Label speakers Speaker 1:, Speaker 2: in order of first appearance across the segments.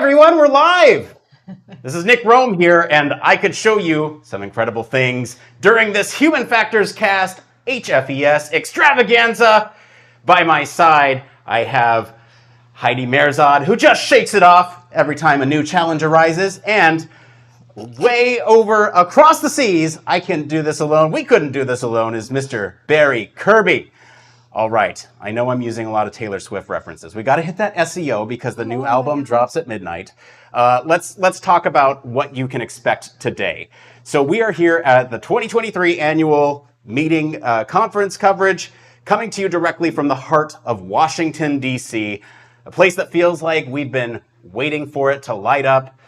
Speaker 1: everyone, we're live! This is Nick Roome here, and I could show you some incredible things during this Human Factors Cast HFES extravaganza. By my side, I have Heidi Mehrzad, who just shakes it off every time a new challenge arises, and way over across the seas, I can do this alone, we couldn't do this alone, is Mr. Barry Kirby. All right, I know I'm using a lot of Taylor Swift references. We got to hit that SEO because the new album drops at midnight. Let's talk about what you can expect today. So we are here at the 2023 annual meeting conference coverage, coming to you directly from the heart of Washington, D.C., a place that feels like we've been waiting for it to light up.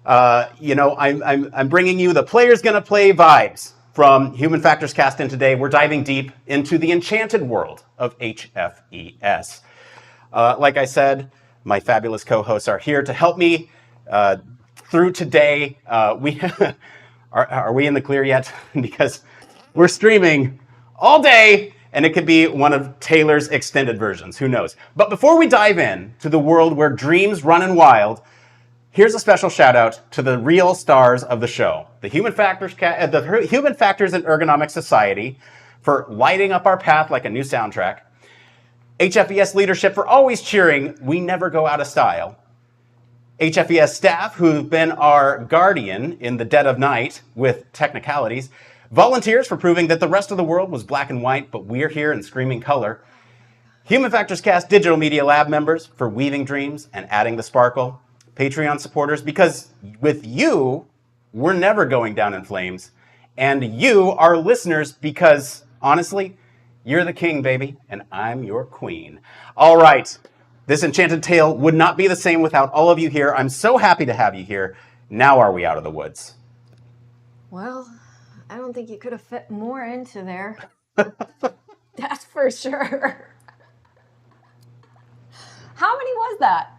Speaker 1: I'm bringing you the Players Gonna Play vibes from Human Factors Cast, and today we're diving deep into the enchanted world of HFES. Like I said, my fabulous co-hosts are here to help me through today. Are we in the clear yet? Because we're streaming all day, and it could be one of Taylor's extended versions. Who knows? But before we dive in to the world where dreams run wild, here's a special shout out to the real stars of the show, the Human Factors and Ergonomics Society for lighting up our path like a new soundtrack, HFES leadership for always cheering we never go out of style, HFES staff who've been our guardian in the dead of night with technicalities, volunteers for proving that the rest of the world was black and white, but we're here in screaming color, Human Factors Cast Digital Media Lab members for weaving dreams and adding the sparkle, Patreon supporters, because with you, we're never going down in flames. And you, our listeners, because honestly, you're the king, baby, and I'm your queen. All right, this enchanted tale would not be the same without all of you here. I'm so happy to have you here. Now are we out of the woods?
Speaker 2: Well, I don't think you could have fit more into there. That's for sure. How many was that?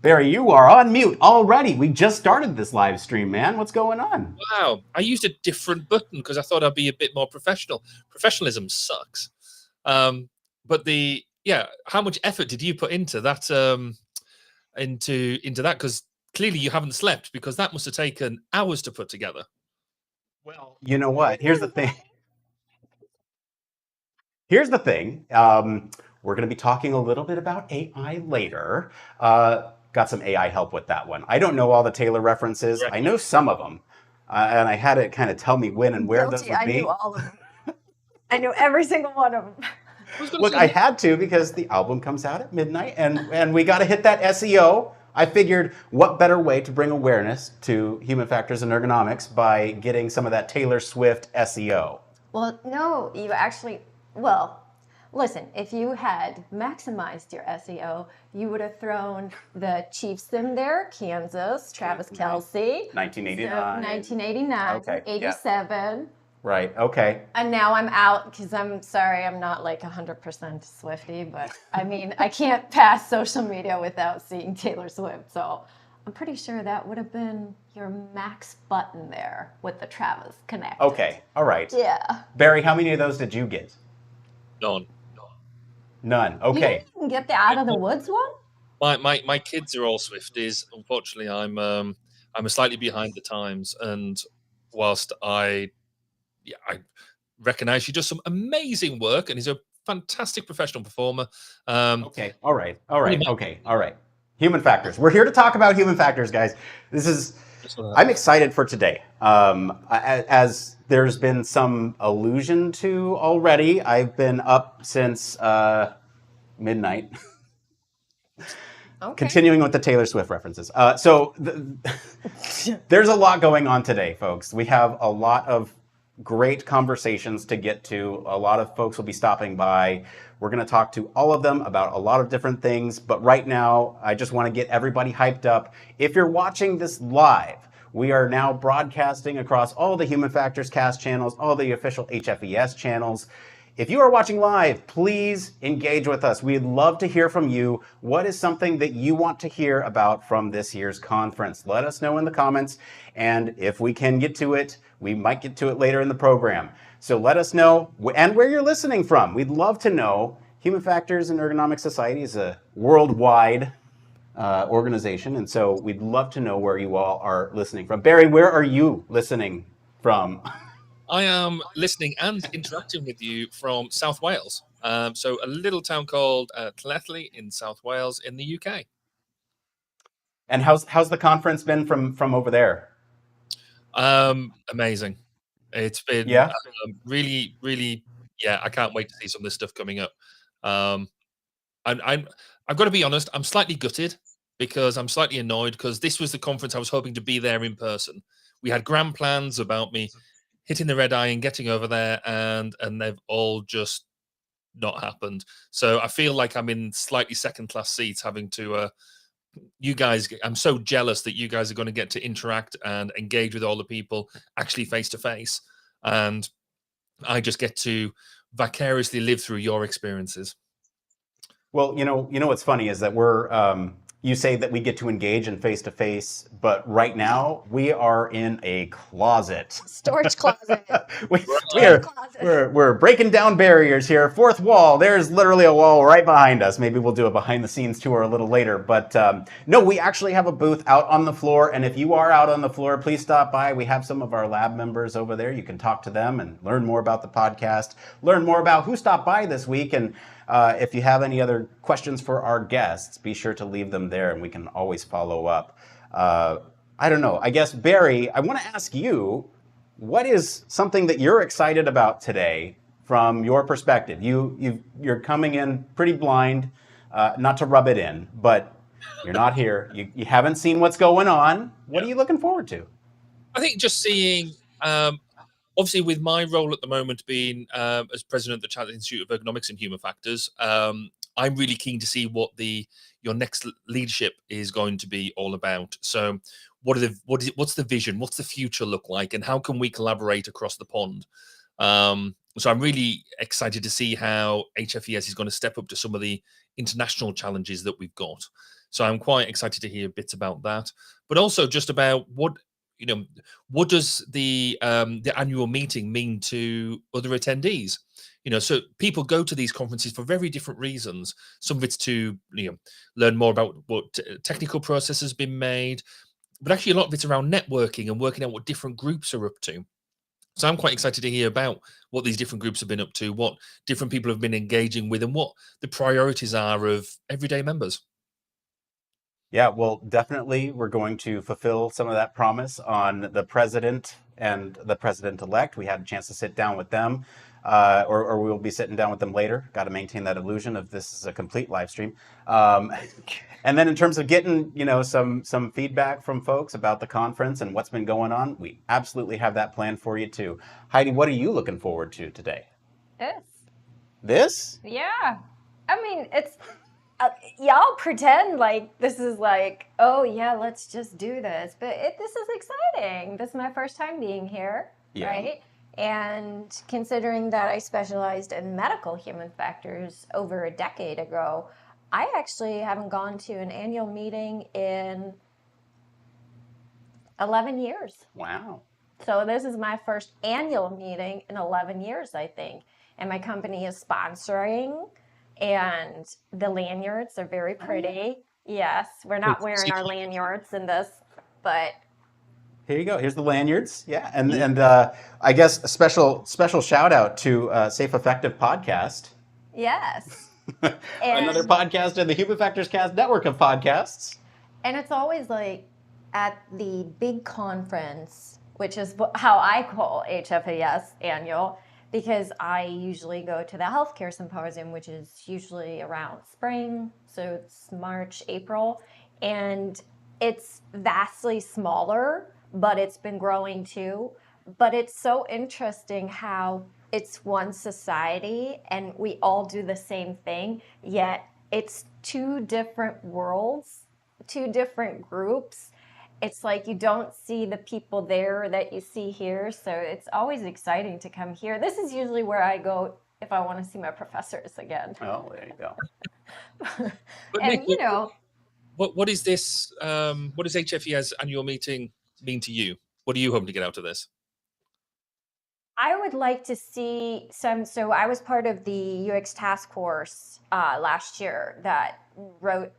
Speaker 1: Barry, you are on mute already. We just started this live stream, man. What's going on?
Speaker 3: Wow. I used a different button because I thought I'd be a bit more professional. Professionalism sucks. But how much effort did you put into that? Into that? Because clearly you haven't slept, because that must have taken hours to put together.
Speaker 1: Well, you know what? Here's the thing. We're going to be talking a little bit about AI later. Got some AI help with that one. I don't know all the Taylor references. Right. I know some of them. And I had it kind of tell me when and where those would be.
Speaker 2: I knew all of them. I knew every single one of them.
Speaker 1: Look, I had to because the album comes out at midnight and we got to hit that SEO. I figured what better way to bring awareness to Human Factors and Ergonomics by getting some of that Taylor Swift SEO.
Speaker 2: Well, no, you actually, listen, if you had maximized your SEO, you would have thrown the Chiefs in there, Kansas, Travis Kelce.
Speaker 1: 1989.
Speaker 2: So 1989,
Speaker 1: okay,
Speaker 2: 87.
Speaker 1: Yeah. Right, okay.
Speaker 2: And now I'm out because I'm sorry, I'm not like 100% Swiftie, but I mean, I can't pass social media without seeing Taylor Swift. So I'm pretty sure that would have been your max button there with the Travis connect.
Speaker 1: Okay, all right.
Speaker 2: Yeah.
Speaker 1: Barry, how many of those did you get? None. Okay.
Speaker 2: You didn't get the Out of the Woods one?
Speaker 3: My kids are all Swifties. Unfortunately, I'm slightly behind the times, and whilst I recognize he does some amazing work and he's a fantastic professional performer.
Speaker 1: Okay. All right. Human Factors. We're here to talk about Human Factors, guys. I'm excited for today. As there's been some allusion to already, I've been up since midnight. Okay. Continuing with the Taylor Swift references. There's a lot going on today, folks. We have a lot of great conversations to get to. A lot of folks will be stopping by. We're going to talk to all of them about a lot of different things. But right now, I just want to get everybody hyped up. If you're watching this live, we are now broadcasting across all the Human Factors Cast channels, all the official HFES channels. If you are watching live, please engage with us. We'd love to hear from you. What is something that you want to hear about from this year's conference? Let us know in the comments. And if we can get to it, we might get to it later in the program. So let us know and where you're listening from. We'd love to know. Human Factors and Ergonomics Society is a worldwide organization. And so we'd love to know where you all are listening from. Barry, where are you listening from?
Speaker 3: I am listening and interacting with you from South Wales. So a little town called Llanelli in South Wales in the UK.
Speaker 1: And how's the conference been from over there?
Speaker 3: Amazing. It's been
Speaker 1: Yeah.
Speaker 3: really, really, yeah. I can't wait to see some of this stuff coming up. Um, I've got to be honest. I'm slightly gutted because I'm slightly annoyed because this was the conference I was hoping to be there in person. We had grand plans about me hitting the red eye and getting over there, and they've all just not happened. So I feel like I'm in slightly second class seats having to you guys, I'm so jealous that you guys are going to get to interact and engage with all the people actually face to face, and I just get to vicariously live through your experiences.
Speaker 1: Well, what's funny is that you say that we get to engage in face to face, but right now we are in a closet.
Speaker 2: Storage closet.
Speaker 1: We're breaking down barriers here. Fourth wall. There's literally a wall right behind us. Maybe we'll do a behind the scenes tour a little later. But no, we actually have a booth out on the floor. And if you are out on the floor, please stop by. We have some of our lab members over there. You can talk to them and learn more about the podcast, learn more about who stopped by this week. And if you have any other questions for our guests, be sure to leave them there and we can always follow up. I don't know. I guess, Barry, I want to ask you, what is something that you're excited about today from your perspective? You're coming in pretty blind, not to rub it in, but you're not here. You haven't seen what's going on. What are you looking forward to?
Speaker 3: I think just seeing, obviously with my role at the moment being as president of the Chandler Institute of Ergonomics and Human Factors, I'm really keen to see what your next leadership is going to be all about. So what's the vision? What's the future look like? And how can we collaborate across the pond? So I'm really excited to see how HFES is going to step up to some of the international challenges that we've got. So I'm quite excited to hear bits about that, but also just about what does the annual meeting mean to other attendees? So people go to these conferences for very different reasons. Some of it's to learn more about what technical process has been made, but actually a lot of it's around networking and working out what different groups are up to. So I'm quite excited to hear about what these different groups have been up to, what different people have been engaging with, and what the priorities are of everyday members.
Speaker 1: Yeah, well, definitely we're going to fulfill some of that promise on the president and the president-elect. We had a chance to sit down with them, or we will be sitting down with them later. Got to maintain that illusion of this is a complete live stream. And then in terms of getting, some feedback from folks about the conference and what's been going on, we absolutely have that planned for you too. Heidi, what are you looking forward to today? This?
Speaker 2: Yeah. I mean, it's... y'all pretend like this is like, oh yeah, let's just do this. But this is exciting. This is my first time being here, right? And considering that I specialized in medical human factors over a decade ago, I actually haven't gone to an annual meeting in 11 years.
Speaker 1: Wow.
Speaker 2: So this is my first annual meeting in 11 years, I think. And my company is sponsoring. And the lanyards are very pretty. Yes, we're not wearing our lanyards in this, but
Speaker 1: here you go. Here's the lanyards. Yeah, and I guess a special shout out to Safe Effective Podcast.
Speaker 2: Yes,
Speaker 1: another podcast in the Human Factors Cast network of podcasts.
Speaker 2: And it's always like at the big conference, which is how I call HFES annual. Because I usually go to the healthcare symposium, which is usually around spring, so it's March, April, and it's vastly smaller, but it's been growing too. But it's so interesting how it's one society and we all do the same thing, yet it's two different worlds, two different groups. It's like you don't see the people there that you see here. So it's always exciting to come here. This is usually where I go if I want to see my professors again.
Speaker 1: Oh, there you go.
Speaker 3: And Nick, what is this? What does HFES annual meeting mean to you? What are you hoping to get out of this?
Speaker 2: I would like to see so I was part of the UX task force last year that wrote,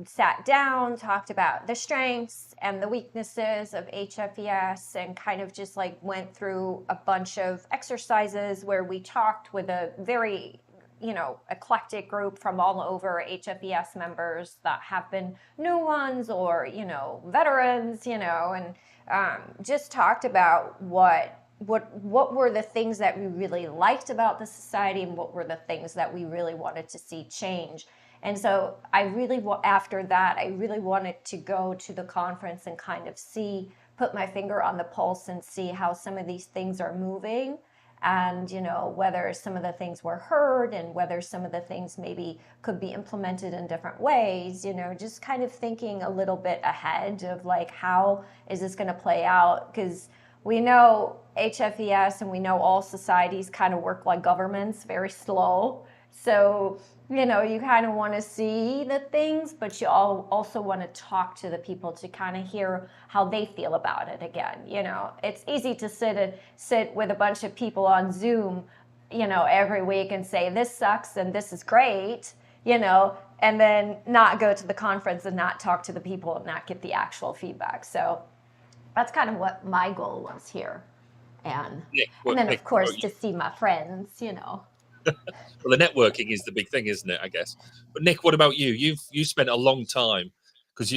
Speaker 2: sat down, talked about the strengths and the weaknesses of HFES, and kind of just like went through a bunch of exercises where we talked with a very eclectic group from all over, HFES members that have been new ones or, veterans, and just talked about what were the things that we really liked about the society and what were the things that we really wanted to see change. And so after that, I really wanted to go to the conference and kind of put my finger on the pulse and see how some of these things are moving, and whether some of the things were heard and whether some of the things maybe could be implemented in different ways, just kind of thinking a little bit ahead of like, how is this going to play out? Because we know HFES and we know all societies kind of work like governments, very slow. So you kind of want to see the things, but you also want to talk to the people to kind of hear how they feel about it again. It's easy to sit with a bunch of people on Zoom, every week and say, this sucks and this is great, and then not go to the conference and not talk to the people and not get the actual feedback. So that's kind of what my goal was here. And then, of course, to see my friends,
Speaker 3: Well, the networking is the big thing, isn't it? I guess. But Nick, what about you? You spent a long time, because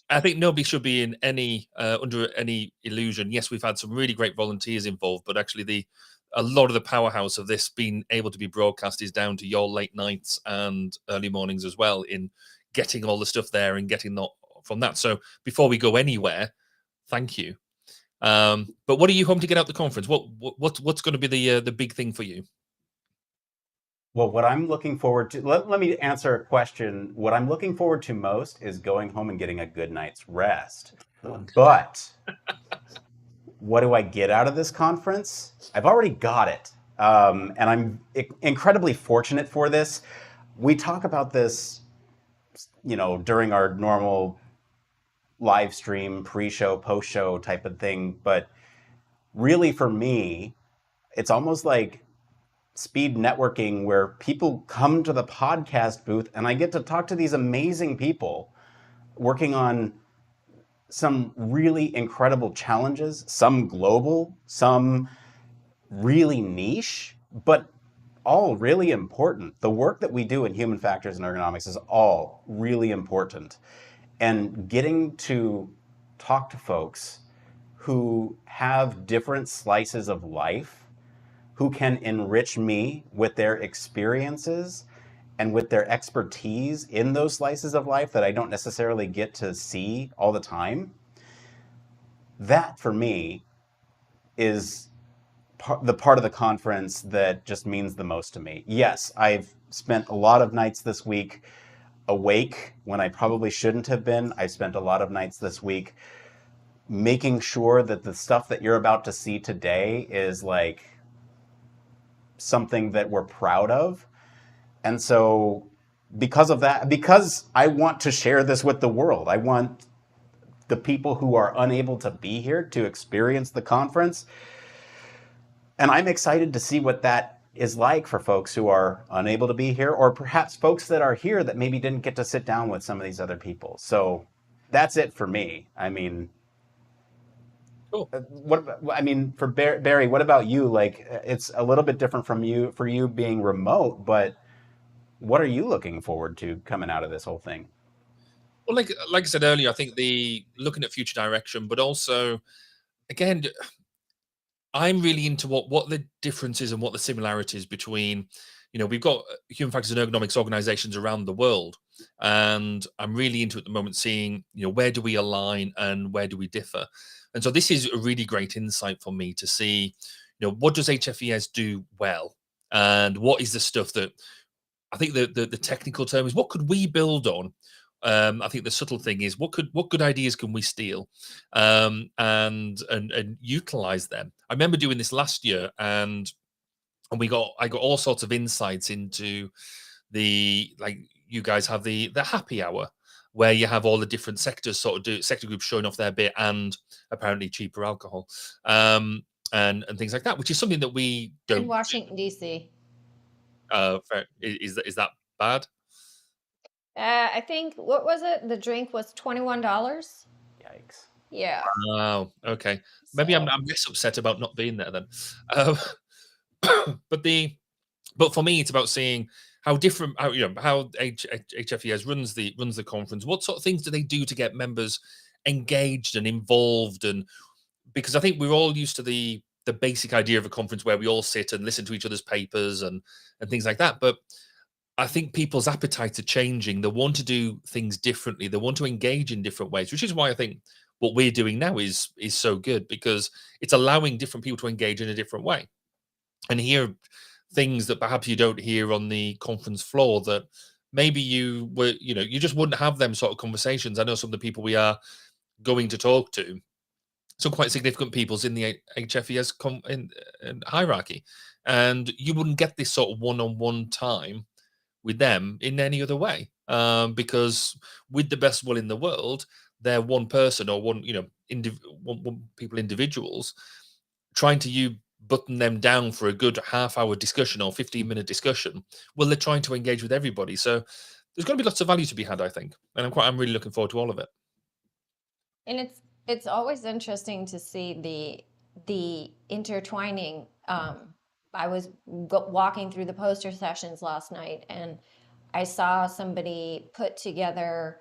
Speaker 3: I think nobody should be in any under any illusion. Yes, we've had some really great volunteers involved, but actually a lot of the powerhouse of this being able to be broadcast is down to your late nights and early mornings as well, in getting all the stuff there and getting that from that. So before we go anywhere, thank you. But what are you hoping to get out the conference? What's going to be the big thing for you?
Speaker 1: Well, what I'm looking forward to, let me answer a question. What I'm looking forward to most is going home and getting a good night's rest. But what do I get out of this conference? I've already got it. And I'm incredibly fortunate for this. We talk about this, during our normal live stream, pre-show, post-show type of thing. But really for me, it's almost like speed networking, where people come to the podcast booth and I get to talk to these amazing people working on some really incredible challenges, some global, some really niche, but all really important. The work that we do in human factors and ergonomics is all really important. And getting to talk to folks who have different slices of life, who can enrich me with their experiences and with their expertise in those slices of life that I don't necessarily get to see all the time. That, for me, is the part of the conference that just means the most to me. Yes, I've spent a lot of nights this week awake when I probably shouldn't have been. I've spent a lot of nights this week making sure that the stuff that you're about to see today is like something that we're proud of. And so because of that, because I want to share this with the world, I want the people who are unable to be here to experience the conference. And I'm excited to see what that is like for folks who are unable to be here, or perhaps folks that are here that maybe didn't get to sit down with some of these other people. So that's it for me. I mean,
Speaker 3: cool.
Speaker 1: For Barry, what about you? Like, it's a little bit different for you being remote, but what are you looking forward to coming out of this whole thing?
Speaker 3: Well, like I said earlier, I think looking at future direction, but also, again, I'm really into what the differences and what the similarities between, we've got human factors and ergonomics organizations around the world, and I'm really into at the moment seeing, where do we align and where do we differ. And so this is a really great insight for me to see, what does HFES do well, and what is the stuff that I think the technical term is, what could we build on? I think the subtle thing is, what good ideas can we steal and utilize them? I remember doing this last year, and I got all sorts of insights into you guys have the happy hour, where you have all the different sectors sector groups showing off their bit, and apparently cheaper alcohol and things like that, which is something that we don't.
Speaker 2: In Washington D.C.
Speaker 3: Is that bad?
Speaker 2: I think, what was it? The drink was $21.
Speaker 1: Yikes.
Speaker 2: Yeah.
Speaker 3: Oh, okay. Maybe I'm
Speaker 2: So,
Speaker 3: less upset about not being there then. Um, but for me, it's about seeing how different, how HFES runs the conference. What sort of things do they do to get members engaged and involved? And because I think we're all used to the basic idea of a conference where we all sit and listen to each other's papers and things like that. But I think people's appetites are changing. They want to do things differently. They want to engage in different ways, which is why I think what we're doing now is so good, because it's allowing different people to engage in a different way and hear things that perhaps you don't hear on the conference floor, that maybe you just wouldn't have them sort of conversations. I know some of the people we are going to talk to, some quite significant peoples in the HFES in hierarchy, and you wouldn't get this sort of one-on-one time with them in any other way, because with the best will in the world, they're one person or one people, individuals, trying to button them down for a good half-hour discussion or 15-minute discussion. Well, they're trying to engage with everybody, so there's going to be lots of value to be had, I think, and I'm really looking forward to all of it.
Speaker 2: and it's always interesting to see the intertwining. I was walking through the poster sessions last night, and I saw somebody put together,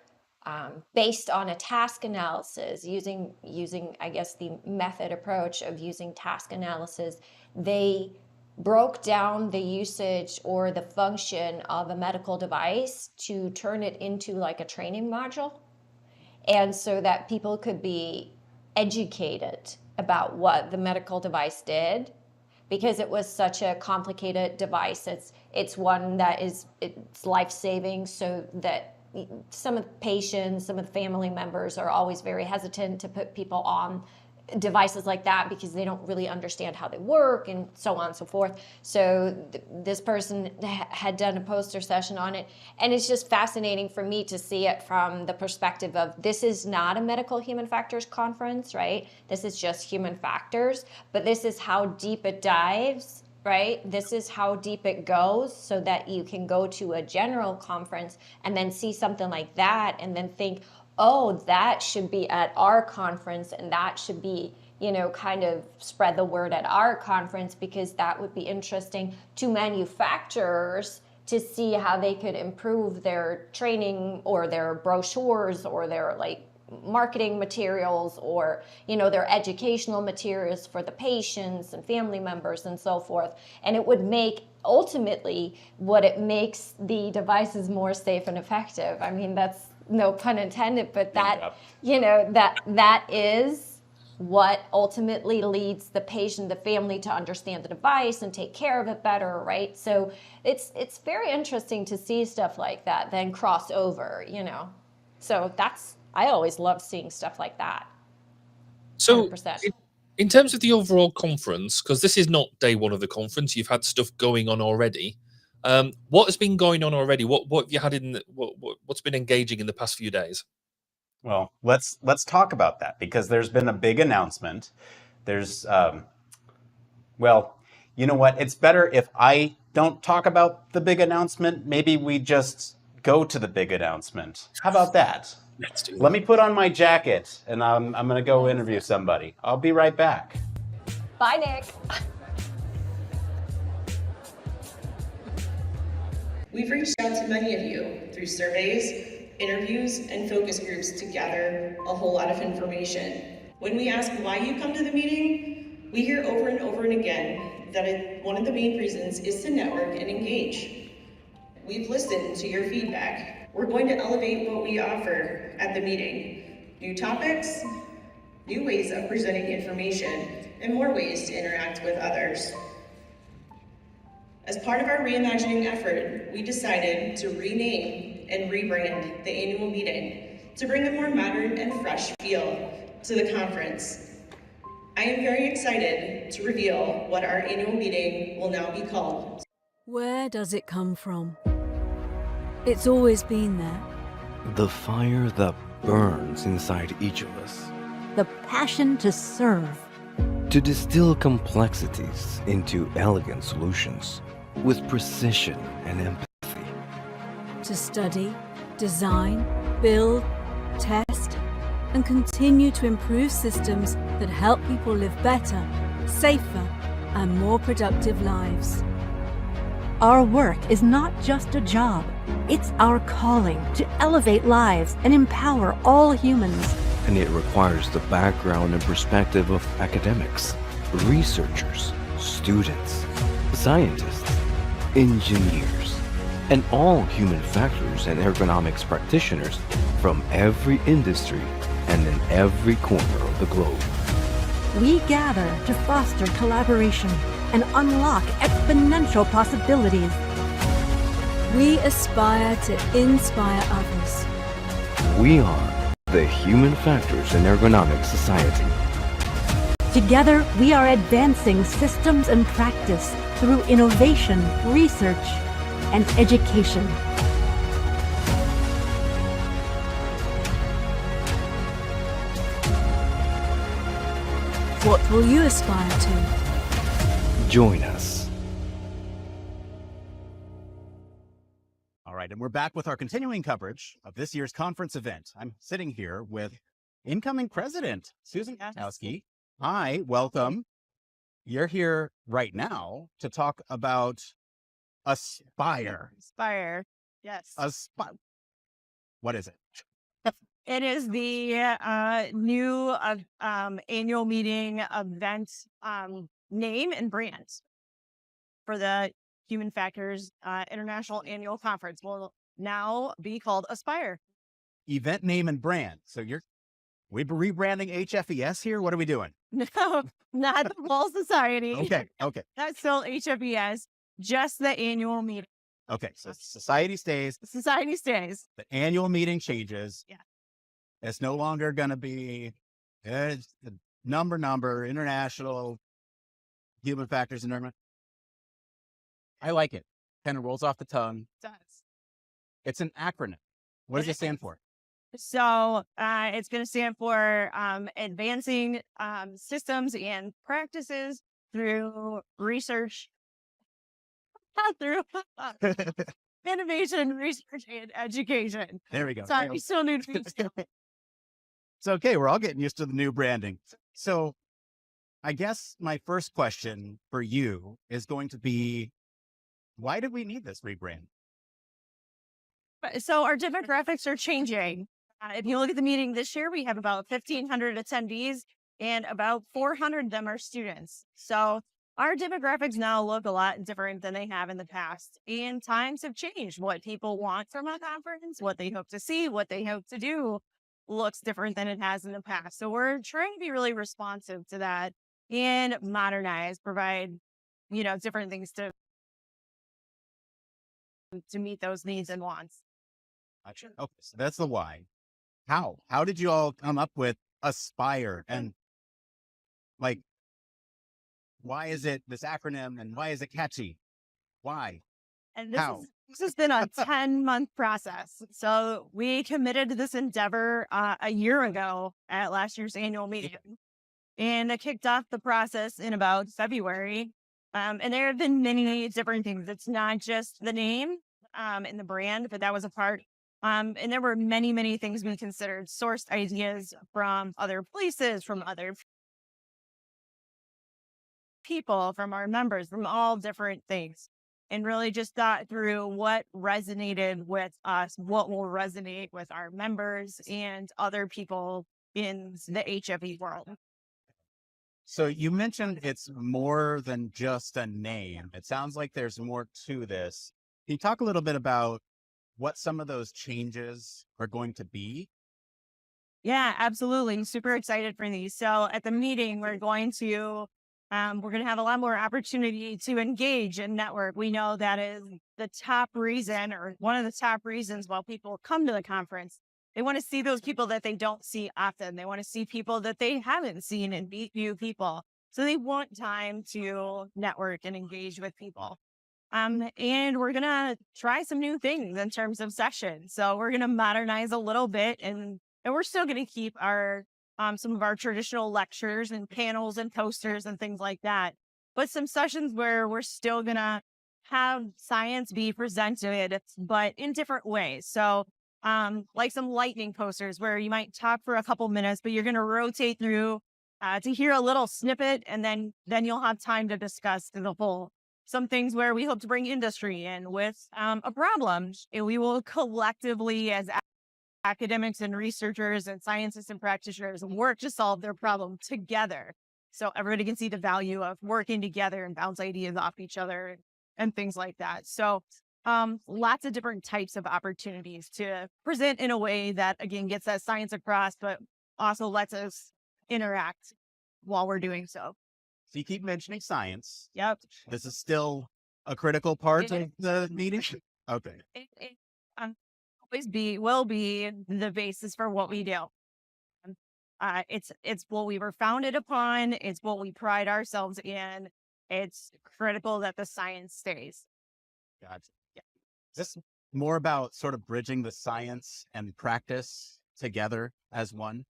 Speaker 2: based on a task analysis, using I guess the method approach of using task analysis. They broke down the usage or the function of a medical device to turn it into like a training module, and so that people could be educated about what the medical device did, because it was such a complicated device. It's one that it's life-saving, so that some of the patients, some of the family members are always very hesitant to put people on devices like that because they don't really understand how they work and so on and so forth. So this person had done a poster session on it, and it's just fascinating for me to see it from the perspective of, this is not a medical human factors conference, right? This is just human factors, but this is how deep it dives, right? This is how deep it goes, so that you can go to a general conference and then see something like that and then think, oh, that should be at our conference, and that should be, kind of spread the word at our conference, because that would be interesting to manufacturers to see how they could improve their training or their brochures or their marketing materials, or their educational materials for the patients and family members and so forth. And it would make, ultimately, what it makes the devices more safe and effective. I mean, that's no pun intended, but that, that is what ultimately leads the patient, the family, to understand the device and take care of it better, right? So it's very interesting to see stuff like that then cross over, So I always love seeing stuff like that.
Speaker 3: So
Speaker 2: 100%.
Speaker 3: in terms of the overall conference, because this is not day one of the conference, you've had stuff going on already. What has been going on already? What have you had what's been engaging in the past few days?
Speaker 1: Well, let's talk about that, because there's been a big announcement. There's well, you know what? It's better if I don't talk about the big announcement. Maybe we just go to the big announcement. How about that?
Speaker 3: Let's do
Speaker 1: Let me put on my jacket, and I'm going to go interview somebody. I'll be right back.
Speaker 2: Bye, Nick.
Speaker 4: We've reached out to many of you through surveys, interviews, and focus groups to gather a whole lot of information. When we ask why you come to the meeting, we hear over and over and again that one of the main reasons is to network and engage. We've listened to your feedback. We're going to elevate what we offer at the meeting. New topics, new ways of presenting information, and more ways to interact with others. As part of our reimagining effort, we decided to rename and rebrand the annual meeting to bring a more modern and fresh feel to the conference. I am very excited to reveal what our annual meeting will now be called.
Speaker 5: Where does it come from? It's always been there.
Speaker 6: The fire that burns inside each of us.
Speaker 5: The passion to serve.
Speaker 6: To distill complexities into elegant solutions with precision and empathy.
Speaker 5: To study, design, build, test, and continue to improve systems that help people live better, safer, and more productive lives.
Speaker 7: Our work is not just a job, it's our calling to elevate lives and empower all humans.
Speaker 6: And it requires the background and perspective of academics, researchers, students, scientists, engineers, and all human factors and ergonomics practitioners from every industry and in every corner of the globe.
Speaker 7: We gather to foster collaboration and unlock exponential possibilities.
Speaker 5: We aspire to inspire others.
Speaker 6: We are the Human Factors in Ergonomics Society.
Speaker 7: Together, we are advancing systems and practice through innovation, research, and education.
Speaker 5: What will you aspire to?
Speaker 6: Join us.
Speaker 1: All right, and we're back with our continuing coverage of this year's conference event. I'm sitting here with incoming president, Susan Katowski. Hi, welcome. You're here right now to talk about Aspire.
Speaker 8: Aspire, yes.
Speaker 1: What is it?
Speaker 8: It is the new annual meeting event name and brand for the Human Factors International Annual Conference. Will now be called Aspire.
Speaker 1: Event name and brand. So we're rebranding HFES here? What are we doing?
Speaker 8: No, not the whole society.
Speaker 1: Okay.
Speaker 8: That's still HFES, just the annual meeting.
Speaker 1: Okay, so society stays.
Speaker 8: Society stays.
Speaker 1: The annual meeting changes.
Speaker 8: Yeah.
Speaker 1: It's no longer going to be the number, international human factors and everything. I like it. Kind of rolls off the tongue.
Speaker 8: It does.
Speaker 1: It's an acronym. What does it stand for?
Speaker 8: So it's going to stand for advancing systems and practices through research, through innovation, research, and education.
Speaker 1: There we go.
Speaker 8: Sorry, we still need to
Speaker 1: It's okay. We're all getting used to the new branding. So I guess my first question for you is going to be, why did we need this rebrand?
Speaker 8: So our demographics are changing. If you look at the meeting this year, we have about 1,500 attendees and about 400 of them are students. So our demographics now look a lot different than they have in the past. And times have changed. What people want from a conference, what they hope to see, what they hope to do looks different than it has in the past. So we're trying to be really responsive to that and modernize, provide, different things to meet those needs and wants.
Speaker 1: Okay, so that's the why. How did you all come up with Aspire? And why is it this acronym and why is it catchy? Why?
Speaker 8: And this has been a 10-month process. So we committed to this endeavor a year ago at last year's annual meeting. And it kicked off the process in about February. And there have been many different things. It's not just the name and the brand, but that was a part. And there were many, many things we considered, sourced ideas from other places, from other people, from our members, from all different things. And really just thought through what resonated with us, what will resonate with our members and other people in the HFE world.
Speaker 1: So you mentioned it's more than just a name. It sounds like there's more to this. Can you talk a little bit about what some of those changes are going to be?
Speaker 8: Yeah, absolutely. I'm super excited for these. So at the meeting, we're going to have a lot more opportunity to engage and network. We know that is the top reason, or one of the top reasons why people come to the conference. They want to see those people that they don't see often. They want to see people that they haven't seen and meet new people. So they want time to network and engage with people. And we're going to try some new things in terms of sessions. So we're going to modernize a little bit and we're still going to keep our some of our traditional lectures and panels and posters and things like that. But some sessions where we're still going to have science be presented, but in different ways. So like some lightning posters where you might talk for a couple minutes, but you're going to rotate through to hear a little snippet, and then you'll have time to discuss the whole. Some things where we hope to bring industry in with a problem, and we will collectively, as academics and researchers and scientists and practitioners, work to solve their problem together. So everybody can see the value of working together and bounce ideas off each other and things like that. So lots of different types of opportunities to present in a way that, again, gets that science across, but also lets us interact while we're doing so.
Speaker 1: So you keep mentioning science.
Speaker 8: Yep.
Speaker 1: This is still a critical part of the meeting? Okay.
Speaker 8: It will be the basis for what we do. It's what we were founded upon. It's what we pride ourselves in. It's critical that the science stays.
Speaker 1: Gotcha. Yeah. Is this more about sort of bridging the science and practice together as one?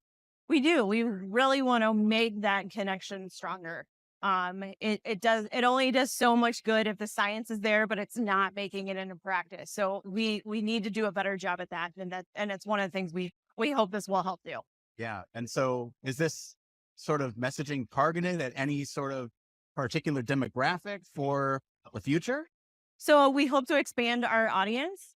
Speaker 8: We do. We really want to make that connection stronger. It only does so much good if the science is there, but it's not making it into practice. So we need to do a better job at that. And it's one of the things we hope this will help do.
Speaker 1: Yeah. And so is this sort of messaging targeted at any sort of particular demographic for the future?
Speaker 8: So we hope to expand our audience.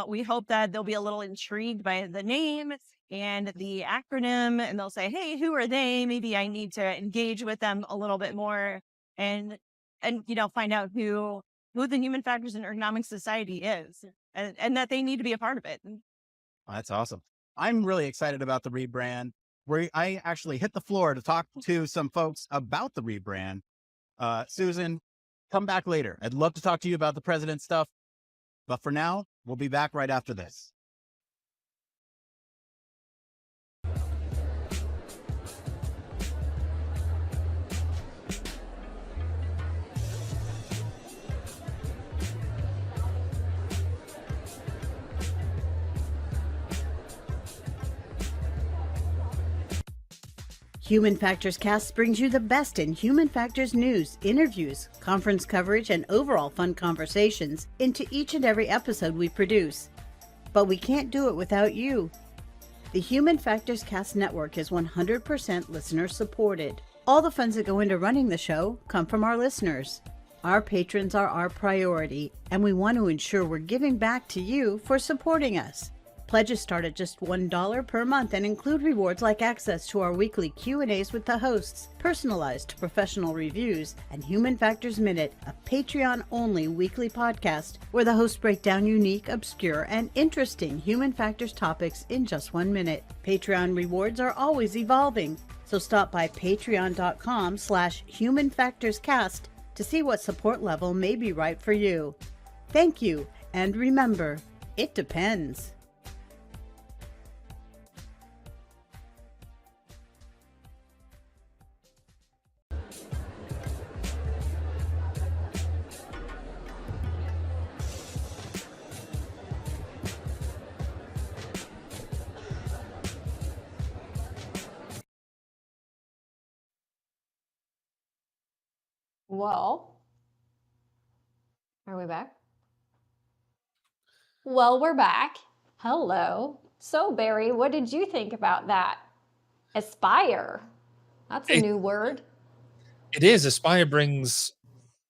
Speaker 8: We hope that they'll be a little intrigued by the name and the acronym, and they'll say, hey, who are they? Maybe I need to engage with them a little bit more and find out who the Human Factors and Ergonomics Society is, and that they need to be a part of it.
Speaker 1: Oh, that's awesome. I'm really excited about the rebrand. I actually hit the floor to talk to some folks about the rebrand. Susan, come back later. I'd love to talk to you about the president stuff. But for now, we'll be back right after this.
Speaker 9: Human Factors Cast brings you the best in human factors news, interviews, conference coverage, and overall fun conversations into each and every episode we produce. But we can't do it without you. The Human Factors Cast network is 100% listener supported. All the funds that go into running the show come from our listeners. Our patrons are our priority, and we want to ensure we're giving back to you for supporting us. Pledges start at just $1 per month and include rewards like access to our weekly Q&As with the hosts, personalized professional reviews, and Human Factors Minute, a Patreon-only weekly podcast where the hosts break down unique, obscure, and interesting human factors topics in just 1 minute. Patreon rewards are always evolving, so stop by patreon.com/humanfactorscast to see what support level may be right for you. Thank you, and remember, it depends.
Speaker 2: Well, are we back? Well, we're back. Hello. So, Barry, what did you think about that? Aspire. That's a new word.
Speaker 3: It is. Aspire brings,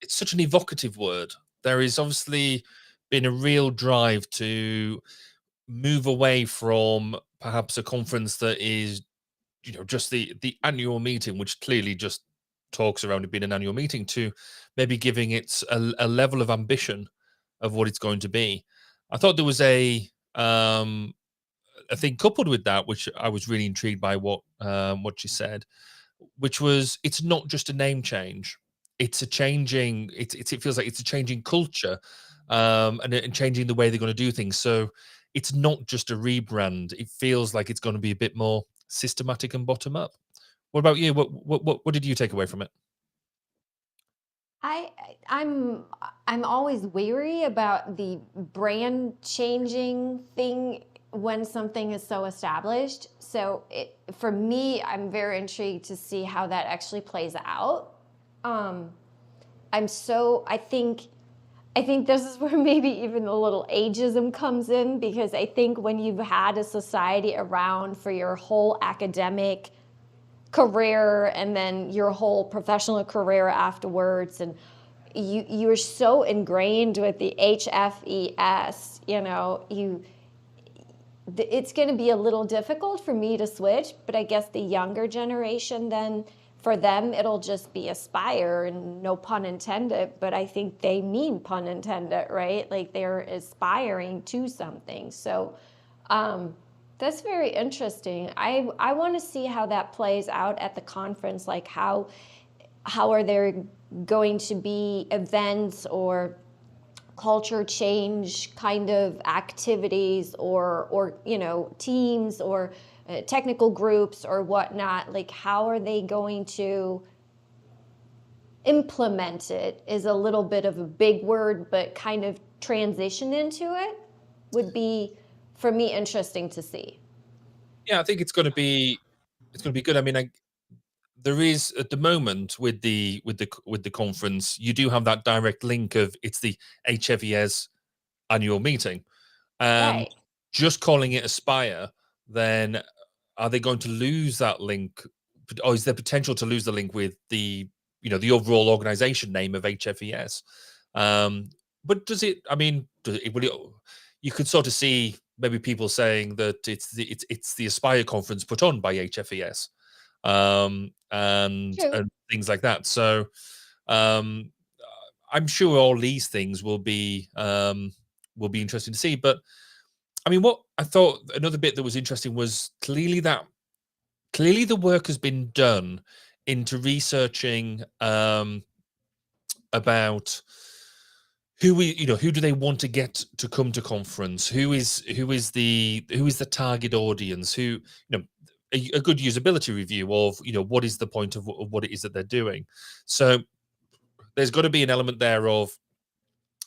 Speaker 3: it's such an evocative word. There is obviously been a real drive to move away from perhaps a conference that is, just the annual meeting, which clearly just talks around it being an annual meeting, to maybe giving it a level of ambition of what it's going to be. I thought there was a thing coupled with that, which I was really intrigued by what she said, which was, it's not just a name change. It's a changing, it feels like it's a changing culture and changing the way they're going to do things. So it's not just a rebrand. It feels like it's going to be a bit more systematic and bottom up. What about you? What did you take away from it?
Speaker 2: I'm always weary about the brand changing thing when something is so established. So for me, I'm very intrigued to see how that actually plays out. I think I think this is where maybe even a little ageism comes in, because I think when you've had a society around for your whole academic career and then your whole professional career afterwards, and you're so ingrained with the HFES, it's going to be a little difficult for me to switch, but I guess the younger generation, then for them it'll just be aspire, and no pun intended, but I think they mean pun intended, right? Like they're aspiring to something. So that's very interesting. I want to see how that plays out at the conference. Like how are there going to be events or culture change kind of activities or teams or technical groups or whatnot? Like how are they going to implement it is a little bit of a big word, but kind of transition into it would be, for me, interesting to see.
Speaker 3: Yeah, I think it's going to be good. I mean, there is at the moment with the conference, you do have that direct link of it's the HFES annual meeting, and
Speaker 2: Right.
Speaker 3: just calling it Aspire, then are they going to lose that link, or is there potential to lose the link with the the overall organization name of HFES? But does it? I mean, you could sort of see maybe people saying that it's the Aspire conference put on by HFES, and things like that. So I'm sure all these things will be interesting to see. But I mean, what I thought another bit that was interesting was clearly the work has been done into researching about who do they want to get to come to conference, who is the target audience, who a good usability review of what is the point of what it is that they're doing. So there's got to be an element there of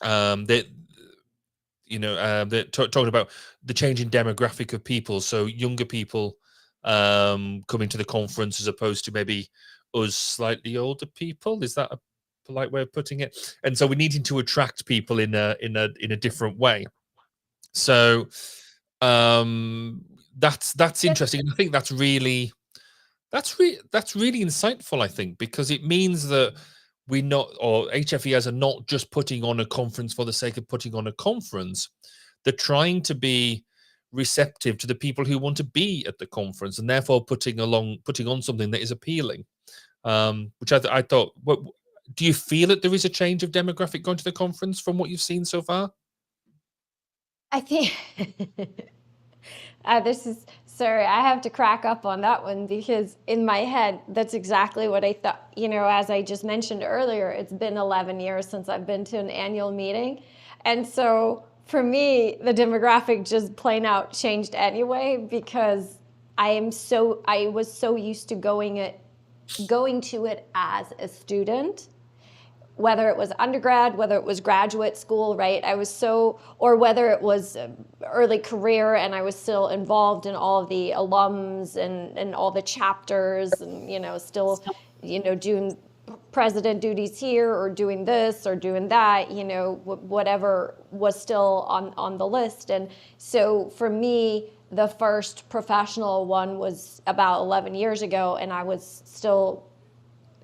Speaker 3: that talking about the change in demographic of people, so younger people coming to the conference as opposed to maybe us slightly older people. Is that a polite way of putting it? And so we're needing to attract people in a different way. So that's interesting, and I think that's really insightful, I think, because it means that HFES are not just putting on a conference for the sake of putting on a conference. They're trying to be receptive to the people who want to be at the conference, and therefore putting on something that is appealing. Which I thought. What do you feel that there is a change of demographic going to the conference from what you've seen so far?
Speaker 2: I think sorry, I have to crack up on that one, because in my head, that's exactly what I thought. As I just mentioned earlier, it's been 11 years since I've been to an annual meeting. And so for me, the demographic just plain out changed anyway, because I was so used to going to it as a student, whether it was undergrad, whether it was graduate school, right? Or whether it was early career and I was still involved in all of the alums and all the chapters and, still, doing president duties here or doing this or doing that, whatever was still on the list. And so for me, the first professional one was about 11 years ago, and I was still,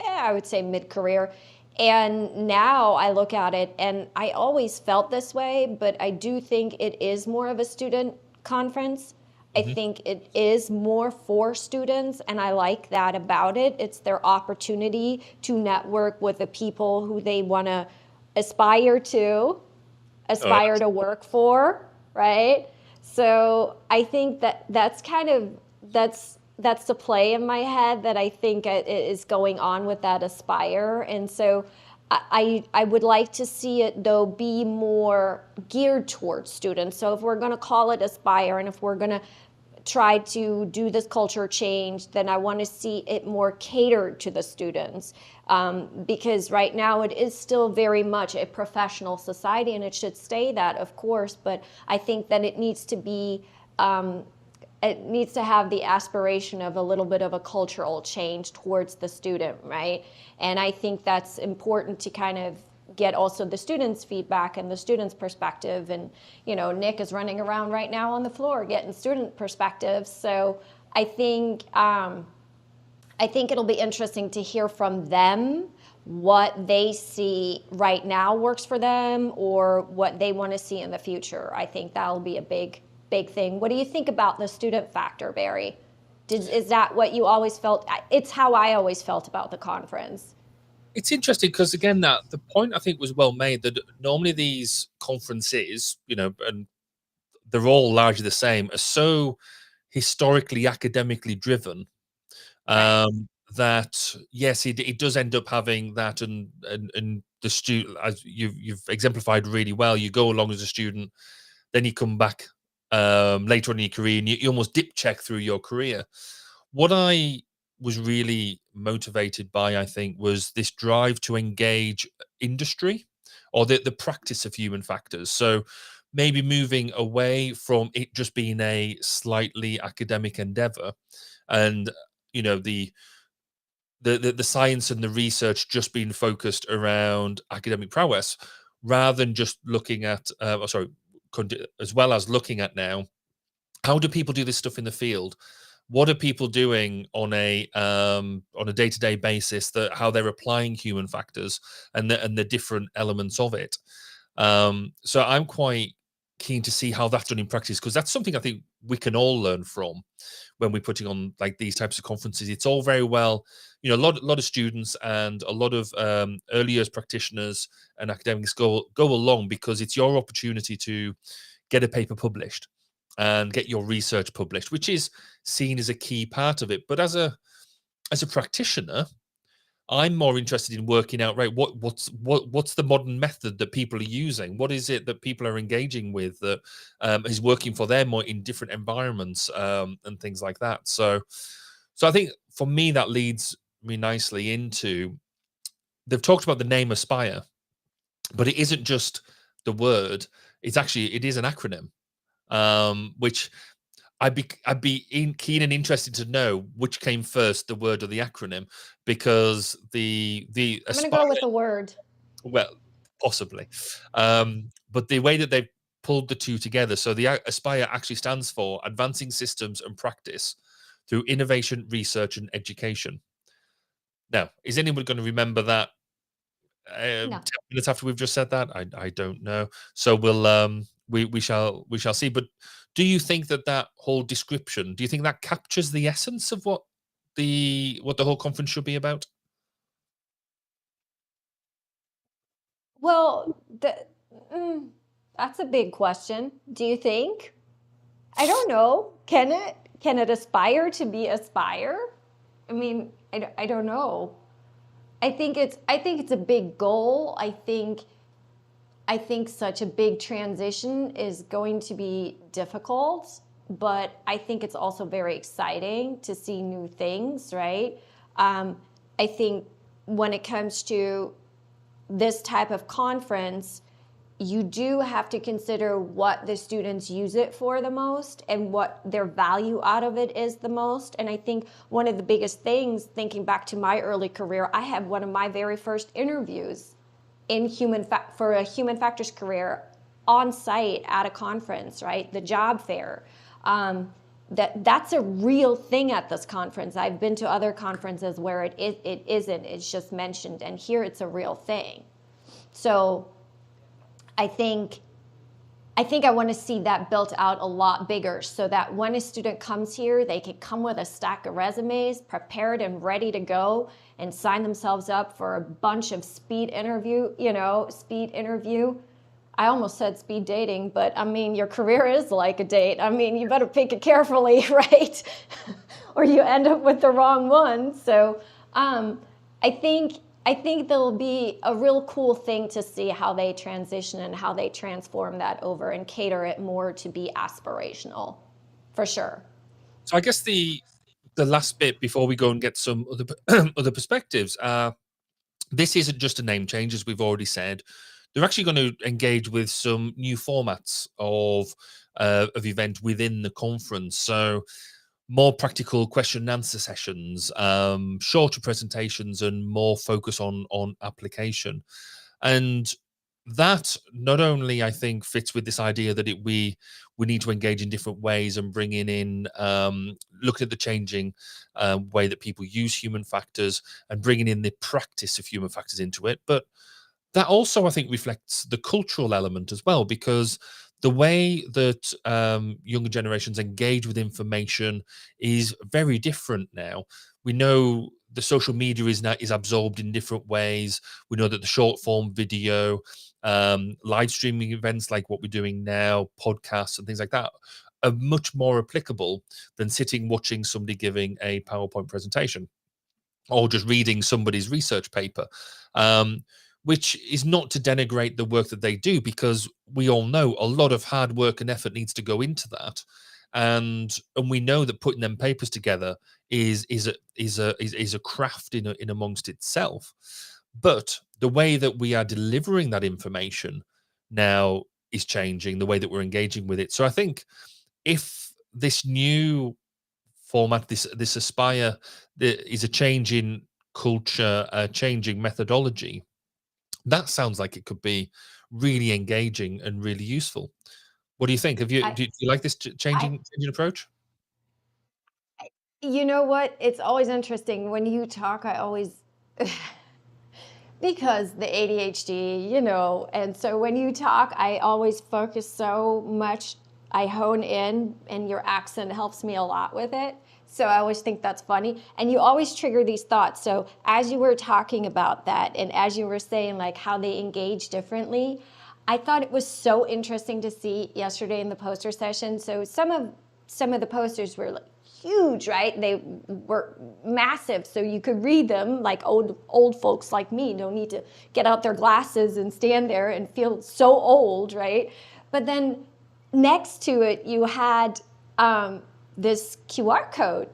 Speaker 2: I would say mid-career. And now I look at it, and I always felt this way, but I do think it is more of a student conference. I think it is more for students, and I like that about it. It's their opportunity to network with the people who they want to aspire to work for, right? So I think that's the play in my head that I think is going on with that Aspire. And so I would like to see it, though, be more geared towards students. So if we're going to call it Aspire, and if we're going to try to do this culture change, then I want to see it more catered to the students. Because right now it is still very much a professional society, and it should stay that, of course. But I think that it needs to be it needs to have the aspiration of a little bit of a cultural change towards the student, right? And I think that's important to kind of get also the students' feedback and the students' perspective. And, you know, Nick is running around right now on the floor getting student perspectives. So I think it'll be interesting to hear from them what they see right now works for them or what they want to see in the future. I think that'll be a big thing. What do you think about the student factor, Barry? Is that what you always felt? It's how I always felt about the conference.
Speaker 3: It's interesting because, again, that the point I think was well made that normally these conferences, you know, and they're all largely the same, are so historically academically driven that yes, it does end up having that, and the student, as you've exemplified really well, you go along as a student, then you come back later on in your career, and you almost dip check through your career. What I was really motivated by, I think, was this drive to engage industry or the practice of human factors. So maybe moving away from it just being a slightly academic endeavor, and you know the science and the research just being focused around academic prowess, rather than just looking at as well as looking at now, how do people do this stuff in the field? What are people doing on a day-to-day basis, that how they're applying human factors and the different elements of it. So I'm quite keen to see how that's done in practice, because that's something I think we can all learn from when we're putting on like these types of conferences. It's all very well, you know, a lot of students and a lot of early years practitioners and academics go along because it's your opportunity to get a paper published and get your research published, which is seen as a key part of it. But as a practitioner, I'm more interested in working out, right, what's the modern method that people are using? What is it that people are engaging with that is working for them or in different environments and things like that? So I think for me, that leads me nicely into, they've talked about the name Aspire, but it isn't just the word. It is an acronym, which I'd be keen and interested to know which came first, the word or the acronym, because the
Speaker 2: I'm going to go with the word.
Speaker 3: Well, possibly, but the way that they pulled the two together. So the Aspire actually stands for Advancing Systems and Practice through Innovation, Research, and Education. Now, is anyone going to remember that?
Speaker 2: No.
Speaker 3: 10 minutes after we've just said that, I don't know. So we'll we shall see. But do you think that whole description, do you think that captures the essence of what the whole conference should be about?
Speaker 2: Well, that's a big question. Do you think? I don't know. Can it aspire to be Aspire? I mean, I don't know. I think it's a big goal. I think such a big transition is going to be difficult, but I think it's also very exciting to see new things, right? I think when it comes to this type of conference, you do have to consider what the students use it for the most and what their value out of it is the most. And I think one of the biggest things, thinking back to my early career, I had one of my very first interviews for a human factors career on site at a conference, right? The job fair. That's a real thing at this conference. I've been to other conferences where it isn't. It's just mentioned, and here it's a real thing. So I think I want to see that built out a lot bigger, so that when a student comes here, they can come with a stack of resumes, prepared and ready to go, and sign themselves up for a bunch of speed interview. I almost said speed dating, but I mean, your career is like a date. I mean, you better pick it carefully, right? Or you end up with the wrong one. So I think there'll be a real cool thing to see how they transition and how they transform that over and cater it more to be aspirational, for sure.
Speaker 3: So I guess the last bit before we go and get some other perspectives, this isn't just a name change, as we've already said. They're actually going to engage with some new formats of event within the conference. So more practical question and answer sessions, shorter presentations, and more focus on application. And that not only, I think, fits with this idea that we need to engage in different ways and bringing in looking at the changing way that people use human factors and bringing in the practice of human factors into it, but that also, I think, reflects the cultural element as well, because the way that younger generations engage with information is very different now. We know the social media is absorbed in different ways. We know that the short form video, live streaming events like what we're doing now, podcasts and things like that, are much more applicable than sitting watching somebody giving a PowerPoint presentation or just reading somebody's research paper. Which is not to denigrate the work that they do, because we all know a lot of hard work and effort needs to go into that, and we know that putting them papers together is a craft in amongst itself. But the way that we are delivering that information now is changing, the way that we're engaging with it. So I think if this new format, this Aspire, there is a change in culture, a changing methodology, that sounds like it could be really engaging and really useful. What do you think? Do you like this changing approach?
Speaker 2: You know what? It's always interesting when you talk. I always because the ADHD, and so when you talk, I always focus so much. I hone in, and your accent helps me a lot with it. So I always think that's funny. And you always trigger these thoughts. So as you were talking about that, and as you were saying like how they engage differently, I thought it was so interesting to see yesterday in the poster session. So some of the posters were like huge, right? They were massive, so you could read them like old folks like me don't need to get out their glasses and stand there and feel so old, right? But then next to it, you had this QR code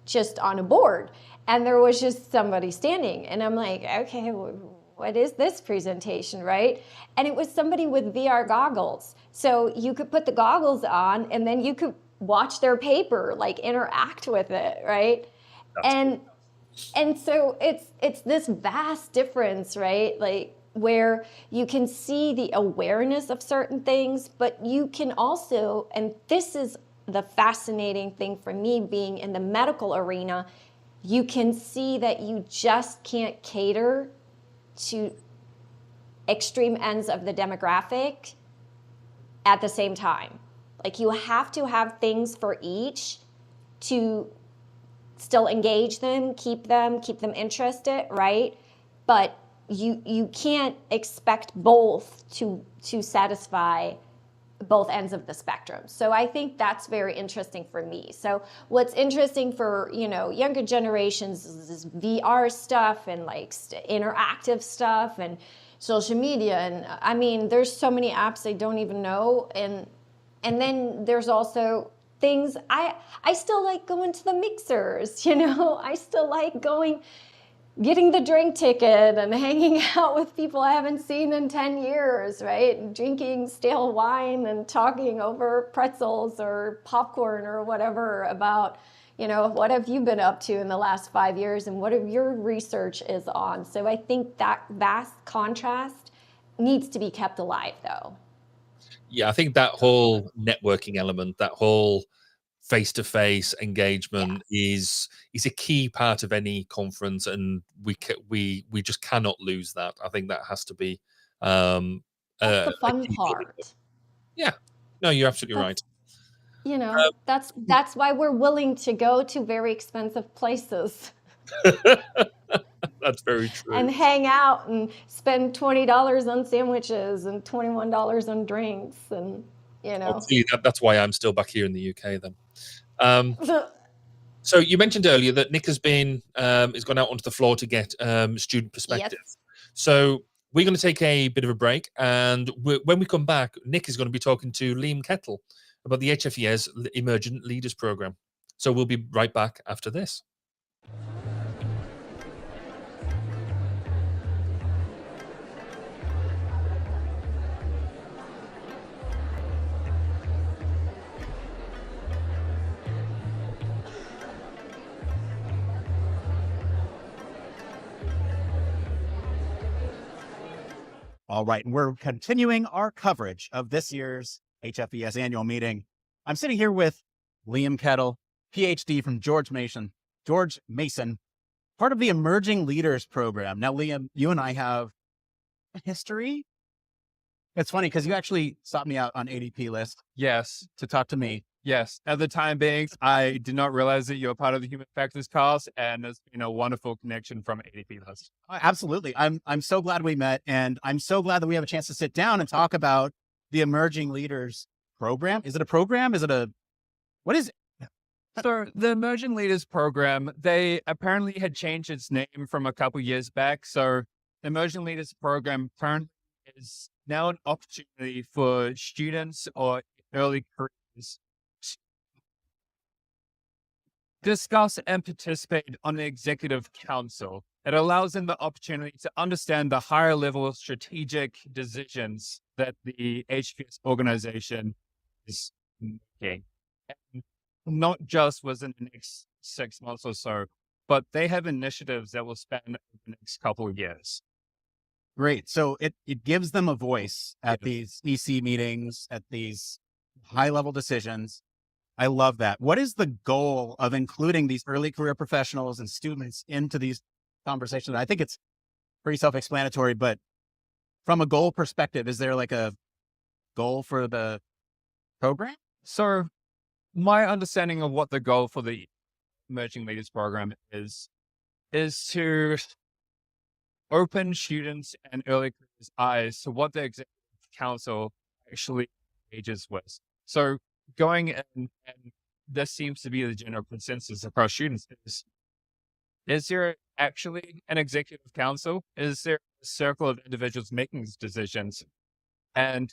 Speaker 2: just on a board, and there was just somebody standing, and I'm like, okay, what is this presentation, right? And it was somebody with VR goggles, so you could put the goggles on, and then you could watch their paper, like interact with it, right? That's cool. And so it's this vast difference, right? Like where you can see the awareness of certain things, but you can also, and this is the fascinating thing for me being in the medical arena, you can see that you just can't cater to extreme ends of the demographic at the same time. Like you have to have things for each to still engage them, keep them interested, right? But you can't expect both to satisfy both ends of the spectrum. So I think that's very interesting for me. So what's interesting for, younger generations is VR stuff and like interactive stuff and social media. And I mean, there's so many apps I don't even know. And then there's also things, I still like going to the mixers, I still like getting the drink ticket and hanging out with people I haven't seen in 10 years, right? And drinking stale wine and talking over pretzels or popcorn or whatever about, what have you been up to in the last 5 years and what of your research is on. So I think that vast contrast needs to be kept alive though.
Speaker 3: Yeah, I think that whole networking element, that whole face-to-face engagement is a key part of any conference, and we just cannot lose that. I think that has to be
Speaker 2: that's the fun part.
Speaker 3: Yeah, no, you're absolutely right.
Speaker 2: That's why we're willing to go to very expensive places.
Speaker 3: That's very true.
Speaker 2: And hang out and spend $20 on sandwiches and $21 on drinks, and
Speaker 3: that's why I'm still back here in the UK then. So you mentioned earlier that Nick has gone out onto the floor to get student perspective. Yes. So we're going to take a bit of a break, and when we come back, Nick is going to be talking to Liam Kettle about the HFES Emergent Leaders Program. So we'll be right back after this.
Speaker 1: All right, and we're continuing our coverage of this year's HFES annual meeting. I'm sitting here with Liam Kettle, PhD from George Mason, part of the Emerging Leaders Program. Now, Liam, you and I have a history. It's funny because you actually sought me out on ADP list.
Speaker 10: Yes.
Speaker 1: To talk to me.
Speaker 10: Yes. At the time being, I did not realize that you were part of the human factors cast, and it's been a wonderful connection from ADP list.
Speaker 1: Absolutely. I'm so glad we met, and I'm so glad that we have a chance to sit down and talk about the Emerging Leaders Program. Is it a program? What is it?
Speaker 10: So the Emerging Leaders Program, they apparently had changed its name from a couple years back. So the Emerging Leaders Program currently is now an opportunity for students or early careers to discuss and participate on the executive council. It allows them the opportunity to understand the higher level strategic decisions that the HFES organization is making. And not just within the next 6 months or so, but they have initiatives that will span over the next couple of years.
Speaker 1: Great. So it gives them a voice at these EC meetings, at these high level decisions. I love that. What is the goal of including these early career professionals and students into these conversations? I think it's pretty self-explanatory, but from a goal perspective, is there like a goal for the program?
Speaker 10: So my understanding of what the goal for the Emerging Leaders Program is to open students and early careers' eyes to what the executive council actually engages with. So going in, and this seems to be the general consensus across students, is there actually an executive council? Is there a circle of individuals making these decisions? And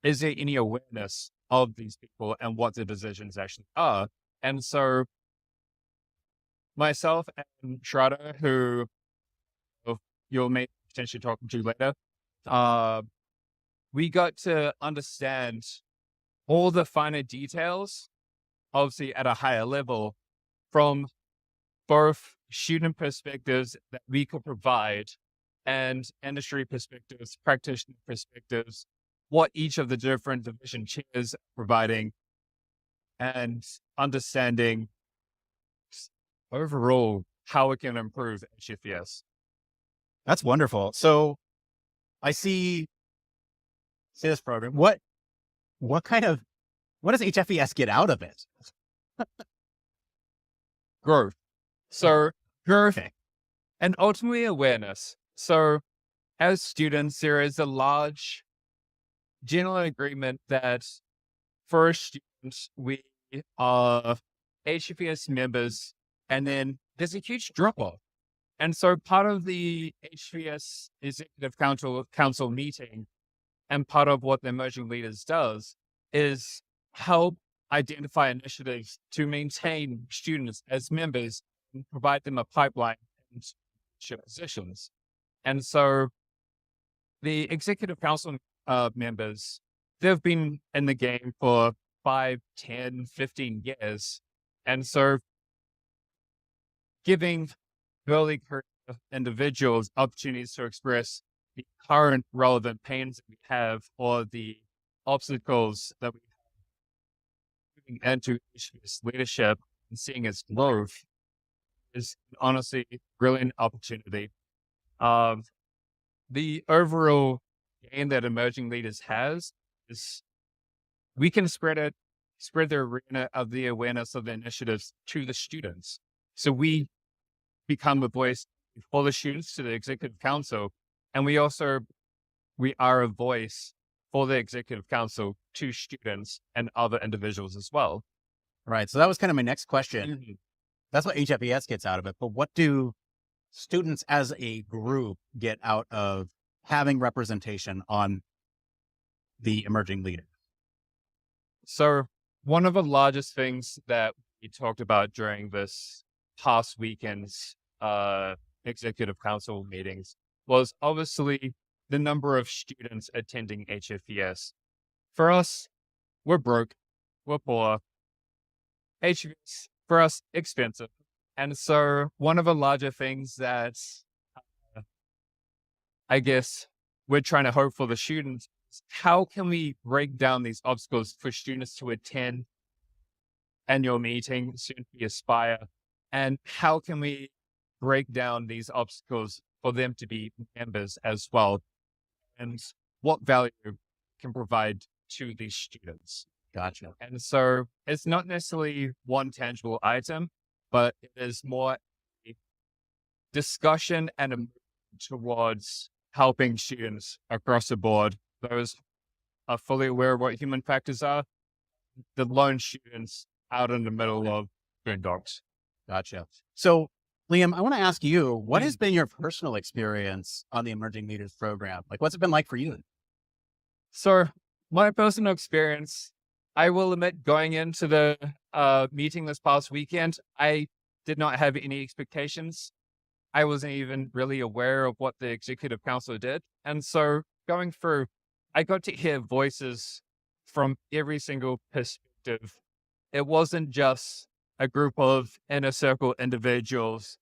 Speaker 10: is there any awareness of these people and what the decisions actually are? And so myself and Shraddha, who you'll may potentially talk to later, we got to understand all the finer details, obviously at a higher level, from both student perspectives that we could provide and industry perspectives, practitioner perspectives, what each of the different division chairs are providing, and understanding overall how it can improve HFES.
Speaker 1: That's wonderful. So I see this program. What does HFES get out of it?
Speaker 10: Growth. So growth and ultimately awareness. So as students, there is a large general agreement that for students, we are HFES members, and then there's a huge drop-off. And so part of the HFES Executive Council meeting and part of what the Emerging Leaders does is help identify initiatives to maintain students as members and provide them a pipeline and positions. And so the Executive Council members, they've been in the game for 5, 10, 15 years. And so giving early career individuals opportunities to express the current relevant pains that we have or the obstacles that we have moving into HFES leadership and seeing its growth is honestly a brilliant opportunity. The overall gain that Emerging Leaders has is we can spread the arena of the awareness of the initiatives to the students. So we become a voice for the students to the Executive Council, and we are a voice for the Executive Council to students and other individuals as well.
Speaker 1: Right. So that was kind of my next question. Mm-hmm. That's what HFES gets out of it. But what do students as a group get out of having representation on the Emerging Leaders?
Speaker 10: So one of the largest things that we talked about during this past weekend's Executive Council meetings was obviously the number of students attending HFES. For us, we're broke, we're poor. HFES, for us, expensive. And so one of the larger things that I guess we're trying to hope for the students. How can we break down these obstacles for students to attend annual meeting, soon to be Aspire? And how can we break down these obstacles for them to be members as well? And what value can provide to these students?
Speaker 1: Gotcha.
Speaker 10: And so it's not necessarily one tangible item, but it is more a discussion and a move towards helping students across the board. Those are fully aware of what human factors are. The lone students out in the middle of boondocks.
Speaker 1: Gotcha. So, Liam, I want to ask you, what has been your personal experience on the Emerging Leaders Program? Like, what's it been like for you?
Speaker 10: So, my personal experience, I will admit, going into the meeting this past weekend, I did not have any expectations. I wasn't even really aware of what the executive council did. And so going through, I got to hear voices from every single perspective. It wasn't just a group of inner circle individuals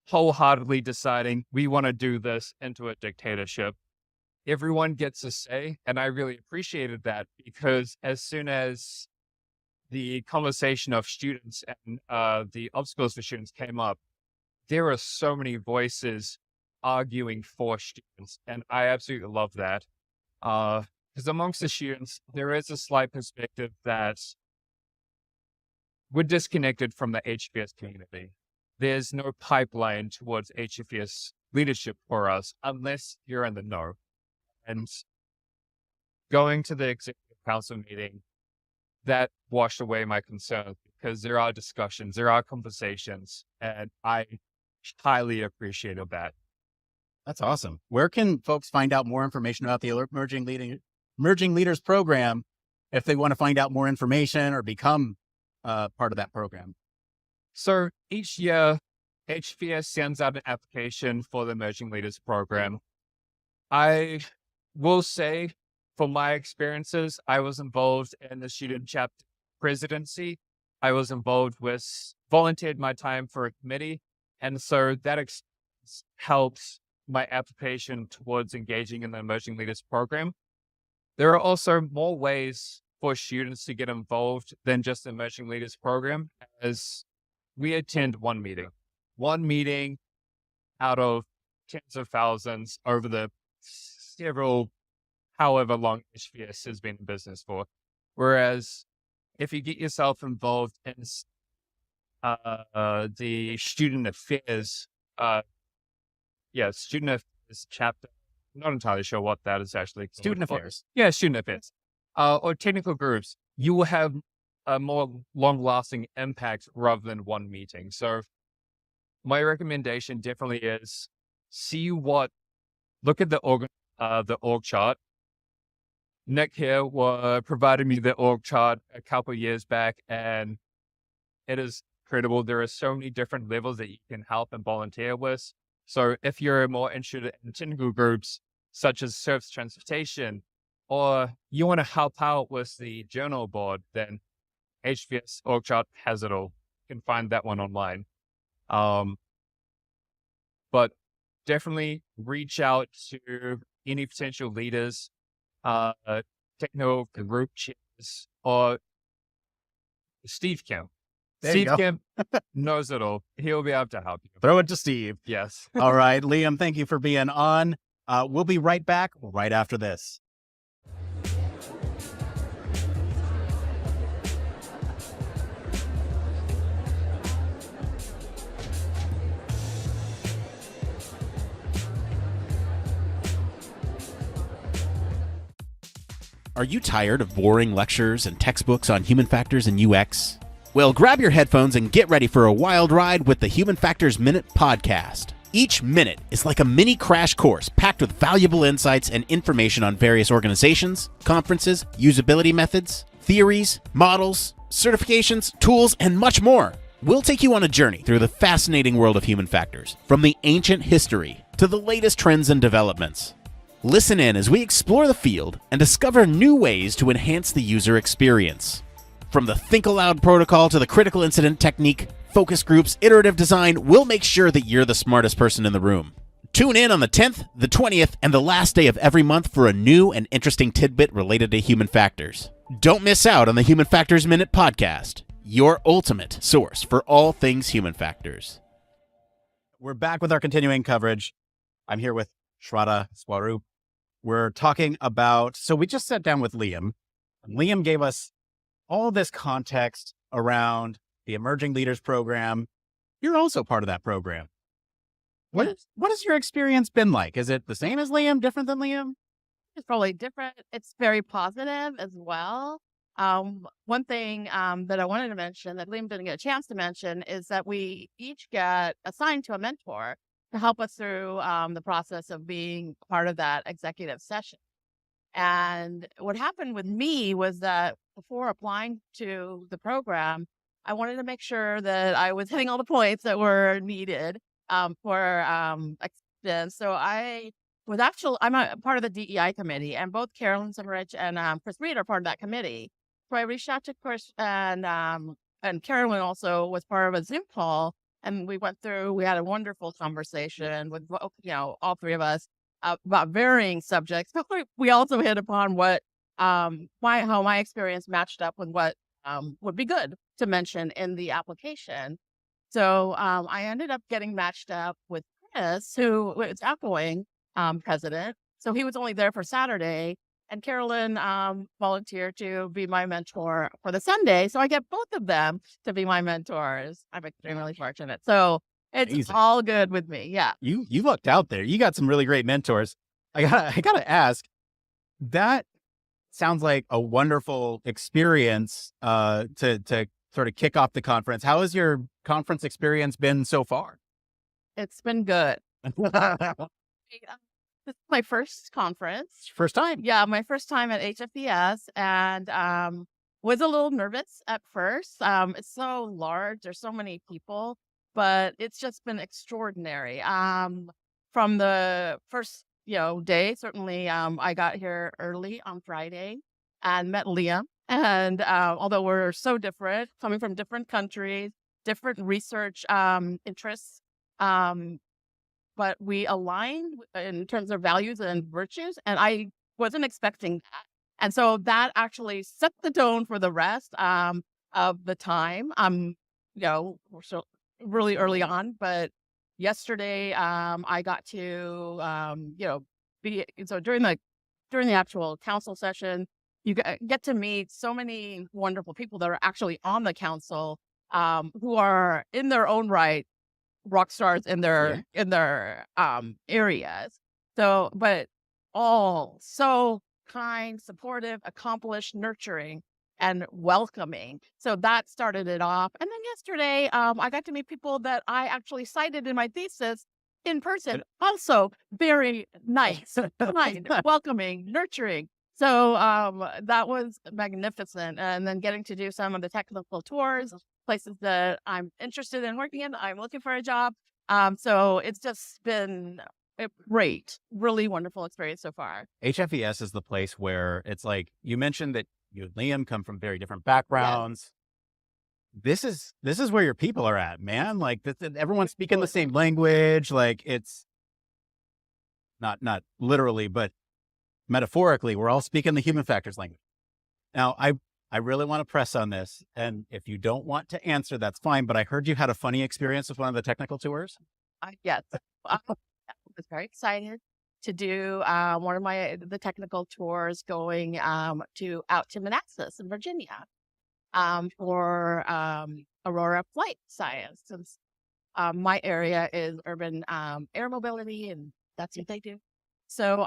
Speaker 10: wholeheartedly deciding we want to do this into a dictatorship. Everyone gets a say, and I really appreciated that, because as soon as the conversation of students and the obstacles for students came up, there are so many voices arguing for students, and I absolutely love that. Because amongst the students, there is a slight perspective that we're disconnected from the HFES community. There's no pipeline towards HFES leadership for us unless you're in the know. And going to the executive council meeting, that washed away my concerns, because there are discussions, there are conversations, and I highly appreciated that.
Speaker 1: That's awesome. Where can folks find out more information about the Emerging Leaders Program if they want to find out more information or become part of that program?
Speaker 10: So each year, HFES sends out an application for the Emerging Leaders Program. I will say, from my experiences, I was involved in the student chapter presidency. I was involved with, volunteered my time for a committee. And so that experience helps my application towards engaging in the Emerging Leaders Program. There are also more ways for students to get involved than just the Emerging Leaders Program, as we attend one meeting out of tens of thousands over the several, however long HFES has been in business for. Whereas if you get yourself involved in the student affairs, student affairs chapter, I'm not entirely sure what that is actually.
Speaker 1: Student affairs.
Speaker 10: Yeah, student affairs. Or technical groups, you will have a more long-lasting impact rather than one meeting. So my recommendation definitely is look at the org chart. Nick here provided me the org chart a couple of years back, and it is incredible. There are so many different levels that you can help and volunteer with. So if you're more interested in technical groups such as service transportation, or you want to help out with the journal board, then HFES org chart has it all. You can find that one online. But definitely reach out to any potential leaders, technical group chairs, or Steve Kemp. Steve Kemp knows it all. He'll be able to help you.
Speaker 1: Throw it to Steve.
Speaker 10: Yes.
Speaker 1: All right, Liam, thank you for being on. We'll be right back right after this. Are you tired of boring lectures and textbooks on human factors and UX? Well, grab your headphones and get ready for a wild ride with the Human Factors Minute podcast. Each minute is like a mini crash course packed with valuable insights and information on various organizations, conferences, usability methods, theories, models, certifications, tools, and much more. We'll take you on a journey through the fascinating world of human factors, from the ancient history to the latest trends and developments. Listen in as we explore the field and discover new ways to enhance the user experience. From the Think Aloud protocol to the critical incident technique, focus groups, iterative design, we'll make sure that you're the smartest person in the room. Tune in on the 10th, the 20th, and the last day of every month for a new and interesting tidbit related to human factors. Don't miss out on the Human Factors Minute podcast, your ultimate source for all things human factors. We're back with our continuing coverage. I'm here with Shraddha Swaroop. We're talking about, so we just sat down with Liam. Liam gave us all this context around the Emerging Leaders Program. You're also part of that program. What has your experience been like? Is it the same as Liam, different than Liam?
Speaker 11: It's probably different. It's very positive as well. One thing that I wanted to mention that Liam didn't get a chance to mention is that we each get assigned to a mentor to help us through the process of being part of that executive session. And what happened with me was that before applying to the program, I wanted to make sure that I was hitting all the points that were needed for acceptance. So I'm a part of the DEI committee, and both Carolyn Simmerich and Chris Reed are part of that committee. So I reached out to Chris, and Carolyn also was part of a Zoom call, and we had a wonderful conversation with, all three of us about varying subjects. But we also hit upon how my experience matched up with what would be good to mention in the application. So I ended up getting matched up with Chris, who was outgoing president. So he was only there for Saturday, and Carolyn volunteered to be my mentor for the Sunday. So I get both of them to be my mentors. I'm extremely fortunate. So it's
Speaker 1: Amazing.
Speaker 11: all good with me. Yeah.
Speaker 1: You lucked out there. You got some really great mentors. I gotta ask, that sounds like a wonderful experience to sort of kick off the conference. How has your conference experience been so far?
Speaker 11: It's been good. This is my first conference.
Speaker 1: First time?
Speaker 11: Yeah, my first time at HFES, and was a little nervous at first. It's so large. There's so many people, but it's just been extraordinary. From the first day, certainly I got here early on Friday and met Liam. And although we're so different, coming from different countries, different research interests, but we aligned in terms of values and virtues, and I wasn't expecting that. And so that actually set the tone for the rest of the time. We're still really early on, but yesterday I got to, during the actual council session, you get to meet so many wonderful people that are actually on the council who are in their own right rock stars in their areas. So, but all so kind, supportive, accomplished, nurturing, and welcoming. So that started it off. And then yesterday, I got to meet people that I actually cited in my thesis in person. Also very nice, kind, welcoming, nurturing. So that was magnificent. And then getting to do some of the technical tours, places that I'm interested in working in. I'm looking for a job. So it's just been a great, really wonderful experience so far.
Speaker 1: HFES is the place where it's like, you mentioned that you and Liam come from very different backgrounds. Yes. This is where your people are at, man. Like everyone's speaking the same language. Like it's not literally, but metaphorically, we're all speaking the human factors language. Now, I really want to press on this, and if you don't want to answer, that's fine, but I heard you had a funny experience with one of the technical tours?
Speaker 11: Yes. I was very excited to do one of the technical tours going out to Manassas in Virginia for Aurora Flight Science. Since my area is urban air mobility, and that's what they do. So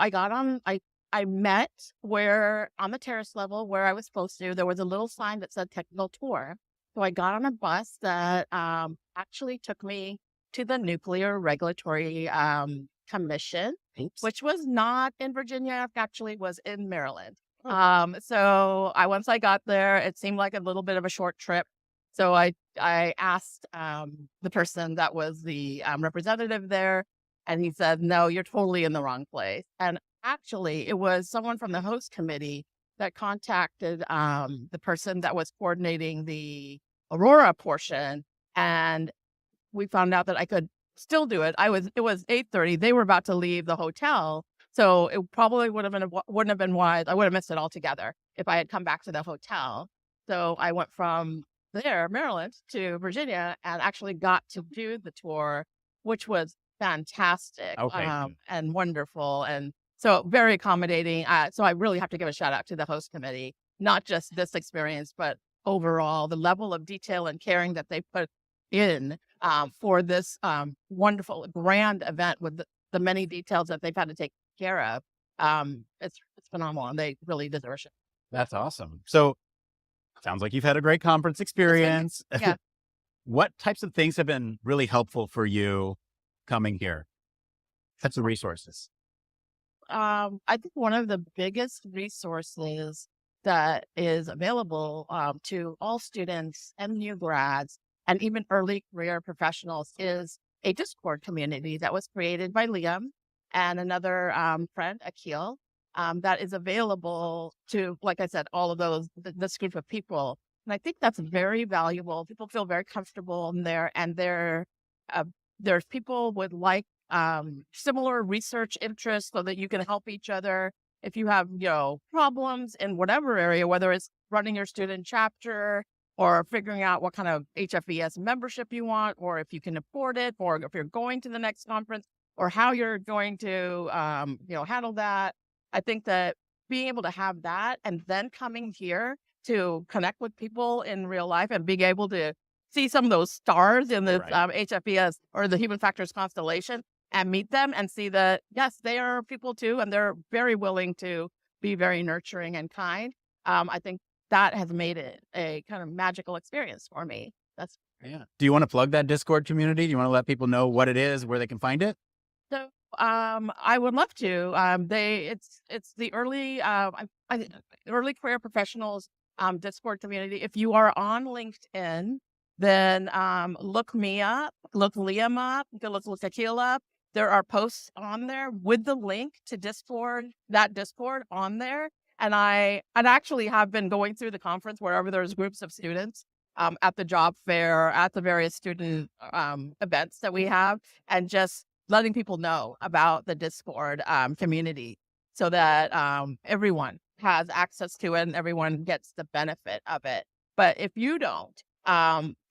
Speaker 11: I met where on the terrace level where I was supposed to, there was a little sign that said technical tour. So I got on a bus that actually took me to the Nuclear Regulatory Commission, which was not in Virginia, actually was in Maryland. So once I got there, it seemed like a little bit of a short trip. So I asked the person that was the representative there, and he said, "No, you're totally in the wrong place." And actually, it was someone from the host committee that contacted the person that was coordinating the Aurora portion, and we found out that I could still do it. It was 8:30. They were about to leave the hotel. So it probably wouldn't have been wise. I would have missed it altogether if I had come back to the hotel. So I went from there, Maryland, to Virginia, and actually got to do the tour, which was fantastic.
Speaker 1: Okay.
Speaker 11: And wonderful. And so very accommodating. So I really have to give a shout out to the host committee, not just this experience, but overall, the level of detail and caring that they put in for this wonderful, grand event with the many details that they've had to take care of. It's phenomenal, and they really deserve it.
Speaker 1: That's awesome. So sounds like you've had a great conference experience.
Speaker 11: Yeah.
Speaker 1: What types of things have been really helpful for you coming here? Types of resources.
Speaker 11: I think one of the biggest resources that is available to all students and new grads and even early career professionals is a Discord community that was created by Liam and another friend, Akil, that is available to, like I said, all of this group of people. And I think that's very valuable. People feel very comfortable in there, and there's people with similar research interests so that you can help each other. If you have, problems in whatever area, whether it's running your student chapter or figuring out what kind of HFES membership you want, or if you can afford it, or if you're going to the next conference, or how you're going to, handle that. I think that being able to have that and then coming here to connect with people in real life and being able to see some of those stars in the HFES or the human factors constellation and meet them and see that, yes, they are people too, and they're very willing to be very nurturing and kind. I think that has made it a kind of magical experience for me.
Speaker 1: Do you want to plug that Discord community? Do you want to let people know what it is, where they can find it?
Speaker 11: So I would love to. It's the early career professionals Discord community. If you are on LinkedIn, then look me up, look Liam up, you can look Akil up. There are posts on there with the link to Discord on there. And I actually have been going through the conference wherever there's groups of students at the job fair, at the various student events that we have, and just letting people know about the Discord community so that everyone has access to it and everyone gets the benefit of it. But if you don't,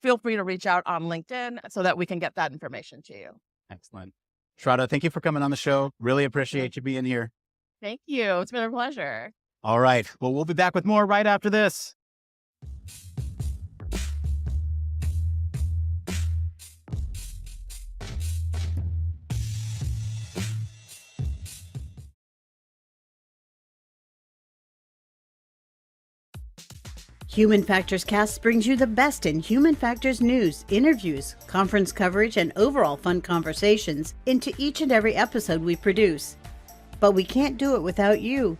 Speaker 11: feel free to reach out on LinkedIn so that we can get that information to you.
Speaker 1: Excellent. Shraddha, thank you for coming on the show. Really appreciate you being here.
Speaker 11: Thank you. It's been a pleasure.
Speaker 1: All right. Well, we'll be back with more right after this.
Speaker 9: Human Factors Cast brings you the best in human factors news, interviews, conference coverage, and overall fun conversations into each and every episode we produce. But we can't do it without you.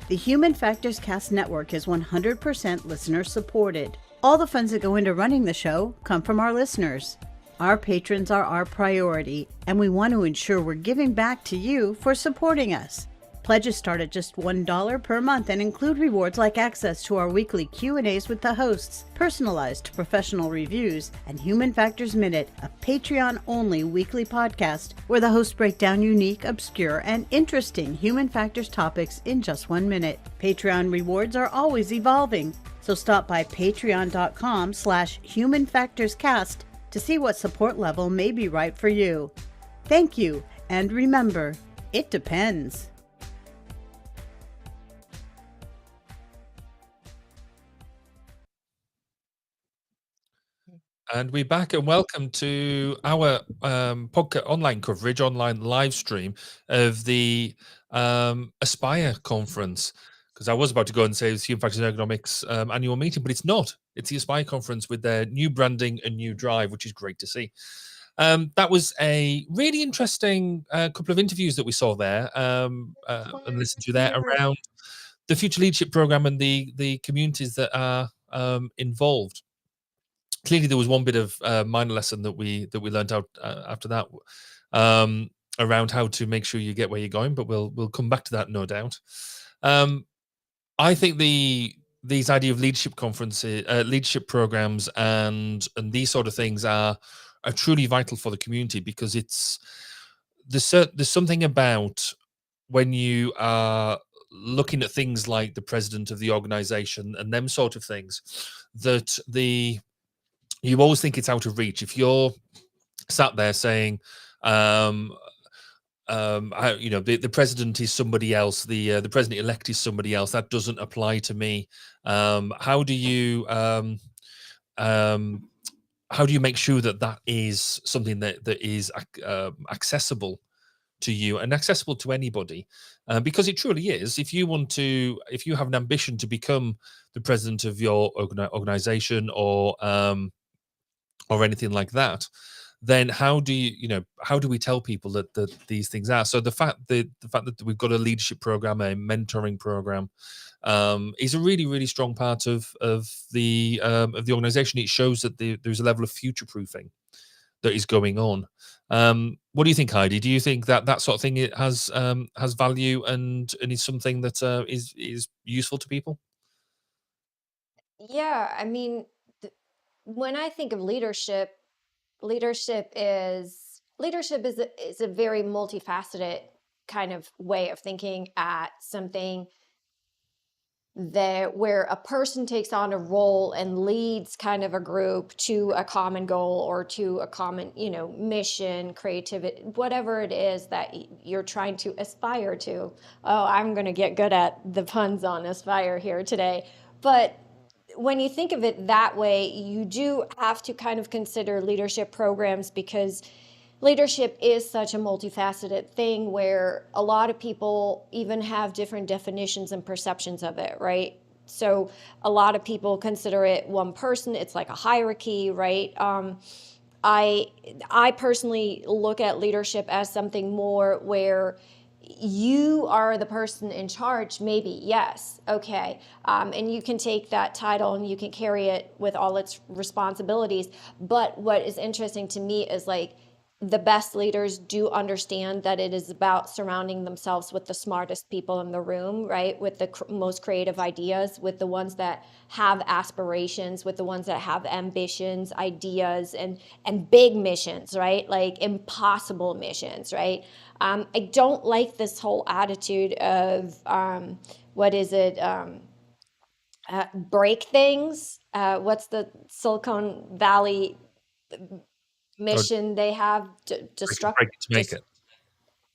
Speaker 9: The Human Factors Cast network is 100% listener supported. All the funds that go into running the show come from our listeners. Our patrons are our priority, and we want to ensure we're giving back to you for supporting us. Pledges start at just $1 per month and include rewards like access to our weekly Q&As with the hosts, personalized professional reviews, and Human Factors Minute, a Patreon-only weekly podcast where the hosts break down unique, obscure, and interesting human factors topics in just 1 minute. Patreon rewards are always evolving, so stop by patreon.com/humanfactorscast to see what support level may be right for you. Thank you, and remember, it depends.
Speaker 3: And we're back, and welcome to our podcast online coverage, online live stream of the Aspire conference. Because I was about to go and say it's Human Factors and Ergonomics annual meeting, but it's not. It's the Aspire conference with their new branding and new drive, which is great to see. That was a really interesting couple of interviews that we saw there and listened to there around the Future Leadership Program and the communities that are involved. Clearly, there was one bit of minor lesson that we learned out after that around how to make sure you get where you're going, but we'll come back to that, no doubt. I think these idea of leadership conferences, leadership programs, and these sort of things are are truly vital for the community, because there's something about when you are looking at things like the president of the organization and them sort of things, that you always think it's out of reach. If you're sat there saying, the president is somebody else, the president elect is somebody else, that doesn't apply to me. How do you make sure that that is something that is accessible to you and accessible to anybody? Because it truly is. If you have an ambition to become the president of your organization or anything like that, then how do we tell people that these things are? So the fact that we've got a leadership program, a mentoring program, is a really, really strong part of the organization. It shows that there's a level of future proofing that is going on. What do you think, Heidi? Do you think that sort of thing has value and is something that is useful to people?
Speaker 2: Yeah, I mean, when I think of leadership, leadership is a very multifaceted kind of way of thinking at something where a person takes on a role and leads kind of a group to a common goal or to a common, mission, creativity, whatever it is that you're trying to aspire to. Oh, I'm going to get good at the puns on aspire here today. But when you think of it that way, you do have to kind of consider leadership programs, because leadership is such a multifaceted thing where a lot of people even have different definitions and perceptions of it, right? So a lot of people consider it one person. It's like a hierarchy, right? I personally look at leadership as something more where you are the person in charge, maybe, yes, okay, and you can take that title and you can carry it with all its responsibilities. But what is interesting to me is, like, the best leaders do understand that it is about surrounding themselves with the smartest people in the room, right? With the most creative ideas, with the ones that have aspirations, with the ones that have ambitions, ideas, and big missions, right? Like impossible missions, right? I don't like this whole attitude of, break things. What's the Silicon Valley mission they have?
Speaker 3: Break it to make it.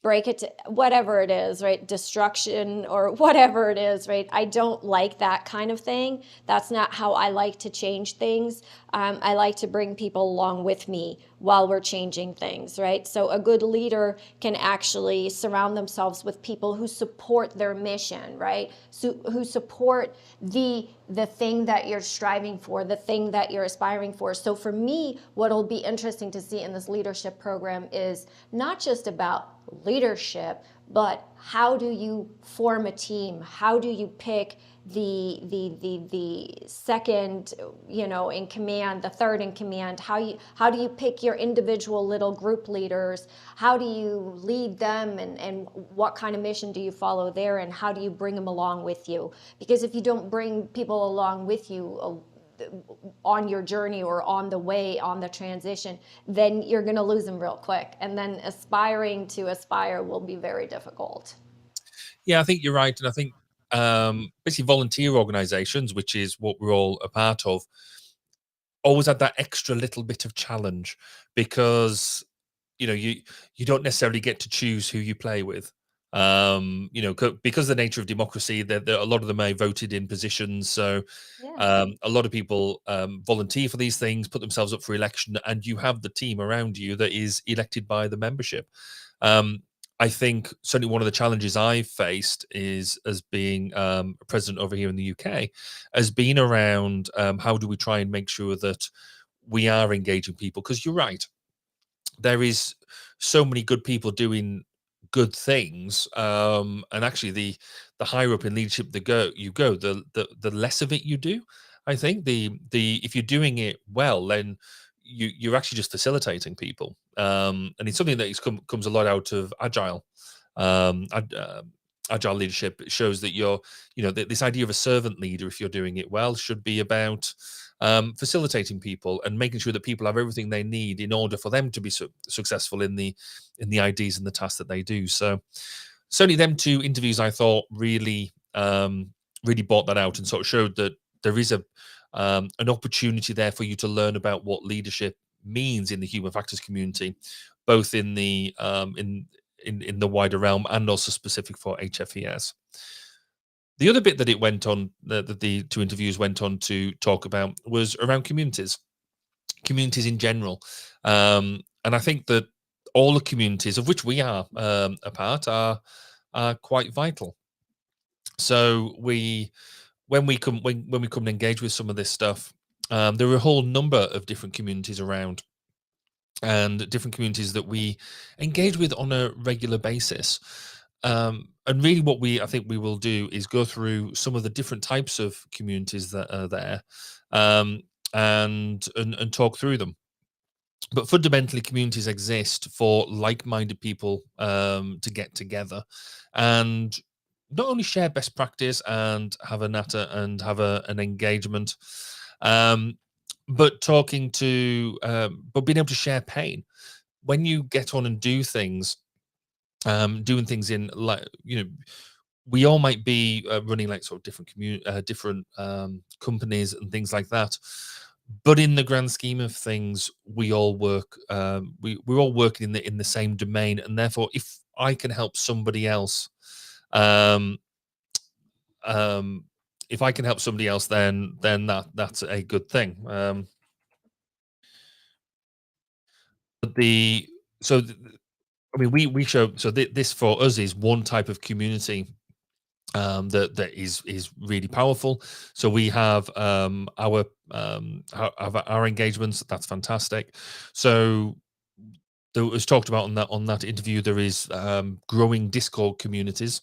Speaker 2: Break it to whatever it is, right? Destruction or whatever it is, right? I don't like that kind of thing. That's not how I like to change things. I like to bring people along with me while we're changing things, right? So a good leader can actually surround themselves with people who support their mission, right? So who support the thing that you're striving for, the thing that you're aspiring for. So for me, what'll be interesting to see in this leadership program is not just about leadership, but how do you form a team? How do you pick the second, in command, the third in command? How do you pick your individual little group leaders? How do you lead them, and what kind of mission do you follow there, and how do you bring them along with you? Because if you don't bring people along with you on your journey or on the way, on the transition, then you're going to lose them real quick. And then aspiring to aspire will be very difficult.
Speaker 3: Yeah, I think you're right. And I think basically volunteer organizations, which is what we're all a part of, always had that extra little bit of challenge, because you don't necessarily get to choose who you play with. Because of the nature of democracy, that a lot of them are voted in positions. So a lot of people volunteer for these things, put themselves up for election, and you have the team around you that is elected by the membership. I think certainly one of the challenges I've faced is, as being a president over here in the UK, has been around how do we try and make sure that we are engaging people? Because you're right, there is so many good people doing good things, and actually the higher up in leadership you go, the less of it you do. I think if you're doing it well, then you're actually just facilitating people, and it's something that comes a lot out of agile. agile leadership. It shows that you're, this idea of a servant leader, if you're doing it well, should be about facilitating people and making sure that people have everything they need in order for them to be successful in the ideas and the tasks that they do. So certainly them two interviews, I thought, really brought that out and sort of showed that there is an opportunity there for you to learn about what leadership means in the human factors community, both in the in the wider realm and also specific for HFES. The other bit that it went on, that the two interviews went on to talk about, was around communities in general. And I think that all the communities of which we are a part are quite vital. So when we come and engage with some of this stuff, there are a whole number of different communities around, and different communities that we engage with on a regular basis. And really what I think we will do is go through some of the different types of communities that are there, and talk through them. But fundamentally, communities exist for like-minded people to get together and not only share best practice and have a natter and have an engagement, but being able to share pain. When you get on and do things, doing things in, like, we all might be running like sort of different companies and things like that, but in the grand scheme of things, we all work. We're all working in the same domain, and therefore, if I can help somebody else, if I can help somebody else, then that's a good thing. We show, so this for us is one type of community that is really powerful. So we have our engagements. That's fantastic. So there was talked about on that interview, there is growing Discord communities,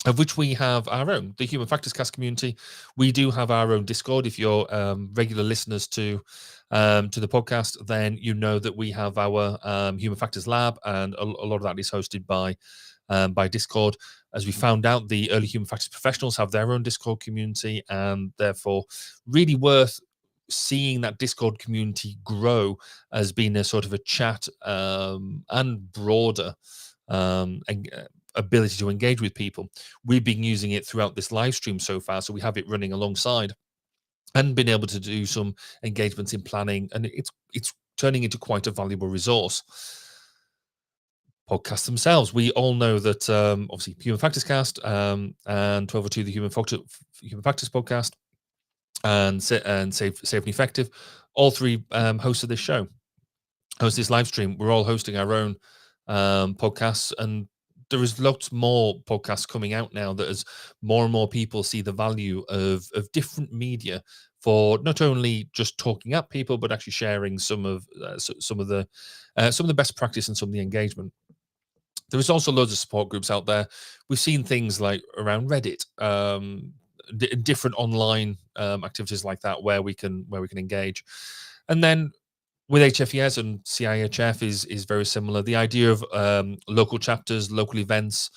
Speaker 3: of which we have our own, the Human Factors Cast community. We do have our own Discord. If you're regular listeners to the podcast, then you know that we have our Human Factors Lab, and a lot of that is hosted by Discord. As we found out, the early human factors professionals have their own Discord community, and therefore really worth seeing that Discord community grow as being a sort of a chat and broader ability to engage with people. We've been using it throughout this live stream so far, so we have it running alongside and been able to do some engagements in planning, and it's turning into quite a valuable resource. Podcasts themselves, we all know that obviously Human Factors Cast and 1202, the Human Factors podcast, and Safe and Effective, all three hosts of this show, host this live stream. We're all hosting our own podcasts, and there is lots more podcasts coming out now, that as more and more people see the value of different media for not only just talking at people, but actually sharing some of the best practice and some of the engagement. There is also loads of support groups out there. We've seen things like around Reddit, different online activities like that where we can engage. And then with HFES and CIHF is very similar. The idea of local chapters, local events,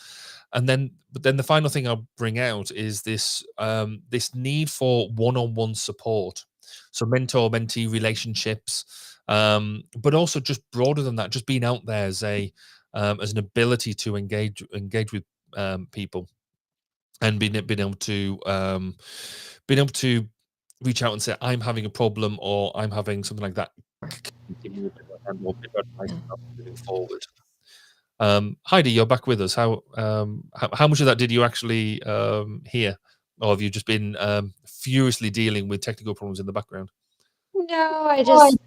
Speaker 3: but then the final thing I'll bring out is this need for one-on-one support, so mentor-mentee relationships, but also just broader than that, just being out there as an ability to engage with people, and being able to reach out and say, I'm having a problem, or I'm having something like that. Moving forward. Heidi, you're back with us. How much of that did you actually hear, or have you just been furiously dealing with technical problems in the background?
Speaker 2: No, I just,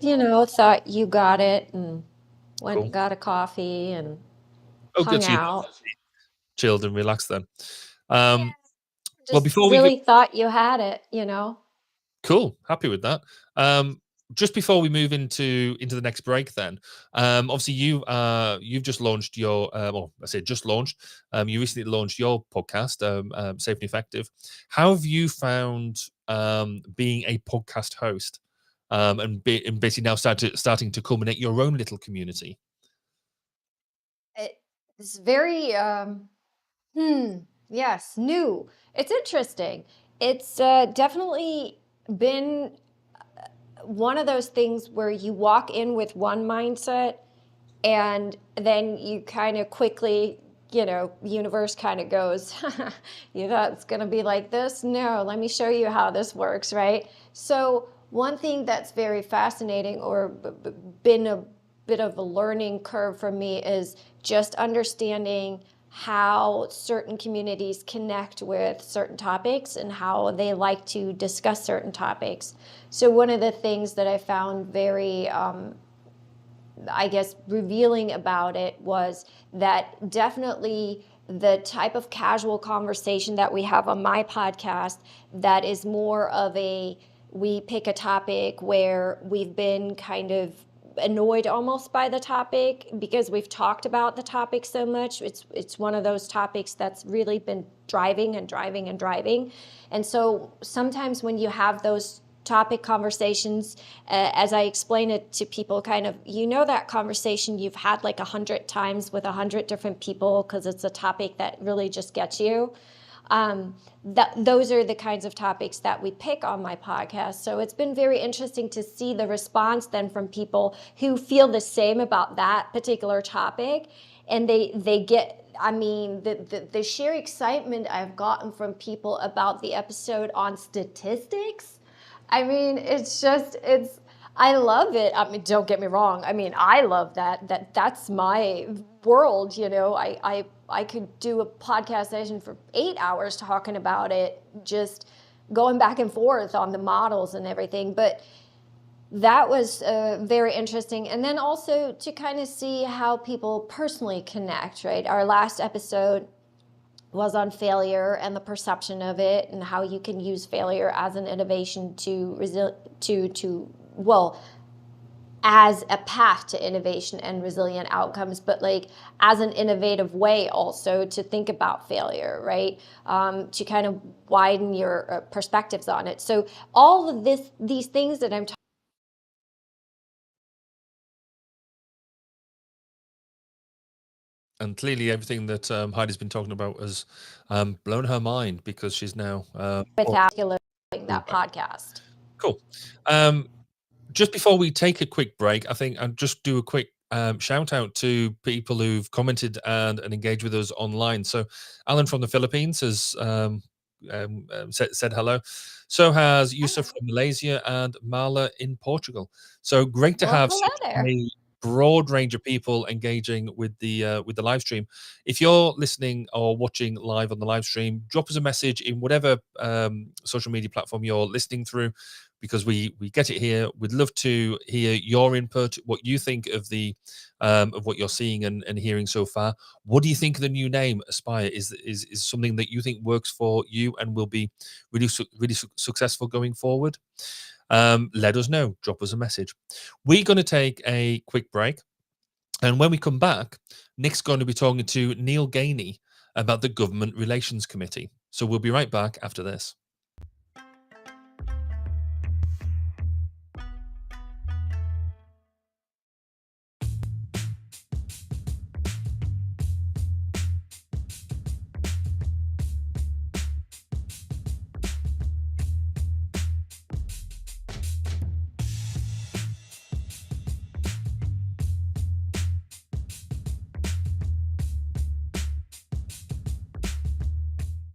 Speaker 2: thought you got it and went
Speaker 3: Cool.
Speaker 2: and got a coffee and
Speaker 3: Oh,
Speaker 2: hung
Speaker 3: good. So
Speaker 2: out.
Speaker 3: Chilled and relaxed then.
Speaker 2: Just
Speaker 3: before
Speaker 2: really
Speaker 3: we
Speaker 2: thought you had it,
Speaker 3: Cool. Happy with that. Just before we move into the next break, then, obviously you've just launched your, well, I say just launched. You recently launched your podcast, Safe and Effective. How have you found being a podcast host, and basically now starting to culminate your own little community?
Speaker 2: It's very Yes, new. It's interesting. It's definitely been one of those things where you walk in with one mindset and then you kind of quickly, universe kind of goes, you thought it's going to be like this? No, let me show you how this works, right? So one thing that's very fascinating or been a bit of a learning curve for me is just understanding how certain communities connect with certain topics and how they like to discuss certain topics. So one of the things that I found very I guess, revealing about it was that definitely the type of casual conversation that we have on my podcast that is more of we pick a topic where we've been kind of annoyed almost by the topic because we've talked about the topic so much. It's one of those topics that's really been driving and driving and driving. And so sometimes when you have those topic conversations, as I explain it to people, kind of, that conversation you've had like 100 times with 100 different people because it's a topic that really just gets you. Those are the kinds of topics that we pick on my podcast. So it's been very interesting to see the response then from people who feel the same about that particular topic. And they get, the sheer excitement I've gotten from people about the episode on statistics. I love it. Don't get me wrong. I love that's my world, I could do a podcast session for 8 hours talking about it, just going back and forth on the models and everything. But that was very interesting. And then also to kind of see how people personally connect, right? Our last episode was on failure and the perception of it and how you can use failure as an innovation as a path to innovation and resilient outcomes, but like as an innovative way also to think about failure, right? To kind of widen your perspectives on it. So all of these things that I'm talking
Speaker 3: And clearly, everything that Heidi's been talking about has blown her mind because she's now
Speaker 2: without that podcast.
Speaker 3: Cool. Just before we take a quick break, I think I'll just do a quick shout out to people who've commented and engaged with us online. So Alan from the Philippines has said hello. So has Yusuf from Malaysia and Marla in Portugal. So great to have
Speaker 2: hello there.
Speaker 3: a broad range of people engaging with the live stream. If you're listening or watching live on the live stream, drop us a message in whatever social media platform you're listening through, because we get it here. We'd love to hear your input, what you think of the of what you're seeing and hearing so far. What do you think of the new name Aspire? Is something that you think works for you and will be really successful going forward? Let us know. Drop us a message. We're going to take a quick break, and when we come back, Nick's going to be talking to Neil Gainey about the Government Relations Committee. So we'll be right back after this.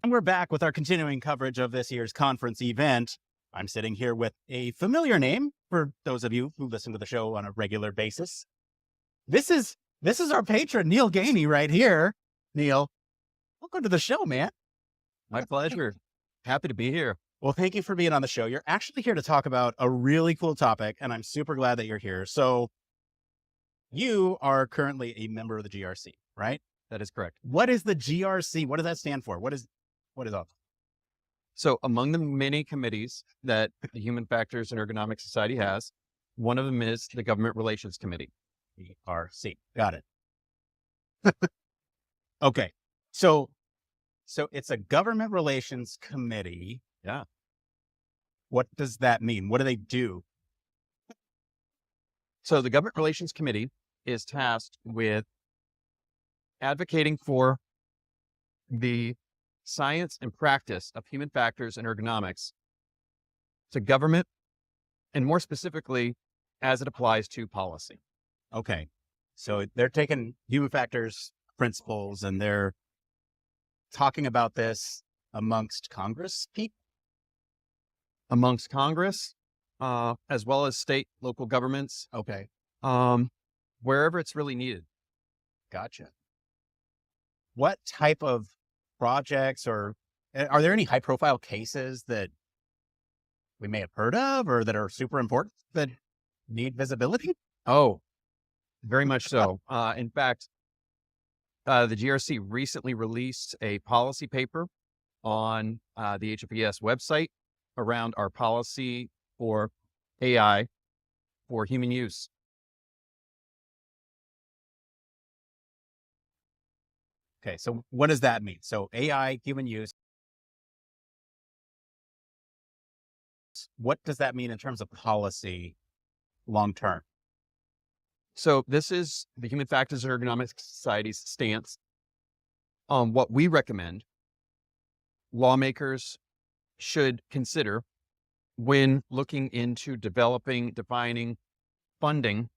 Speaker 12: And we're back with our continuing coverage of this year's conference event. I'm sitting here with a familiar name for those of you who listen to the show on a regular basis. This is our patron, Neil Gainey, right here. Neil, welcome to the show, man.
Speaker 13: My pleasure. Happy to be here.
Speaker 12: Well, thank you for being on the show. You're actually here to talk about a really cool topic, and I'm super glad that you're here. So you are currently a member of the GRC, right?
Speaker 13: That is correct.
Speaker 12: What is the GRC? What does that stand for? What is up?
Speaker 13: So among the many committees that the Human Factors and Ergonomics Society has, one of them is the Government Relations Committee.
Speaker 12: GRC. Got it. Okay. So it's a Government Relations Committee.
Speaker 13: Yeah.
Speaker 12: What does that mean? What do they do?
Speaker 13: So the Government Relations Committee is tasked with advocating for the science and practice of human factors and ergonomics to government, and more specifically, as it applies to policy.
Speaker 12: Okay. So they're taking human factors principles and they're talking about this amongst Congress people?
Speaker 13: Amongst Congress, as well as state, local governments.
Speaker 12: Okay.
Speaker 13: Wherever it's really needed.
Speaker 12: Gotcha. What type of projects or are there any high profile cases that we may have heard of or that are super important that need visibility?
Speaker 13: Oh, very much so. In fact, the GRC recently released a policy paper on the HFES website around our policy for AI for human use.
Speaker 12: Okay, so what does that mean? So AI, human use. What does that mean in terms of policy long term?
Speaker 13: So this is the Human Factors and Ergonomics Society's stance on what we recommend lawmakers should consider when looking into developing, defining, funding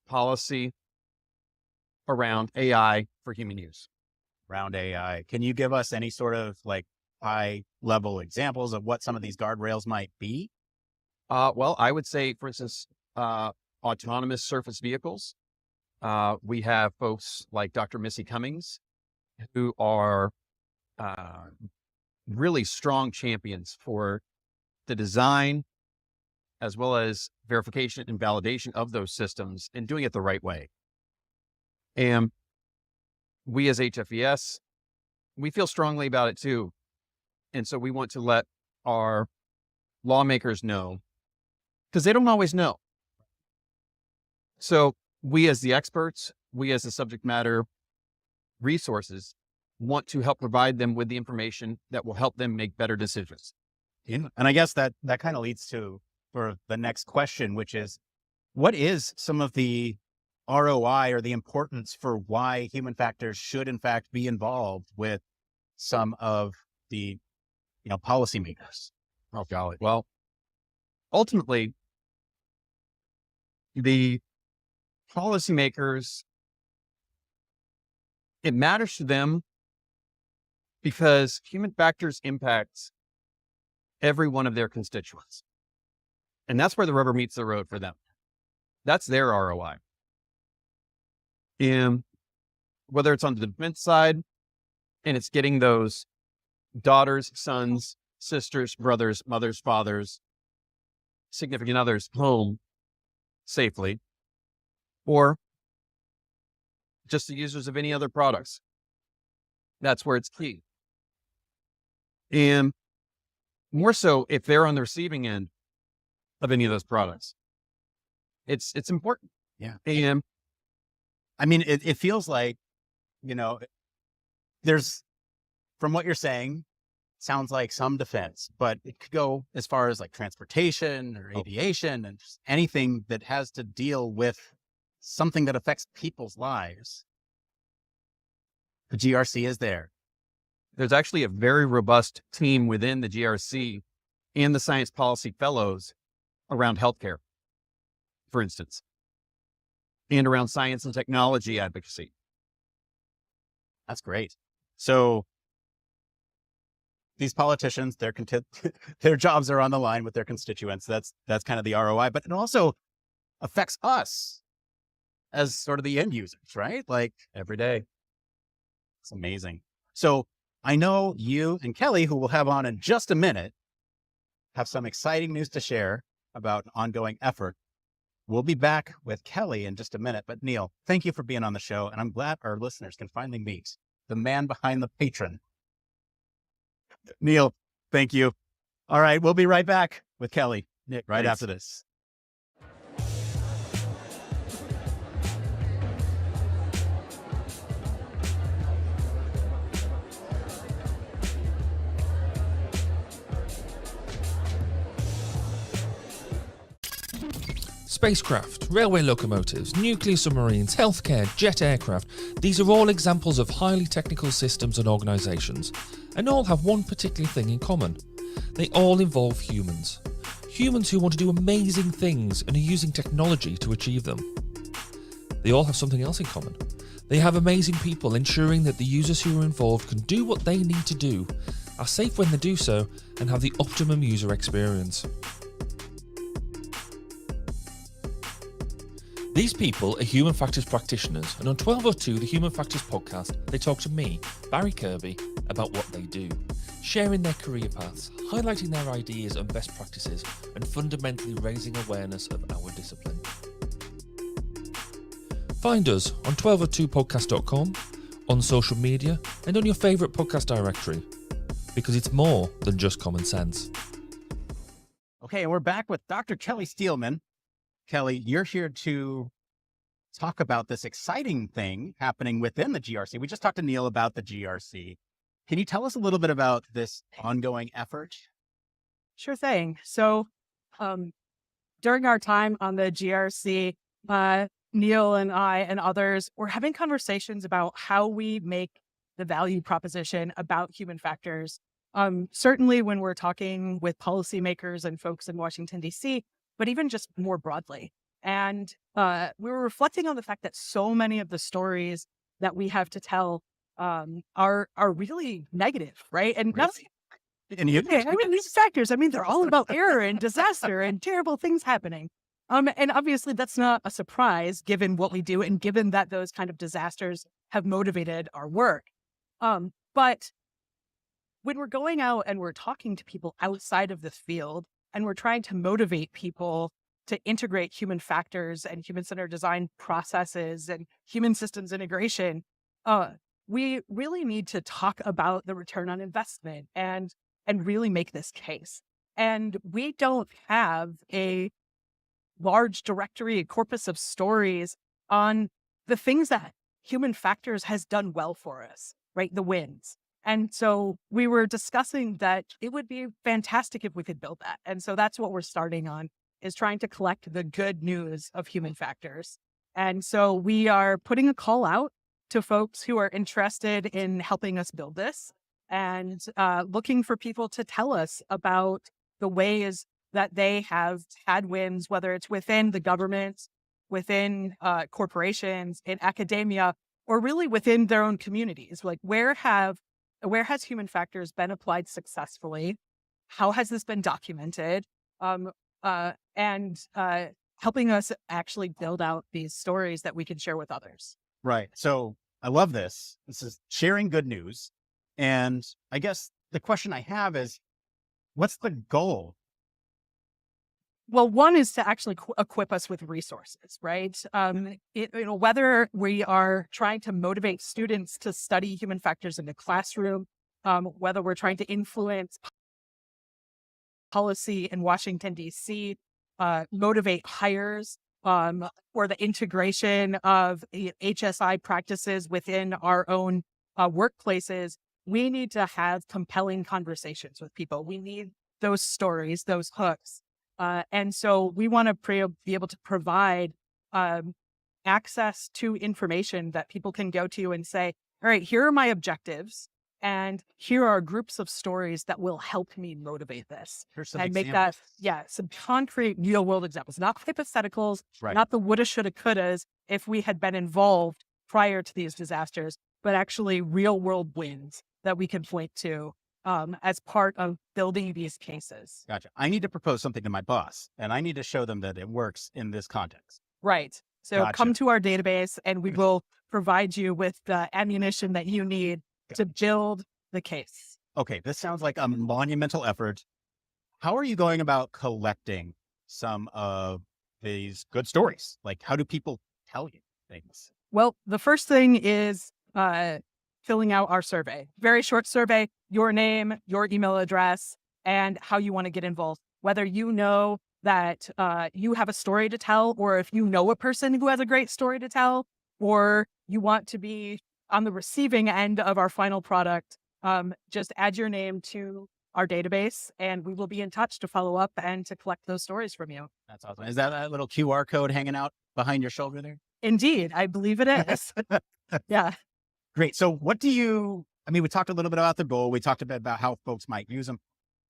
Speaker 13: policy around AI for human use.
Speaker 12: Around AI. Can you give us any sort of like high level examples of what some of these guardrails might be?
Speaker 13: Well, I would say, for instance, autonomous surface vehicles. We have folks like Dr. Missy Cummings, who are really strong champions for the design as well as verification and validation of those systems and doing it the right way. And we as HFES, we feel strongly about it too. And so we want to let our lawmakers know, because they don't always know. So we as the experts, we as the subject matter resources, want to help provide them with the information that will help them make better decisions.
Speaker 12: And I guess that kind of leads to for the next question, which is, what is some of the ROI or the importance for why human factors should in fact be involved with some of the, policymakers?
Speaker 13: Oh, golly. Well, ultimately, the policymakers, it matters to them because human factors impacts every one of their constituents. And that's where the rubber meets the road for them. That's their ROI. And whether it's on the defense side and it's getting those daughters, sons, sisters, brothers, mothers, fathers, significant others home safely, or just the users of any other products. That's where it's key. And more so if they're on the receiving end of any of those products. It's important.
Speaker 12: Yeah.
Speaker 13: And
Speaker 12: I mean, it feels like, there's, from what you're saying, sounds like some defense, but it could go as far as like transportation or aviation and just anything that has to deal with something that affects people's lives. The GRC is there.
Speaker 13: There's actually a very robust team within the GRC and the Science Policy Fellows around healthcare, for instance, and around science and technology advocacy.
Speaker 12: That's great. So these politicians, their jobs are on the line with their constituents. That's kind of the ROI, but it also affects us as sort of the end users, right? Like
Speaker 13: every day.
Speaker 12: It's amazing. So I know you and Kelly, who we'll have on in just a minute, have some exciting news to share about an ongoing effort. We'll be back with Kelly in just a minute, but Neil, thank you for being on the show. And I'm glad our listeners can finally meet the man behind the patron. Neil, thank you. All right, we'll be right back with Kelly right after this.
Speaker 3: Spacecraft, railway locomotives, nuclear submarines, healthcare, jet aircraft, these are all examples of highly technical systems and organisations, and all have one particular thing in common. They all involve humans. Humans who want to do amazing things and are using technology to achieve them. They all have something else in common. They have amazing people ensuring that the users who are involved can do what they need to do, are safe when they do so, and have the optimum user experience. These people are human factors practitioners, and on 1202, the Human Factors podcast, they talk to me, Barry Kirby, about what they do, sharing their career paths, highlighting their ideas and best practices, and fundamentally raising awareness of our discipline. Find us on 1202podcast.com, on social media, and on your favourite podcast directory, because it's more than just common sense.
Speaker 12: Okay, and we're back with Dr. Kelly Steelman. Kelly, you're here to talk about this exciting thing happening within the GRC. We just talked to Neil about the GRC. Can you tell us a little bit about this ongoing effort?
Speaker 14: Sure thing. So during our time on the GRC, Neil and I and others were having conversations about how we make the value proposition about human factors. Certainly when we're talking with policymakers and folks in Washington, D.C., but even just more broadly. And we were reflecting on the fact that so many of the stories that we have to tell are really negative, right? And these factors, they're all about error and disaster and terrible things happening. And obviously that's not a surprise given what we do and given that those kind of disasters have motivated our work. But when we're going out and we're talking to people outside of this field, and we're trying to motivate people to integrate human factors and human-centered design processes and human systems integration, we really need to talk about the return on investment and really make this case. And we don't have a large directory, a corpus of stories on the things that human factors has done well for us, right? The wins. And so we were discussing that it would be fantastic if we could build that. And so that's what we're starting on, is trying to collect the good news of human factors. And so we are putting a call out to folks who are interested in helping us build this and looking for people to tell us about the ways that they have had wins, whether it's within the government, within corporations, in academia, or really within their own communities. Like where has human factors been applied successfully? How has this been documented? And helping us actually build out these stories that we can share with others.
Speaker 12: Right. So I love this. This is sharing good news. And I guess the question I have is, what's the goal?
Speaker 14: Well, one is to actually equip us with resources, right? Whether we are trying to motivate students to study human factors in the classroom, whether we're trying to influence policy in Washington, D.C., motivate hires, or the integration of HSI practices within our own workplaces, we need to have compelling conversations with people. We need those stories, those hooks. And so we want to be able to provide access to information that people can go to and say, all right, here are my objectives. And here are groups of stories that will help me motivate this.
Speaker 12: Here's some
Speaker 14: and
Speaker 12: examples.
Speaker 14: make that, some concrete real world examples, not hypotheticals,
Speaker 12: Right.
Speaker 14: not the woulda, shoulda, couldas if we had been involved prior to these disasters, but actually real world wins that we can point to as part of building these cases.
Speaker 12: Gotcha. I need to propose something to my boss, and I need to show them that it works in this context.
Speaker 14: Right. So
Speaker 12: Gotcha.
Speaker 14: come to our database and we will provide you with the ammunition that you need to build the case.
Speaker 12: Okay, this sounds like a monumental effort. How are you going about collecting some of these good stories? Like, how do people tell you things?
Speaker 14: Well, the first thing is filling out our survey. Very short survey, your name, your email address, and how you want to get involved. Whether you know that you have a story to tell, or if you know a person who has a great story to tell, or you want to be on the receiving end of our final product, just add your name to our database, and we will be in touch to follow up and to collect those stories from you.
Speaker 12: That's awesome. Is that little QR code hanging out behind your shoulder there?
Speaker 14: Indeed, I believe it is. Yeah.
Speaker 12: Great. So what do you, I mean, we talked a little bit about the goal. We talked a bit about how folks might use them.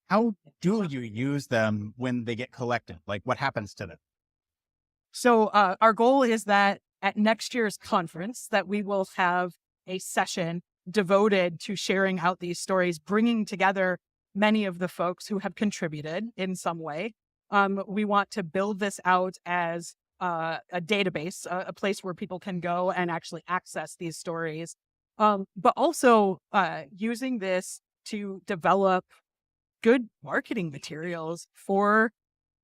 Speaker 12: How do you use them when they get collected? Like what happens to them?
Speaker 14: So our goal is that at next year's conference that we will have a session devoted to sharing out these stories, bringing together many of the folks who have contributed in some way. We want to build this out as a database, a place where people can go and actually access these stories, but also using this to develop good marketing materials for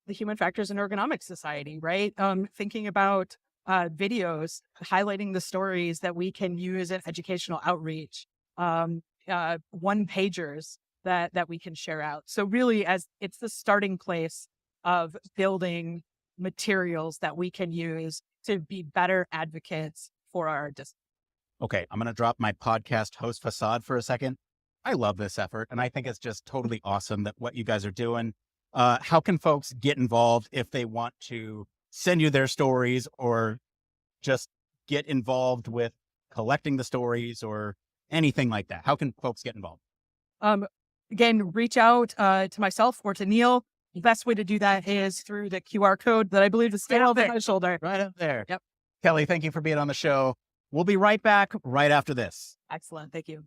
Speaker 14: the Human Factors and Ergonomics Society, right? Thinking about videos highlighting the stories that we can use in educational outreach, one-pagers that we can share out. So really, as it's the starting place of building materials that we can use to be better advocates for our discipline.
Speaker 12: Okay, I'm going to drop my podcast host facade for a second. I love this effort, and I think it's just totally awesome that what you guys are doing. How can folks get involved if they want to send you their stories or just get involved with collecting the stories or anything like that? How can folks get involved?
Speaker 14: Again, reach out to myself or to Neil. The best way to do that is through the QR code that I believe is still over my shoulder.
Speaker 12: Right up there.
Speaker 14: Yep.
Speaker 12: Kelly, thank you for being on the show. We'll be right back right after this.
Speaker 14: Excellent. Thank you.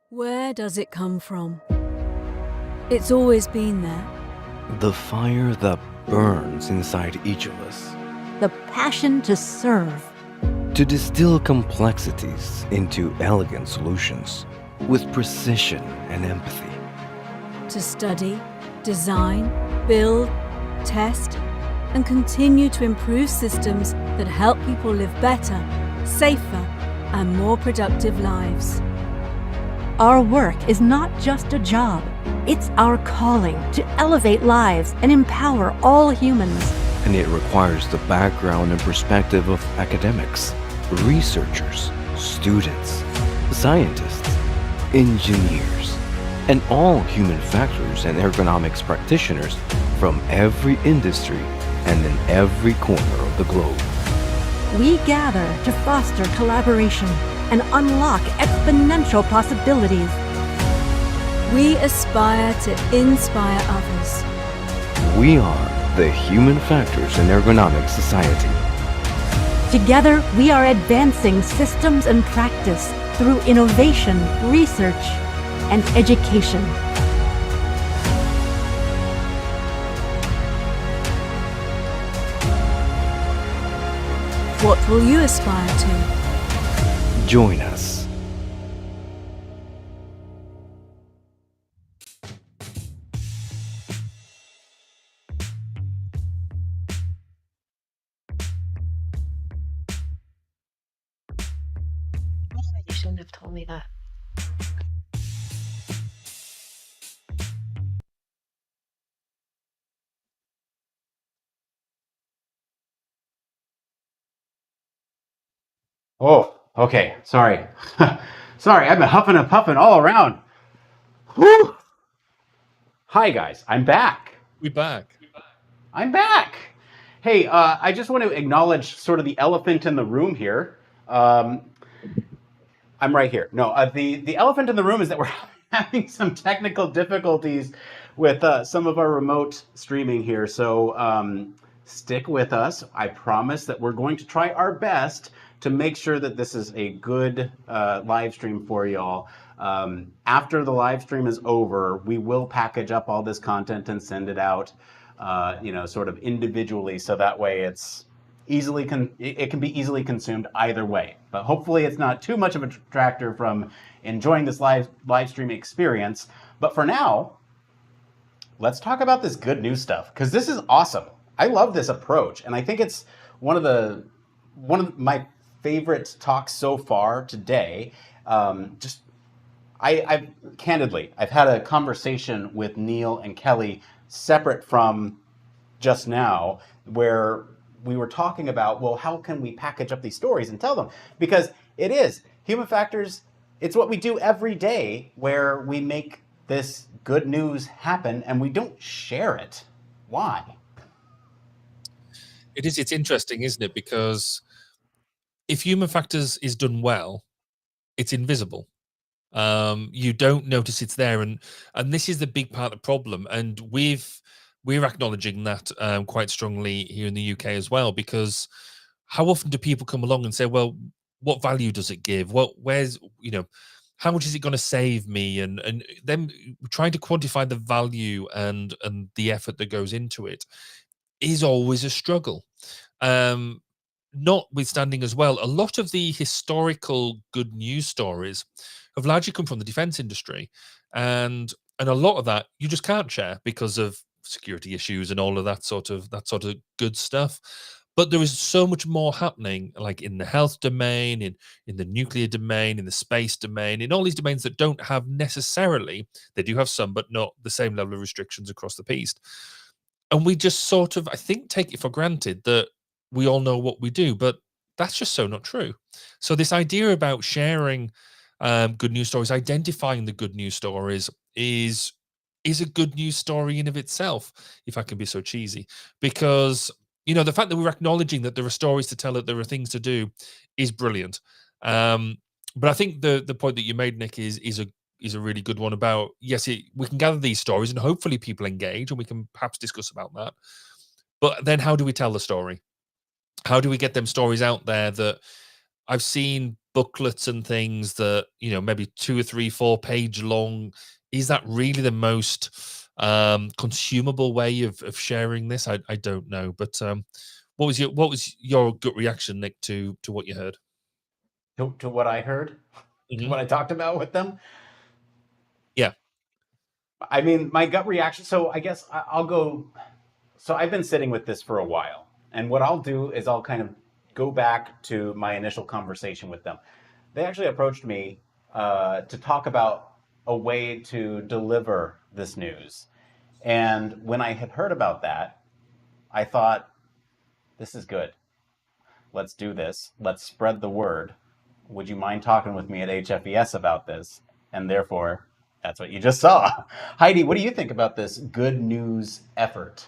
Speaker 5: Where does it come from? It's always been there.
Speaker 6: The fire that burns inside each of us.
Speaker 7: The passion to serve.
Speaker 6: To distill complexities into elegant solutions with precision and empathy.
Speaker 5: To study, design, build, test, and continue to improve systems that help people live better, safer, and more productive lives.
Speaker 7: Our work is not just a job, it's our calling to elevate lives and empower all humans.
Speaker 6: And it requires the background and perspective of academics, researchers, students, scientists, engineers, and all human factors and ergonomics practitioners from every industry and in every corner of the globe.
Speaker 7: We gather to foster collaboration and unlock exponential possibilities.
Speaker 5: We aspire to inspire others.
Speaker 6: We are the Human Factors and Ergonomics Society.
Speaker 7: Together, we are advancing systems and practice through innovation, research, and education.
Speaker 5: What will you aspire to?
Speaker 6: Join us.
Speaker 2: You shouldn't have told me that.
Speaker 1: Oh, okay. Sorry. Sorry, I've been huffing and puffing all around. Whew. Hi, guys. I'm back.
Speaker 3: We back.
Speaker 1: I'm back. Hey, I just want to acknowledge sort of the elephant in the room here. I'm right here. No, the elephant in the room is that we're having some technical difficulties with some of our remote streaming here. So stick with us. I promise that we're going to try our best to make sure that this is a good live stream for y'all. After the live stream is over, we will package up all this content and send it out, sort of individually, so that way it's easily it can be easily consumed either way. But hopefully it's not too much of a detractor from enjoying this live stream experience. But for now, let's talk about this good news stuff, because this is awesome. I love this approach, and I think it's one of my favorite talks so far today. I've candidly, I've had a conversation with Neil and Kelly separate from just now, where we were talking about, well, how can we package up these stories and tell them? Because it is human factors. It's what we do every day, where we make this good news happen and we don't share it. Why?
Speaker 3: It is. It's interesting, isn't it? Because if human factors is done well, it's invisible. You don't notice it's there, and this is the big part of the problem. And we're acknowledging that quite strongly here in the UK as well, because how often do people come along and say, well, what value does it give? Where's, how much is it going to save me? And then trying to quantify the value and the effort that goes into it is always a struggle. Notwithstanding as well, a lot of the historical good news stories have largely come from the defense industry, and a lot of that you just can't share because of security issues and all of that sort of good stuff. But there is so much more happening, like in the health domain, in the nuclear domain, in the space domain, in all these domains that don't have necessarily, they do have some, but not the same level of restrictions across the piece. And we just sort of, I think, take it for granted that we all know what we do, but that's just so not true. So this idea about sharing good news stories, identifying the good news stories is a good news story in of itself, if I can be so cheesy, because the fact that we're acknowledging that there are stories to tell, that there are things to do, is brilliant. But I think the point that you made, Nick, is a really good one about, yes, we can gather these stories and hopefully people engage, and we can perhaps discuss about that. But then how do we tell the story? How do we get them stories out there? That I've seen booklets and things that, maybe 2 or 3, 4 page long. Is that really the most consumable way of sharing this? I don't know. But what was your gut reaction, Nick, to what you heard?
Speaker 1: To what I heard?
Speaker 3: Mm-hmm.
Speaker 1: What I talked about with them?
Speaker 3: Yeah.
Speaker 1: I mean, my gut reaction, so I guess I'll go. So I've been sitting with this for a while. And what I'll do is I'll kind of go back to my initial conversation with them. They actually approached me to talk about a way to deliver this news. And when I had heard about that, I thought, this is good. Let's do this. Let's spread the word. Would you mind talking with me at HFES about this? And therefore, that's what you just saw. Heidi, what do you think about this good news effort?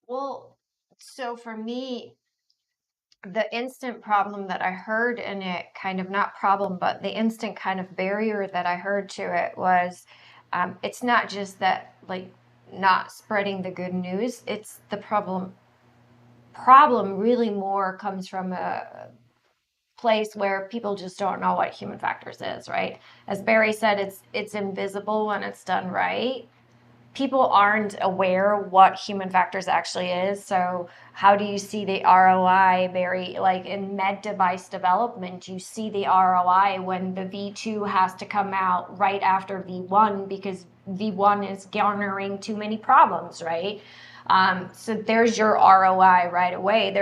Speaker 2: Well, so for me, the instant problem that I heard in it, kind of not problem, but the instant kind of barrier that I heard to it was, it's not just that, like, not spreading the good news. It's the problem really more comes from a place where people just don't know what human factors is, right? As Barry said, it's invisible when it's done right. People aren't aware what human factors actually is. So how do you see the ROI, Barry? Like in med device development, you see the ROI when the V2 has to come out right after V1 because V1 is garnering too many problems, right? So there's your ROI right away.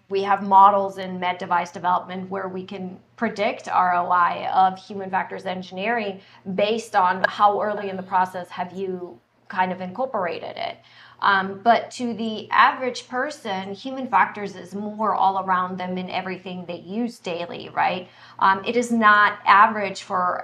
Speaker 2: We have models in med device development where we can predict ROI of human factors engineering based on how early in the process have you kind of incorporated it. But to the average person, human factors is more all around them in everything they use daily, right? It is not average for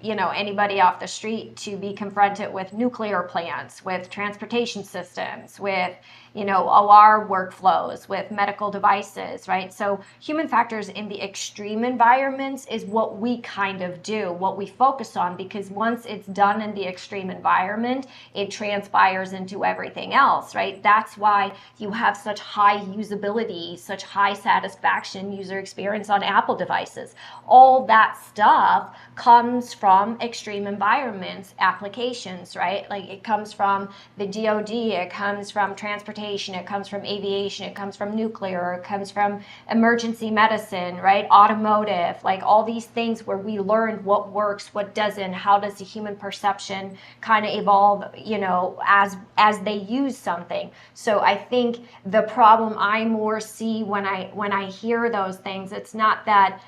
Speaker 2: anybody off the street to be confronted with nuclear plants, with transportation systems, with, OR workflows, with medical devices, right? So human factors in the extreme environments is what we kind of do, what we focus on, because once it's done in the extreme environment, it transpires into everything else, right? That's why you have such high usability, such high satisfaction user experience on Apple devices. All that stuff comes from from extreme environments, applications, right? Like it comes from the DoD, it comes from transportation, it comes from aviation, it comes from nuclear, it comes from emergency medicine, right? Automotive, like all these things where we learned what works, what doesn't, how does the human perception kind of evolve, you know, as they use something. So I think the problem I more see when I hear those things, it's not that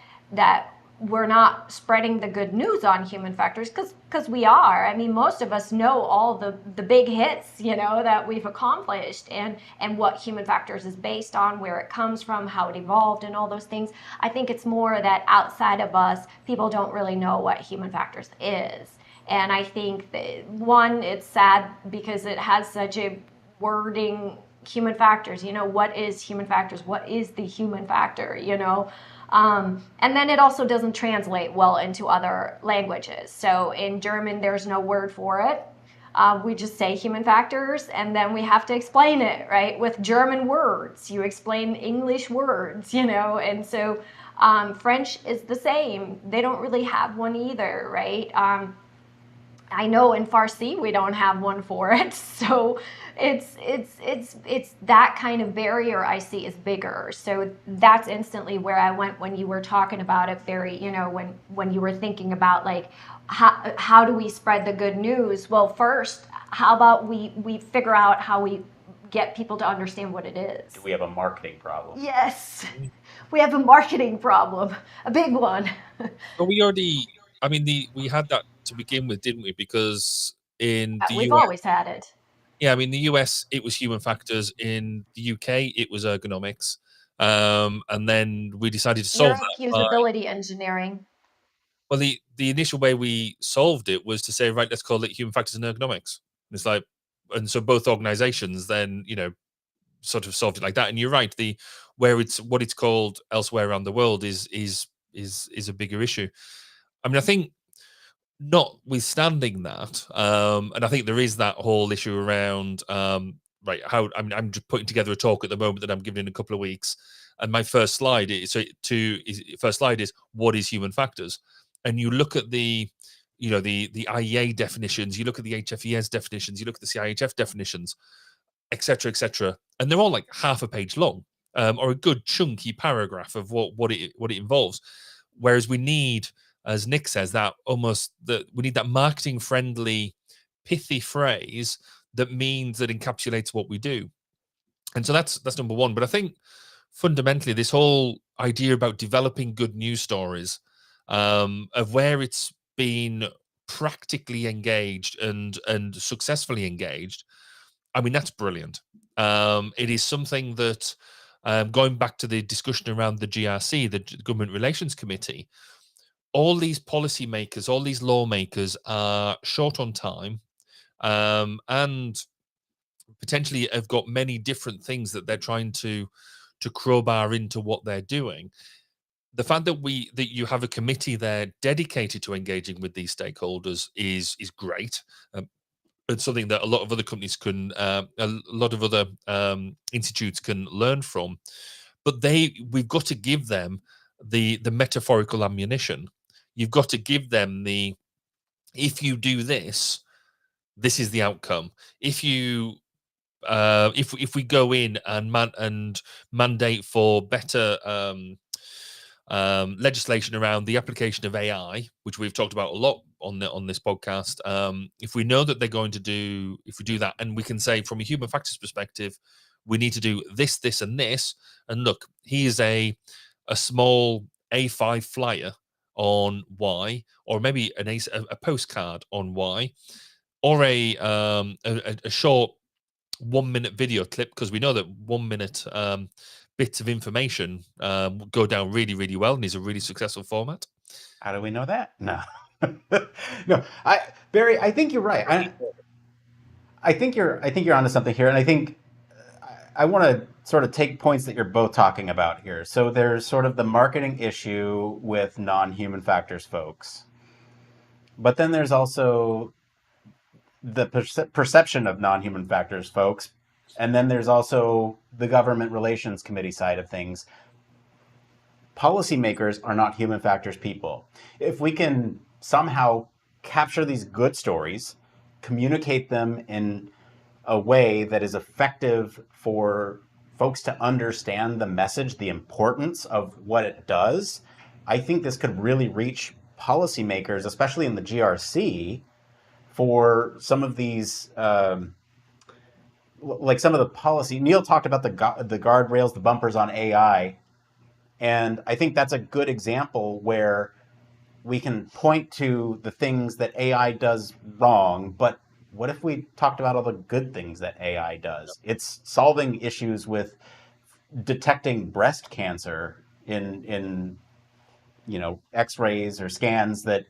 Speaker 2: we're not spreading the good news on human factors, because we are. I mean, most of us know all the big hits, you know, that we've accomplished, and what human factors is based on, where it comes from, how it evolved, and all those things. I think it's more that outside of us, people don't really know what human factors is. And I think that, one, it's sad because it has such a wording, human factors, you know, what is human factors? What is the human factor, you know? And then it also doesn't translate well into other languages. So in German, there's no word for it. We just say human factors, and then we have to explain it, right? With German words, you explain English words, you know, and so French is the same. They don't really have one either, right? I know in Farsi we don't have one for it, so it's that kind of barrier I see is bigger. So that's instantly where I went when you were talking about it, Barry. You know, when you were thinking about like how do we spread the good news? Well, first, how about we figure out how we get people to understand what it is?
Speaker 1: Do we have a marketing problem?
Speaker 2: Yes, we have a marketing problem, a big one.
Speaker 3: But we already, I mean, we had that to begin with, didn't we? Because in the
Speaker 2: We've
Speaker 3: US,
Speaker 2: always had it.
Speaker 3: yeah, I mean, the US, it was human factors. In the UK, it was ergonomics. And then we decided to solve that.
Speaker 2: Usability engineering.
Speaker 3: Well, the initial way we solved it was to say, right, let's call it human factors and ergonomics. It's like, and so both organizations then, you know, sort of solved it like that. And you're right, where it's what it's called elsewhere around the world is a bigger issue. I mean, I think, notwithstanding that, and I think there is that whole issue around right, how I'm just putting together a talk at the moment that I'm giving in a couple of weeks, and my first slide is what is human factors, and you look at the IEA definitions, you look at the HFES definitions, you look at the CIHF definitions, etc., and they're all like half a page long, or a good chunky paragraph of what it involves, whereas we need, as Nick says, we need that marketing friendly, pithy phrase that encapsulates what we do. And so that's number one. But I think fundamentally this whole idea about developing good news stories, of where it's been practically engaged and successfully engaged, I mean, that's brilliant. It is something that, going back to the discussion around the GRC, the Government Relations Committee, all these policymakers, all these lawmakers are short on time, and potentially have got many different things that they're trying to crowbar into what they're doing. The fact that you have a committee there dedicated to engaging with these stakeholders is great. It's something that a lot of other companies can, a lot of other institutes can learn from. But we've got to give them the metaphorical ammunition. You've got to give them if you do this, this is the outcome. If you if we go in and mandate for better legislation around the application of AI, which we've talked about a lot on this podcast, if we know that they're going to do, if we do that, and we can say from a human factors perspective, we need to do this, this, and this, and look, here's a small A5 flyer on Y, or maybe a postcard on Y, or a short 1 minute video clip, because we know that 1 minute bits of information go down really, really well and is a really successful format.
Speaker 1: How do we know that? No. No, Barry, I think you're right. I think you're onto something here, and I think I want to sort of take points that you're both talking about here. So there's sort of the marketing issue with non-human factors folks, but then there's also the perception of non-human factors folks, and then there's also the government relations committee side of things. Policymakers are not human factors people. If we can somehow capture these good stories, communicate them in a way that is effective for folks to understand the message, the importance of what it does, I think this could really reach policymakers, especially in the GRC, for some of these, like some of the policy. Neil talked about the guardrails, the bumpers on AI, and I think that's a good example where we can point to the things that AI does wrong, but what if we talked about all the good things that AI does? It's solving issues with detecting breast cancer in X-rays or scans that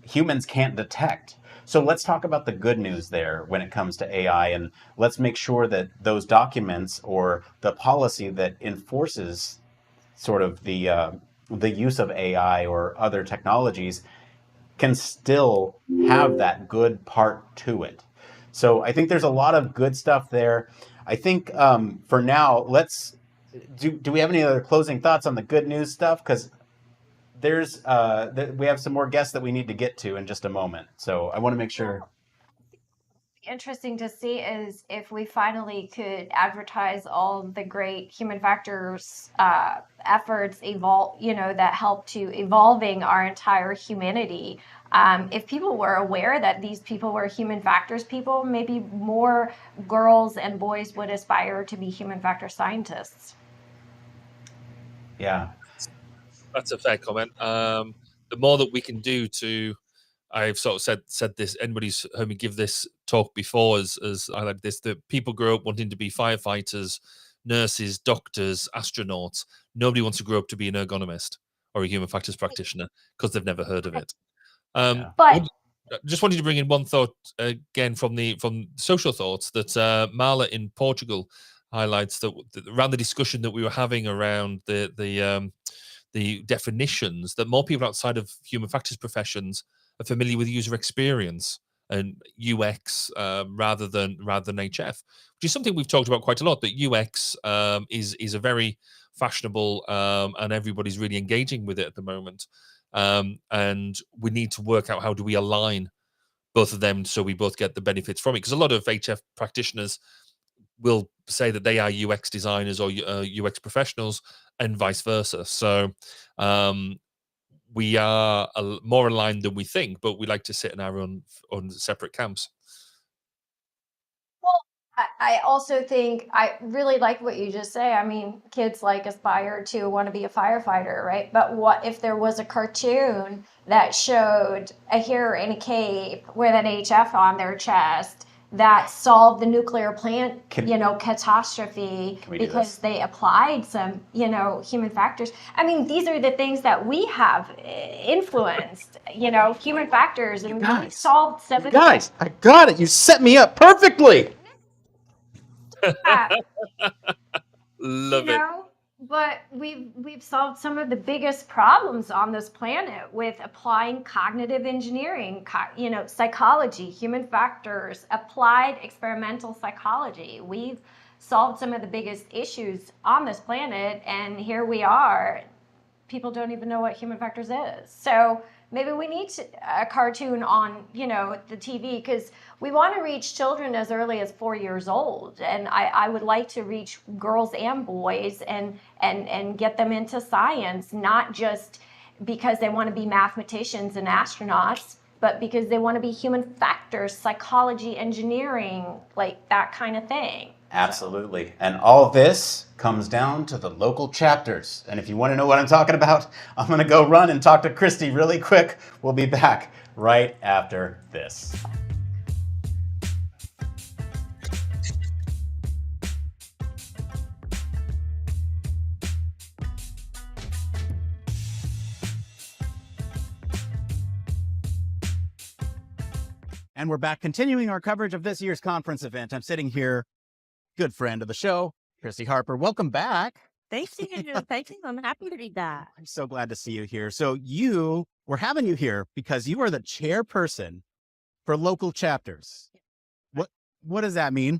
Speaker 1: humans can't detect. So let's talk about the good news there when it comes to AI, and let's make sure that those documents or the policy that enforces sort of the use of AI or other technologies can still have that good part to it. So I think there's a lot of good stuff there. I think for now, let's do we have any other closing thoughts on the good news stuff? Because there's we have some more guests that we need to get to in just a moment. So I want to make sure.
Speaker 2: Interesting to see is if we finally could advertise all the great human factors efforts that help to evolving our entire humanity. If people were aware that these people were human factors people, maybe more girls and boys would aspire to be human factor scientists.
Speaker 1: Yeah,
Speaker 3: that's a fair comment. The more that we can do to, I've sort of said this, anybody's heard me give this talk before as I like this, that people grow up wanting to be firefighters, nurses, doctors, astronauts. Nobody wants to grow up to be an ergonomist or a human factors practitioner because they've never heard of it.
Speaker 2: But
Speaker 3: just wanted to bring in one thought again from social thoughts that Marla in Portugal highlights that around the discussion that we were having around the definitions, that more people outside of human factors professions are familiar with user experience and UX rather than HF, which is something we've talked about quite a lot. That UX is a very fashionable and everybody's really engaging with it at the moment. And we need to work out how do we align both of them so we both get the benefits from it. Because a lot of HF practitioners will say that they are UX designers or UX professionals and vice versa. So we are more aligned than we think, but we like to sit in our own separate camps.
Speaker 2: Well, I also think I really like what you just say. I mean, kids aspire to want to be a firefighter, right? But what if there was a cartoon that showed a hero in a cape with an HF on their chest that solved the nuclear plant, catastrophe because they applied some, human factors. I mean, these are the things that we have influenced, human factors, and we solved some of the
Speaker 1: guys, I got it. You set me up perfectly.
Speaker 3: Love it.
Speaker 2: But we've solved some of the biggest problems on this planet with applying cognitive engineering, psychology, human factors, applied experimental psychology. We've solved some of the biggest issues on this planet, and here we are. People don't even know what human factors is. So maybe we need a cartoon on, the TV, because we want to reach children as early as 4 years old. And I would like to reach girls and boys and get them into science, not just because they want to be mathematicians and astronauts, but because they want to be human factors, psychology, engineering, like that kind of thing.
Speaker 1: Absolutely. And all this comes down to the local chapters. And if you want to know what I'm talking about, I'm going to go run and talk to Christy really quick. We'll be back right after this.
Speaker 12: And we're back continuing our coverage of this year's conference event. I'm sitting here, good friend of the show, Christy Harper. Welcome back.
Speaker 8: Thank you. Thank you. I'm happy to be back.
Speaker 12: I'm so glad to see you here. So we're having you here because you are the chairperson for local chapters. What does that mean?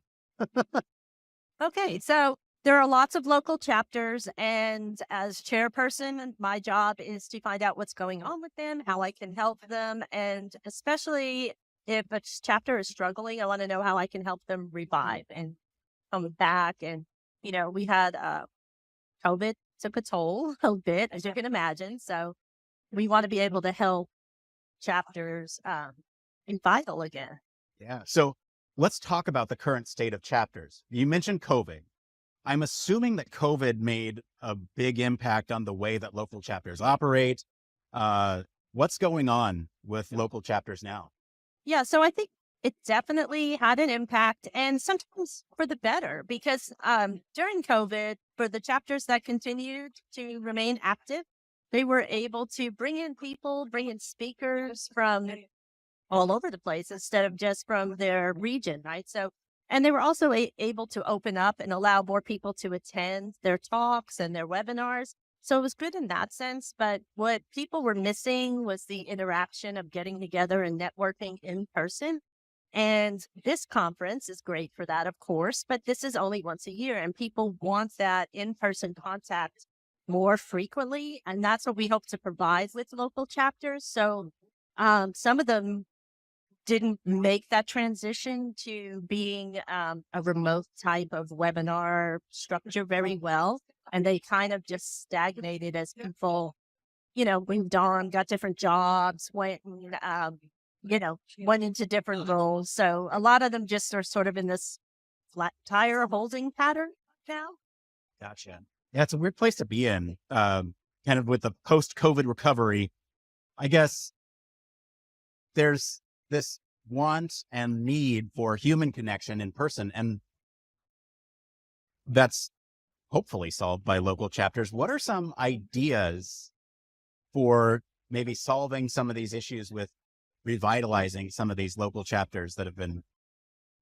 Speaker 8: Okay, so
Speaker 7: there are lots of local chapters, and as chairperson, my job is to find out what's going on with them, how I can help them, and especially if a chapter is struggling, I want to know how I can help them revive and come back. And, we had COVID took a toll a bit, as you can imagine. So we want to be able to help chapters be vital again.
Speaker 12: Yeah. So let's talk about the current state of chapters. You mentioned COVID. I'm assuming that COVID made a big impact on the way that local chapters operate. What's going on with local chapters now?
Speaker 7: Yeah, so I think it definitely had an impact, and sometimes for the better, because during COVID, for the chapters that continued to remain active, they were able to bring in people, bring in speakers from all over the place instead of just from their region, right? So, and they were also able to open up and allow more people to attend their talks and their webinars. So it was good in that sense. But what people were missing was the interaction of getting together and networking in person. And this conference is great for that, of course, but this is only once a year, and people want that in-person contact more frequently. And that's what we hope to provide with local chapters. So some of them didn't make that transition to being a remote type of webinar structure very well. And they kind of just stagnated as people, moved on, got different jobs, went into different roles. So a lot of them just are sort of in this flat tire holding pattern now.
Speaker 12: Gotcha. Yeah, it's a weird place to be in, kind of with the post-COVID recovery. I guess there's this want and need for human connection in person, and that's hopefully solved by local chapters. What are some ideas for maybe solving some of these issues with revitalizing some of these local chapters that have been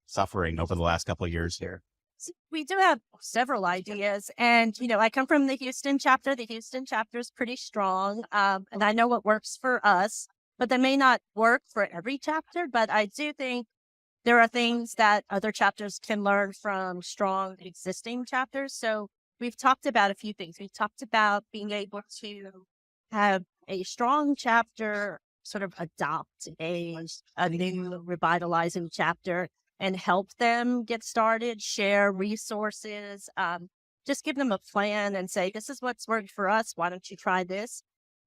Speaker 12: suffering over the last couple of years here?
Speaker 7: We do have several ideas, and I come from the Houston chapter. The Houston chapter is pretty strong, and I know what works for us, but that may not work for every chapter. But I do think there are things that other chapters can learn from strong existing chapters. So we've talked about a few things. We've talked about being able to have a strong chapter sort of adopt a new revitalizing chapter and help them get started, share resources, just give them a plan and say, this is what's worked for us. Why don't you try this?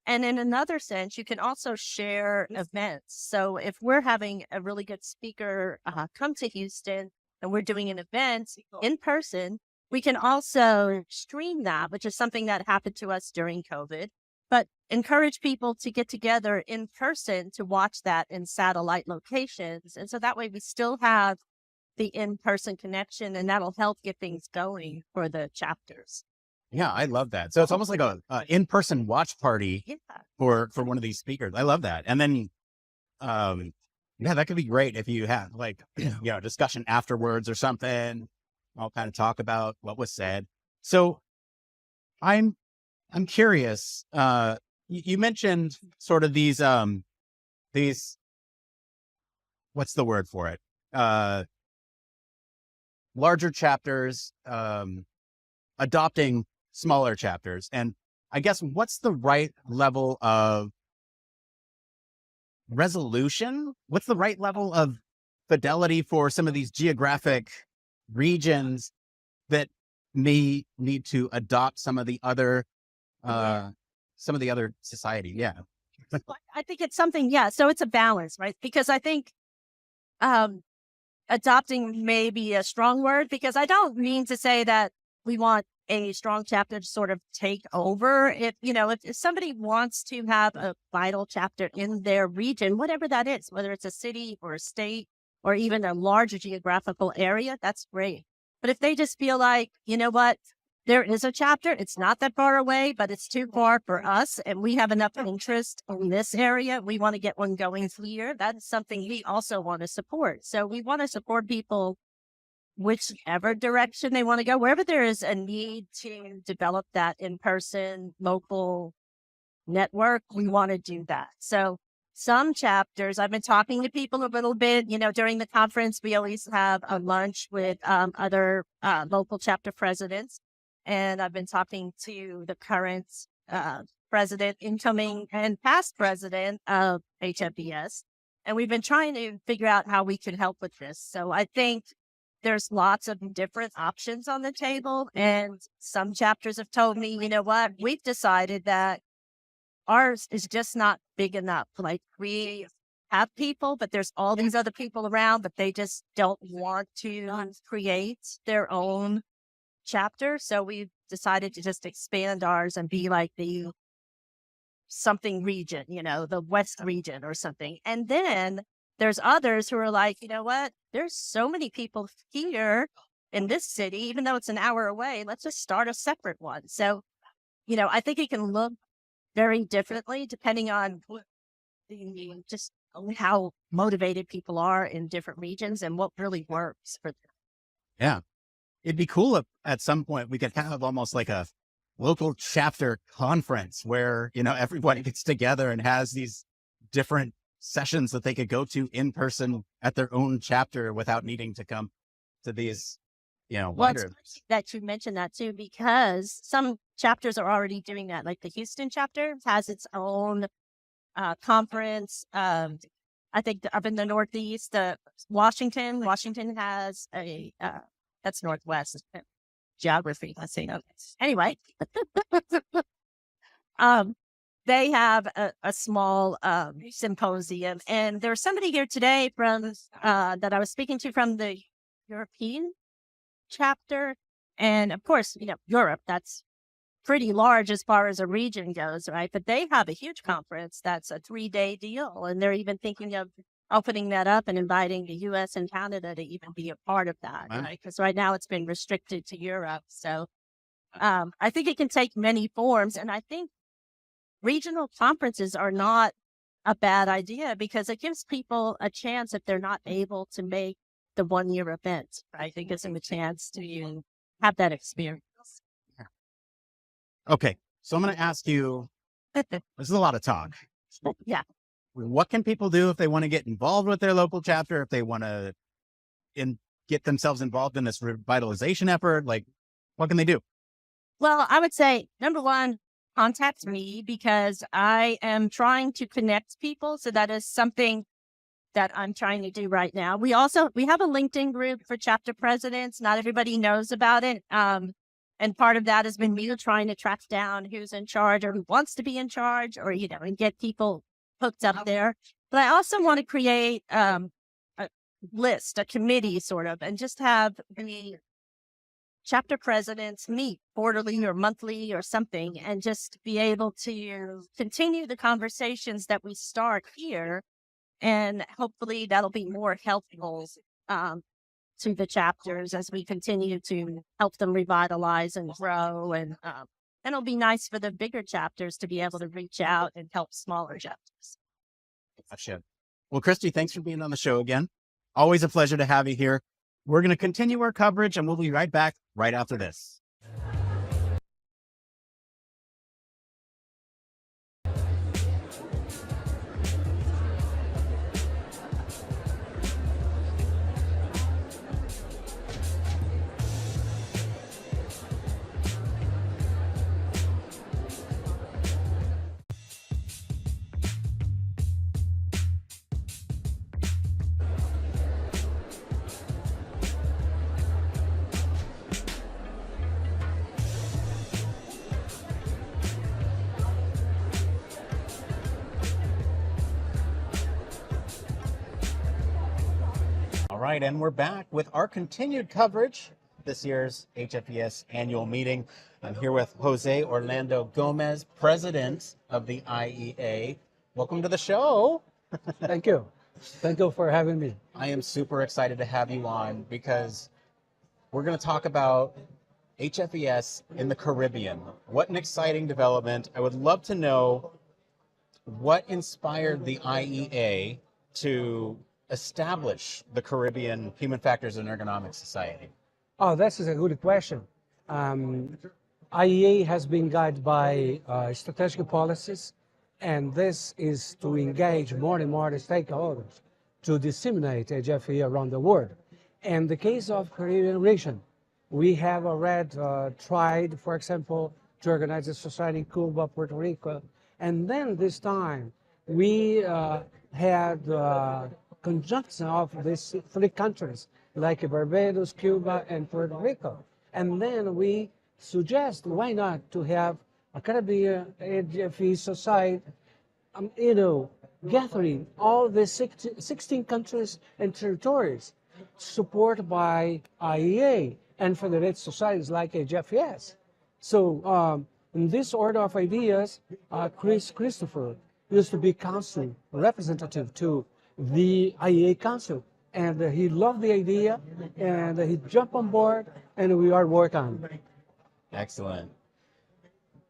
Speaker 7: And in another sense, you can also share events. So if we're having a really good speaker come to Houston and we're doing an event in person, we can also stream that, which is something that happened to us during COVID, but encourage people to get together in person to watch that in satellite locations. And so that way we still have the in-person connection, and that'll help get things going for the chapters.
Speaker 12: Yeah, I love that. So it's almost like a in-person watch party for one of these speakers. I love that. And then, yeah, that could be great if you have like, discussion afterwards or something. I'll kind of talk about what was said. So I'm curious. You mentioned sort of these, what's the word for it? Larger chapters, adopting smaller chapters. And I guess what's the right level of resolution? What's the right level of fidelity for some of these geographic regions that may need to adopt some of the other society? Yeah.
Speaker 7: I think it's something, so it's a balance, right? Because I think adopting may be a strong word, because I don't mean to say that we want a strong chapter to sort of take over. If somebody wants to have a vital chapter in their region, whatever that is, whether it's a city or a state or even a larger geographical area, that's great. But if they just feel like, there is a chapter, it's not that far away, but it's too far for us, and we have enough interest in this area, we want to get one going here, that's something we also want to support. So we want to support people whichever direction they want to go, wherever there is a need to develop that in-person local network, we want to do that. So some chapters, I've been talking to people a little bit, during the conference, we always have a lunch with other local chapter presidents. and I've been talking to the current president, incoming and past president of HFES, and we've been trying to figure out how we could help with this. So I think there's lots of different options on the table, and some chapters have told me, you know what, we've decided that ours is just not big enough. Like, we have people, but there's all these other people around, but they just don't want to create their own chapter. So we've decided to just expand ours and be like the something region, you know, the West region or something. And then there's others who are like, you know what, there's so many people here in this city, even though it's an hour away, let's just start a separate one. So, you know, I think it can look very differently depending on just how motivated people are in different regions and what really works for them.
Speaker 12: Yeah. It'd be cool if at some point we could have almost like a local chapter conference where, you know, everybody gets together and has these different sessions that they could go to in person at their own chapter without needing to come to these, you know, wider.
Speaker 7: That you mentioned that too, because some chapters are already doing that. Like the Houston chapter has its own conference. I think up in the Northeast, Washington has a, that's Northwest geography. Let's say no. Anyway, they have a small symposium, and there's somebody here today from that I was speaking to from the European chapter, and of course, you know, Europe, that's pretty large as far as a region goes, right? But they have a huge conference that's a 3-day deal, and they're even thinking of opening that up and inviting the U.S. and Canada to even be a part of that, right? Because right now it's been restricted to Europe. So I think it can take many forms, and I think regional conferences are not a bad idea because it gives people a chance if they're not able to make the 1-year event, right? It gives them a chance to have that experience.
Speaker 12: Okay, so I'm going to ask you, this is a lot of talk.
Speaker 7: Yeah.
Speaker 12: What can people do if they want to get involved with their local chapter, if they want to get themselves involved in this revitalization effort? Like, what can they do?
Speaker 7: Well, I would say, number one, contact me because I am trying to connect people. So that is something that I'm trying to do right now. We have a LinkedIn group for chapter presidents. Not everybody knows about it. And part of that has been me trying to track down who's in charge or who wants to be in charge or, you know, and get people hooked up there. But I also want to create a list, a committee sort of, and just have the chapter presidents meet quarterly or monthly or something and just be able to continue the conversations that we start here. And hopefully that'll be more helpful to the chapters as we continue to help them revitalize and grow. And it'll be nice for the bigger chapters to be able to reach out and help smaller chapters.
Speaker 12: Gotcha. Well, Christy, thanks for being on the show again. Always a pleasure to have you here. We're going to continue our coverage and we'll be right back right after this. All right, and we're back with our continued coverage of this year's HFES annual meeting. I'm here with Jose Orlando Gomez, president of the IEA. Welcome to the show.
Speaker 15: Thank you. Thank you for having me.
Speaker 12: I am super excited to have you on because we're going to talk about HFES in the Caribbean. What an exciting development. I would love to know what inspired the IEA to establish the Caribbean Human Factors and Ergonomics Society?
Speaker 15: Oh, that's a good question. IEA has been guided by strategic policies, and this is to engage more and more the stakeholders to disseminate HFE around the world. And the case of Caribbean region, We have already tried, for example, to organize a society in Cuba, Puerto Rico. And then this time, we had conjunction of these three countries, like Barbados, Cuba, and Puerto Rico. And then we suggest, why not to have a Caribbean HFE society, gathering all the 16 countries and territories supported by IEA and federated societies like HFES. So in this order of ideas, Christopher used to be council representative to the IEA council, and he loved the idea, and he jumped on board, and we are working on it.
Speaker 12: Excellent.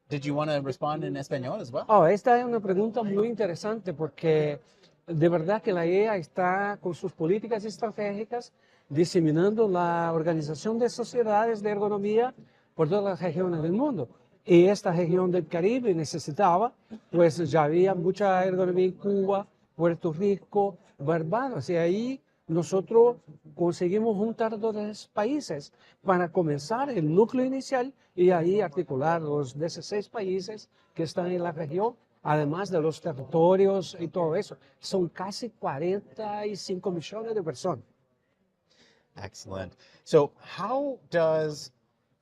Speaker 12: Did you want to respond in español as well?
Speaker 15: Oh, esta es una pregunta muy interesante porque de verdad que la IEA está con sus políticas estratégicas diseminando la organización de sociedades de ergonomía por todas las regiones del mundo. Y esta región del Caribe necesitaba, pues ya había mucha ergonomía en Cuba, Puerto Rico, Barbados, y ahí nosotros conseguimos juntar dos países para comenzar el núcleo inicial y ahí articular los 16 países que están en la región, además de los territorios y todo eso. Son casi 45 millones de personas.
Speaker 12: Excellent. So how does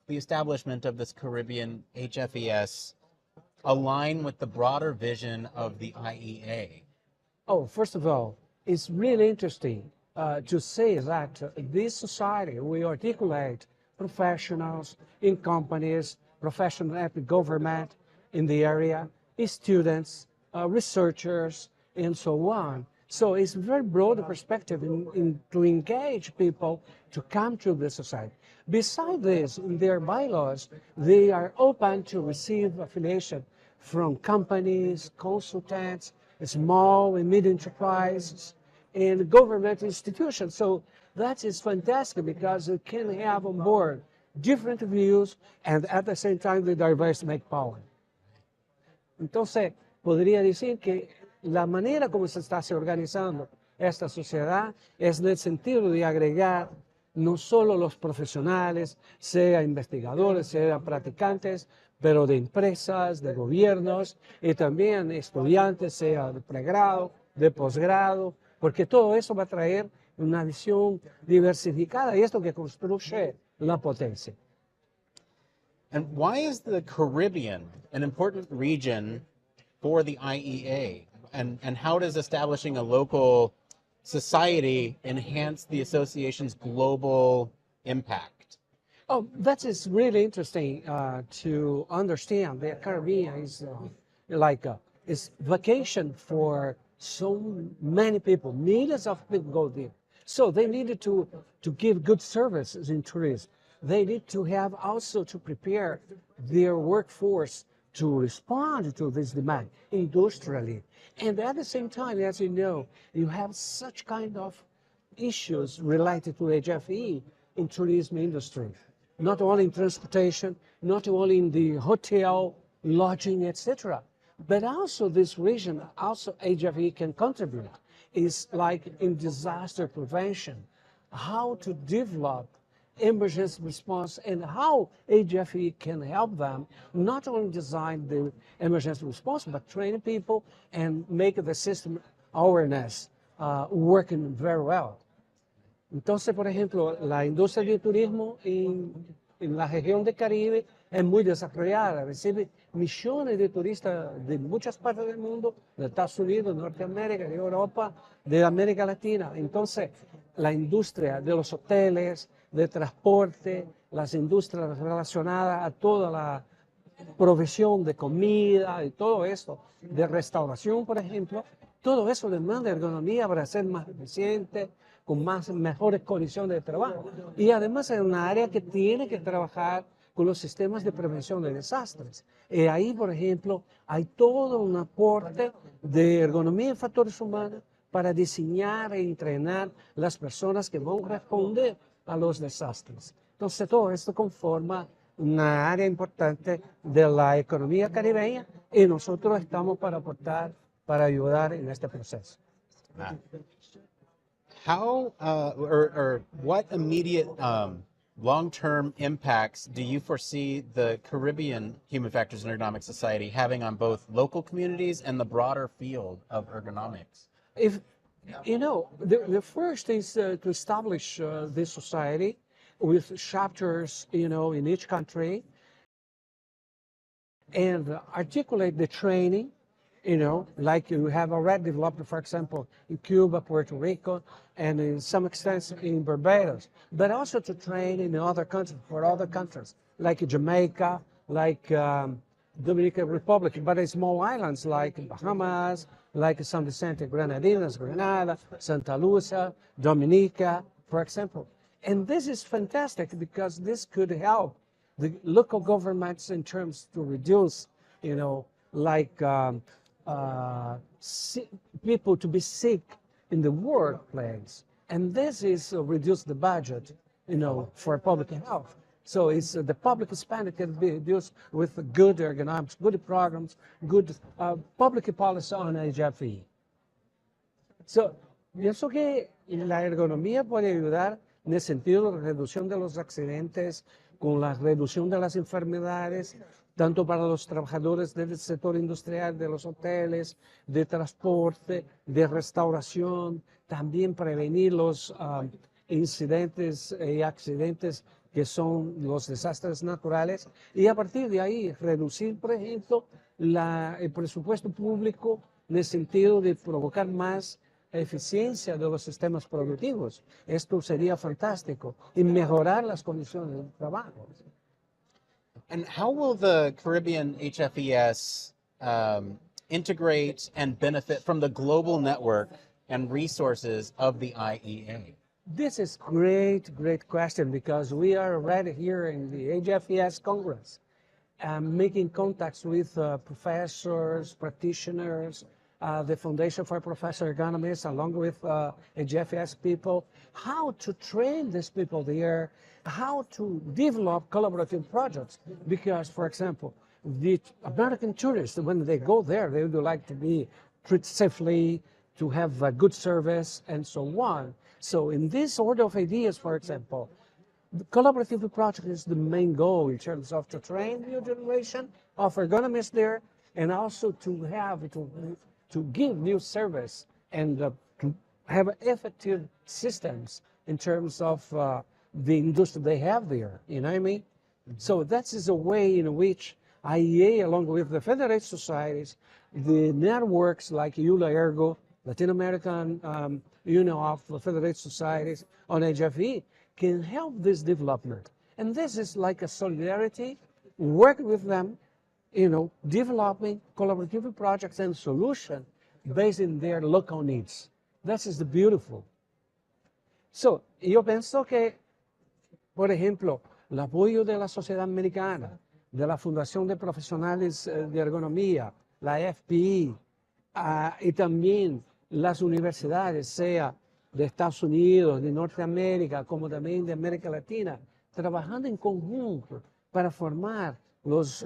Speaker 12: the establishment of this Caribbean HFES align with the broader vision of the IEA?
Speaker 15: Oh, first of all, it's really interesting to say that this society, we articulate professionals in companies, professionals at the government in the area, students, researchers, and so on. So it's a very broad perspective to engage people to come to the society. Besides this, in their bylaws, they are open to receive affiliation from companies, consultants, small and medium enterprises, and government institutions. So that is fantastic because you can have on board different views and at the same time the diverse make power. Entonces, podría decir que la manera como se está organizando esta sociedad es en el sentido de agregar no solo los profesionales, sea investigadores, sea practicantes, pero de empresas, de gobiernos y también estudiantes, sea de pregrado, de posgrado, porque todo eso va a traer una visión diversificada y esto que construye la potencia.
Speaker 12: And why is the Caribbean an important region for the IEA? And how does establishing a local society enhance the association's global impact?
Speaker 15: Oh, that is really interesting to understand. The Caribbean is is vacation for so many people. Millions of people go there. So they needed to give good services in tourism. They need to have also to prepare their workforce to respond to this demand industrially. And at the same time, as you know, you have such kind of issues related to HFE in tourism industry, not only in transportation, not only in the hotel, lodging, etc. But also this region, also HFE can contribute, is like in disaster prevention, how to develop emergency response and how HFE can help them not only design the emergency response, but train people and make the system awareness working very well. Entonces, por ejemplo, la industria del turismo en la región del Caribe es muy desarrollada, recibe millones de turistas de muchas partes del mundo, de Estados Unidos, de Norteamérica, de Europa, de América Latina. Entonces, la industria de los hoteles, de transporte, las industrias relacionadas a toda la provisión de comida y todo eso, de restauración, por ejemplo, todo eso demanda ergonomía para ser más eficiente, con mejores condiciones de trabajo. Y además es una área que tiene que trabajar con los sistemas de prevención de desastres. Y ahí, por ejemplo, hay todo un aporte de ergonomía en factores humanos para diseñar e entrenar las personas que van a responder a los desastres. Entonces, todo esto conforma una área importante de la economía caribeña y nosotros estamos para aportar, para ayudar en este proceso.
Speaker 12: How or what immediate long-term impacts do you foresee the Caribbean Human Factors and Ergonomics Society having on both local communities and the broader field of ergonomics?
Speaker 15: If the first is to establish this society with chapters, in each country, and articulate the training, like you have already developed, for example, in Cuba, Puerto Rico, and in some extent in Barbados, but also to train in other countries, for other countries, like Jamaica, like Dominican Republic, but in small islands like Bahamas, like San Vicente, Grenadines, Grenada, Santa Lucia, Dominica, for example. And this is fantastic because this could help the local governments in terms to reduce, people to be sick in the workplace. And this is reduce the budget, for public health. So it's the public spending can be reduced with good ergonomics, good programs, good public policy on HFE. So, pienso que la ergonomía puede ayudar en el sentido de reducción de los accidentes, con la reducción de las enfermedades, tanto para los trabajadores del sector industrial, de los hoteles, de transporte, de restauración, también prevenir los incidentes y accidentes que son los desastres naturales, y a partir de ahí reducir, por ejemplo, el presupuesto público en el sentido de provocar más eficiencia de los sistemas productivos. Esto sería fantástico, y mejorar las condiciones de trabajo.
Speaker 12: And how will the Caribbean HFES integrate and benefit from the global network and resources of the IEA?
Speaker 15: This is great question, because we are already here in the HFES Congress, making contacts with professors, practitioners, the Foundation for Professional Ergonomists, along with HFES people, how to train these people there, how to develop collaborative projects. Because, for example, the American tourists, when they go there, they would like to be treated safely, to have a good service, and so on. So in this order of ideas, for example, the collaborative project is the main goal in terms of to train new generation of ergonomists there, and also to have to give new service and to have effective systems in terms of the industry they have there. You know what I mean? So that is a way in which IEA, along with the federated societies, the networks like EULA Ergo, Latin American Union of Federated Societies on HFE, can help this development. And this is like a solidarity, work with them, developing collaborative projects and solutions based in their local needs. This is the beautiful. So, yo pienso que, por ejemplo, el apoyo de la sociedad americana, de la Fundación de Profesionales de Ergonomía, la FPI, y también las universidades, sea de Estados Unidos, de Norteamérica, como también de América Latina, trabajando en conjunto para formar los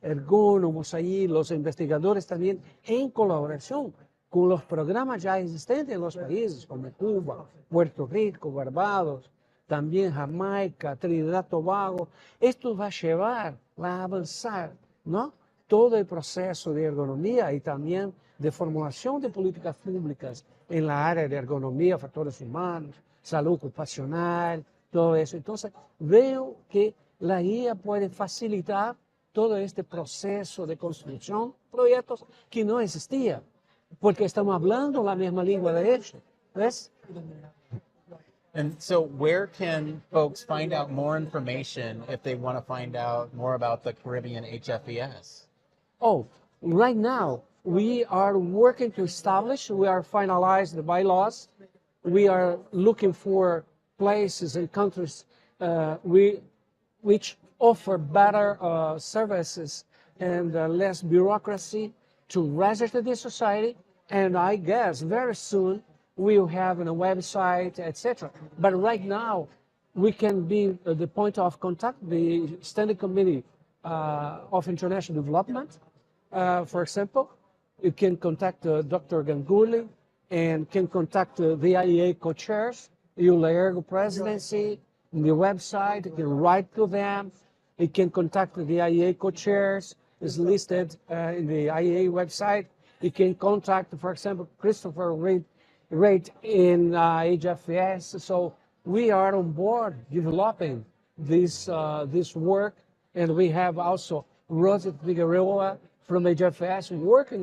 Speaker 15: ergónomos ahí, los investigadores también, en colaboración con los programas ya existentes en los países como Cuba, Puerto Rico, Barbados, también Jamaica, Trinidad, Tobago. Esto va a avanzar, ¿no? Todo el proceso de ergonomía y también de formulación de políticas públicas en la área de ergonomía, factores humanos, salud ocupacional, todo eso. Entonces, veo que la guía puede facilitar todo este proceso de construcción, proyectos que no existían, porque estamos hablando la misma lengua de hecho. ¿Ves?
Speaker 12: And so where can folks find out more information if they want to find out more about the Caribbean HFES?
Speaker 15: Oh, right now, we are working to establish, we are finalizing the bylaws. We are looking for places and countries which offer better services and less bureaucracy to register the society. And I guess very soon we'll have a website, etc. But right now, we can be the point of contact, the Standing Committee of International Development, for example. You can contact Dr. Ganguly and can contact the IEA co-chairs, EULA Ergo presidency, in the website. You can write to them. You can contact the IEA co-chairs. It's listed in the IEA website. You can contact, for example, Christopher Reid in HFES. So we are on board developing this work, and we have also Rosa Figueroa from HFES working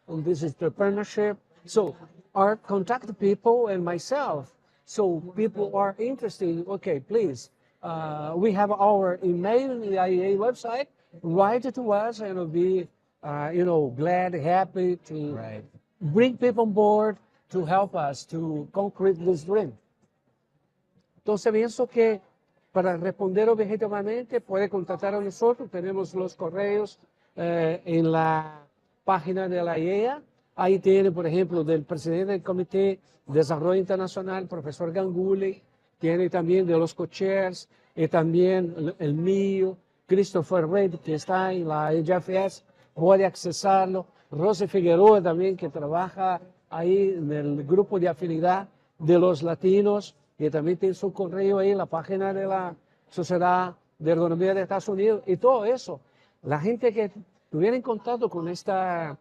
Speaker 15: on this entrepreneurship. So our contact people and myself. So people are interested. Okay, please. We have our email in the IEA website. Write it to us, and we'll be, glad, happy to bring people on board to help us to concrete this dream. Entonces pienso que para responder objetivamente puede contactar a nosotros. Tenemos los correos en la página de la IEA. Ahí tiene, por ejemplo, del presidente del Comité de Desarrollo Internacional, profesor Ganguly. Tiene también de los co-chairs, y también el mío, Christopher Reid, que está en la HFES, puede accesarlo. Rosa Figueroa también, que trabaja ahí en el grupo de afinidad de los latinos, que también tiene su correo ahí en la página de la Sociedad de Ergonomía de Estados Unidos. Y todo eso, la gente que estuviera en contacto con esta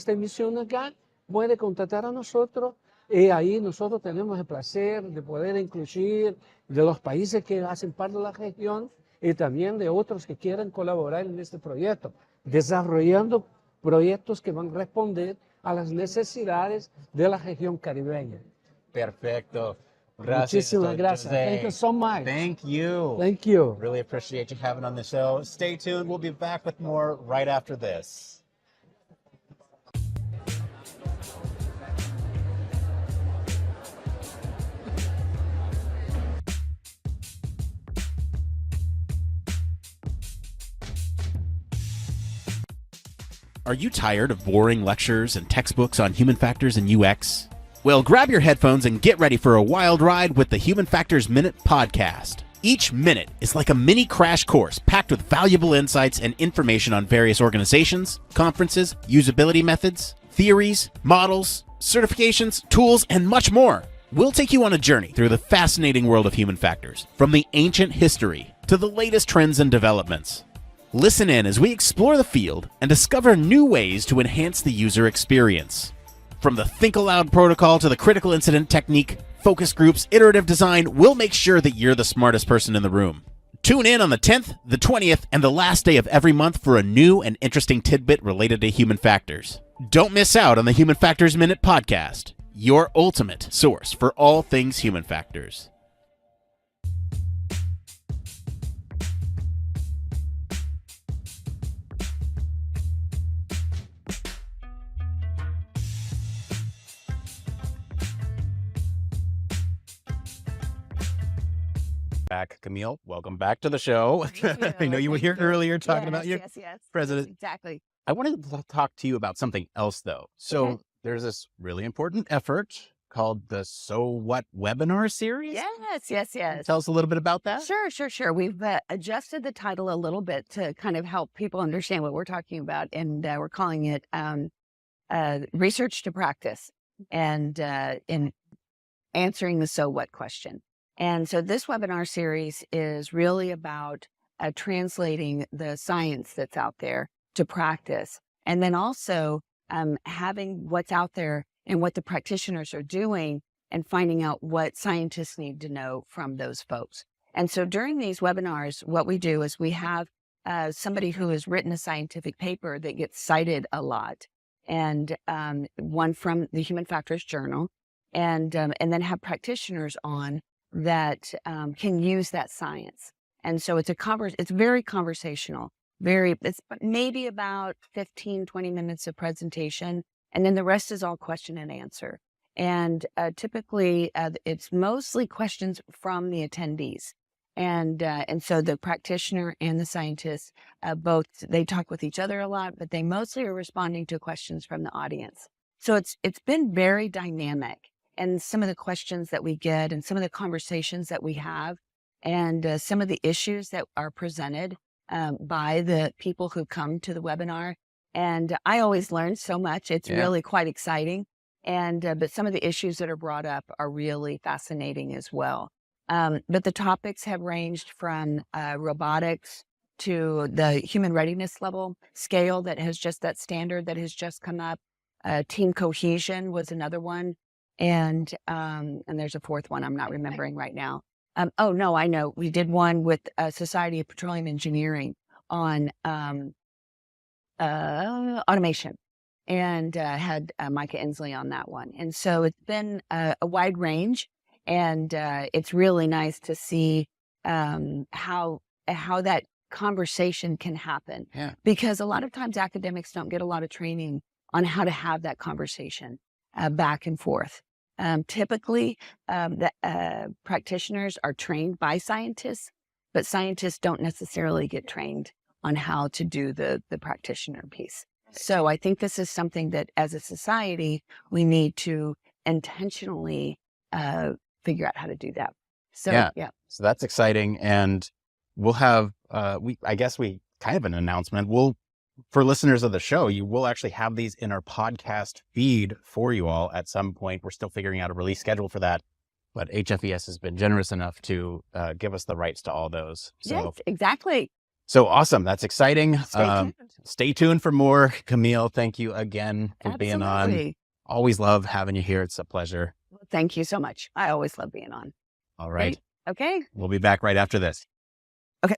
Speaker 15: emisión acá, puede contactar a nosotros. Y ahí nosotros tenemos el placer de poder incluir de los países que hacen parte de la región y también de otros que quieran colaborar en este proyecto, desarrollando proyectos que van a responder a las necesidades de la región caribeña.
Speaker 12: Perfecto. Gracias.
Speaker 15: Muchísimas gracias.
Speaker 12: Jose.
Speaker 15: Thank you so much.
Speaker 12: Thank you.
Speaker 15: Thank you.
Speaker 12: Really appreciate you having on the show. Stay tuned. We'll be back with more right after this.
Speaker 1: Are you tired of boring lectures and textbooks on human factors and UX? Well, grab your headphones and get ready for a wild ride with the Human Factors Minute podcast. Each minute is like a mini crash course packed with valuable insights and information on various organizations, conferences, usability methods, theories, models, certifications, tools, and much more. We'll take you on a journey through the fascinating world of human factors, from the ancient history to the latest trends and developments. Listen in as we explore the field and discover new ways to enhance the user experience. From the Think Aloud protocol to the critical incident technique, focus groups, iterative design, we'll make sure that you're the smartest person in the room. Tune in on the 10th, the 20th, and the last day of every month for a new and interesting tidbit related to human factors. Don't miss out on the Human Factors Minute podcast, your ultimate source for all things human factors.
Speaker 12: Back, Camille. Welcome back to the show. I know you were here earlier talking about your president.
Speaker 16: Exactly.
Speaker 12: I wanted to talk to you about something else, though. So there's this really important effort called the So What webinar series.
Speaker 16: Yes.
Speaker 12: Tell us a little bit about that.
Speaker 16: Sure. We've adjusted the title a little bit to kind of help people understand what we're talking about, and we're calling it Research to Practice, and in answering the so what question. And so this webinar series is really about translating the science that's out there to practice, and then also having what's out there and what the practitioners are doing and finding out what scientists need to know from those folks. And so during these webinars, what we do is we have somebody who has written a scientific paper that gets cited a lot, and one from the Human Factors Journal, and then have practitioners on that can use that science. And so it's it's very conversational, it's maybe about 15, 20 minutes of presentation. And then the rest is all question and answer. And typically it's mostly questions from the attendees. And so the practitioner and the scientist, both, they talk with each other a lot, but they mostly are responding to questions from the audience. So it's been very dynamic. And some of the questions that we get and some of the conversations that we have and some of the issues that are presented by the people who come to the webinar. And I always learn so much. It's really quite exciting. And but some of the issues that are brought up are really fascinating as well. But the topics have ranged from robotics to the human readiness level scale that standard that has just come up. Team cohesion was another one. And there's a fourth one I'm not remembering right now. Oh, no, I know. We did one with Society of Petroleum Engineering on automation, and had Micah Inslee on that one. And so it's been a wide range, and it's really nice to see how that conversation can happen.
Speaker 13: Yeah.
Speaker 16: Because a lot of times academics don't get a lot of training on how to have that conversation back and forth. Typically, the practitioners are trained by scientists, but scientists don't necessarily get trained on how to do the practitioner piece. So I think this is something that as a society, we need to intentionally figure out how to do that. So, yeah.
Speaker 12: So that's exciting. And we'll have, I guess we kind of an announcement. For listeners of the show, you will actually have these in our podcast feed for you all at some point. We're still figuring out a release schedule for that, but HFES has been generous enough to give us the rights to all those. So,
Speaker 16: yes, exactly.
Speaker 12: So awesome. That's exciting.
Speaker 16: Stay tuned.
Speaker 12: Stay tuned for more. Camille, thank you again for being on. Always love having you here. It's a pleasure.
Speaker 16: Well, thank you so much. I always love being on.
Speaker 12: All right.
Speaker 16: Great. Okay.
Speaker 12: We'll be back right after this.
Speaker 16: Okay.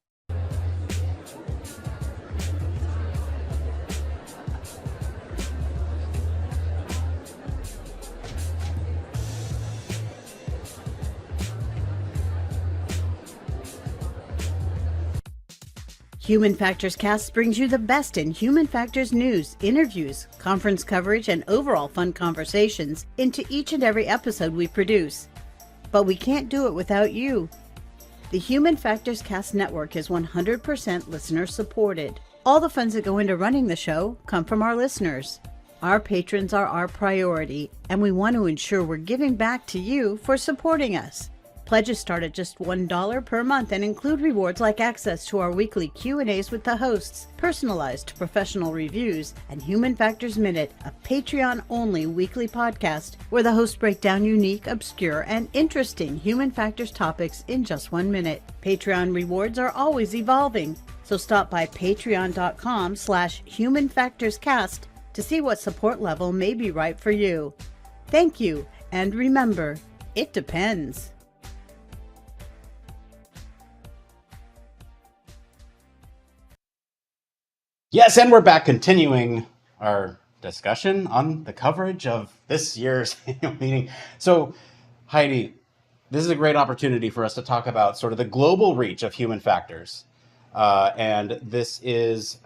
Speaker 9: Human Factors Cast brings you the best in human factors news, interviews, conference coverage, and overall fun conversations into each and every episode we produce. But we can't do it without you. The Human Factors Cast network is 100% listener supported. All the funds that go into running the show come from our listeners. Our patrons are our priority, and we want to ensure we're giving back to you for supporting us. Pledges start at just $1 per month and include rewards like access to our weekly Q&As with the hosts, personalized professional reviews, and Human Factors Minute, a Patreon-only weekly podcast where the hosts break down unique, obscure, and interesting human factors topics in just 1 minute. Patreon rewards are always evolving, so stop by patreon.com/humanfactorscast to see what support level may be right for you. Thank you, and remember, it depends.
Speaker 1: Yes, and we're back continuing our discussion on the coverage of this year's annual meeting. So, Heidi, this is a great opportunity for us to talk about sort of the global reach of human factors. And this is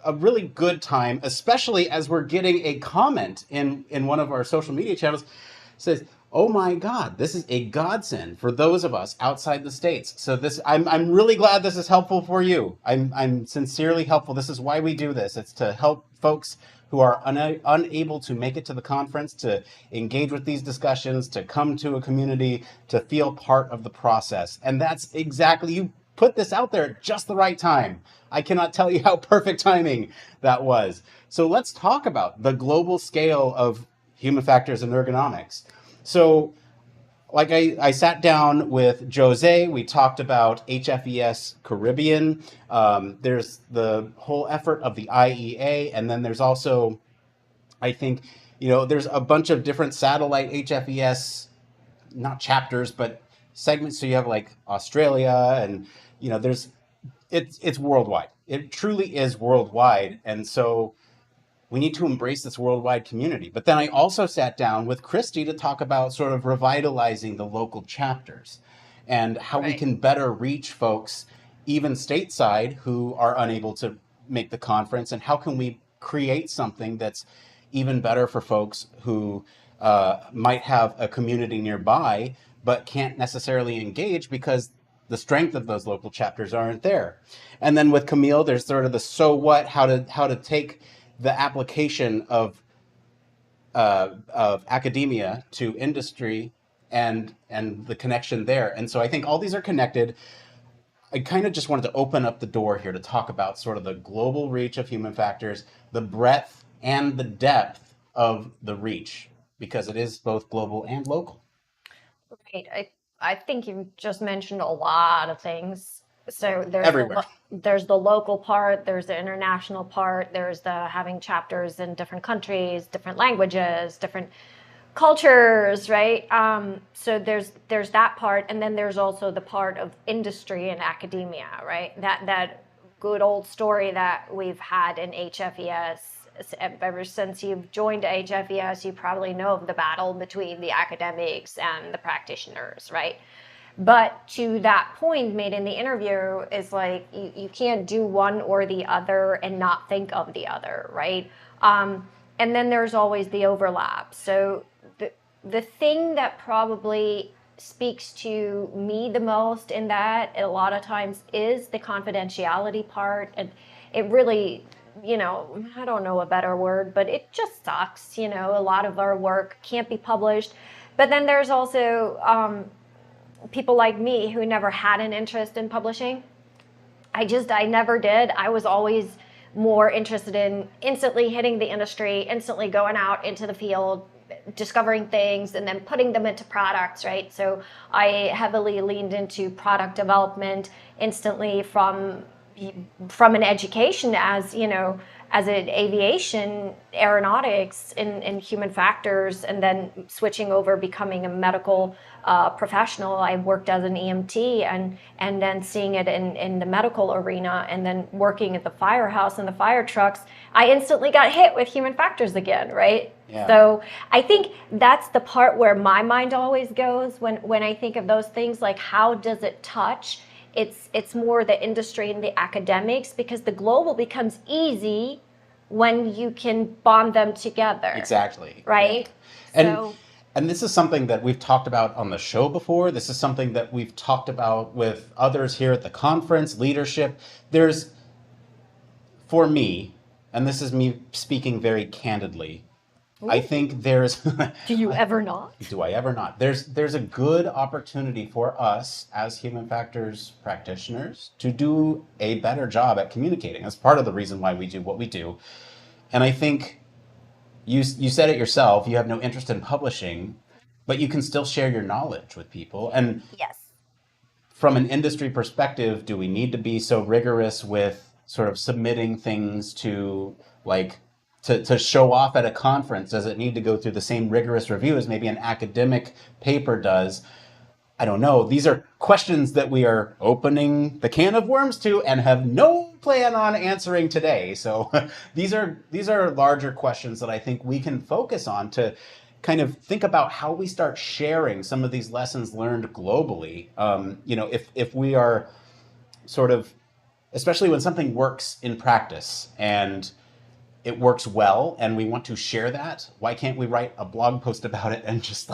Speaker 1: a really good time, especially as we're getting a comment in one of our social media channels says, oh my God, this is a godsend for those of us outside the States. So I'm really glad this is helpful for you. I'm sincerely helpful. This is why we do this. It's to help folks who are unable to make it to the conference, to engage with these discussions, to come to a community, to feel part of the process. And that's exactly, you put this out there at just the right time. I cannot tell you how perfect timing that was. So let's talk about the global scale of human factors and ergonomics. So like I sat down with Jose, we talked about HFES Caribbean. There's the whole effort of the IEA. And then there's also, I think, there's a bunch of different satellite HFES, not chapters, but segments. So you have like Australia and, it's worldwide. It truly is worldwide. And so we need to embrace this worldwide community. But then I also sat down with Christy to talk about sort of revitalizing the local chapters and how we can better reach folks, even stateside, who are unable to make the conference, and how can we create something that's even better for folks who might have a community nearby but can't necessarily engage because the strength of those local chapters aren't there. And then with Camille, there's sort of the so what, how to take the application of academia to industry and the connection there. And so I think all these are connected. I kind of just wanted to open up the door here to talk about sort of the global reach of human factors, the breadth and the depth of the reach, because it is both global and local.
Speaker 2: Right. I think you just mentioned a lot of things. So
Speaker 1: Everywhere.
Speaker 2: there's the local part, there's the international part, there's the having chapters in different countries, different languages, different cultures, right? So there's that part, and then there's also the part of industry and academia, right? That good old story that we've had in HFES. Ever since you've joined HFES, you probably know of the battle between the academics and the practitioners, right? But to that point made in the interview is like, you can't do one or the other and not think of the other, right? And then there's always the overlap. So the thing that probably speaks to me the most in that a lot of times is the confidentiality part. And it really, I don't know a better word, but it just sucks. A lot of our work can't be published. But then there's also people like me who never had an interest in publishing. I never did. I was always more interested in instantly hitting the industry, instantly going out into the field, discovering things, and then putting them into products, right? So I heavily leaned into product development instantly from an education as an aviation, aeronautics, and human factors, and then switching over, becoming a medical professional. I worked as an EMT and then seeing it in the medical arena, and then working at the firehouse and the fire trucks, I instantly got hit with human factors again, right?
Speaker 1: Yeah.
Speaker 2: So I think that's the part where my mind always goes when I think of those things, like how does it touch? It's more the industry and the academics, because the global becomes easy when you can bond them together.
Speaker 1: Exactly.
Speaker 2: Right?
Speaker 1: Yeah. And this is something that we've talked about on the show before. This is something that we've talked about with others here at the conference, leadership. For me, and this is me speaking very candidly,
Speaker 2: Ooh.
Speaker 1: I think there's...
Speaker 2: Do you ever not?
Speaker 1: Do I ever not? There's a good opportunity for us as human factors practitioners to do a better job at communicating. That's part of the reason why we do what we do. And I think you said it yourself, you have no interest in publishing, but you can still share your knowledge with people. And
Speaker 2: yes,
Speaker 1: from an industry perspective, do we need to be so rigorous with sort of submitting things to to show off at a conference? Does it need to go through the same rigorous review as maybe an academic paper does? I don't know. These are questions that we are opening the can of worms to and have no plan on answering today. So these are larger questions that I think we can focus on to kind of think about how we start sharing some of these lessons learned globally. If we are sort of, especially when something works in practice and it works well and we want to share that, why can't we write a blog post about it and just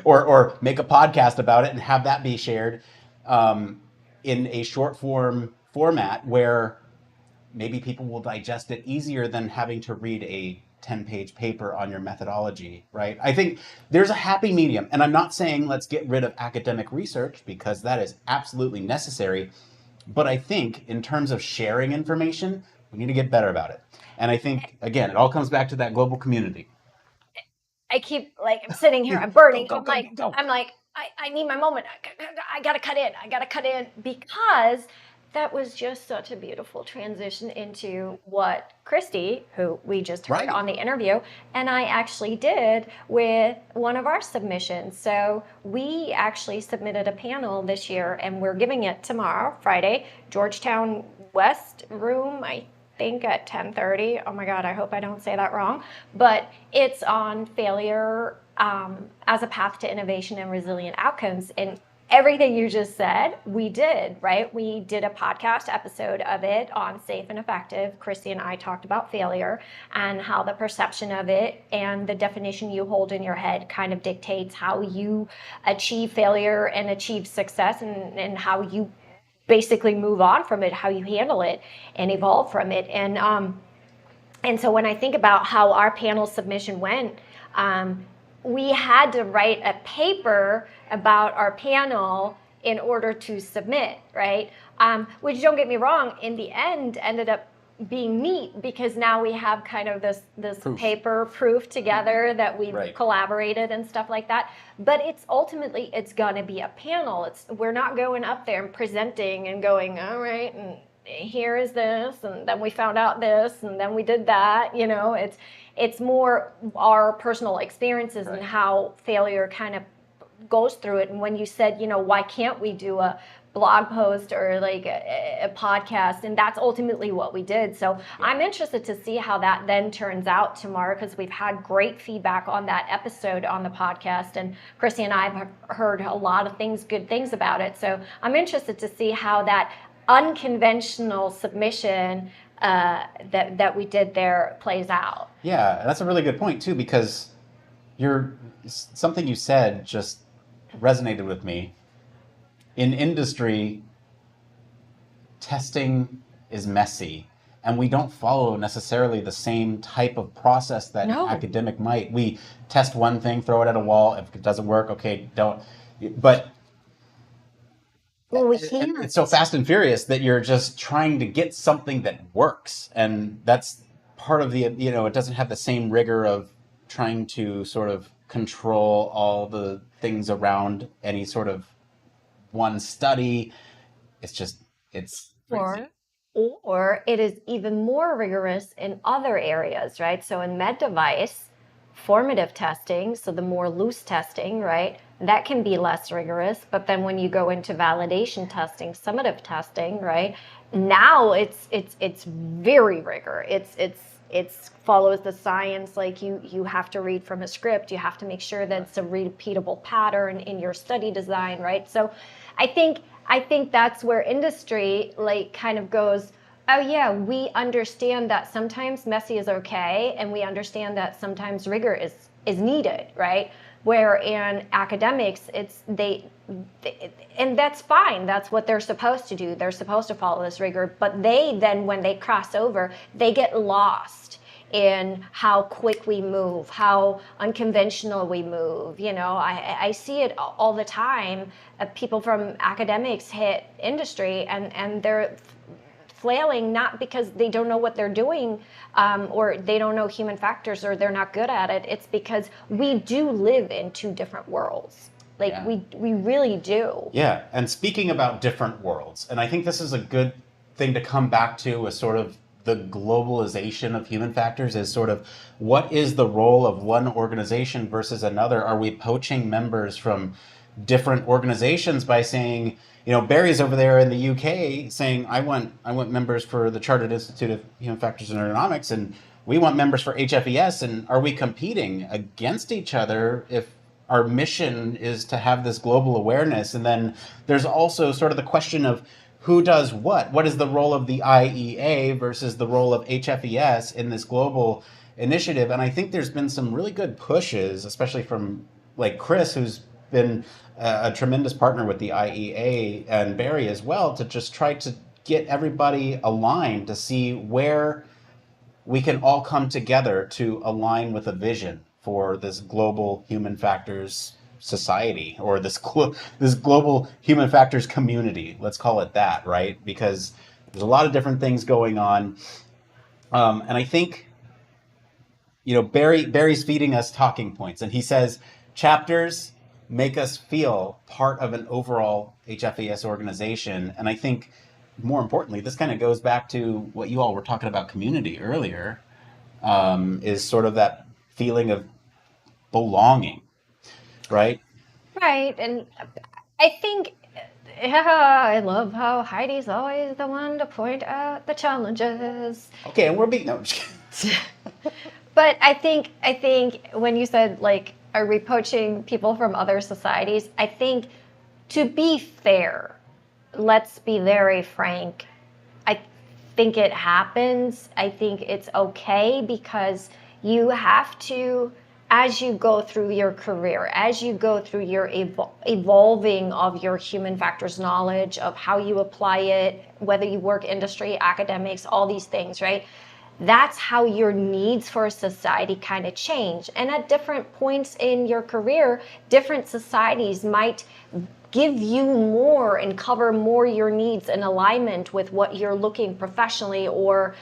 Speaker 1: or make a podcast about it and have that be shared in a short form format where maybe people will digest it easier than having to read a 10-page paper on your methodology, right? I think there's a happy medium, and I'm not saying let's get rid of academic research, because that is absolutely necessary. But I think in terms of sharing information, we need to get better about it. And I think, again, it all comes back to that global community.
Speaker 2: I keep I'm sitting here, I'm burning. I'm like, I need my moment. I gotta cut in because that was just such a beautiful transition into what Christy, who we just heard on the interview, and I actually did with one of our submissions. So we actually submitted a panel this year, and we're giving it tomorrow, Friday, Georgetown West Room, I think at 10:30. Oh my God, I hope I don't say that wrong. But it's on failure as a path to innovation and resilient outcomes. And everything you just said, we did, right? We did a podcast episode of it on safe and effective. Christy and I talked about failure and how the perception of it and the definition you hold in your head kind of dictates how you achieve failure and achieve success, and how you basically move on from it, how you handle it and evolve from it. And so when I think about how our panel submission went, we had to write a paper about our panel in order to submit, right? Which, don't get me wrong, in the end ended up being neat because now we have kind of this
Speaker 1: Proof.
Speaker 2: paper proof together that we've
Speaker 1: Right.
Speaker 2: collaborated and stuff like that. But it's ultimately it's gonna be a panel. We're not going up there and presenting and going, all right, and here is this, and then we found out this, and then we did that. You know, it's more our personal experiences and how failure kind of goes through it. And when you said, you know, why can't we do a blog post or like a podcast, and that's ultimately what we did. So I'm interested to see how that then turns out tomorrow, because we've had great feedback on that episode on the podcast, and Chrissy and I have heard a lot of good things about it. So I'm interested to see how that unconventional submission that we did there plays out.
Speaker 1: Yeah, that's a really good point too, because something you said just resonated with me. In industry, testing is messy, and we don't follow necessarily the same type of process that an academic might. We test one thing, throw it at a wall. If it doesn't work, okay, don't. But
Speaker 2: we can't.
Speaker 1: It's so fast and furious that you're just trying to get something that works, and that's part of the, you know, it doesn't have the same rigor of trying to sort of control all the things around any sort of one study. It's crazy.
Speaker 2: Or it is even more rigorous in other areas, right? So in med device, formative testing, so the more loose testing, right, that can be less rigorous. But then when you go into validation testing, summative testing, right, now it's very rigor. It follows the science. Like you have to read from a script. You have to make sure that it's a repeatable pattern in your study design, right? So I think that's where industry like kind of goes, oh yeah, we understand that sometimes messy is okay, and we understand that sometimes rigor is needed, right? Where in academics, and that's fine. That's what they're supposed to do. They're supposed to follow this rigor, but they then, when they cross over, they get lost in how quick we move, how unconventional we move. You know, I see it all the time. People from academics hit industry and they're flailing, not because they don't know what they're doing or they don't know human factors or they're not good at it. It's because we do live in two different worlds. Like we really do.
Speaker 1: Yeah, and speaking about different worlds, and I think this is a good thing to come back to, as sort of the globalization of human factors, is sort of what is the role of one organization versus another? Are we poaching members from different organizations by saying, you know, Barry's over there in the UK saying, I want members for the Chartered Institute of Human Factors and Ergonomics, and we want members for HFES, and are we competing against each other if our mission is to have this global awareness? And then there's also sort of the question of who does what? What is the role of the IEA versus the role of HFES in this global initiative? And I think there's been some really good pushes, especially from like Chris, who's been a tremendous partner with the IEA, and Barry as well, to just try to get everybody aligned to see where we can all come together to align with a vision for this global human factors society, or this global human factors community. Let's call it that, right? Because there's a lot of different things going on. And I think, you know, Barry's feeding us talking points, and he says chapters make us feel part of an overall HFES organization. And I think more importantly, this kind of goes back to what you all were talking about community earlier, is sort of that feeling of belonging, right?
Speaker 2: Right, and I think, I love how Heidi's always the one to point out the challenges.
Speaker 1: Okay, and we're being, no, I'm just kidding.
Speaker 2: But I think when you said, like, are we poaching people from other societies? I think, to be fair, let's be very frank, I think it happens. I think it's okay, because you have to, as you go through your career, as you go through your evolving of your human factors knowledge, of how you apply it, whether you work industry, academics, all these things, right? That's how your needs for society kind of change. And at different points in your career, different societies might give you more and cover more your needs in alignment with what you're looking professionally or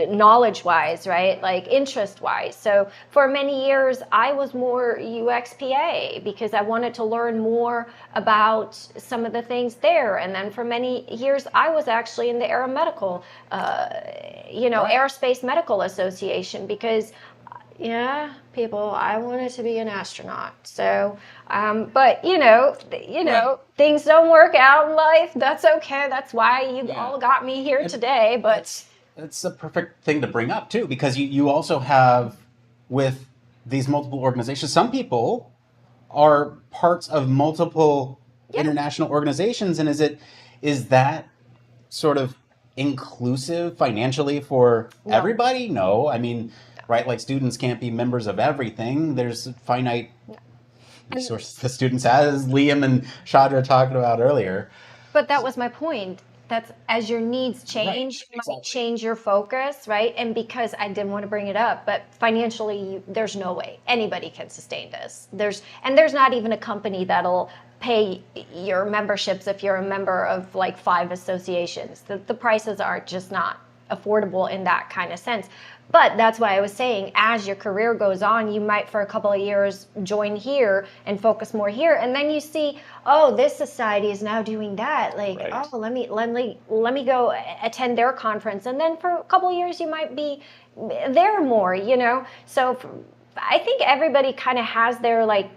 Speaker 2: knowledge wise, right? Like interest wise. So for many years, I was more UXPA because I wanted to learn more about some of the things there. And then for many years, I was actually in the aeromedical, Aerospace Medical Association because people, I wanted to be an astronaut. So, but things don't work out in life. That's okay. That's why you all got me here today. But
Speaker 1: it's a perfect thing to bring up too, because you also have with these multiple organizations, some people are parts of multiple international organizations. And is that sort of inclusive financially for everybody? No, I mean, right? Like students can't be members of everything. There's finite resources the students have, as Liam and Chandra talked about earlier.
Speaker 2: But that was my point. That's as your needs change, you might change your focus, right? And because I didn't want to bring it up, but financially, there's no way anybody can sustain this. There's not even a company that'll pay your memberships if you're a member of like 5 associations. The prices are just not affordable in that kind of sense. But that's why I was saying, as your career goes on, you might for a couple of years join here and focus more here, and then you see, oh, this society is now doing that. Like, oh, let me go attend their conference, and then for a couple of years you might be there more. So I think everybody kind of has their like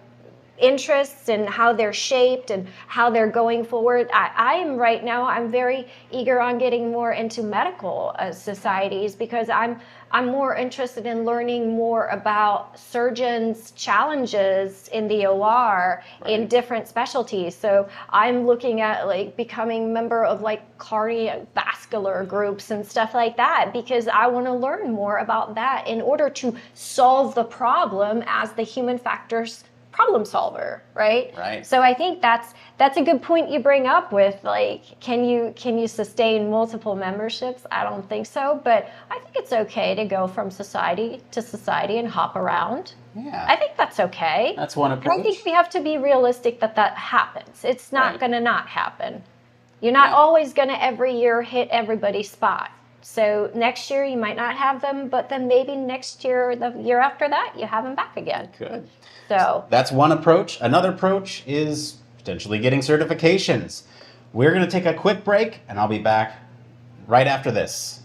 Speaker 2: interests and how they're shaped and how they're going forward. I am right now, I'm very eager on getting more into medical societies because I'm more interested in learning more about surgeons' challenges in the OR in different specialties. So I'm looking at like becoming a member of like cardiovascular groups and stuff like that because I want to learn more about that in order to solve the problem as the human factors problem solver, right?
Speaker 1: Right.
Speaker 2: So I think that's a good point you bring up with like, can you sustain multiple memberships? I don't think so, but I think it's okay to go from society to society and hop around.
Speaker 1: Yeah.
Speaker 2: I think that's okay.
Speaker 1: That's one approach.
Speaker 2: And I think we have to be realistic that happens. It's not going to not happen. You're not always going to every year hit everybody's spot. So next year you might not have them, but then maybe next year, the year after that, you have them back again.
Speaker 1: Good.
Speaker 2: So
Speaker 1: that's one approach. Another approach is potentially getting certifications. We're going to take a quick break, and I'll be back right after this.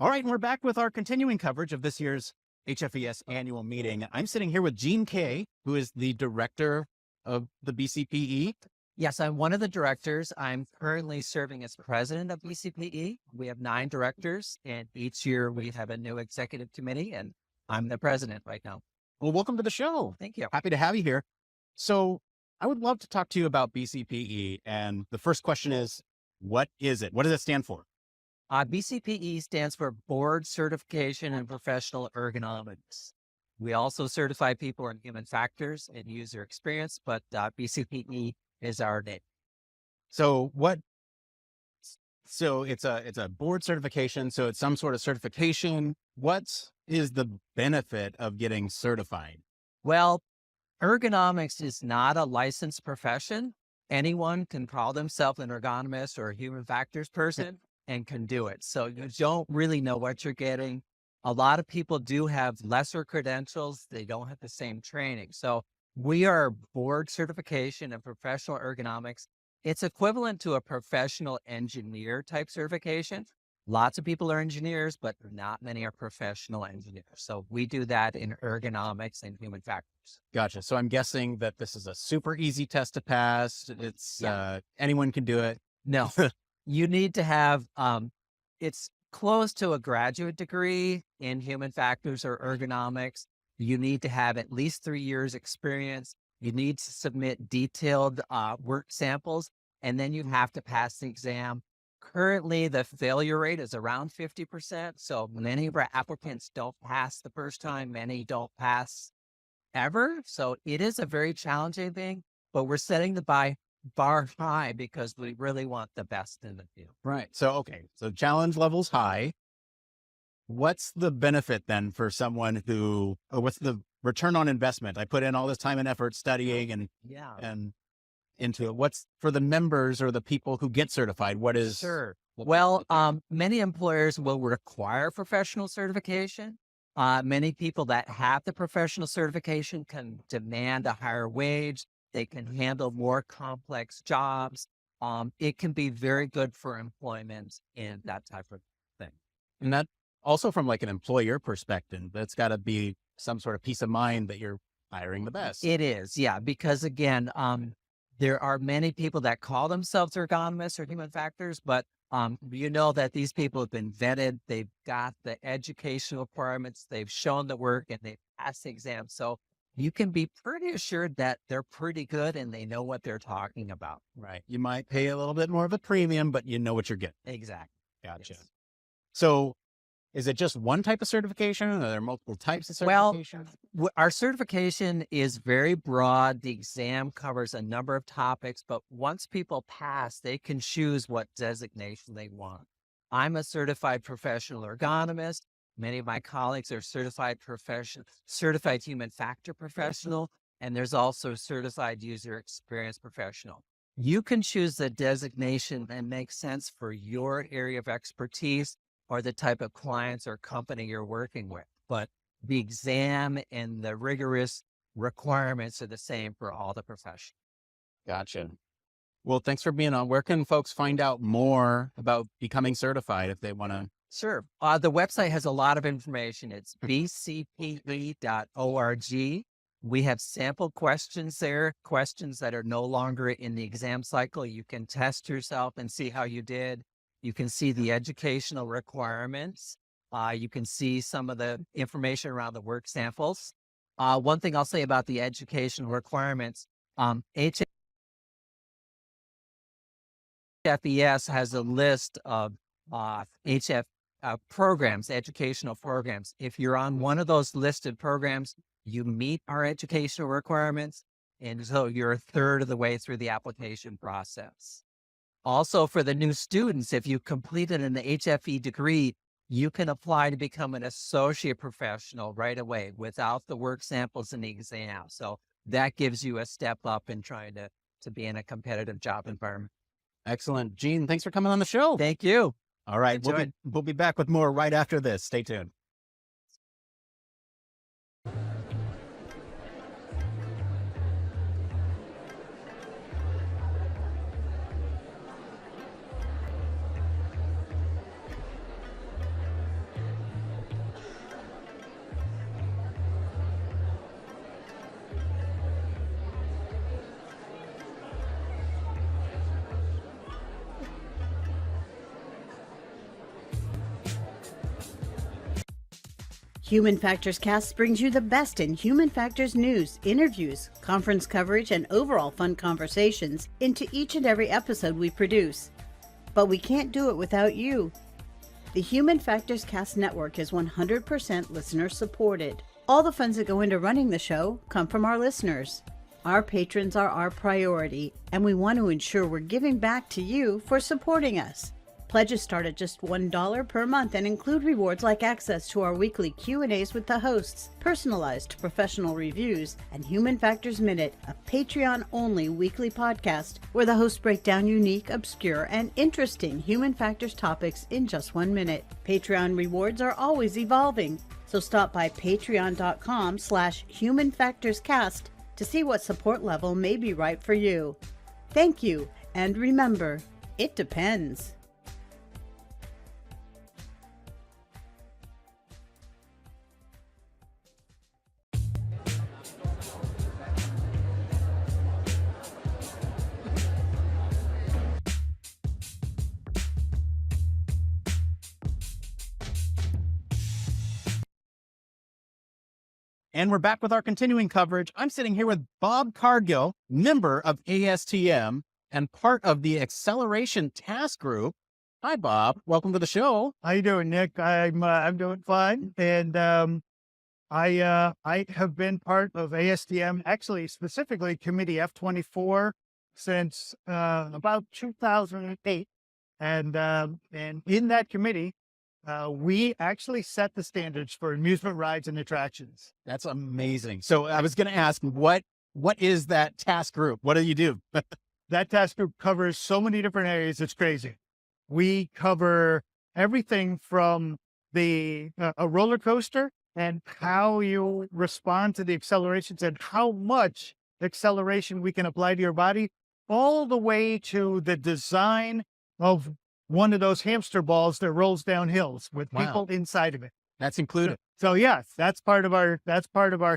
Speaker 12: All right, and we're back with our continuing coverage of this year's HFES annual meeting. I'm sitting here with Jean Kay, who is the director of the BCPE.
Speaker 17: Yes, I'm one of the directors. I'm currently serving as president of BCPE. We have 9 directors, and each year we have a new executive committee, and I'm the president right now.
Speaker 12: Well, welcome to the show.
Speaker 17: Thank you.
Speaker 12: Happy to have you here. So I would love to talk to you about BCPE. And the first question is, what is it? What does it stand for?
Speaker 17: BCPE stands for Board Certification in Professional Ergonomics. We also certify people in human factors and user experience, but BCPE is our name.
Speaker 12: So it's a board certification. So it's some sort of certification. What is the benefit of getting certified?
Speaker 17: Well, ergonomics is not a licensed profession. Anyone can call themselves an ergonomist or a human factors person and can do it. So you don't really know what you're getting. A lot of people do have lesser credentials. They don't have the same training. So we are board certification in professional ergonomics. It's equivalent to a professional engineer type certification. Lots of people are engineers, but not many are professional engineers. So we do that in ergonomics and human factors.
Speaker 12: Gotcha. So I'm guessing that this is a super easy test to pass. It's anyone can do it.
Speaker 17: No. You need to have, it's close to a graduate degree in human factors or ergonomics. You need to have at least 3 years experience. You need to submit detailed work samples, and then you have to pass the exam. Currently, the failure rate is around 50%. So many of our applicants don't pass the first time. Many don't pass ever. So it is a very challenging thing, but we're setting the bar high because we really want the best in the field.
Speaker 12: Right. So, okay. So challenge level's high. What's the benefit then for someone who, or what's the return on investment? I put in all this time and effort studying and into it. What's for the members or the people who get certified? What is?
Speaker 17: Sure. Well, many employers will require professional certification. Many people that have the professional certification can demand a higher wage. They can handle more complex jobs. It can be very good for employment and that type of thing.
Speaker 12: And that also from like an employer perspective, that's got to be some sort of peace of mind that you're hiring the best.
Speaker 17: It is, yeah, because again, there are many people that call themselves ergonomists or human factors, but you know that these people have been vetted. They've got the educational requirements. They've shown the work and they've passed the exam. So you can be pretty assured that they're pretty good and they know what they're talking about.
Speaker 12: Right. You might pay a little bit more of a premium, but you know what you're getting.
Speaker 17: Exactly.
Speaker 12: Gotcha.
Speaker 17: Yes.
Speaker 12: So is it just one type of certification? Are there multiple types of certification?
Speaker 17: Well, our certification is very broad. The exam covers a number of topics, but once people pass, they can choose what designation they want. I'm a certified professional ergonomist. Many of my colleagues are certified human factor professional, and there's also certified user experience professional. You can choose the designation that makes sense for your area of expertise or the type of clients or company you're working with. But the exam and the rigorous requirements are the same for all the professions.
Speaker 12: Gotcha. Well, thanks for being on. Where can folks find out more about becoming certified if they want to?
Speaker 17: Sure. The website has a lot of information. It's bcpe.org. We have sample questions there, questions that are no longer in the exam cycle. You can test yourself and see how you did. You can see the educational requirements. You can see some of the information around the work samples. One thing I'll say about the educational requirements, HFES has a list of programs, educational programs. If you're on one of those listed programs, you meet our educational requirements, and so you're a third of the way through the application process. Also, for the new students, if you completed an HFE degree, you can apply to become an associate professional right away without the work samples and the exam. So that gives you a step up in trying to be in a competitive job environment.
Speaker 12: Excellent. Gene, thanks for coming on the show.
Speaker 17: Thank you.
Speaker 12: All right. We'll be back with more right after this. Stay tuned.
Speaker 9: Human Factors Cast brings you the best in human factors news, interviews, conference coverage, and overall fun conversations into each and every episode we produce. But we can't do it without you. The Human Factors Cast network is 100% listener supported. All the funds that go into running the show come from our listeners. Our patrons are our priority, and we want to ensure we're giving back to you for supporting us. Pledges start at just $1 per month and include rewards like access to our weekly Q&As with the hosts, personalized professional reviews, and Human Factors Minute, a Patreon-only weekly podcast where the hosts break down unique, obscure, and interesting human factors topics in just 1 minute. Patreon rewards are always evolving, so stop by patreon.com/humanfactorscast to see what support level may be right for you. Thank you, and remember, it depends.
Speaker 12: And we're back with our continuing coverage. I'm sitting here with Bob Cargill, member of ASTM and part of the Acceleration Task Group. Hi, Bob. Welcome to the show.
Speaker 18: How you doing, Nick? I'm doing fine, and I have been part of ASTM, actually specifically Committee F24 since about 2008, and in that committee, we actually set the standards for amusement rides and attractions.
Speaker 12: That's amazing. So I was going to ask, what is that task group? What do you do?
Speaker 18: That task group covers so many different areas. It's crazy. We cover everything from a roller coaster and how you respond to the accelerations and how much acceleration we can apply to your body, all the way to the design of one of those hamster balls that rolls down hills with people inside of it.
Speaker 12: That's included.
Speaker 18: So yes, that's part of our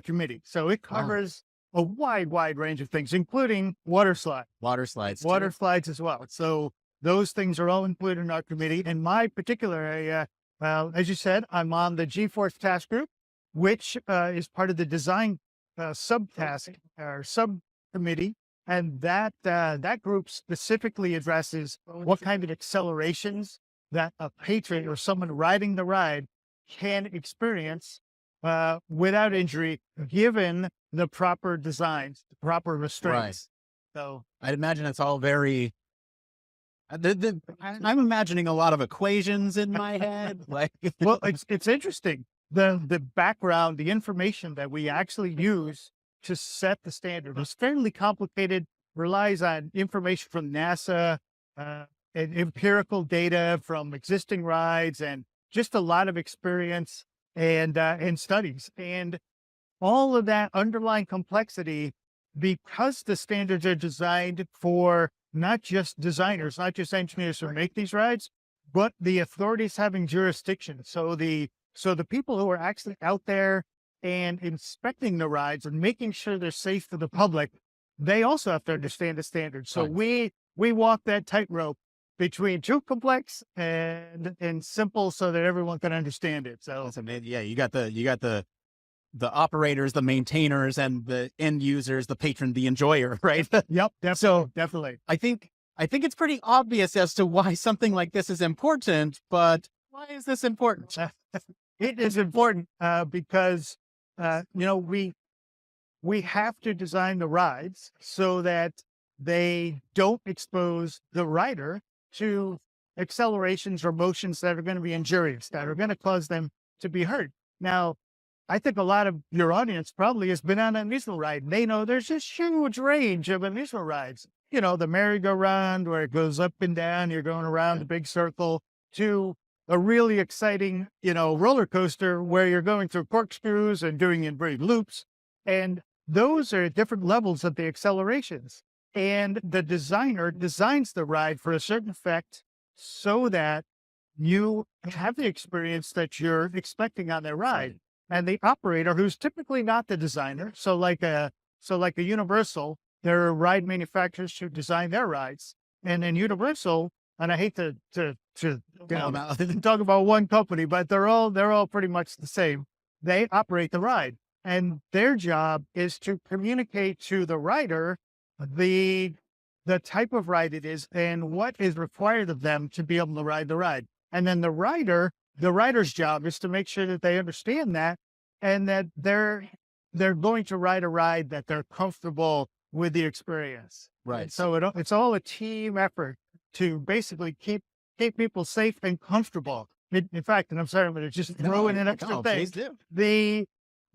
Speaker 18: committee. So it covers a wide range of things, including water slides as well. So those things are all included in our committee. In my particular area, as you said, I'm on the G-Force task group, which is part of the design subtask or subcommittee. And that group specifically addresses what kind of accelerations that a patron or someone riding the ride can experience without injury, given the proper designs, the proper restraints.
Speaker 12: Right.
Speaker 18: So
Speaker 12: I'd imagine it's all very. I'm imagining a lot of equations in my head.
Speaker 18: Well, it's interesting. The background, the information that we actually use to set the standard is fairly complicated, relies on information from NASA, and empirical data from existing rides, and just a lot of experience and studies. And all of that underlying complexity, because the standards are designed for not just designers, not just engineers who make these rides, but the authorities having jurisdiction. So the people who are actually out there and inspecting the rides and making sure they're safe for the public, they also have to understand the standards. So we walk that tightrope between too complex and simple so that everyone can understand it. So
Speaker 12: that's amazing. Yeah, you got the operators, the maintainers, and the end users, the patron, the enjoyer, right?
Speaker 18: Yep, definitely.
Speaker 12: I think it's pretty obvious as to why something like this is important, but why is this important?
Speaker 18: It is important because we have to design the rides so that they don't expose the rider to accelerations or motions that are going to be injurious, that are going to cause them to be hurt. Now, I think a lot of your audience probably has been on an amusement ride. They know there's this huge range of amusement rides. You know, the merry-go-round where it goes up and down, you're going around a big circle, to a really exciting, roller coaster where you're going through corkscrews and doing inverted loops. And those are different levels of the accelerations. And the designer designs the ride for a certain effect so that you have the experience that you're expecting on their ride. And the operator, who's typically not the designer, so like a Universal, there are ride manufacturers who design their rides. And in Universal, and I hate to talk about one company, but they're all pretty much the same. They operate the ride, and their job is to communicate to the rider the type of ride it is and what is required of them to be able to ride the ride. And then the rider's job is to make sure that they understand that and that they're going to ride a ride that they're comfortable with the experience.
Speaker 12: Right.
Speaker 18: And so it's all a team effort to basically keep people safe and comfortable. In fact, and I'm sorry, I'm going to just throw in an extra thing.
Speaker 12: Please do.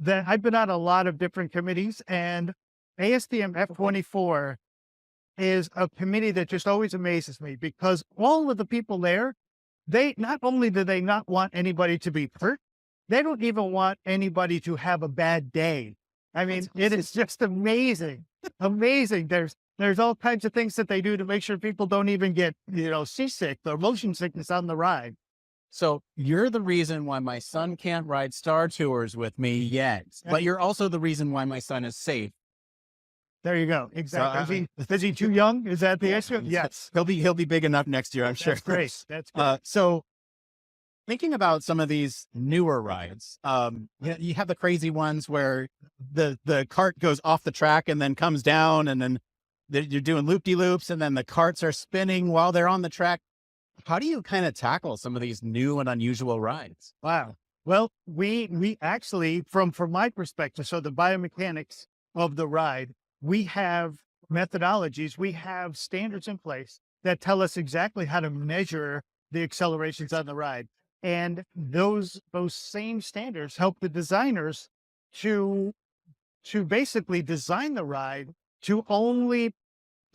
Speaker 18: I've been on a lot of different committees, and ASTM F24 is a committee that just always amazes me, because all of the people there, they not only do they not want anybody to be hurt, they don't even want anybody to have a bad day. I mean, it is just amazing. Amazing. There's all kinds of things that they do to make sure people don't even get, seasick or motion sickness on the ride.
Speaker 12: So you're the reason why my son can't ride Star Tours with me yet, but you're also the reason why my son is safe.
Speaker 18: There you go. Exactly. Is he too young? Is that the issue? Yes.
Speaker 12: He'll be big enough next year, I'm sure.
Speaker 18: That's great. That's great.
Speaker 12: So thinking about some of these newer rides, you have the crazy ones where the cart goes off the track and then comes down, and then you're doing loop-de-loops, and then the carts are spinning while they're on the track. how do you kind of tackle some of these new and unusual rides?
Speaker 18: Wow. Well, we actually, from my perspective, so the biomechanics of the ride, we have methodologies, we have standards in place that tell us exactly how to measure the accelerations on the ride. And those same standards help the designers to basically design the ride to only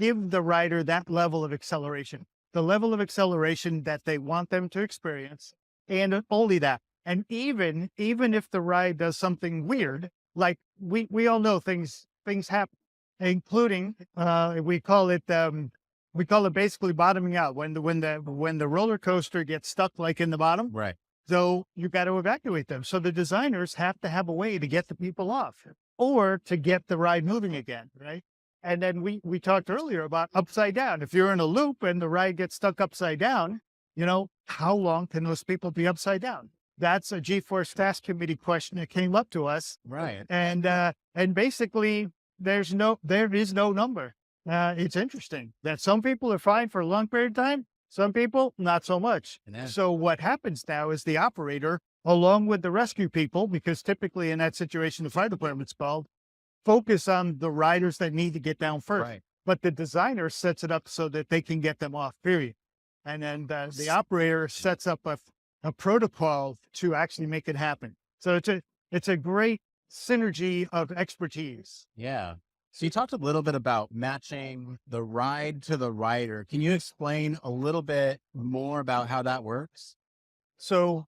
Speaker 18: give the rider that level of acceleration, the level of acceleration that they want them to experience, and only that. And even if the ride does something weird, like we all know things happen, including we call it basically bottoming out when the roller coaster gets stuck like in the bottom.
Speaker 12: Right.
Speaker 18: So you got to evacuate them. So the designers have to have a way to get the people off or to get the ride moving again, right? And then we talked earlier about upside down. If you're in a loop and the ride gets stuck upside down, how long can those people be upside down? That's a G-Force Task Committee question that came up to us.
Speaker 12: Right.
Speaker 18: And basically there is no number. It's interesting that some people are fine for a long period of time. Some people, not so much. So what happens now is the operator, along with the rescue people, because typically in that situation, the fire department's called, focus on the riders that need to get down first.
Speaker 12: Right.
Speaker 18: But the designer sets it up so that they can get them off, period. And then the operator sets up a protocol to actually make it happen. So it's a great synergy of expertise.
Speaker 12: Yeah. So you talked a little bit about matching the ride to the rider. Can you explain a little bit more about how that works?
Speaker 18: So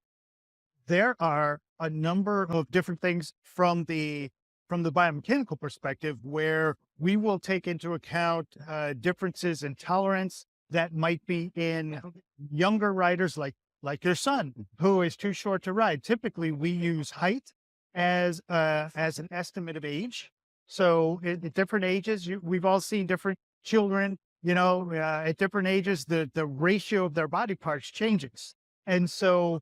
Speaker 18: there are a number of different things from the biomechanical perspective where we will take into account differences in tolerance that might be in younger riders like your son, who is too short to ride. Typically, we use height as an estimate of age. So at different ages, we've all seen different children, at different ages, the ratio of their body parts changes. And so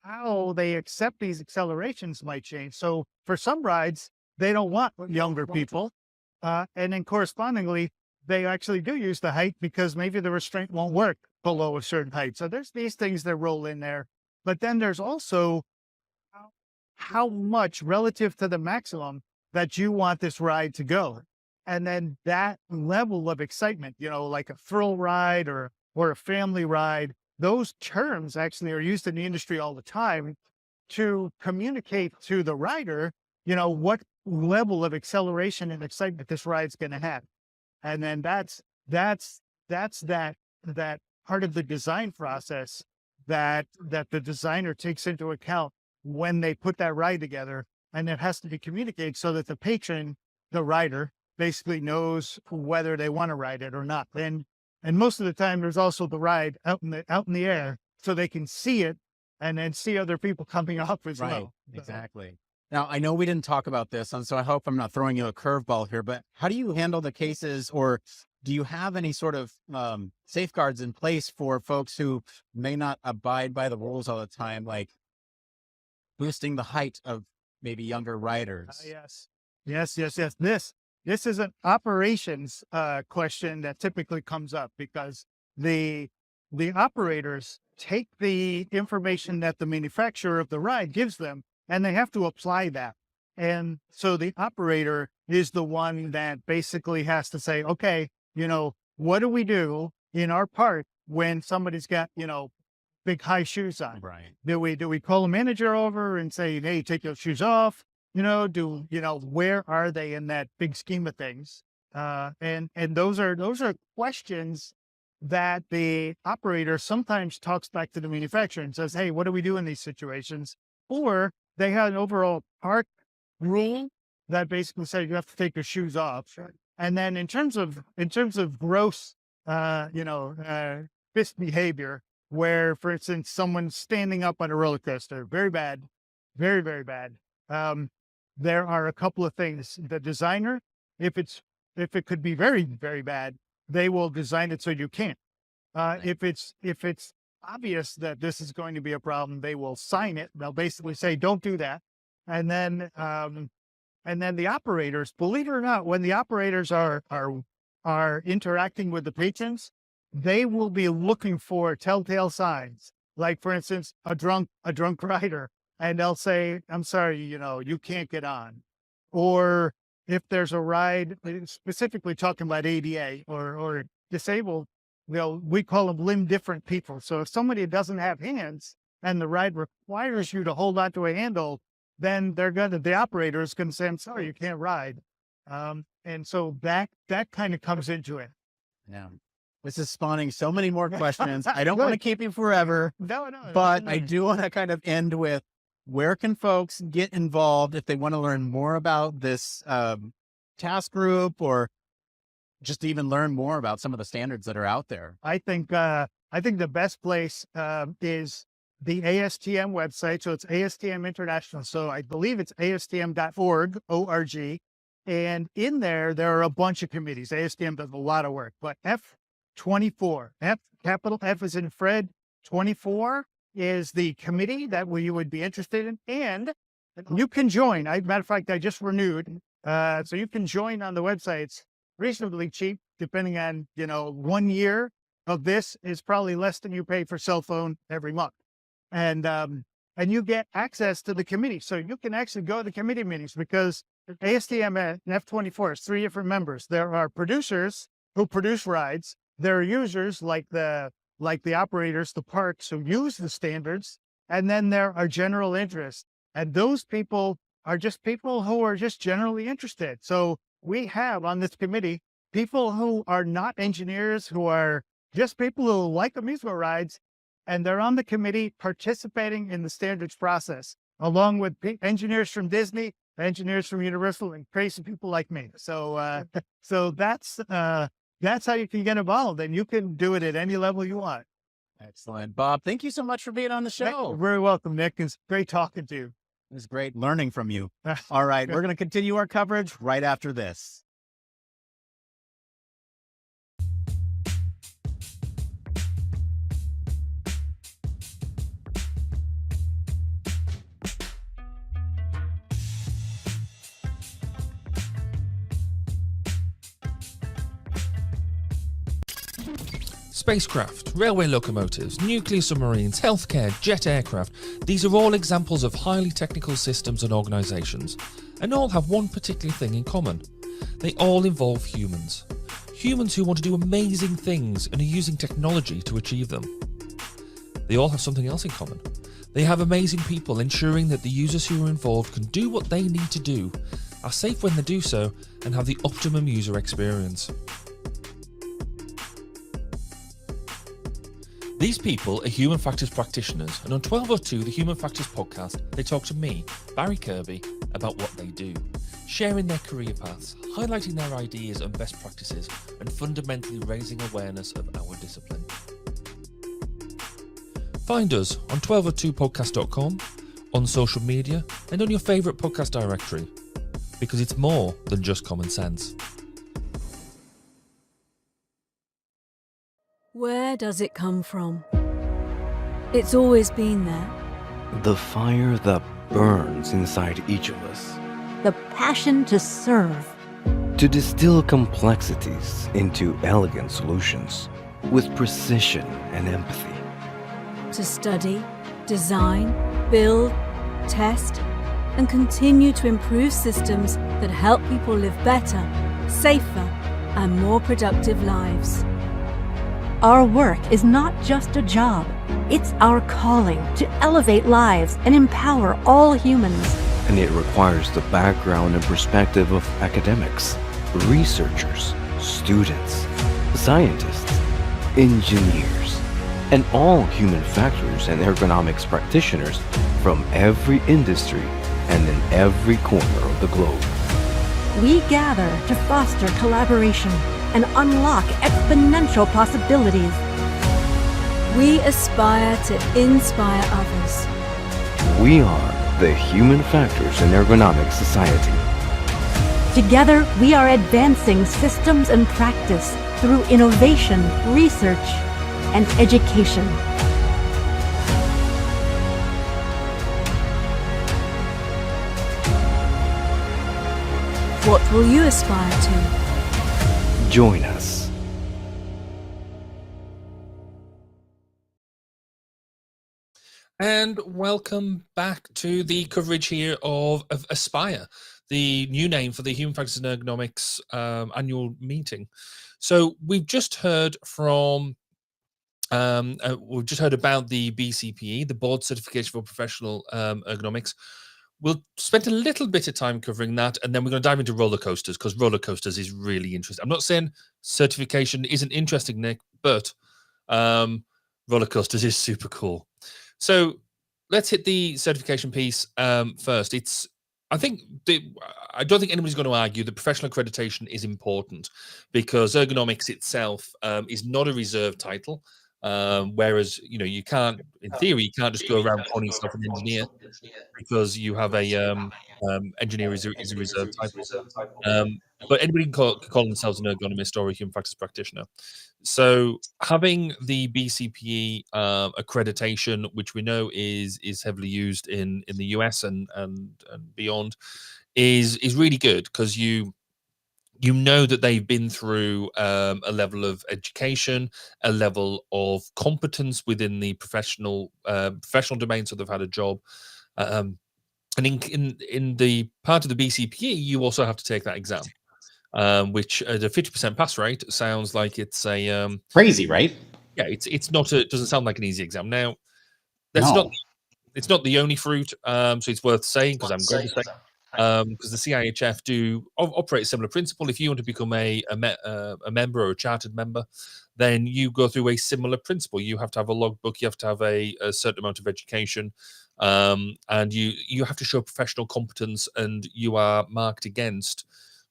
Speaker 18: how they accept these accelerations might change. So for some rides, they don't want younger people. And then correspondingly, they actually do use the height because maybe the restraint won't work below a certain height. So there's these things that roll in there. But then there's also how much relative to the maximum that you want this ride to go. And then that level of excitement, like a thrill ride or a family ride, those terms actually are used in the industry all the time to communicate to the rider, what level of acceleration and excitement this ride's going to have. And then that's that part of the design process that the designer takes into account when they put that ride together. And it has to be communicated so that the patron, the rider, basically knows whether they want to ride it or not. And most of the time, there's also the ride out in the air, so they can see it and then see other people coming off as well.
Speaker 12: Exactly. Now, I know we didn't talk about this, and so I hope I'm not throwing you a curveball here, but how do you handle the cases, or do you have any sort of safeguards in place for folks who may not abide by the rules all the time, like boosting the height of maybe younger riders?
Speaker 18: Yes. This is an operations question that typically comes up because the operators take the information that the manufacturer of the ride gives them and they have to apply that. And so the operator is the one that basically has to say, okay, what do we do in our part when somebody's got, big high shoes on?
Speaker 12: Right.
Speaker 18: Do we call a manager over and say, hey, take those shoes off? Where are they in that big scheme of things? And those are questions that the operator sometimes talks back to the manufacturer and says, hey, what do we do in these situations? Or they have an overall park rule that basically says you have to take your shoes off. And then in terms of gross, fist behavior, where, for instance, someone's standing up on a roller coaster, very bad, very, very bad. There are a couple of things. The designer, if it could be very, very bad, they will design it so you can't. If it's obvious that this is going to be a problem, they will sign it. They'll basically say, don't do that. And then the operators, believe it or not, when the operators are interacting with the patrons, they will be looking for telltale signs. Like, for instance, a drunk rider, and they'll say, I'm sorry, you can't get on. Or if there's a ride, specifically talking about ADA or disabled, we call them limb different people. So if somebody doesn't have hands and the ride requires you to hold onto a handle, then the operator is going to say, I'm sorry, you can't ride. And so that kind of comes into it.
Speaker 12: Yeah. This is spawning so many more questions. I don't want to keep you forever,
Speaker 18: no,
Speaker 12: but I do want to kind of end with, where can folks get involved if they want to learn more about this task group, or just even learn more about some of the standards that are out there?
Speaker 18: I think the best place is the ASTM website. So it's ASTM International. So I believe it's ASTM.org, O-R-G. And in there are a bunch of committees. ASTM does a lot of work, but F24, capital F is in Fred, 24 is the committee that you would be interested in. And you can join. Matter of fact, I just renewed. So you can join on the website. It's reasonably cheap, depending on, 1 year of this is probably less than you pay for cell phone every month. And you get access to the committee. So you can actually go to the committee meetings, because ASTM and F24 is 3 different members. There are producers who produce rides. There are users like the operators, the parks, who use the standards. And then there are general interests. And those people are just people who are just generally interested. So we have on this committee people who are not engineers, who are just people who like amusement rides, and they're on the committee participating in the standards process, along with engineers from Disney, engineers from Universal, and crazy people like me. So so that's how you can get involved, and you can do it at any level you want.
Speaker 12: Excellent. Bob, thank you so much for being on the show.
Speaker 18: You're very welcome, Nick. It's great talking to you.
Speaker 12: It was great learning from you. All right, we're going to continue our coverage right after this.
Speaker 3: Spacecraft, railway locomotives, nuclear submarines, healthcare, jet aircraft, these are all examples of highly technical systems and organisations, and all have one particular thing in common. They all involve humans. Humans who want to do amazing things and are using technology to achieve them. They all have something else in common. They have amazing people ensuring that the users who are involved can do what they need to do, are safe when they do so, and have the optimum user experience. These people are human factors practitioners, and on 1202, the Human Factors podcast, they talk to me, Barry Kirby, about what they do, sharing their career paths, highlighting their ideas and best practices, and fundamentally raising awareness of our discipline. Find us on 1202podcast.com, on social media, and on your favourite podcast directory, because it's more than just common sense.
Speaker 5: Where does it come from? It's always been there.
Speaker 6: The fire that burns inside each of us.
Speaker 19: The passion to serve.
Speaker 6: To distill complexities into elegant solutions with precision and empathy.
Speaker 5: To study, design, build, test, and continue to improve systems that help people live better, safer, and more productive lives.
Speaker 19: Our work is not just a job. It's our calling to elevate lives and empower all humans.
Speaker 6: And it requires the background and perspective of academics, researchers, students, scientists, engineers, and all human factors and ergonomics practitioners from every industry and in every corner of the globe.
Speaker 19: We gather to foster collaboration and unlock exponential possibilities.
Speaker 5: We aspire to inspire others.
Speaker 6: We are the Human Factors and Ergonomics Society.
Speaker 19: Together, we are advancing systems and practice through innovation, research, and education.
Speaker 5: What will you aspire to?
Speaker 6: Join us.
Speaker 3: And welcome back to the coverage here of Aspire, the new name for the Human Factors and Ergonomics annual meeting. So we've just heard from, we've just heard about the BCPE, the Board Certification for Professional Ergonomics. We'll spend a little bit of time covering that, and then we're going to dive into roller coasters, because roller coasters is really interesting. I'm not saying certification isn't interesting, Nick, but roller coasters is super cool. So let's hit the certification piece first. I don't think anybody's going to argue that professional accreditation is important, because ergonomics itself is not a reserved title. Whereas, you can't, in theory, you can't just go around calling yourself an engineer because you have a engineer is a reserved title. But anybody can call themselves an ergonomist or a human factors practitioner. So having the BCPE accreditation, which we know is heavily used in the US and beyond, is really good, because you know that they've been through a level of education, a level of competence within the professional domain, so they've had a job. And in the part of the BCPE, you also have to take that exam, which at a 50% pass rate sounds like it's a
Speaker 1: crazy, right?
Speaker 3: Yeah, it doesn't sound like an easy exam. Now, it's not the only fruit, so it's worth saying, because I'm going to say, because the CIHF do operate a similar principle. If you want to become a member or a chartered member, then you go through a similar principle. You have to have a logbook, you have to have a certain amount of education, and you have to show professional competence, and you are marked against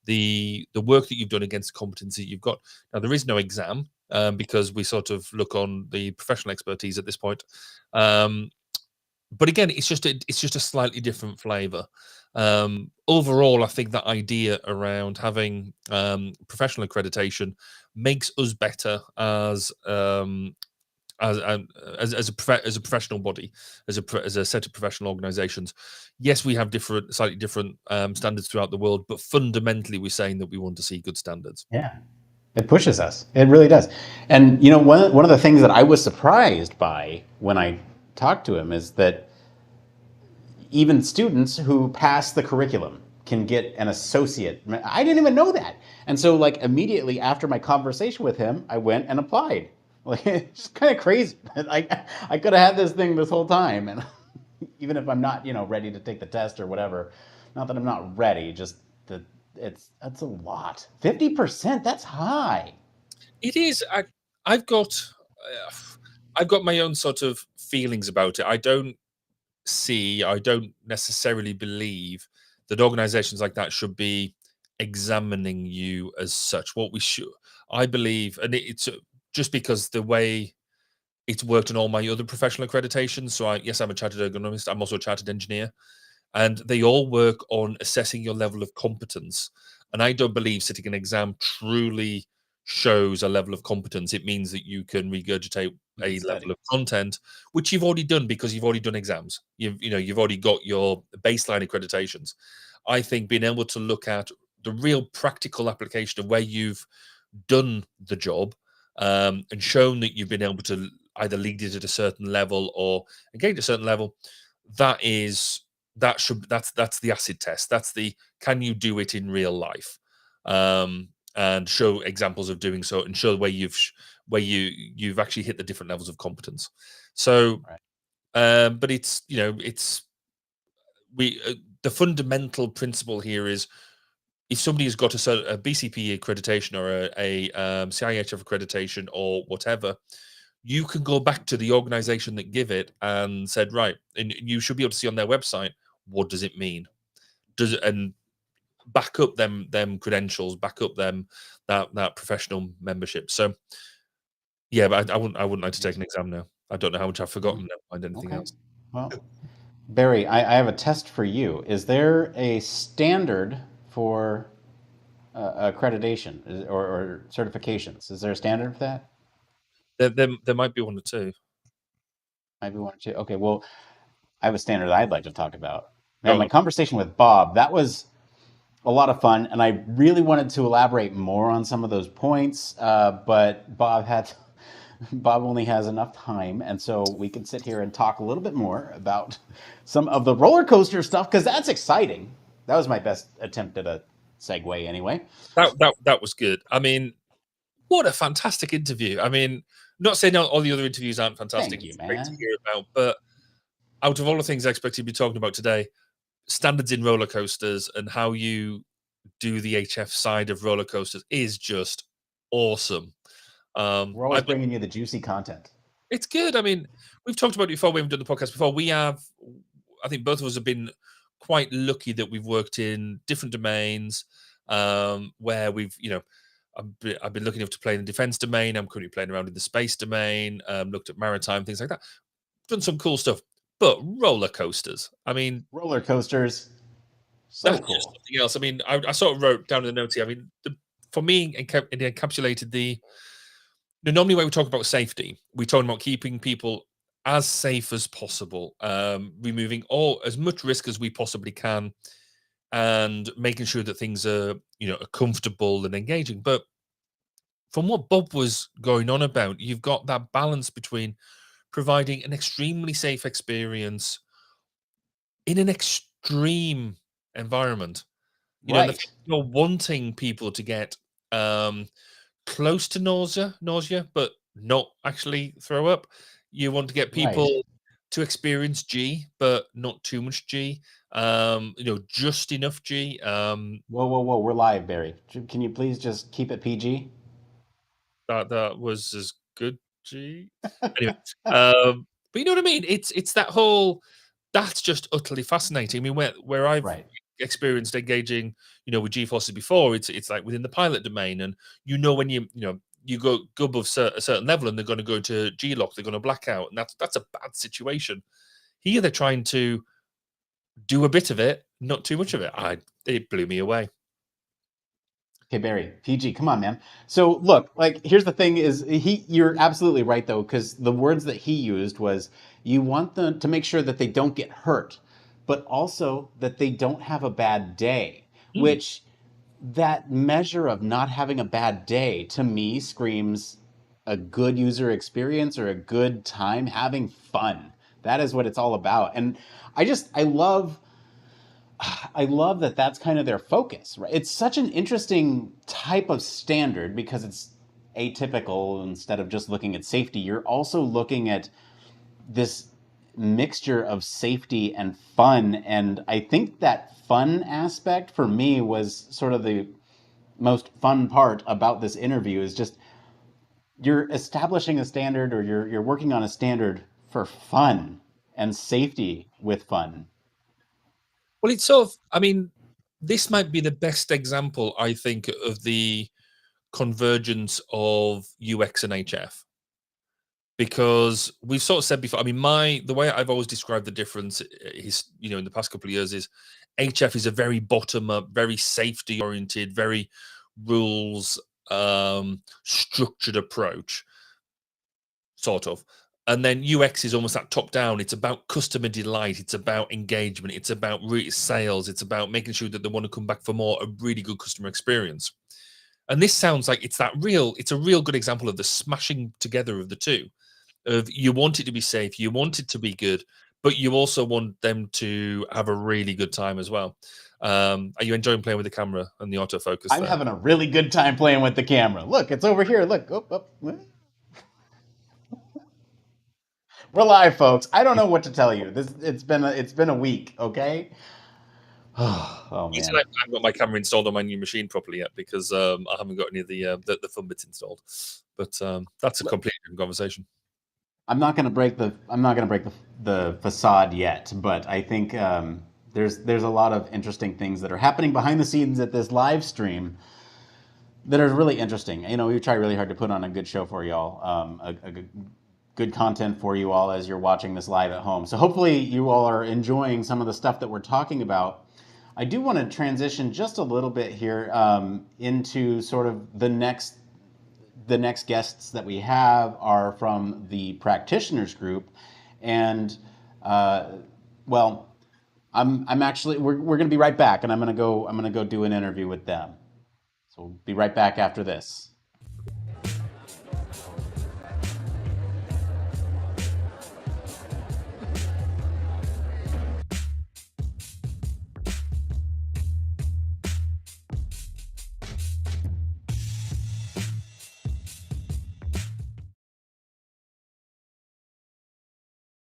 Speaker 3: the work that you've done against the competency you've got. Now, there is no exam, because we sort of look on the professional expertise at this point. But again, it's just a slightly different flavor. Overall, I think that idea around having professional accreditation makes us better as a professional body, as a set of professional organizations. Yes, we have slightly different standards throughout the world, but fundamentally, we're saying that we want to see good standards.
Speaker 1: Yeah. It pushes us. It really does. And one of the things that I was surprised by when I talked to him is that even students who pass the curriculum can get an associate. I didn't even know that. And so immediately after my conversation with him, I went and applied. It's kind of crazy. I could have had this thing this whole time, and even if I'm not, ready to take the test or whatever, not that I'm not ready, just that that's a lot. 50%, that's high.
Speaker 3: It is. I've got my own sort of feelings about it. I don't necessarily believe that organizations like that should be examining you as such. What we should, I believe, and it's just because the way it's worked in all my other professional accreditations. So yes, I'm a chartered ergonomist. I'm also a chartered engineer, and they all work on assessing your level of competence. And I don't believe sitting an exam truly shows a level of competence. It means that you can regurgitate a level of content, which you've already done because you've already done exams. You've already got your baseline accreditations. I think being able to look at the real practical application of where you've done the job and shown that you've been able to either lead it at a certain level or engage at a certain level, that's the acid test. That's the can you do it in real life, and show examples of doing so, and show where you've actually hit the different levels of competence. So, but it's the fundamental principle here is, if somebody has got a BCP accreditation or a CIHF accreditation or whatever, you can go back to the organization that give it and said, right, and you should be able to see on their website, what does it mean? And back up them credentials, back up them that professional membership. So yeah, but I wouldn't like to take an exam now. I don't know how much I've forgotten. Never mind anything else.
Speaker 1: Well, Barry, I have a test for you. Is there a standard for accreditation or certifications? Is there a standard for that?
Speaker 3: There might be one or two.
Speaker 1: Might be one or two. Okay, well, I have a standard I'd like to talk about. Now, my conversation with Bob, that was a lot of fun, and I really wanted to elaborate more on some of those points, but Bob had Bob only has enough time, and so we can sit here and talk a little bit more about some of the roller coaster stuff, because that's exciting. That was my best attempt at a segue anyway.
Speaker 3: That was good. I mean, what a fantastic interview. I mean, not saying all the other interviews aren't fantastic.
Speaker 1: Thank you,
Speaker 3: it's great to
Speaker 1: man.
Speaker 3: hear about, but out of all the things I expected to be talking about today, standards in roller coasters and how you do the HF side of roller coasters is just awesome.
Speaker 1: We're always bringing you the juicy content.
Speaker 3: It's good. I mean, we've talked about it before. We haven't done the podcast before. I think both of us have been quite lucky that we've worked in different domains where we've, I've been lucky enough to play in the defense domain. I'm currently playing around in the space domain, looked at maritime, things like that. Done some cool stuff. But roller coasters, I mean...
Speaker 1: Roller coasters, so
Speaker 3: that's
Speaker 1: cool.
Speaker 3: Just something else. I mean, I sort of wrote down in the notes here, I mean, for me, it encapsulated normally when we talk about safety, we talk about keeping people as safe as possible, removing as much risk as we possibly can, and making sure that things are, are comfortable and engaging. But from what Bob was going on about, you've got that balance between providing an extremely safe experience in an extreme environment.
Speaker 1: Right.
Speaker 3: You're wanting people to get close to nausea, but not actually throw up. You want to get people to experience G, but not too much G. Just enough G.
Speaker 1: Whoa! We're live, Barry. Can you please just keep it PG?
Speaker 3: That was as good G. Anyway, but you know what I mean. It's that whole. That's just utterly fascinating. I mean, where I've experienced engaging, with G forces before, it's like within the pilot domain, and when you go above a certain level, and they're going to go to G lock, they're going to black out, and that's a bad situation. Here, they're trying to do a bit of it, not too much of it. It blew me away.
Speaker 1: Okay, Barry, PG, come on, man. So look, here's the thing is you're absolutely right though, because the words that he used was you want them to make sure that they don't get hurt, but also that they don't have a bad day, which that measure of not having a bad day to me screams a good user experience or a good time having fun. That is what it's all about. And I love that that's kind of their focus, right? It's such an interesting type of standard because it's atypical. Instead of just looking at safety, you're also looking at this mixture of safety and fun. And I think that fun aspect for me was sort of the most fun part about this interview is just you're establishing a standard, or you're working on a standard for fun and safety with fun.
Speaker 3: Well, it's sort of, I mean, this might be the best example, I think, of the convergence of UX and HF. Because we've sort of said before, I mean, the way I've always described the difference is, in the past couple of years is HF is a very bottom-up, very safety-oriented, very rules structured approach, sort of. And then UX is almost that top down. It's about customer delight. It's about engagement. It's about sales. It's about making sure that they want to come back for more, a really good customer experience. And this sounds like it's a real good example of the smashing together of the two. Of you want it to be safe, you want it to be good, but you also want them to have a really good time as well. Are you enjoying playing with the camera and the autofocus?
Speaker 1: I'm having a really good time playing with the camera. Look, it's over here. Look. We're live, folks. I don't know what to tell you. It's been a week, okay? Oh man.
Speaker 3: I haven't got my camera installed on my new machine properly yet because I haven't got any of the fun bits installed. But that's a completely different conversation.
Speaker 1: I'm not going to break the facade yet, but I think there's a lot of interesting things that are happening behind the scenes at this live stream that are really interesting. We try really hard to put on a good show for y'all, a good content for you all as you're watching this live at home. So hopefully you all are enjoying some of the stuff that we're talking about. I do want to transition just a little bit here into sort of the next guests that we have are from the practitioners group, and we're going to be right back, and I'm going to go do an interview with them. So we'll be right back after this.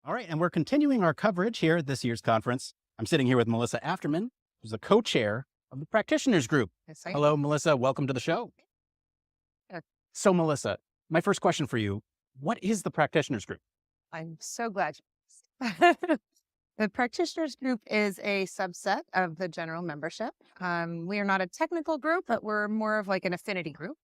Speaker 12: All right, and we're continuing our coverage here at this year's conference. I'm sitting here with Melissa Afterman, who's the co-chair of the practitioners group.
Speaker 20: Yes, I am.
Speaker 12: Hello, Melissa. Welcome to the show. So, Melissa, my first question for you, what is the practitioners group?
Speaker 20: I'm so glad you asked. The practitioners group is a subset of the general membership. We are not a technical group, but we're more of like an affinity group.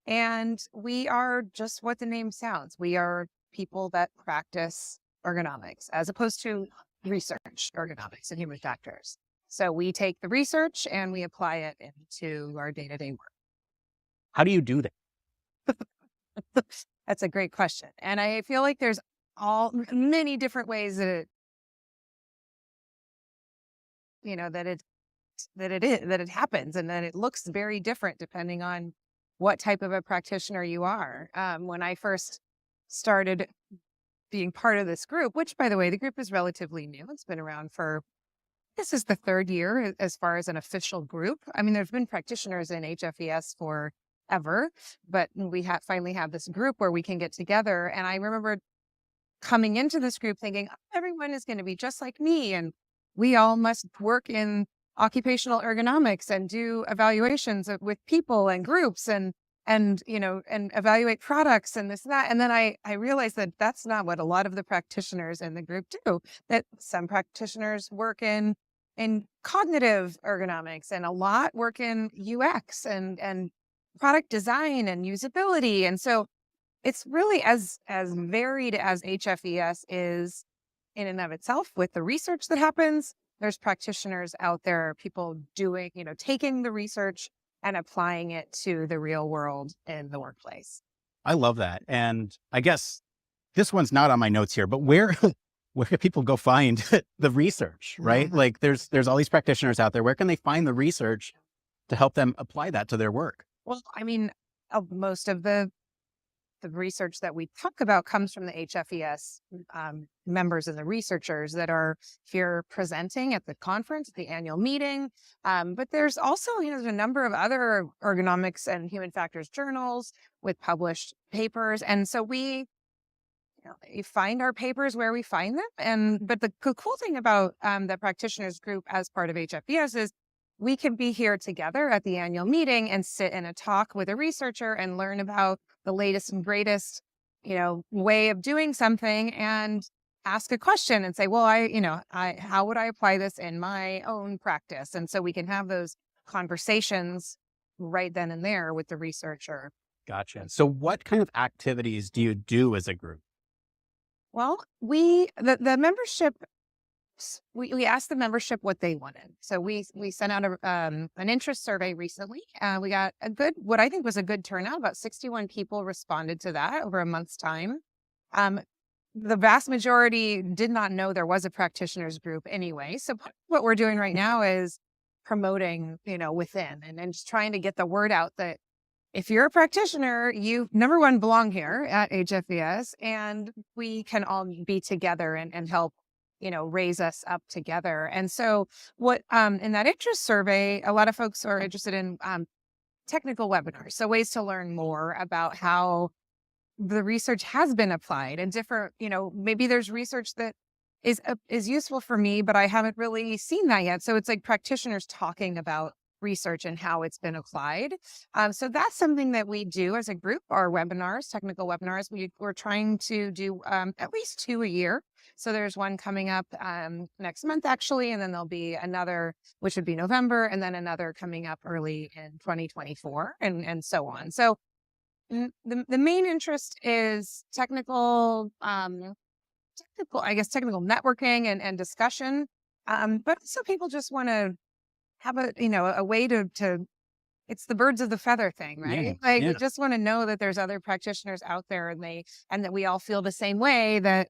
Speaker 20: And we are just what the name sounds. We are people that practice ergonomics as opposed to research ergonomics and human factors. So we take the research and we apply it into our day-to-day work.
Speaker 12: How do you do that?
Speaker 20: That's a great question. And I feel like there's many different ways that it, that it happens, and that it looks very different depending on what type of a practitioner you are. When I first started being part of this group, which, by the way, the group is relatively new. It's been around this is the third year as far as an official group. I mean, there's been practitioners in HFES forever, but we finally have this group where we can get together. And I remember coming into this group thinking, everyone is going to be just like me, and we all must work in occupational ergonomics and do evaluations with people and groups and evaluate products and this and that. And then I realized that that's not what a lot of the practitioners in the group do, that some practitioners work in cognitive ergonomics, and a lot work in UX and product design and usability. And so it's really as varied as HFES is in and of itself with the research that happens. There's practitioners out there, people doing, taking the research and applying it to the real world in the workplace.
Speaker 12: I love that. And I guess this one's not on my notes here, but where can people go find the research, right? Mm-hmm. Like there's all these practitioners out there. Where can they find the research to help them apply that to their work?
Speaker 20: Well, I mean, most of the research that we talk about comes from the HFES members and the researchers that are here presenting at the conference, at the annual meeting. But there's also a number of other ergonomics and human factors journals with published papers. And so we find our papers where we find them. But the cool thing about the practitioners group as part of HFES is we can be here together at the annual meeting and sit in a talk with a researcher and learn about the latest and greatest, way of doing something, and ask a question and say, well, how would I apply this in my own practice? And so we can have those conversations right then and there with the researcher.
Speaker 12: Gotcha. So what kind of activities do you do as a group?
Speaker 20: Well, the membership, we asked the membership what they wanted. So we sent out an interest survey recently. We got what I think was a good turnout. About 61 people responded to that over a month's time. The vast majority did not know there was a practitioners group anyway. So what we're doing right now is promoting, within and just trying to get the word out that if you're a practitioner, you, number one, belong here at HFES, and we can all be together and help raise us up together. And so what, in that interest survey, a lot of folks are interested in technical webinars. So ways to learn more about how the research has been applied and different, maybe there's research that is useful for me, but I haven't really seen that yet. So it's like practitioners talking about research and how it's been applied. So that's something that we do as a group, our webinars, technical webinars. We're trying to do at least 2 a year. So there's one coming up next month, actually, and then there'll be another, which would be November, and then another coming up early in 2024, and so on. So the main interest is technical networking and discussion. But so people just want to have a way to it's the birds of the feather thing, right? We just want to know that there's other practitioners out there and that we all feel the same way, that,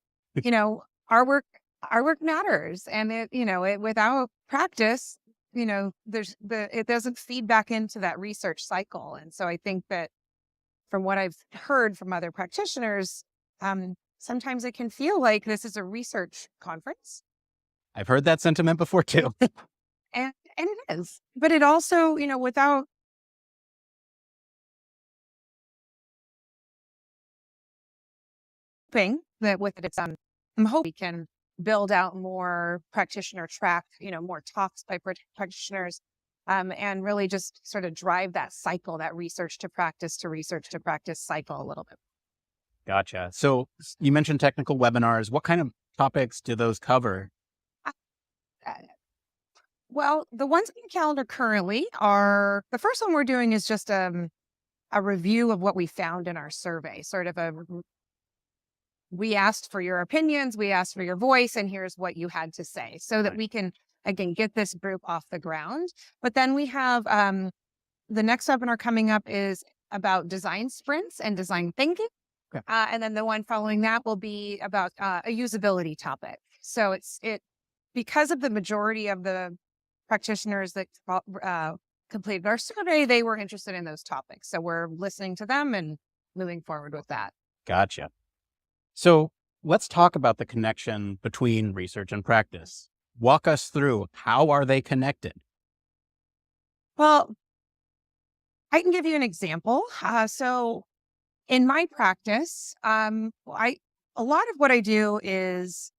Speaker 20: our work matters, and it without practice, it doesn't feed back into that research cycle. And so I think that from what I've heard from other practitioners, sometimes it can feel like this is a research conference.
Speaker 12: I've heard that sentiment before too.
Speaker 20: And it is, but it also, without that with it, it's I'm hoping we can build out more practitioner track, more talks by practitioners, and really just sort of drive that cycle, that research to practice cycle a little bit.
Speaker 12: Gotcha. So you mentioned technical webinars. What kind of topics do those cover?
Speaker 20: Well, the ones on the calendar currently are, the first one we're doing is just a review of what we found in our survey, sort of we asked for your opinions, we asked for your voice, and here's what you had to say, so that we can, again, get this group off the ground. But then we have the next webinar coming up is about design sprints and design thinking.
Speaker 12: Okay.
Speaker 20: And then the one following that will be about a usability topic. So because of the majority of the practitioners that completed our survey, they were interested in those topics. So we're listening to them and moving forward with that.
Speaker 12: Gotcha. So let's talk about the connection between research and practice. Walk us through, how are they connected?
Speaker 20: Well, I can give you an example. So in my practice, a lot of what I do is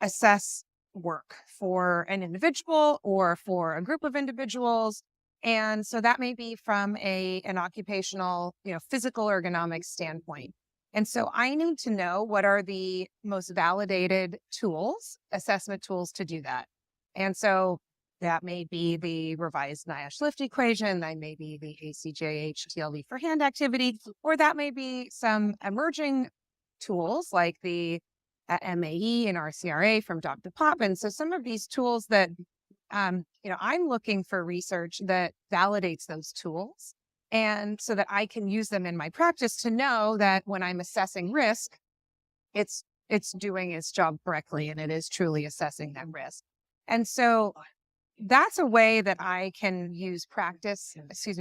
Speaker 20: assess work for an individual or for a group of individuals. And so that may be from an occupational, physical ergonomics standpoint. And so I need to know what are the most validated tools, assessment tools to do that. And so that may be the revised NIOSH lift equation, that may be the ACJH TLV for hand activity, or that may be some emerging tools like the MAE and RCRA from Dr. Poppins. So some of these tools that, I'm looking for research that validates those tools, and so that I can use them in my practice to know that when I'm assessing risk, it's doing its job correctly and it is truly assessing that risk. And so that's a way that I can use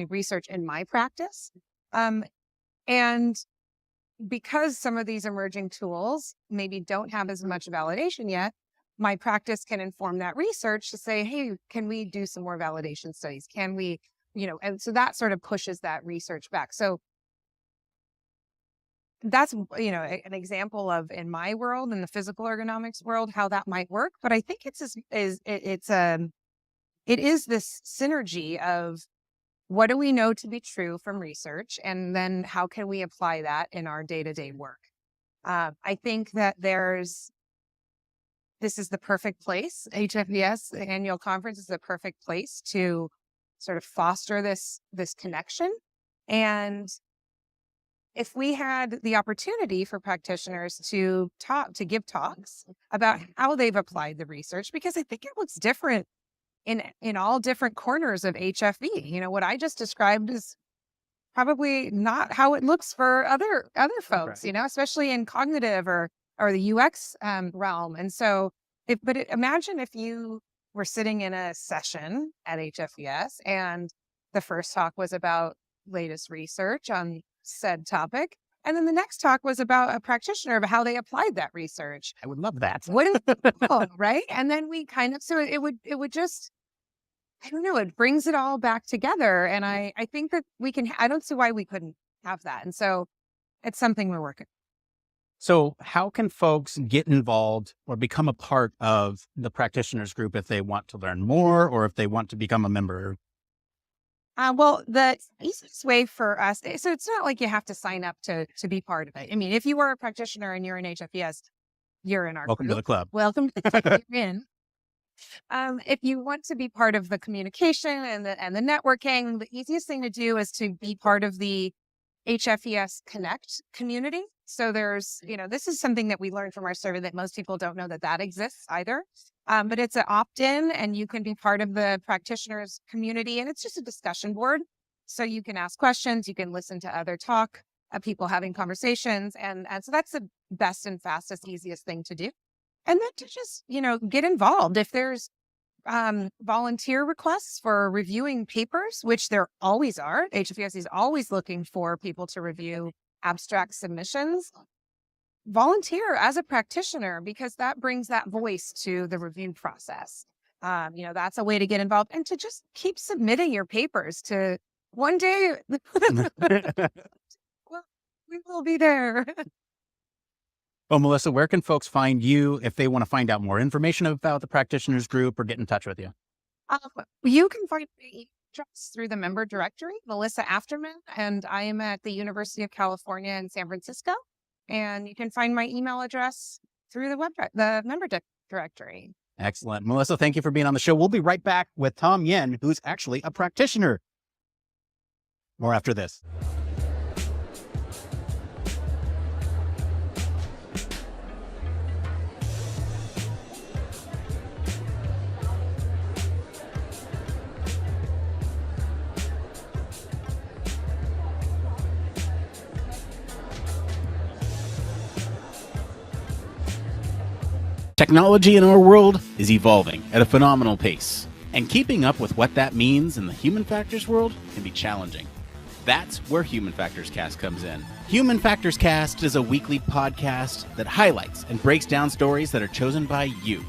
Speaker 20: research in my practice. And because some of these emerging tools maybe don't have as much validation yet, my practice can inform that research to say, hey, can we do some more validation studies? Can we, and so that sort of pushes that research back. So that's, an example of, in my world, in the physical ergonomics world, how that might work. But I think it is this synergy of, what do we know to be true from research? And then how can we apply that in our day-to-day work? I think that this is the perfect place. HFES, the annual conference, is the perfect place to sort of foster this connection. And if we had the opportunity for practitioners to give talks about how they've applied the research, because I think it looks different in all different corners of HFE. What I just described is probably not how it looks for other folks, right. Especially in cognitive or the UX realm. And so, imagine if you were sitting in a session at HFES and the first talk was about latest research on said topic, and then the next talk was about a practitioner, about how they applied that research.
Speaker 12: I would love that.
Speaker 20: Wouldn't right? And then we so it would just, I don't know, it brings it all back together. And I think that I don't see why we couldn't have that. And so it's something we're working.
Speaker 12: So how can folks get involved or become a part of the practitioners group if they want to learn more or if they want to become a member?
Speaker 20: Well, the easiest way for us, so it's not like you have to sign up to be part of it. I mean, if you are a practitioner and you're in HFES, you're in our
Speaker 12: Welcome
Speaker 20: group.
Speaker 12: to the club.
Speaker 20: Welcome to the club. You're in. If you want to be part of the communication and the networking, the easiest thing to do is to be part of the HFES Connect community. So there's, this is something that we learned from our survey that most people don't know that exists either. But it's an opt-in, and you can be part of the practitioners community, and it's just a discussion board. So you can ask questions, you can listen to other people having conversations. And so that's the best and fastest, easiest thing to do. And then to just, get involved. If there's volunteer requests for reviewing papers, which there always are, HFES is always looking for people to review abstract submissions. Volunteer as a practitioner, because that brings that voice to the review process. That's a way to get involved, and to just keep submitting your papers to one day. Well, we will be there.
Speaker 12: Well, Melissa, where can folks find you if they want to find out more information about the practitioners group or get in touch with you?
Speaker 20: You can find me through the member directory, Melissa Afterman, and I am at the University of California in San Francisco. And you can find my email address through the member directory.
Speaker 12: Excellent. Melissa, thank you for being on the show. We'll be right back with Tom Yen, who's actually a practitioner. More after this. Technology in our world is evolving at a phenomenal pace, and keeping up with what that means in the human factors world can be challenging. That's where Human Factors Cast comes in. Human Factors Cast is a weekly podcast that highlights and breaks down stories that are chosen by you,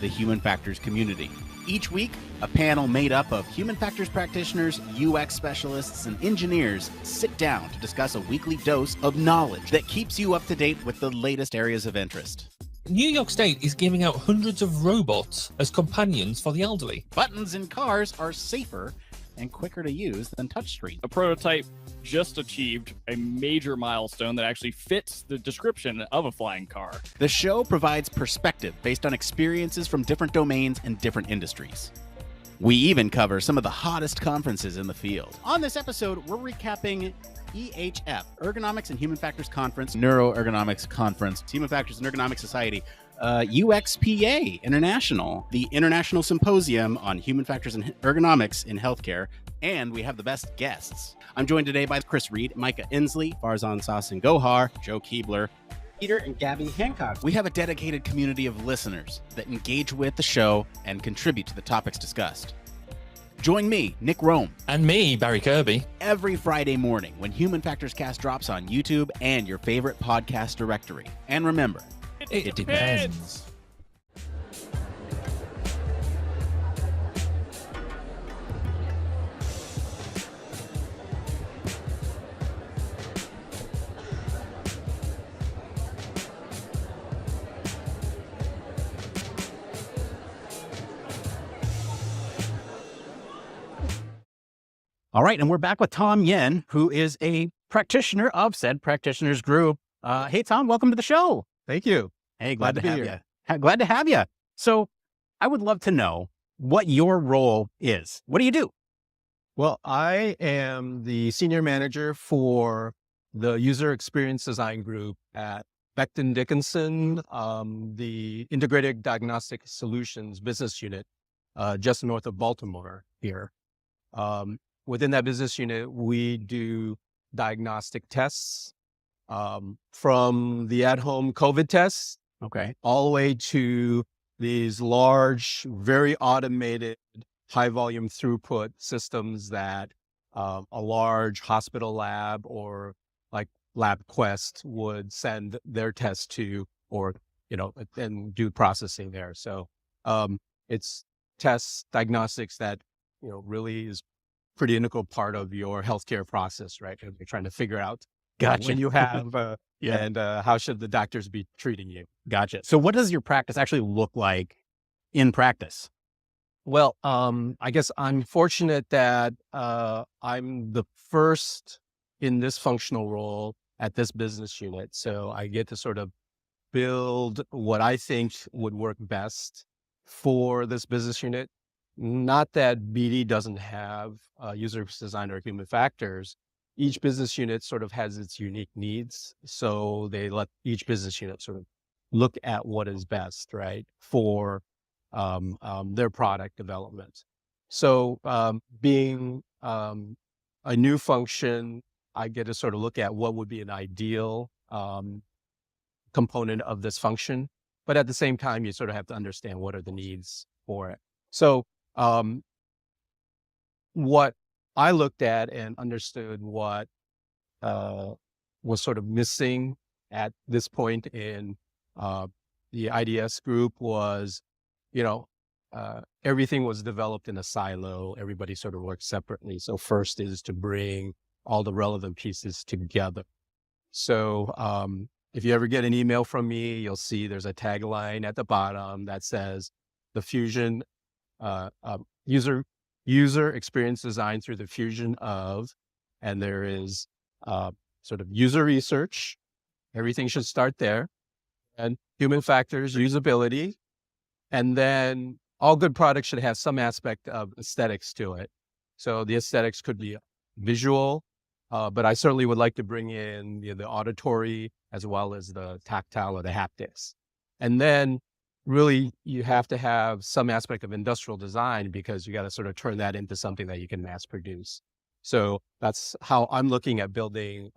Speaker 12: the human factors community. Each week, a panel made up of human factors practitioners, UX specialists, and engineers sit down to discuss a weekly dose of knowledge that keeps you up to date with the latest areas of interest.
Speaker 3: New York State is giving out hundreds of robots as companions for the elderly.
Speaker 12: Buttons in cars are safer and quicker to use than touchscreen.
Speaker 21: A prototype just achieved a major milestone that actually fits the description of a flying car.
Speaker 12: The show provides perspective based on experiences from different domains and different industries. We even cover some of the hottest conferences in the field. On this episode, we're recapping EHF, Ergonomics and Human Factors Conference, Neuroergonomics Conference, Human Factors and Ergonomics Society, UXPA International, the International Symposium on Human Factors and Ergonomics in Healthcare, and we have the best guests. I'm joined today by Chris Reed, Micah Inslee, Farzan Sassin Gohar, Joe Keebler, Peter and Gabby Hancock. We have a dedicated community of listeners that engage with the show and contribute to the topics discussed. Join me, Nick Roome.
Speaker 3: And me, Barry Kirby.
Speaker 12: Every Friday morning when Human Factors Cast drops on YouTube and your favorite podcast directory. And remember,
Speaker 3: it depends.
Speaker 12: All right, and we're back with Tom Yen, who is a practitioner of said practitioners group. Hey, Tom, welcome to the show.
Speaker 13: Thank you.
Speaker 12: Hey, glad to
Speaker 13: be
Speaker 12: have
Speaker 13: here.
Speaker 12: you. Glad to have you. So I would love to know what your role is. What do you do?
Speaker 13: Well, I am the senior manager for the user experience design group at Becton Dickinson, the Integrated Diagnostic Solutions business unit, just north of Baltimore here. Within that business unit, we do diagnostic tests, from the at-home COVID tests, all the way to these large, very automated, high-volume throughput systems that a large hospital lab or like LabQuest would send their tests to, or and do processing there. So it's tests, diagnostics that really is pretty integral part of your healthcare process, right? You're trying to figure out when you have, and how should the doctors be treating you?
Speaker 12: Gotcha. So what does your practice actually look like in practice?
Speaker 13: Well, I guess I'm fortunate that I'm the first in this functional role at this business unit. So I get to sort of build what I think would work best for this business unit. Not that BD doesn't have user design or human factors. Each business unit sort of has its unique needs. So they let each business unit sort of look at what is best, right, for their product development. So being a new function, I get to sort of look at what would be an ideal component of this function. But at the same time, you sort of have to understand what are the needs for it. So what I looked at and understood what was sort of missing at this point in the IDS group was, everything was developed in a silo. Everybody sort of worked separately. So first is to bring all the relevant pieces together. So if you ever get an email from me, you'll see there's a tagline at the bottom that says the fusion user experience design through the fusion of, and there is sort of user research. Everything should start there, and human factors, usability, and then all good products should have some aspect of aesthetics to it. So the aesthetics could be visual, but I certainly would like to bring in the auditory as well as the tactile or the haptics. And then really you have to have some aspect of industrial design because you got to sort of turn that into something that you can mass produce. So that's how I'm looking at building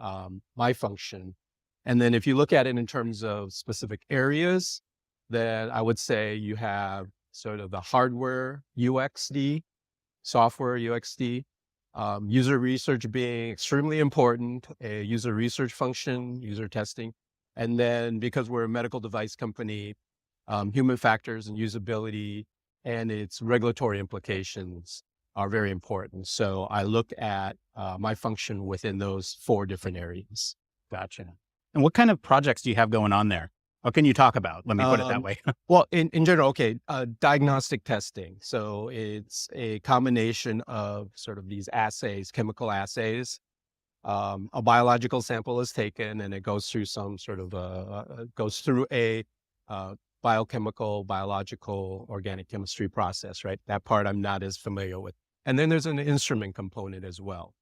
Speaker 13: my function. And then if you look at it in terms of specific areas, then I would say you have sort of the hardware UXD, software UXD, user research being extremely important, a user research function, user testing. And then because we're a medical device company, human factors and usability and its regulatory implications are very important. So I look at my function within those 4 different areas.
Speaker 12: Gotcha. And what kind of projects do you have going on there? What can you talk about? Let me put it that way.
Speaker 13: Well, in general, okay, diagnostic testing. So it's a combination of sort of these assays, chemical assays. A biological sample is taken and it goes through some sort of a biochemical, biological, organic chemistry process, right? That part I'm not as familiar with. And then there's an instrument component as well.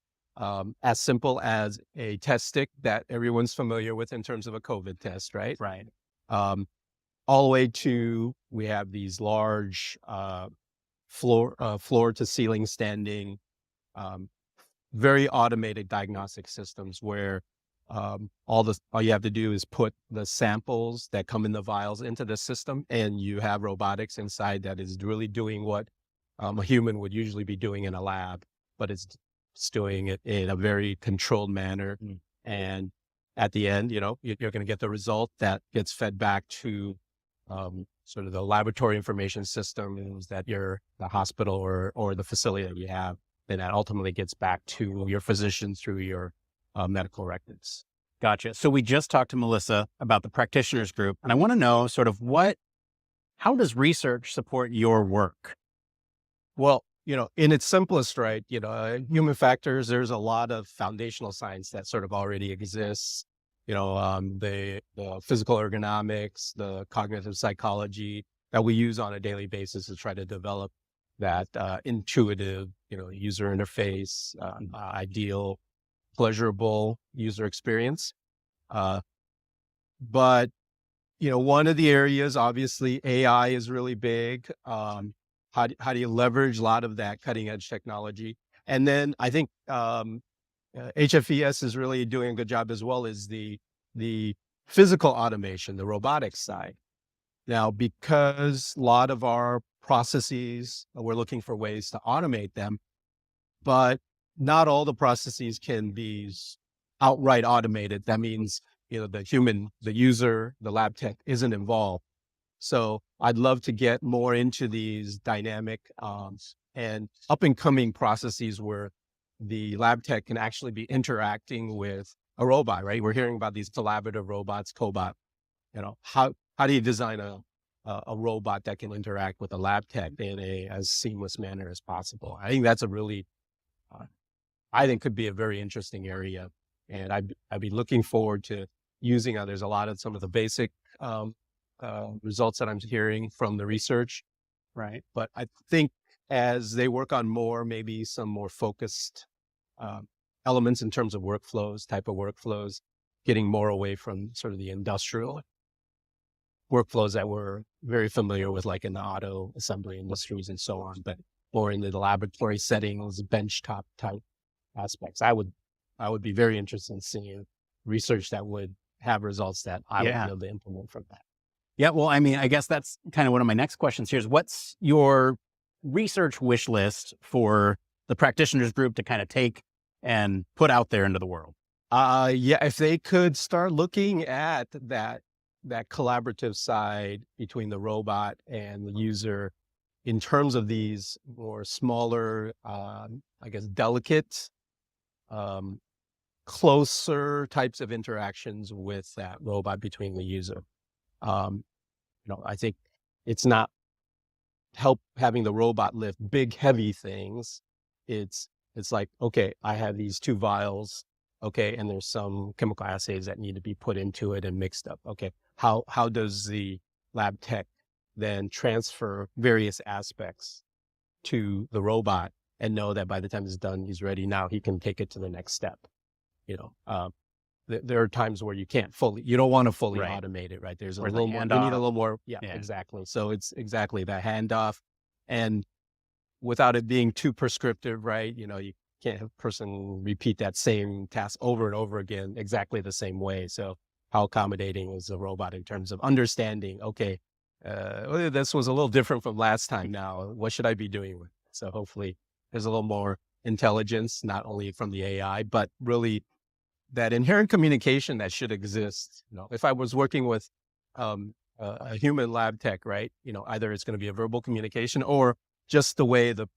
Speaker 13: As simple as a test stick that everyone's familiar with in terms of a COVID test, right?
Speaker 12: Right.
Speaker 13: All the way to, we have these large floor to ceiling standing, very automated diagnostic systems where all you have to do is put the samples that come in the vials into the system, and you have robotics inside that is really doing what a human would usually be doing in a lab, but it's doing it in a very controlled manner. And at the end, you're going to get the result that gets fed back to sort of the laboratory information systems that the hospital or the facility that you have, and that ultimately gets back to your physician through your medical records.
Speaker 12: Gotcha. So we just talked to Melissa about the practitioners group, and I want to know sort of how does research support your work?
Speaker 13: Well, in its simplest, right, human factors, there's a lot of foundational science that sort of already exists. The physical ergonomics, the cognitive psychology that we use on a daily basis to try to develop that intuitive, user interface, ideal, pleasurable user experience. But, one of the areas, obviously, AI is really big. How do you leverage a lot of that cutting edge technology? And then I think HFES is really doing a good job as well as the physical automation, the robotics side. Now, because a lot of our processes, we're looking for ways to automate them, but not all the processes can be outright automated. That means, the user, the lab tech isn't involved. So I'd love to get more into these dynamic and up and coming processes where the lab tech can actually be interacting with a robot, right? We're hearing about these collaborative robots, cobot. How do you design a robot that can interact with a lab tech in as seamless manner as possible? I think that's could be a very interesting area. And I'd be looking forward to using there's a lot of some of the basic results that I'm hearing from the research.
Speaker 12: Right.
Speaker 13: But I think as they work on maybe some more focused elements in terms of type of workflows, getting more away from sort of the industrial workflows that we're very familiar with, like in the auto assembly industries and so on, but more into the laboratory settings, benchtop type aspects. I would be very interested in seeing research that would have results that I would be able to implement from that.
Speaker 12: Yeah, well, I mean, I guess that's kind of one of my next questions here is what's your research wish list for the practitioners group to kind of take and put out there into the world?
Speaker 13: If they could start looking at that collaborative side between the robot and the user in terms of these more smaller, delicate
Speaker 4: closer types of interactions with that robot between the user. I think it's not having the robot lift big, heavy things. It's like, okay, I have these 2 vials, okay, and there's some chemical assays that need to be put into it and mixed up. Okay, how does the lab tech then transfer various aspects to the robot and know that by the time it's done, he's ready. Now he can take it to the next step. There are times where you don't want to fully automate it, right? There's a little more, you need a little more. Yeah, exactly. So it's exactly that handoff, and without it being too prescriptive, right? You can't have a person repeat that same task over and over again, exactly the same way. So how accommodating is the robot in terms of understanding, okay, this was a little different from last time. Now, what should I be doing with it? So hopefully there's a little more intelligence, not only from the AI, but really that inherent communication that should exist. If I was working with a human lab tech, right? Either it's going to be a verbal communication or just the way the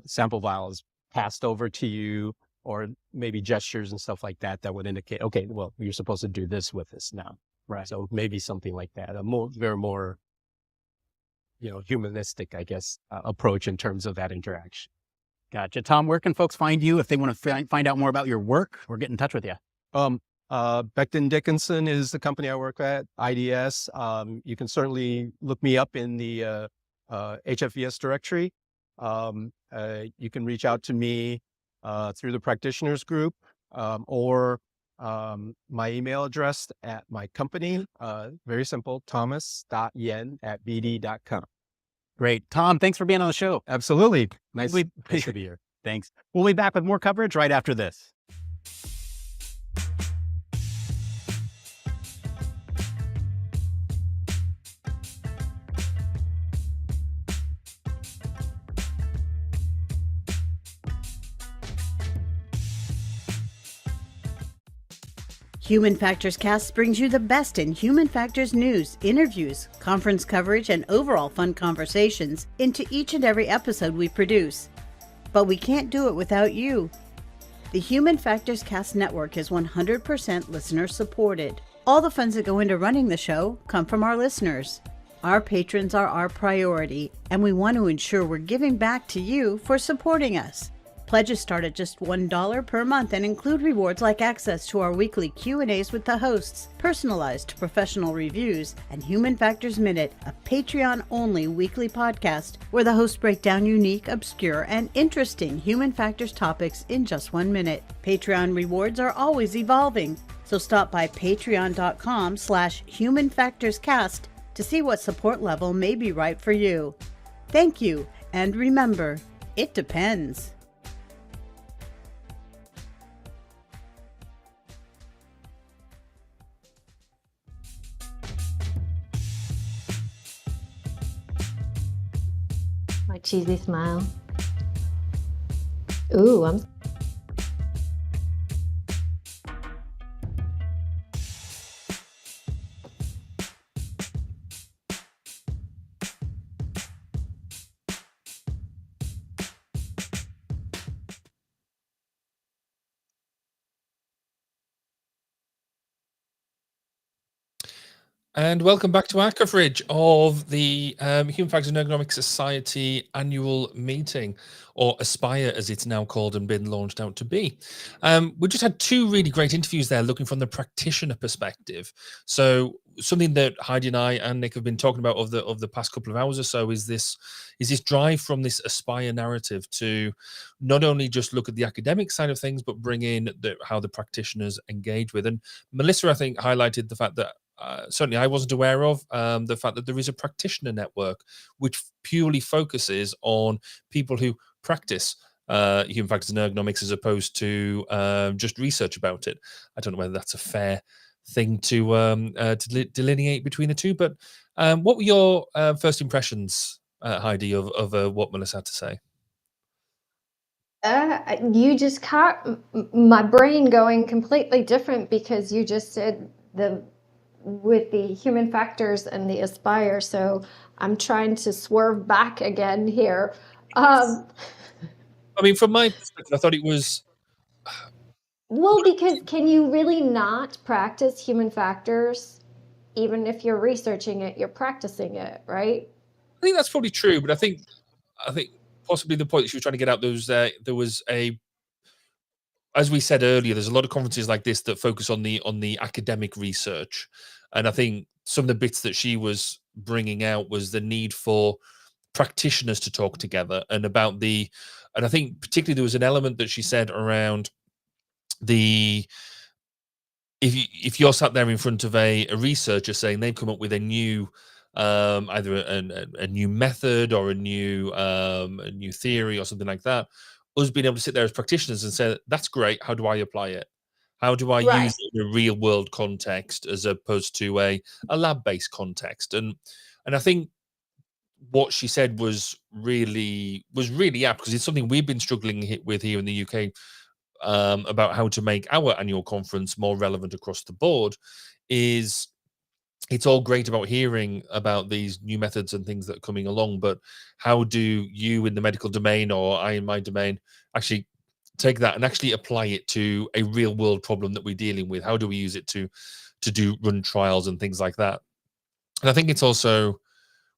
Speaker 4: sample vial is passed over to you, or maybe gestures and stuff like that would indicate, okay, well, you're supposed to do this with this now. Right. So maybe something like that, very more, humanistic, I guess, approach in terms of that interaction.
Speaker 12: Gotcha. Tom, where can folks find you if they want to find out more about your work or get in touch with you?
Speaker 4: Becton Dickinson is the company I work at, IDS. You can certainly look me up in the HFES directory. You can reach out to me through the practitioners group, or my email address at my company. Very simple, thomas.yen@bd.com.
Speaker 12: Great. Tom, thanks for being on the show.
Speaker 4: Absolutely. Nice to be here.
Speaker 12: Thanks. We'll be back with more coverage right after this.
Speaker 9: Human Factors Cast brings you the best in human factors news, interviews, conference coverage, and overall fun conversations into each and every episode we produce. But we can't do it without you. The Human Factors Cast network is 100% listener supported. All the funds that go into running the show come from our listeners. Our patrons are our priority, and we want to ensure we're giving back to you for supporting us. Pledges start at just $1 per month and include rewards like access to our weekly Q&As with the hosts, personalized professional reviews, and Human Factors Minute, a Patreon-only weekly podcast where the hosts break down unique, obscure, and interesting human factors topics in just 1 minute. Patreon rewards are always evolving, so stop by patreon.com/humanfactorscast to see what support level may be right for you. Thank you, and remember, it depends.
Speaker 2: My cheesy smile. Ooh, I'm...
Speaker 3: And welcome back to our coverage of the Human Factors and Ergonomics Society annual meeting, or Aspire as it's now called and been launched out to be. We just had 2 really great interviews there looking from the practitioner perspective. So something that Heidi and I and Nick have been talking about of the past couple of hours or so is this drive from this Aspire narrative to not only just look at the academic side of things, but bring in how the practitioners engage with. And Melissa, I think, highlighted the fact that certainly I wasn't aware of, the fact that there is a practitioner network which purely focuses on people who practice human factors and ergonomics as opposed to just research about it. I don't know whether that's a fair thing to delineate between the two, but what were your first impressions, Heidi, of what Melissa had to say?
Speaker 2: You just caught my brain going completely different, because you just said with the human factors and the Aspire, so I'm trying to swerve back again here.
Speaker 3: I mean, from my perspective, I thought it was
Speaker 2: Well, because can you really not practice human factors? Even if you're researching it, you're practicing it, right?
Speaker 3: I think that's probably true, but I think possibly the point that she was trying to get out, there was a, as we said earlier, there's a lot of conferences like this that focus on the academic research, and I think some of the bits that she was bringing out was the need for practitioners to talk together and about and I think particularly there was an element that she said around if you're sat there in front of a researcher saying they've come up with a new either a new method or a new theory or something like that, us being able to sit there as practitioners and say, that's great, how do I apply it? How do I use it in a real world context as opposed to a lab-based context? And I think what she said was really apt, because it's something we've been struggling with here in the UK, about how to make our annual conference more relevant across the board. Is it's all great about hearing about these new methods and things that are coming along, but how do you in the medical domain, or I in my domain, actually take that and actually apply it to a real world problem that we're dealing with? How do we use it to run trials and things like that? And I think it's also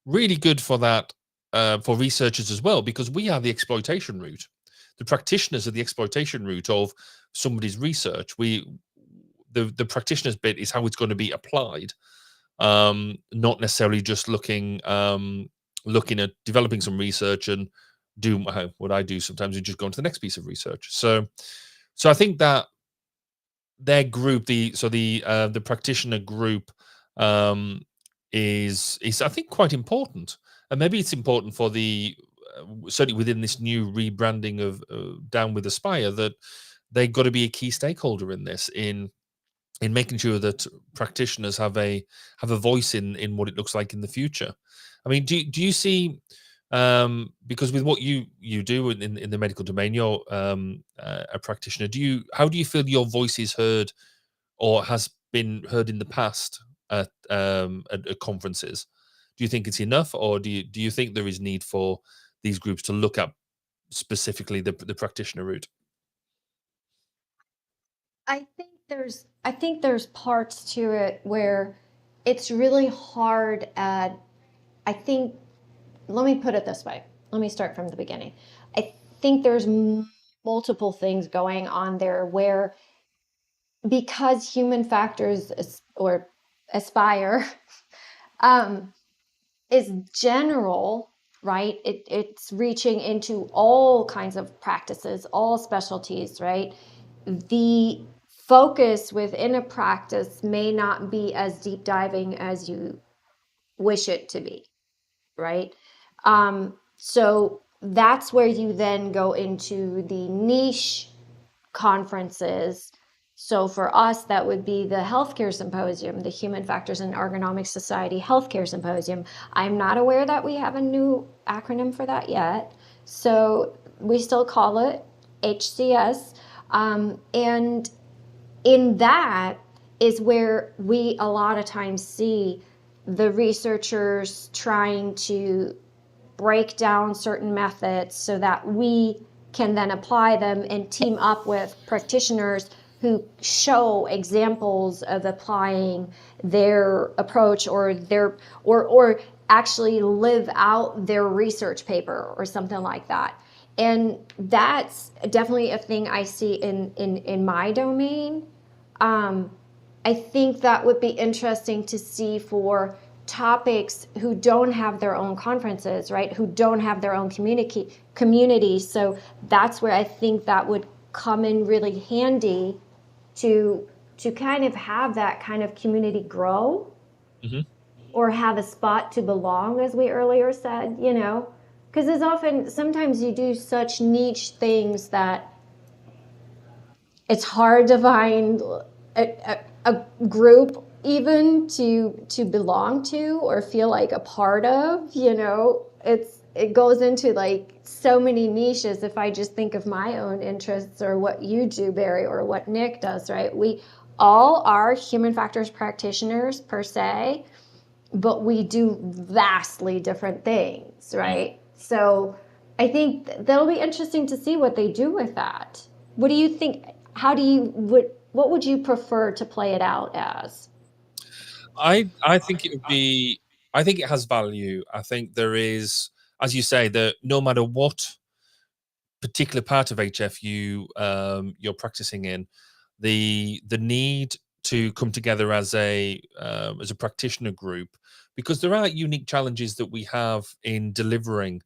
Speaker 3: really good for that, for researchers as well, because we are the exploitation route. The practitioners are the exploitation route of somebody's research. The practitioner's bit is how it's going to be applied, not necessarily just looking at developing some research and do what I do sometimes, and just go on to the next piece of research. So I think that their group, the practitioner group, is I think quite important, and maybe it's important for the certainly within this new rebranding of Down with Aspire, that they've got to be a key stakeholder in this, in making sure that practitioners have a voice in what it looks like in the future. I mean, do you see, because with what you do in the medical domain, you're a practitioner. How do you feel your voice is heard, or has been heard in the past at conferences? Do you think it's enough, or do you think there is need for these groups to look at specifically the practitioner route?
Speaker 2: I think there's parts to it where it's really hard at, let me put it this way. Let me start from the beginning. I think there's multiple things going on there where, because human factors or Aspire is general, right? It's reaching into all kinds of practices, all specialties, right? The focus within a practice may not be as deep diving as you wish it to be, right? So that's where you then go into the niche conferences. So for us, that would be the Healthcare Symposium, the Human Factors and Ergonomics Society Healthcare Symposium. I'm not aware that we have a new acronym for that yet. So we still call it HCS. And in that is where we a lot of times see the researchers trying to break down certain methods so that we can then apply them and team up with practitioners who show examples of applying their approach or actually live out their research paper or something like that. And that's definitely a thing I see in my domain. I think that would be interesting to see for topics who don't have their own conferences, right? Who don't have their own community. So that's where I think that would come in really handy to kind of have that kind of community grow, or have a spot to belong, as we earlier said, you know, because sometimes you do such niche things that it's hard to find a group even to belong to or feel like a part of, you know. It goes into like so many niches. If I just think of my own interests or what you do, Barry, or what Nick does, right? We all are human factors practitioners per se, but we do vastly different things, right? So I think that'll be interesting to see what they do with that. What do you think? how do you what would you prefer to play it out as?
Speaker 3: I think it would be. I think it has value. I think there is, as you say, that no matter what particular part of HF you're practicing in, the need to come together as a practitioner group, because there are unique challenges that we have in delivering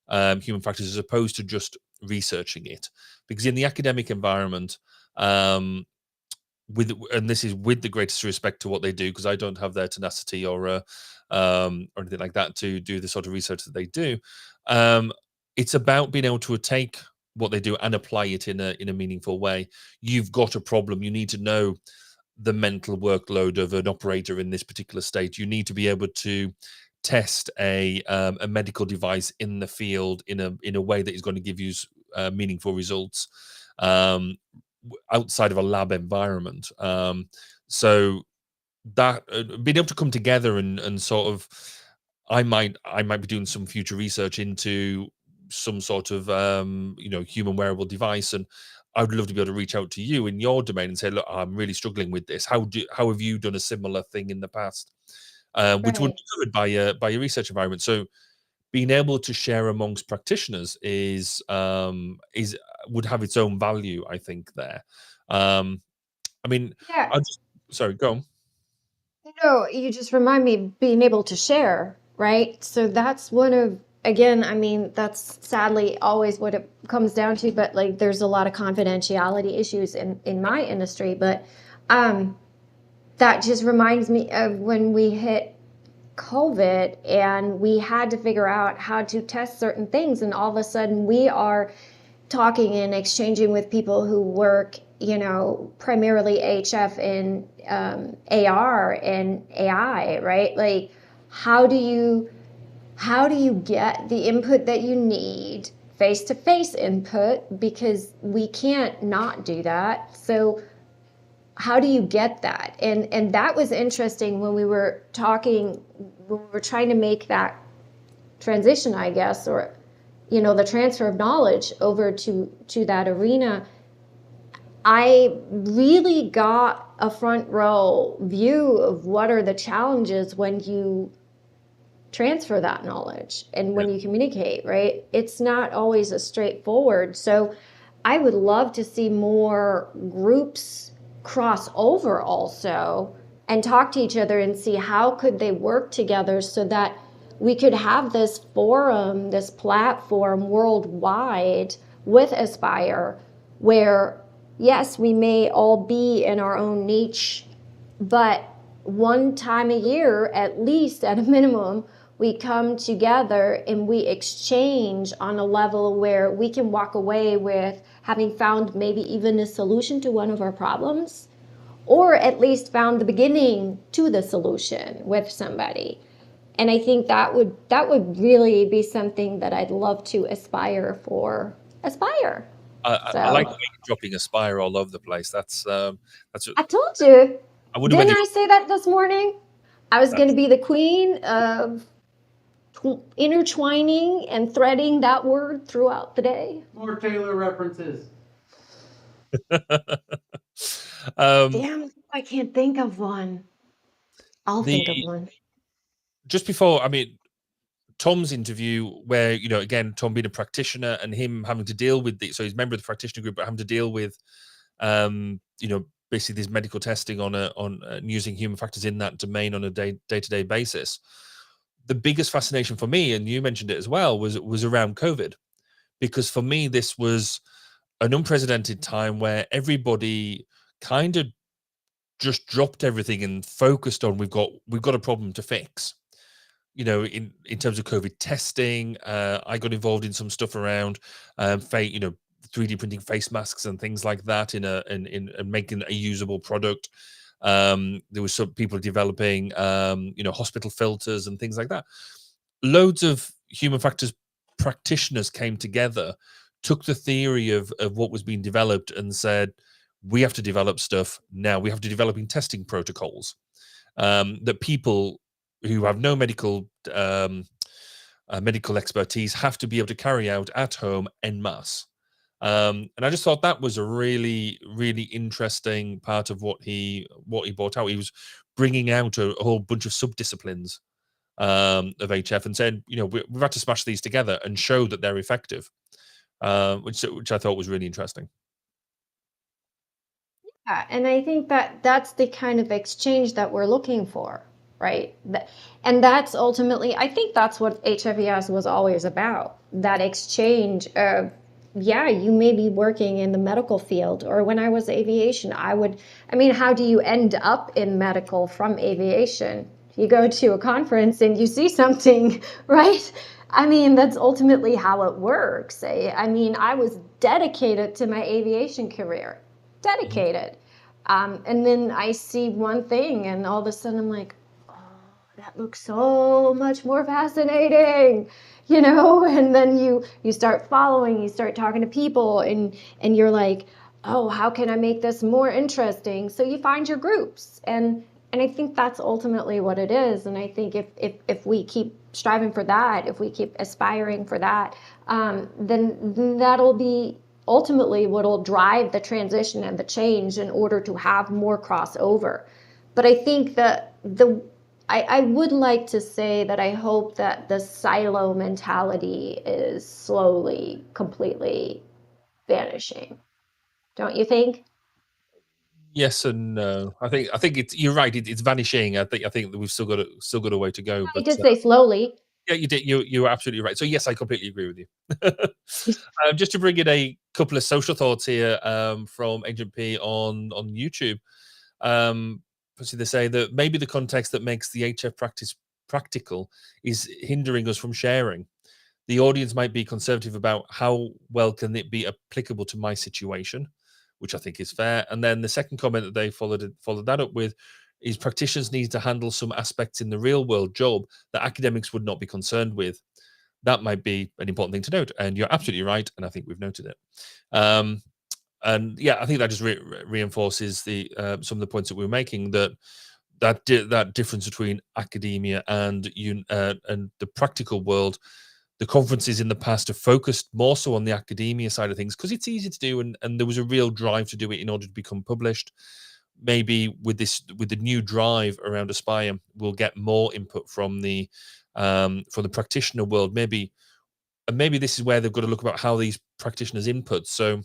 Speaker 3: human factors as opposed to just researching it. Because in the academic environment, and this is with the greatest respect to what they do, because I don't have their tenacity or anything like that to do the sort of research that they do. It's about being able to take what they do and apply it in a meaningful way. You've got a problem. You need to know the mental workload of an operator in this particular state. You need to be able to test a medical device in the field in a way that is going to give you meaningful results outside of a lab environment. So that being able to come together and sort of, I might be doing some future research into some sort of human wearable device, and I would love to be able to reach out to you in your domain and say, look, I'm really struggling with this. How have you done a similar thing in the past? Which would be covered by a research environment. So being able to share amongst practitioners is would have its own value, I think, there. I mean,
Speaker 2: Yeah.
Speaker 3: Sorry, go on.
Speaker 2: No, you just remind me being able to share, right? So that's one of, again, I mean, that's sadly always what it comes down to, but like there's a lot of confidentiality issues in my industry, but that just reminds me of when we hit COVID and we had to figure out how to test certain things, and all of a sudden we are talking and exchanging with people who work, primarily HF and AR and AI, right? Like, how do you get the input that you need, face-to-face input, because we can't not do that. So how do you get that? And that was interesting when we were talking, when we were trying to make that transition, I guess, or the transfer of knowledge over to that arena. I really got a front row view of what are the challenges when you transfer that knowledge and when you communicate, right? It's not always as straightforward. So I would love to see more groups cross over also and talk to each other and see how could they work together so that we could have this forum, this platform worldwide with Aspire, where yes, we may all be in our own niche, but one time a year, at least at a minimum, we come together and we exchange on a level where we can walk away with having found maybe even a solution to one of our problems, or at least found the beginning to the solution with somebody. And I think that would really be something that I'd love to aspire for. Aspire.
Speaker 3: I like dropping Aspire all over the place. That's
Speaker 2: I told you. Didn't I say that this morning? I was going to be the queen of intertwining and threading that word throughout the day.
Speaker 1: More Taylor references.
Speaker 2: Damn, I can't think of one. I'll think of one.
Speaker 3: Just before, Tom's interview, where again, Tom being a practitioner and him having to deal with so he's a member of the practitioner group, but having to deal with basically this medical testing on using human factors in that domain on a day-to-day basis. The biggest fascination for me, and you mentioned it as well, was around COVID, because for me this was an unprecedented time where everybody kind of just dropped everything and focused on we've got a problem to fix. In terms of COVID testing, I got involved in some stuff around 3D printing face masks and things like that in making a usable product. There was some people developing hospital filters and things like that. Loads of human factors practitioners came together, took the theory of what was being developed and said, we have to develop stuff now. We have to develop testing protocols that people who have no medical expertise have to be able to carry out at home en masse. And I just thought that was a really, really interesting part of what he brought out. He was bringing out a whole bunch of sub-disciplines of HF and saying, we've had to smash these together and show that they're effective, which I thought was really interesting.
Speaker 2: Yeah, and I think that that's the kind of exchange that we're looking for, right? And that's ultimately, I think that's what HFES was always about, that exchange of, yeah, you may be working in the medical field, or when I was aviation, how do you end up in medical from aviation? You go to a conference and you see something, right? That's ultimately how it works. I was dedicated to my aviation career. Dedicated. And then I see one thing and all of a sudden I'm like, oh, that looks so much more fascinating, and then you start following, you start talking to people and you're like, oh, how can I make this more interesting? So you find your groups and I think that's ultimately what it is. And I think if we keep striving for that, if we keep aspiring for that, then that'll be ultimately what'll drive the transition and the change in order to have more crossover. But I think that I would like to say that I hope that the silo mentality is slowly, completely vanishing. Don't you think?
Speaker 3: Yes and no. I think you're right. It's vanishing. I think that we've still got a way to go.
Speaker 2: I
Speaker 3: But
Speaker 2: did say slowly.
Speaker 3: yeah, you did. You were absolutely right. So yes, I completely agree with you. Just to bring in a couple of social thoughts here from Agent P on YouTube. They say that maybe the context that makes the HF practice practical is hindering us from sharing. The audience might be conservative about how well can it be applicable to my situation, which I think is fair. And then the second comment that they followed that up with is practitioners need to handle some aspects in the real world job that academics would not be concerned with. That might be an important thing to note. And you're absolutely right. And I think we've noted it. And yeah, I think that just reinforces the some of the points that we were making, that difference between academia and the practical world. The conferences in the past have focused more so on the academia side of things because it's easy to do, and there was a real drive to do it in order to become published. Maybe with the new drive around Aspire, we'll get more input from the practitioner world. Maybe this is where they've got to look about how these practitioners input. So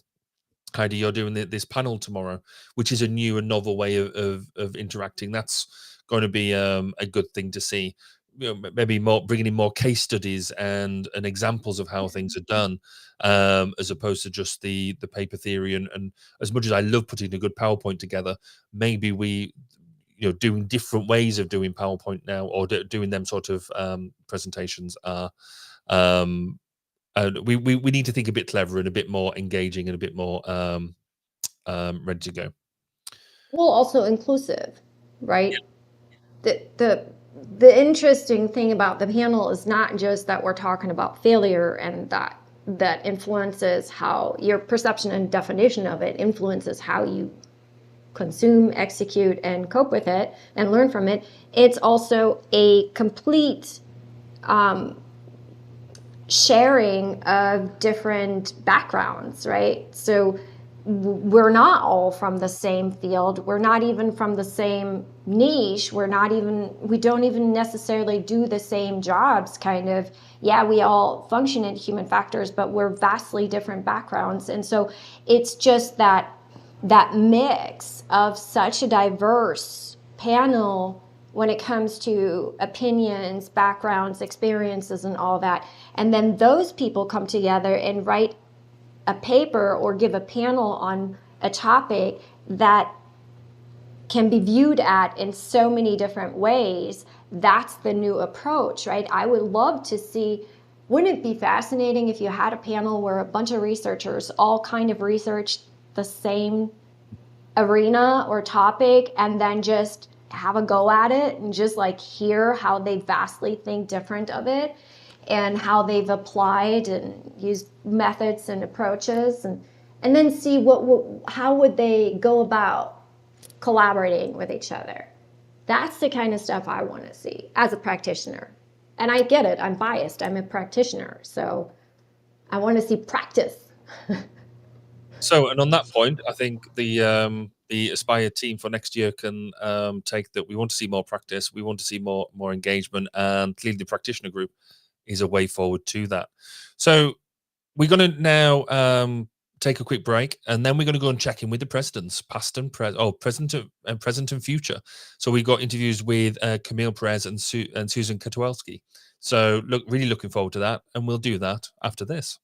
Speaker 3: Heidi, you're doing this panel tomorrow, which is a new and novel way of interacting. That's going to be a good thing to see. Maybe bringing in more case studies and examples of how things are done, as opposed to just the paper theory. And as much as I love putting a good PowerPoint together, maybe we doing different ways of doing PowerPoint now, or doing them sort of presentations are. We need to think a bit clever and a bit more engaging and a bit more ready to go.
Speaker 2: Well, also inclusive, right? Yeah. The interesting thing about the panel is not just that we're talking about failure and that influences how your perception and definition of it influences how you consume, execute, and cope with it and learn from it. It's also a complete sharing of different backgrounds, right? So we're not all from the same field. We're not even from the same niche. We don't even necessarily do the same jobs, kind of. Yeah, we all function in human factors, but we're vastly different backgrounds. And so it's just that mix of such a diverse panel when it comes to opinions, backgrounds, experiences, and all that. And then those people come together and write a paper or give a panel on a topic that can be viewed at in so many different ways. That's the new approach, right? I would love to see, wouldn't it be fascinating if you had a panel where a bunch of researchers all kind of researched the same arena or topic and then just have a go at it and just like hear how they vastly think different of it and how they've applied and used methods and approaches, and then see how would they go about collaborating with each other. That's the kind of stuff I want to see as a practitioner. And I get it, I'm biased, I'm a practitioner, so I want to see practice.
Speaker 3: So, and on that point, I think the Aspire team for next year can take that. We want to see more practice. We want to see more engagement, and clearly the practitioner group is a way forward to that. So we're going to now take a quick break, and then we're going to go and check in with the presidents, past and present and future. So we got interviews with Camille Perez and Susan Katowalski. So really looking forward to that, and we'll do that after this.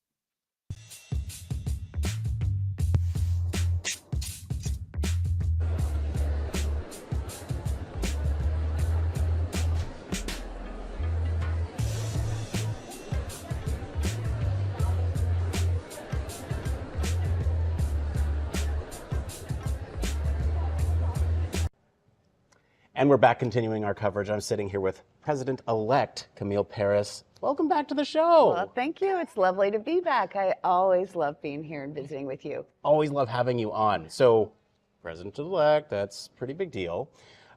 Speaker 1: And we're back continuing our coverage. I'm sitting here with President-elect Camille Perez. Welcome back to the show.
Speaker 16: Well, thank you. It's lovely to be back. I always love being here and visiting with you.
Speaker 1: Always love having you on. So, President-elect, that's a pretty big deal.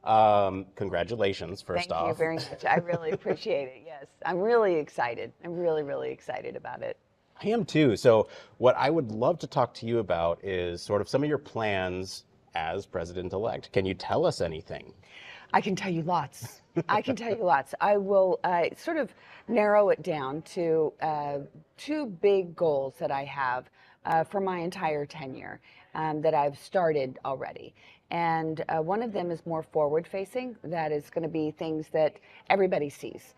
Speaker 1: Congratulations, first off.
Speaker 16: Thank you very much. I really appreciate it. Yes, I'm really excited. I'm really, really excited about it.
Speaker 1: I am too. So what I would love to talk to you about is sort of some of your plans as President-elect. Can you tell us anything?
Speaker 16: I can tell you lots. I can tell you lots. I will sort of narrow it down to two big goals that I have for my entire tenure that I've started already. And one of them is more forward-facing. That is going to be things that everybody sees.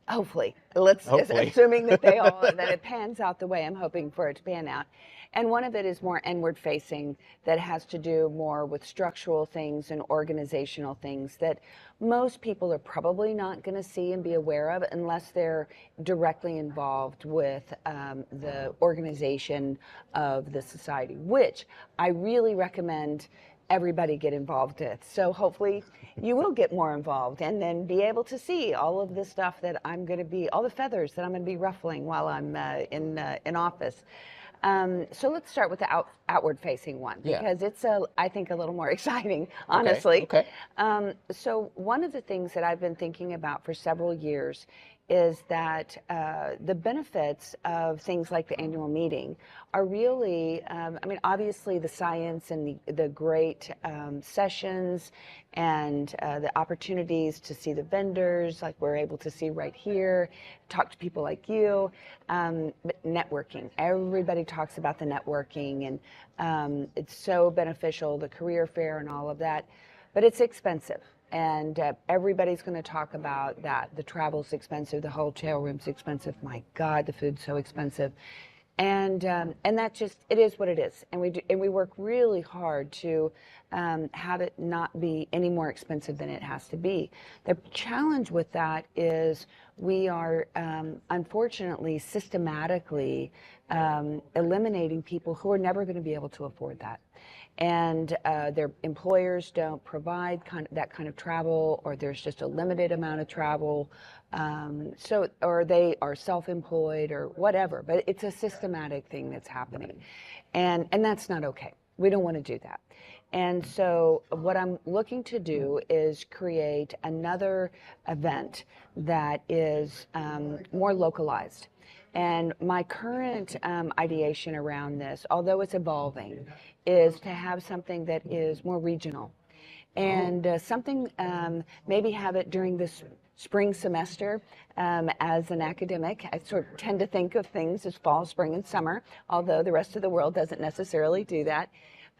Speaker 16: Hopefully, assuming that that it pans out the way I'm hoping for it to pan out. And one of it is more inward-facing, that has to do more with structural things and organizational things that most people are probably not going to see and be aware of unless they're directly involved with the organization of the society, which I really recommend everybody get involved with. So hopefully you will get more involved and then be able to see all of the stuff that I'm going to be, all the feathers that I'm going to be ruffling while I'm in office. So let's start with the outward-facing one, because it's, I think, a little more exciting, honestly.
Speaker 1: Okay.
Speaker 16: So one of the things that I've been thinking about for several years is that the benefits of things like the annual meeting are really, I mean, obviously the science and the great sessions and the opportunities to see the vendors, like we're able to see right here, talk to people like you, but networking. Everybody talks about the networking, and it's so beneficial, the career fair and all of that, but it's expensive. And everybody's going to talk about that. The travel's expensive, the hotel room's expensive. My God, the food's so expensive. And that just, it is what it is. And we work really hard to have it not be any more expensive than it has to be. The challenge with that is we are unfortunately systematically eliminating people who are never going to be able to afford that. And their employers don't provide that kind of travel, or there's just a limited amount of travel, or they are self-employed or whatever, but it's a systematic thing that's happening, and that's not okay. We don't want to do that. And so what I'm looking to do is create another event that is more localized. And my current ideation around this, although it's evolving, is to have something that is more regional. And something, maybe have it during this spring semester. As an academic, I sort of tend to think of things as fall, spring, and summer, although the rest of the world doesn't necessarily do that.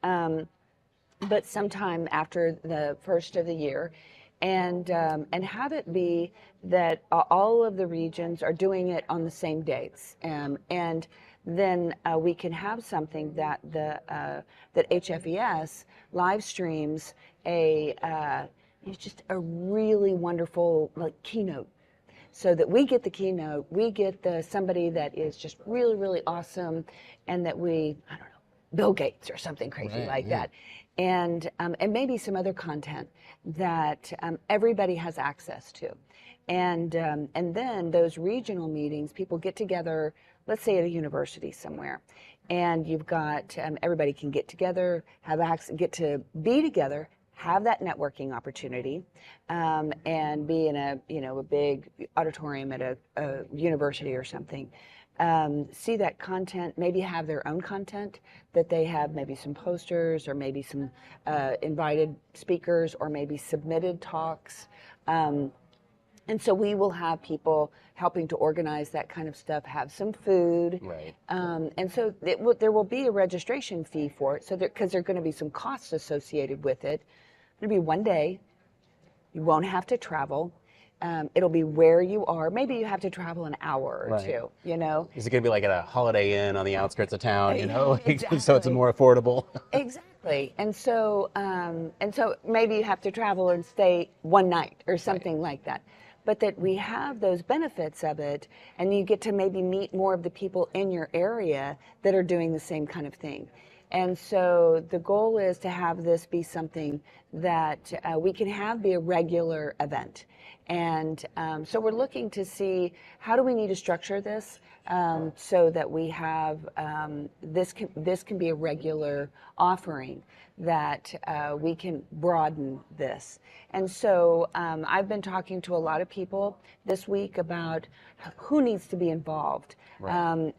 Speaker 16: But sometime after the first of the year, and have it be that all of the regions are doing it on the same dates, and then we can have something that that HFES live streams just a really wonderful keynote, so that we get the keynote, we get somebody that is just really, really awesome, and that I don't know, Bill Gates or something crazy that. And maybe some other content that everybody has access to. And then those regional meetings, people get together, let's say at a university somewhere, and you've got, everybody can get together, get to be together, have that networking opportunity, and be in a big auditorium at a university or something. see that content, maybe have their own content that they have, maybe some posters or maybe some invited speakers or maybe submitted talks. And so we will have people helping to organize that kind of stuff, have some food.
Speaker 1: Right.
Speaker 16: And so there will be a registration fee for it, so because there are going to be some costs associated with it. It'll be one day. You won't have to travel. It'll be where you are. Maybe you have to travel an hour or two, you know.
Speaker 1: Is it going to be like at a Holiday Inn on the outskirts of town, you know,
Speaker 16: Exactly.
Speaker 1: so it's more affordable?
Speaker 16: Exactly. And so maybe you have to travel and stay one night or something like that. But that we have those benefits of it, and you get to maybe meet more of the people in your area that are doing the same kind of thing. And so the goal is to have this be something that we can have be a regular event. And so we're looking to see how do we need to structure this so that we have this can be a regular offering, that we can broaden this. And so I've been talking to a lot of people this week about who needs to be involved. Right.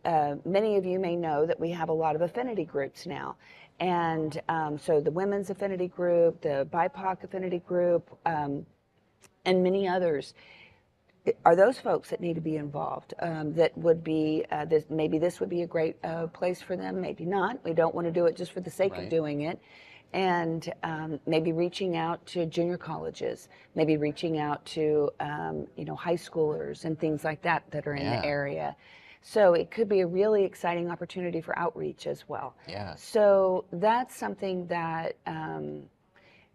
Speaker 16: Many of you may know that we have a lot of affinity groups now. And so the women's affinity group, the BIPOC affinity group, and many others are those folks that need to be involved. That would be, maybe this would be a great place for them, maybe not. We don't want to do it just for the sake of doing it. And maybe reaching out to junior colleges, maybe reaching out to high schoolers and things like that that are in the area. So it could be a really exciting opportunity for outreach as well.
Speaker 1: Yeah.
Speaker 16: So that's something that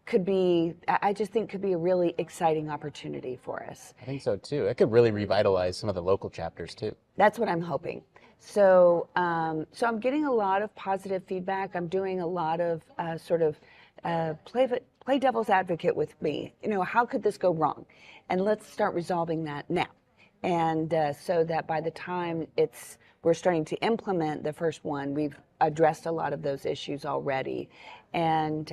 Speaker 16: could be, I just think could be a really exciting opportunity for us.
Speaker 1: I think so too. It could really revitalize some of the local chapters too.
Speaker 16: That's what I'm hoping. So, so I'm getting a lot of positive feedback. I'm doing a lot of play devil's advocate with me. You know, how could this go wrong? And let's start resolving that now. And so that by the time we're starting to implement the first one, we've addressed a lot of those issues already. And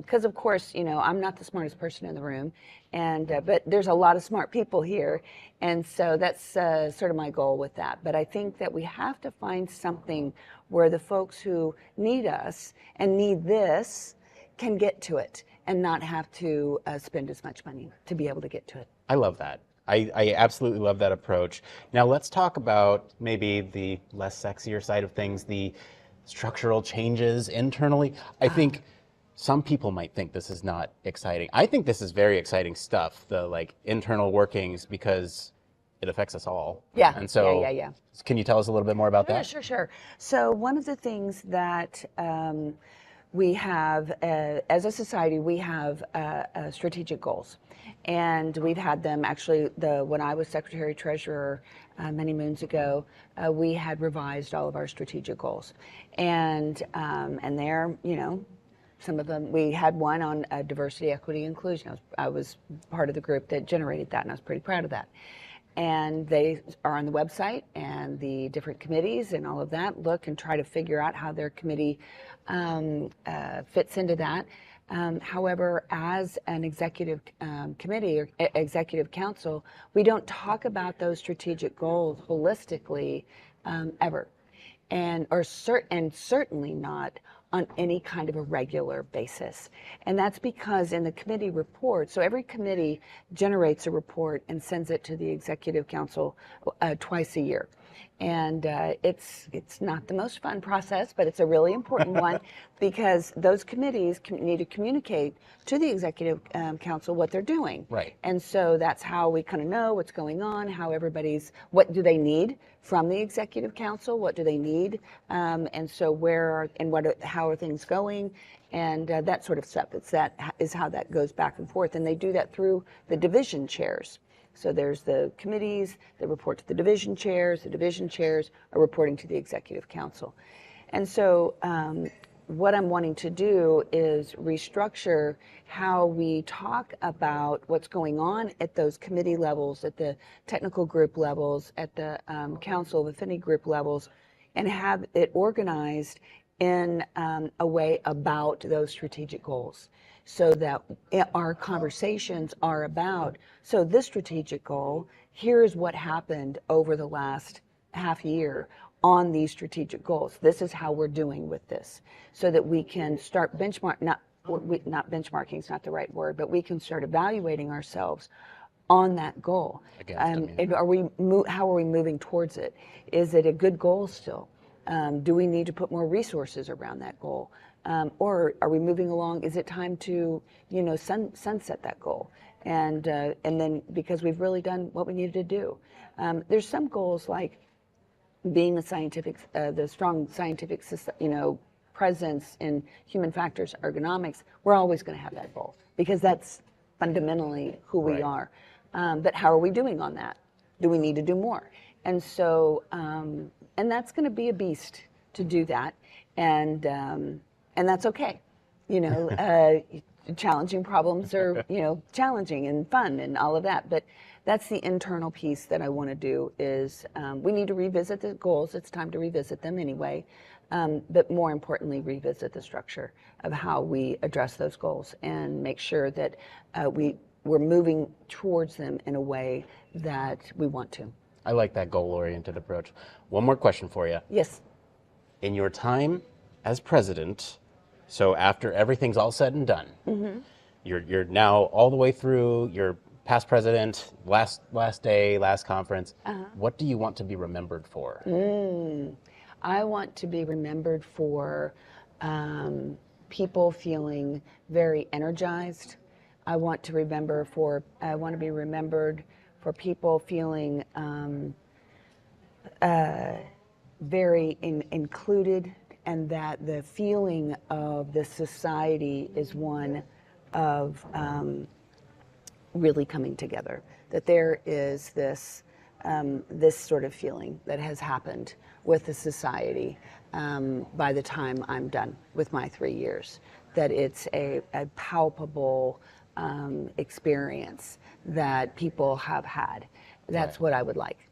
Speaker 16: because of course, you know, I'm not the smartest person in the room, and but there's a lot of smart people here, and so that's sort of my goal with that. But I think that we have to find something where the folks who need us and need this can get to it and not have to spend as much money to be able to get to it.
Speaker 1: I love that. I absolutely love that approach. Now let's talk about maybe the less sexier side of things, the structural changes internally. I think some people might think this is not exciting. I think this is very exciting stuff, the like internal workings, because it affects us all.
Speaker 16: Yeah.
Speaker 1: And so can you tell us a little bit more about that?
Speaker 16: Sure. So one of the things that we have, as a society, we have strategic goals. And we've had them actually, when I was Secretary Treasurer many moons ago, we had revised all of our strategic goals. And there, you know, some of them, we had one on diversity, equity, inclusion. I was part of the group that generated that, and I was pretty proud of that. And they are on the website, and the different committees and all of that look and try to figure out how their committee fits into that. However, as an executive committee or executive council, we don't talk about those strategic goals holistically ever, and certainly not on any kind of a regular basis. And that's because in the committee report, so every committee generates a report and sends it to the executive council twice a year. And it's not the most fun process, but it's a really important one, because those committees need to communicate to the executive council what they're doing.
Speaker 1: Right.
Speaker 16: And so that's how we kind of know what's going on, how what do they need from the executive council, what do they need, and so how are things going, and that sort of stuff. That is how that goes back and forth, and they do that through the division chairs. So there's the committees that report to the division chairs are reporting to the executive council. And so what I'm wanting to do is restructure how we talk about what's going on at those committee levels, at the technical group levels, at the council of affinity group levels, and have it organized in a way about those strategic goals, so that our conversations are about, so this strategic goal, here's what happened over the last half year on these strategic goals. This is how we're doing with this, so that we can start not benchmarking is not the right word, but we can start evaluating ourselves on that goal. How are we moving towards it? Is it a good goal still? Do we need to put more resources around that goal? Or are we moving along? Is it time to, sunset that goal? And then, because we've really done what we needed to do. There's some goals like being the strong scientific, presence in human factors ergonomics. We're always going to have that goal because that's fundamentally who we are. But how are we doing on that? Do we need to do more? And so, and that's going to be a beast to do that, and that's okay. Challenging problems are challenging and fun and all of that. But that's the internal piece that I want to do. Is we need to revisit the goals. It's time to revisit them anyway. But more importantly, revisit the structure of how we address those goals and make sure that we're moving towards them in a way that we want to.
Speaker 1: I like that goal-oriented approach. One more question for you.
Speaker 16: Yes.
Speaker 1: In your time as president, so after everything's all said and done, you're now all the way through, you're past president, last day, last conference. What do you want to be remembered for?
Speaker 16: I want to be remembered for people feeling very energized. I want to be remembered for people feeling very included, and that the feeling of the society is one of really coming together. That there is this sort of feeling that has happened with the society by the time I'm done with my 3 years. That it's a palpable experience that people have had. That's what I would like.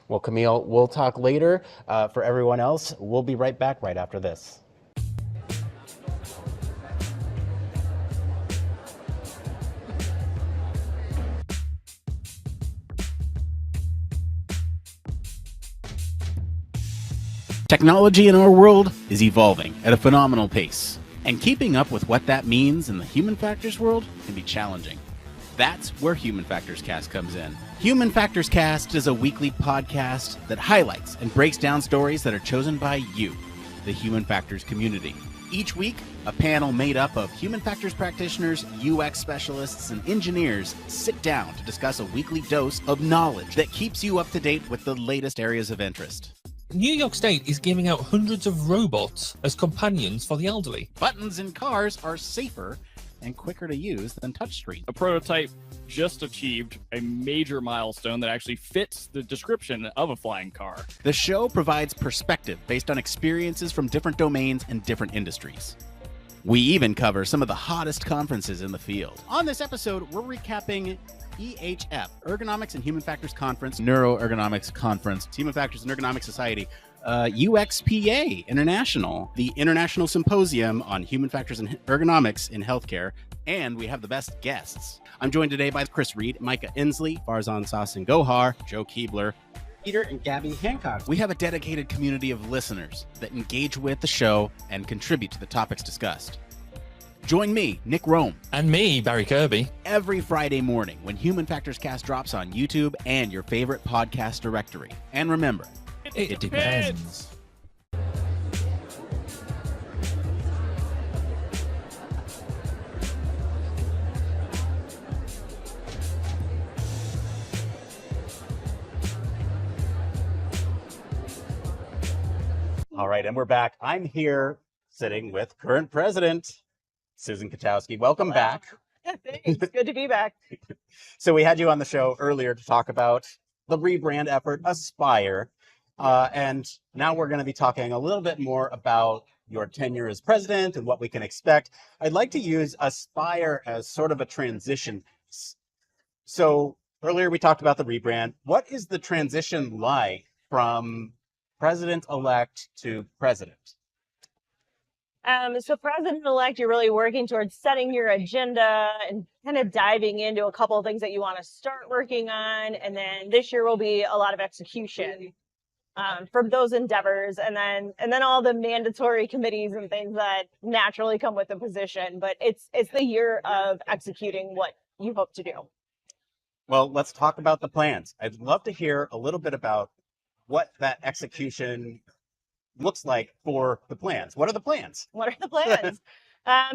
Speaker 1: Well, Camille, we'll talk later. For everyone else, we'll be right back right after this. Technology in our world is evolving at a phenomenal pace, and keeping up with what that means in the human factors world can be challenging. That's where Human Factors Cast comes in. Human Factors Cast is a weekly podcast that highlights and breaks down stories that are chosen by you, the Human Factors community. Each week, a panel made up of human factors practitioners, UX specialists, and engineers sit down to discuss a weekly dose of knowledge that keeps you up to date with the latest areas of interest.
Speaker 3: New York State is giving out hundreds of robots as companions for the elderly.
Speaker 1: Buttons in cars are safer and quicker to use than touchscreen.
Speaker 21: A prototype just achieved a major milestone that actually fits the description of a flying car.
Speaker 1: The show provides perspective based on experiences from different domains and different industries. We even cover some of the hottest conferences in the field. On this episode, we're recapping EHF, Ergonomics and Human Factors Conference, Neuroergonomics Conference, Human Factors and Ergonomics Society, UXPA International, the International Symposium on Human Factors and Ergonomics in Healthcare, and we have the best guests. I'm joined today by Chris Reed, Micah Inslee, Farzan Sassin Gohar, Joe Keebler, Peter and Gabby Hancock. We have a dedicated community of listeners that engage with the show and contribute to the topics discussed. Join me, Nick Roome.
Speaker 3: And me, Barry Kirby.
Speaker 1: Every Friday morning when Human Factors Cast drops on YouTube and your favorite podcast directory. And remember, it depends. All right, and we're back. I'm here sitting with current president, Susan Kachowski. Welcome back.
Speaker 10: Thanks. Good to be back.
Speaker 1: So we had you on the show earlier to talk about the rebrand effort, Aspire. And now we're going to be talking a little bit more about your tenure as president and what we can expect. I'd like to use Aspire as sort of a transition. So earlier we talked about the rebrand. What is the transition like from president-elect to president?
Speaker 10: So president-elect, you're really working towards setting your agenda and kind of diving into a couple of things that you want to start working on. And then this year will be a lot of execution. from those endeavors, and then all the mandatory committees and things that naturally come with the position. But it's the year of executing what you hope to do.
Speaker 1: Well, let's talk about the plans. I'd love to hear a little bit about what that execution looks like for the plans. What are the plans?
Speaker 10: What are the plans?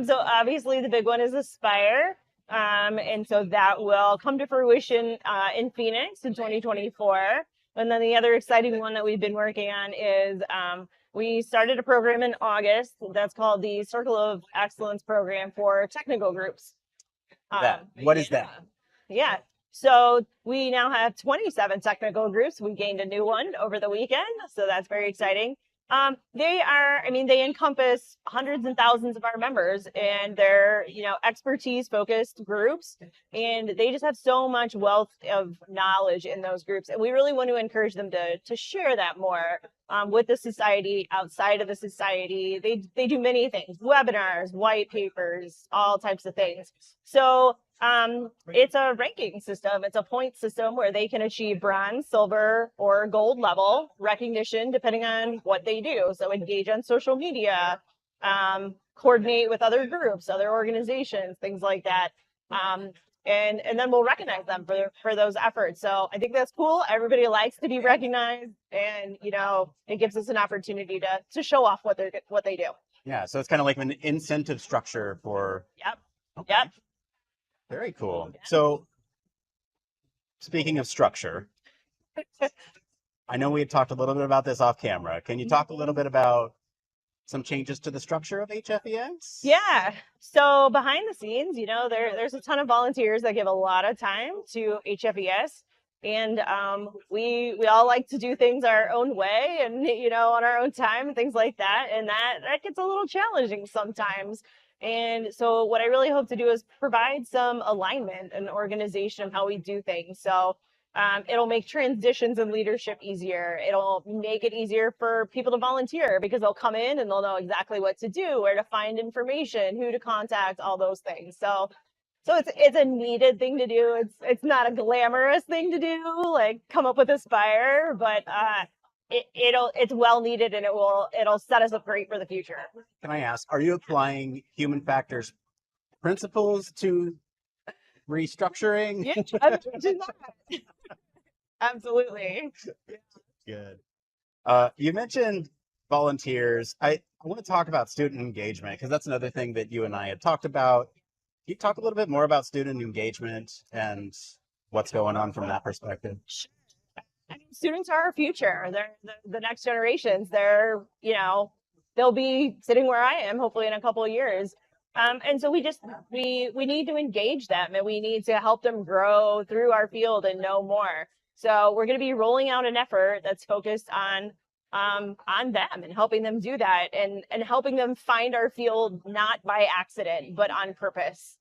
Speaker 10: So obviously the big one is Aspire. And so that will come to fruition in Phoenix in 2024. And then the other exciting one that we've been working on is we started a program in August that's called the Circle of Excellence program for technical groups.
Speaker 1: What is that?
Speaker 10: Yeah. So we now have 27 technical groups. We gained a new one over the weekend, so that's very exciting. They encompass hundreds and thousands of our members, and they're, expertise focused groups, and they just have so much wealth of knowledge in those groups. And we really want to encourage them to share that more with the society, outside of the society. They do many things, webinars, white papers, all types of things. So it's a ranking system. It's a point system where they can achieve bronze, silver, or gold level recognition depending on what they do. So engage on social media, coordinate with other groups, other organizations, things like that. And then we'll recognize them for those efforts. So I think that's cool. Everybody likes to be recognized, and it gives us an opportunity to show off what they do.
Speaker 1: Yeah, so it's kind of like an incentive structure for.
Speaker 10: Yep.
Speaker 1: Okay.
Speaker 10: Yep.
Speaker 1: Very cool. So, speaking of structure, I know we had talked a little bit about this off camera. Can you talk a little bit about some changes to the structure of HFES?
Speaker 10: Yeah. So behind the scenes, there's a ton of volunteers that give a lot of time to HFES. And we all like to do things our own way and, on our own time and things like that. And that gets a little challenging sometimes. And so what I really hope to do is provide some alignment and organization of how we do things. So it'll make transitions in leadership easier. It'll make it easier for people to volunteer because they'll come in and they'll know exactly what to do, where to find information, who to contact, all those things. So it's a needed thing to do. It's not a glamorous thing to do, like come up with Aspire, but it's well needed, and it'll set us up great for the future.
Speaker 1: Can I ask, are you applying human factors principles to restructuring?
Speaker 10: Yeah, absolutely.
Speaker 1: Good. You mentioned volunteers. I want to talk about student engagement because that's another thing that you and I had talked about. Can you talk a little bit more about student engagement and what's going on from that perspective?
Speaker 10: Students are our future. They're the next generations. They'll be sitting where I am, hopefully in a couple of years. And so we need to engage them, and we need to help them grow through our field and know more. So we're going to be rolling out an effort that's focused on them and helping them do that, and helping them find our field not by accident, but on purpose,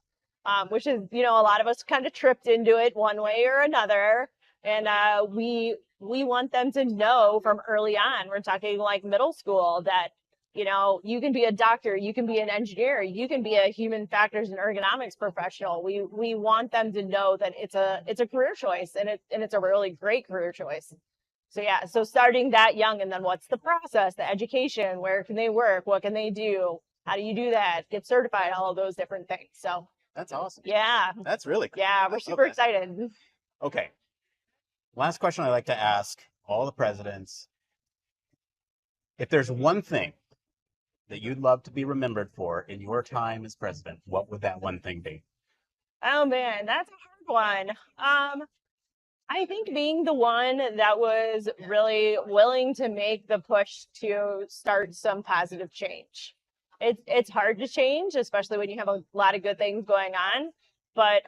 Speaker 10: which is, a lot of us kind of tripped into it one way or another. And we want them to know from early on, we're talking like middle school, that, you can be a doctor, you can be an engineer, you can be a human factors and ergonomics professional. We want them to know that it's a career choice, and it's a really great career choice. So yeah, so starting that young, and then what's the process, the education, where can they work, what can they do, how do you do that, get certified, all of those different things. So
Speaker 1: that's awesome.
Speaker 10: Yeah.
Speaker 1: That's really cool.
Speaker 10: Yeah, we're super excited.
Speaker 1: Okay. Last question I like to ask all the presidents. If there's one thing that you'd love to be remembered for in your time as president, what would that one thing be?
Speaker 10: Oh man, that's a hard one. I think being the one that was really willing to make the push to start some positive change. It's hard to change, especially when you have a lot of good things going on, but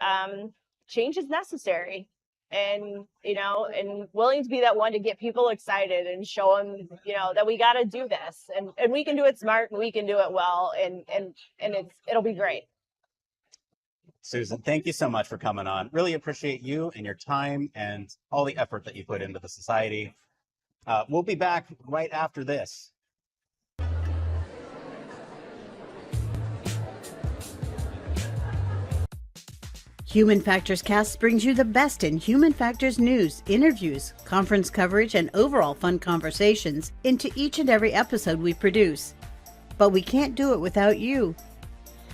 Speaker 10: change is necessary. And, and willing to be that one to get people excited and show them, that we got to do this, and we can do it smart, and we can do it well, and it'll be great.
Speaker 1: Susan, thank you so much for coming on. Really appreciate you and your time and all the effort that you put into the society. We'll be back right after this.
Speaker 9: Human Factors Cast brings you the best in human factors news, interviews, conference coverage, and overall fun conversations into each and every episode we produce. But we can't do it without you.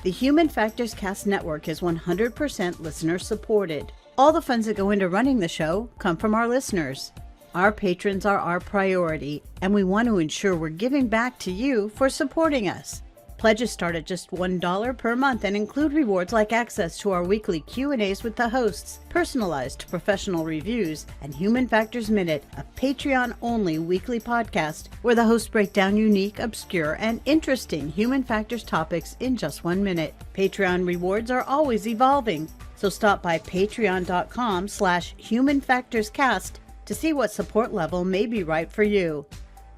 Speaker 9: The Human Factors Cast network is 100% listener supported. All the funds that go into running the show come from our listeners. Our patrons are our priority, and we want to ensure we're giving back to you for supporting us. Pledges start at just $1 per month and include rewards like access to our weekly Q&As with the hosts, personalized professional reviews, and Human Factors Minute, a Patreon-only weekly podcast where the hosts break down unique, obscure, and interesting human factors topics in just 1 minute. Patreon rewards are always evolving, so stop by patreon.com/humanfactorscast to see what support level may be right for you.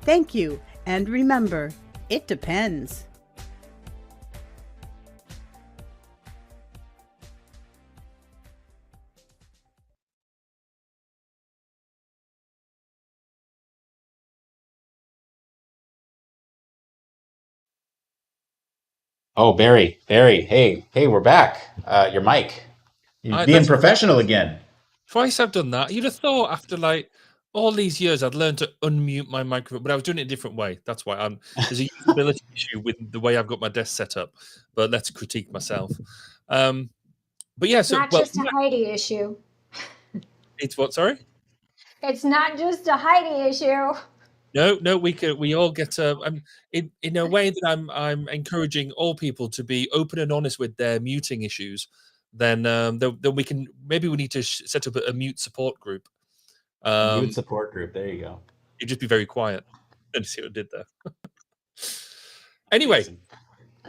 Speaker 9: Thank you, and remember, it depends.
Speaker 1: Oh, Barry, hey, we're back. Your mic. You're being professional again.
Speaker 3: Twice I've done that. You'd have thought after like all these years I'd learned to unmute my microphone, but I was doing it a different way. That's why there's a usability issue with the way I've got my desk set up. But let's critique myself. But yeah,
Speaker 2: It's not just a Heidi issue.
Speaker 3: It's what? Sorry.
Speaker 2: It's not just a Heidi issue.
Speaker 3: No, we all get in a way that I'm encouraging all people to be open and honest with their muting issues. Then we can maybe we need to set up a mute support group.
Speaker 1: Mute support group. There you go.
Speaker 3: You just be very quiet. And see what I did there. Anyway,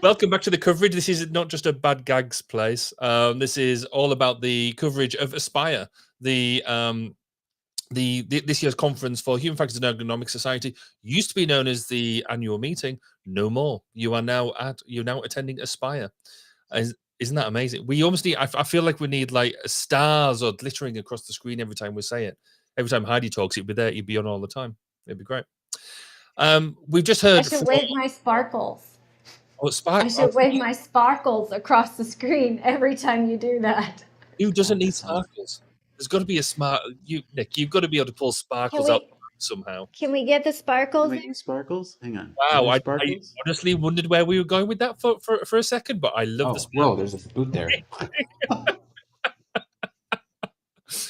Speaker 3: welcome back to the coverage. This is not just a bad gags place. This is all about the coverage of Aspire, this year's conference for Human Factors and Ergonomics Society. Used to be known as the annual meeting. No more. You're now attending Aspire. Isn't that amazing? We almost need. I feel like we need like stars or glittering across the screen every time we say it. Every time Heidi talks, it'd be there. You'd be on all the time. It'd be great. We've just heard.
Speaker 2: I should wave my sparkles.
Speaker 3: Oh,
Speaker 2: I should wave my sparkles across the screen every time you do that.
Speaker 3: Who doesn't need sparkles? There's got to be a Nick. You've got to be able to pull sparkles out somehow.
Speaker 2: Can we get the sparkles?
Speaker 1: Sparkles? Hang on.
Speaker 3: Wow, I honestly wondered where we were going with that for a second, but I love the sparkles.
Speaker 1: Whoa, there's a boot there.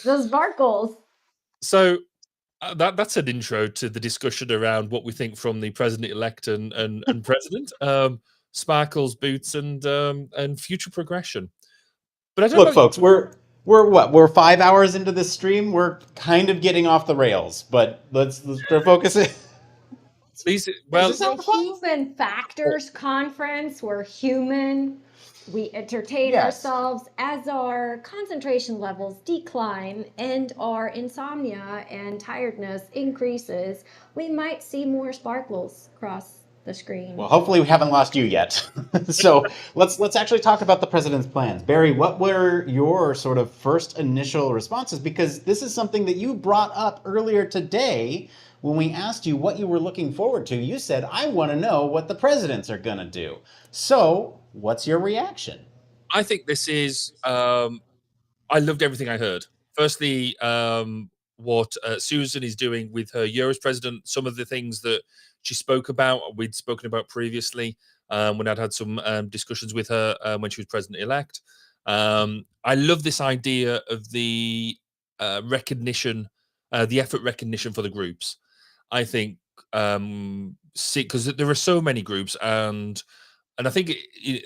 Speaker 2: The sparkles.
Speaker 3: So that's an intro to the discussion around what we think from the president-elect and president. Sparkles, boots, and future progression. But I don't
Speaker 1: Look, folks, we're what? We're 5 hours into this stream. We're kind of getting off the rails, but let's focus it.
Speaker 3: Please,
Speaker 2: This is a human factors conference. We're human. We entertain ourselves as our concentration levels decline and our insomnia and tiredness increases. We might see more sparkles across the screen.
Speaker 1: Well, hopefully we haven't lost you yet. So let's actually talk about the president's plans. Barry, what were your sort of first initial responses? Because this is something that you brought up earlier today when we asked you what you were looking forward to. You said, I want to know what the presidents are going to do. So what's your reaction?
Speaker 3: I think this is, I loved everything I heard. Firstly, what Susan is doing with her year as president, some of the things that she spoke about, we'd spoken about previously when I'd had some discussions with her when she was president-elect. I love this idea of the recognition, the effort recognition for the groups. I think, because there are so many groups, and I think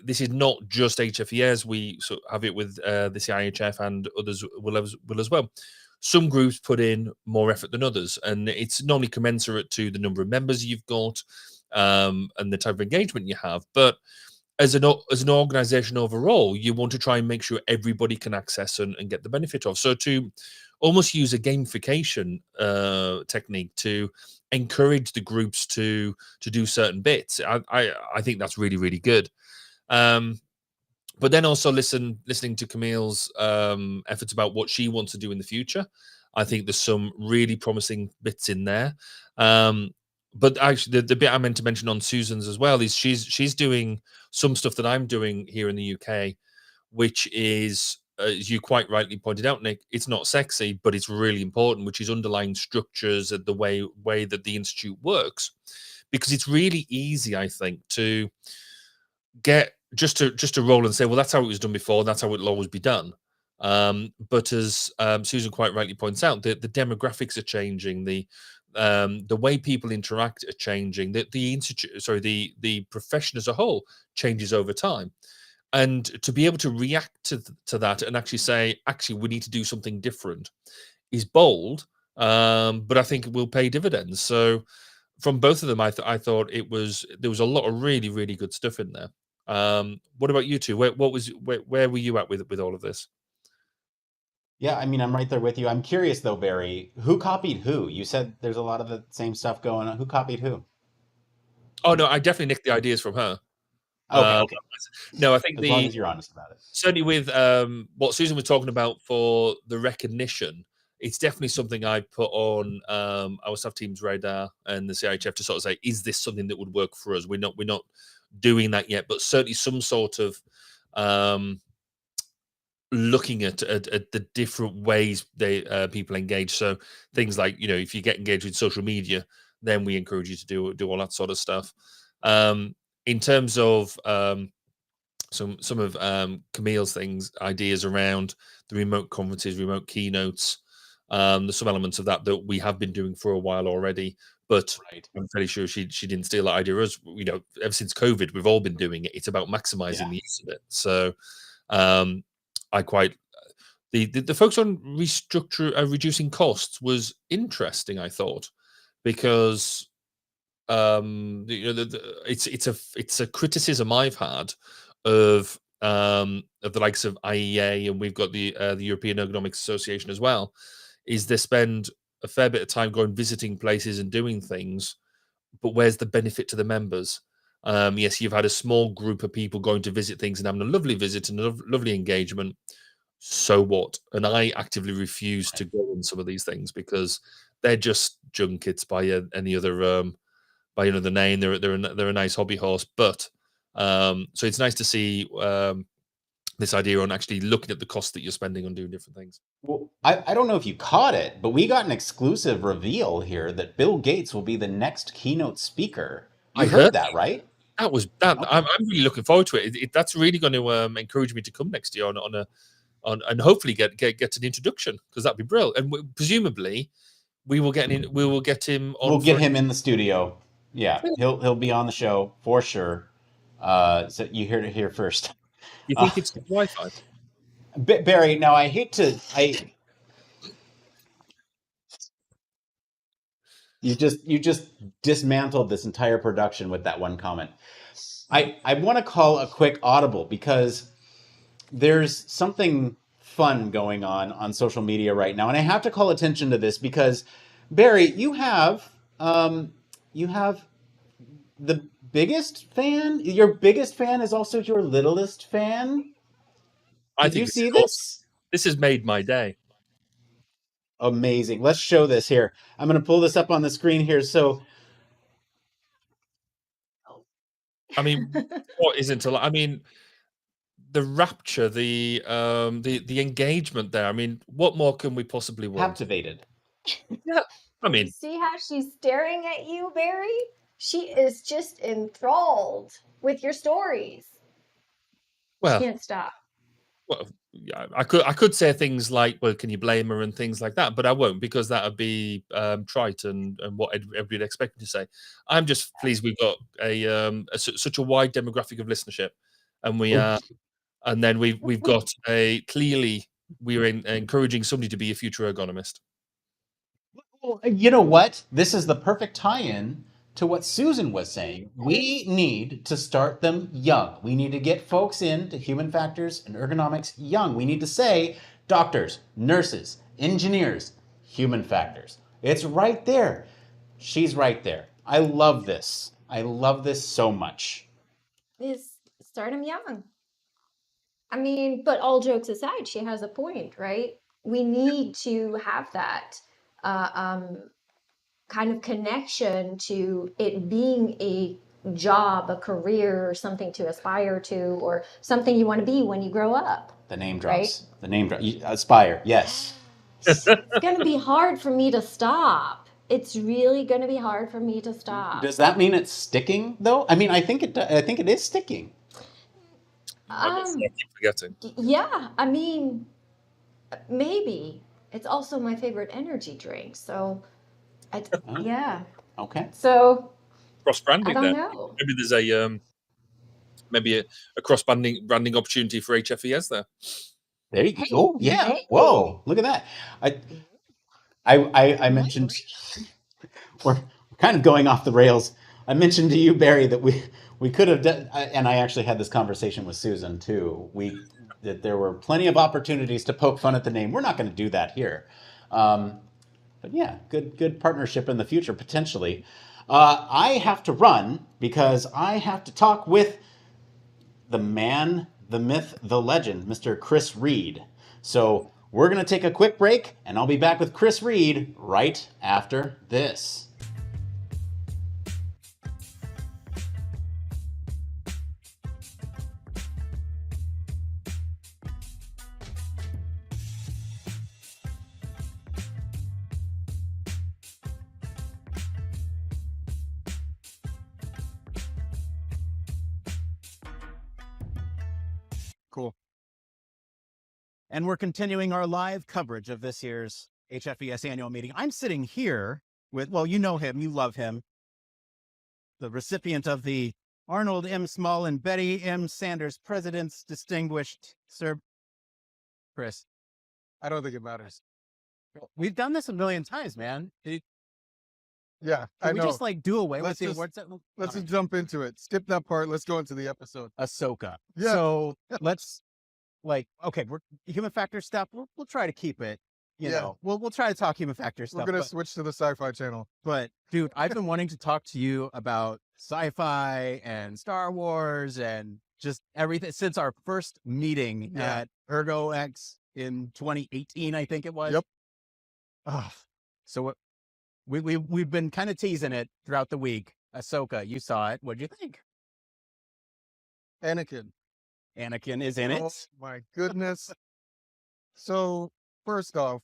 Speaker 3: this is not just HFES. We sort of have it with the CIHF, and others will as well. Some groups put in more effort than others, and it's normally commensurate to the number of members you've got and the type of engagement you have. But as an organization overall, you want to try and make sure everybody can access and get the benefit of. So to almost use a gamification technique to encourage the groups to do certain bits, I think that's really, really good. But then also listening to Camille's efforts about what she wants to do in the future. I think there's some really promising bits in there. But actually, the bit I meant to mention on Susan's as well is she's doing some stuff that I'm doing here in the UK, which is as you quite rightly pointed out, Nick, it's not sexy, but it's really important, which is underlying structures and the way that the institute works, because it's really easy, I think, to get just to roll and say, well, that's how it was done before, that's how it'll always be done. But as Susan quite rightly points out, the demographics are changing, the way people interact are changing, the institute, sorry, the profession as a whole changes over time. And to be able to react to that and actually say, actually, we need to do something different is bold, but I think it will pay dividends. So from both of them, I thought there was a lot of really, really good stuff in there. What about you two? Where were you at with all of this?
Speaker 1: Yeah, I mean, I'm right there with you. I'm curious though, Barry, who copied who? You said there's a lot of the same stuff going on. Who copied who?
Speaker 3: Oh no, I definitely nicked the ideas from her.
Speaker 1: Okay.
Speaker 3: No, I think
Speaker 1: as long as you're honest about it.
Speaker 3: Certainly with what Susan was talking about for the recognition, it's definitely something I put on our staff team's radar and the CIHF to sort of say, is this something that would work for us? We're not doing that yet, but certainly some sort of looking at the different ways people engage. So things like, if you get engaged with social media, then we encourage you to do all that sort of stuff. In terms of some of Camille's ideas around the remote conferences, remote keynotes, there's some elements of that we have been doing for a while already, but I'm fairly sure she didn't steal that idea. As ever since COVID, we've all been doing it. It's about maximizing the use of it. So I quite the focus on reducing costs was interesting, I thought, because it's a criticism I've had of the likes of IEA, and we've got the European Ergonomics Association as well, is they spend a fair bit of time going visiting places and doing things, but where's the benefit to the members? Yes, you've had a small group of people going to visit things and having a lovely visit and a lovely engagement. So what? And I actively refuse to go on some of these things because they're just junkets by any other by another name. They're a nice hobby horse, but so it's nice to see this idea on actually looking at the cost that you're spending on doing different things.
Speaker 1: Well, I don't know if you caught it, but we got an exclusive reveal here that Bill Gates will be the next keynote speaker. You heard that, right?
Speaker 3: That was that. Okay. I'm really looking forward to it. That's really going to encourage me to come next year and hopefully get an introduction, because that'd be brilliant. And presumably we will get him on.
Speaker 1: We'll get him in the studio. Yeah, he'll be on the show for sure. So you heard it here first.
Speaker 3: You think it's Wi-Fi?
Speaker 1: Barry, now I hate to you just dismantled this entire production with that one comment. I want to call a quick audible because there's something fun going on social media right now, and I have to call attention to this because Barry, you have the biggest fan. Your biggest fan is also your littlest fan. Did you see this?
Speaker 3: This has made my day.
Speaker 1: Amazing. Let's show this here. I'm going to pull this up on the screen here. So,
Speaker 3: I mean, what isn't a lot? I mean, the rapture, the engagement there. I mean, what more can we possibly want?
Speaker 1: Captivated.
Speaker 3: Yeah. I mean,
Speaker 2: see how she's staring at you, Barry? She is just enthralled with your stories.
Speaker 3: Well,
Speaker 2: she can't stop.
Speaker 3: Well, yeah, I could say things like, well, can you blame her and things like that, but I won't, because that would be trite and what everybody'd expect me to say. I'm just pleased we've got such a wide demographic of listenership, and and then we've got clearly we're encouraging somebody to be a future ergonomist.
Speaker 1: Well, you know what? This is the perfect tie-in to what Susan was saying. We need to start them young. We need to get folks into human factors and ergonomics young. We need to say, doctors, nurses, engineers, human factors. It's right there. She's right there. I love this. I love this so much.
Speaker 2: Is start them young. I mean, but all jokes aside, she has a point, right? We need to have that kind of connection to it being a job, a career, or something to aspire to, or something you want to be when you grow up.
Speaker 1: The name drops.
Speaker 2: Right?
Speaker 1: The name drop. Aspire. Yes.
Speaker 2: It's going to be hard for me to stop. It's really going to be hard for me to stop.
Speaker 1: Does that mean it's sticking though? I mean, I think it is sticking.
Speaker 3: I keep forgetting.
Speaker 2: Yeah, I mean, maybe. It's also my favorite energy drink. So, yeah.
Speaker 1: Okay.
Speaker 2: So,
Speaker 3: Cross branding.
Speaker 2: I don't
Speaker 3: then
Speaker 2: know.
Speaker 3: maybe there's a cross branding opportunity for HFES there.
Speaker 1: There you go. Oh, yeah. Whoa! Look at that. I mentioned we're kind of going off the rails. I mentioned to you, Barry, that we could have done, and I actually had this conversation with Susan too. That there were plenty of opportunities to poke fun at the name. We're not going to do that here. But yeah, good partnership in the future potentially. I have to run because I have to talk with the man, the myth, the legend, Mr. Chris Reed. So we're going to take a quick break, and I'll be back with Chris Reed right after this.
Speaker 12: Cool. And we're continuing our live coverage of this year's HFES annual meeting. I'm sitting here with, well, you know him, you love him, the recipient of the Arnold M. Small and Betty M. Sanders President's Distinguished Sir Chris.
Speaker 11: I don't think it matters.
Speaker 12: We've done this a million times, man.
Speaker 11: Yeah,
Speaker 12: Can
Speaker 11: I
Speaker 12: we
Speaker 11: know.
Speaker 12: just like do away with the
Speaker 11: just,
Speaker 12: awards?
Speaker 11: Let's just jump into it. Skip that part. Let's go into the episode.
Speaker 12: Ahsoka.
Speaker 11: Yeah.
Speaker 12: So let's okay, we're human factor stuff. We'll try to keep it. You know, we'll try to talk human factor stuff.
Speaker 11: We're gonna switch to the sci-fi channel.
Speaker 12: But dude, I've been wanting to talk to you about sci-fi and Star Wars and just everything since our first meeting at ErgoX in 2018, I think it was.
Speaker 11: Yep.
Speaker 12: So what we've been kind of teasing it throughout the week. Ahsoka, you saw it. What'd you think? Anakin is in it.
Speaker 11: Oh my goodness. So first off,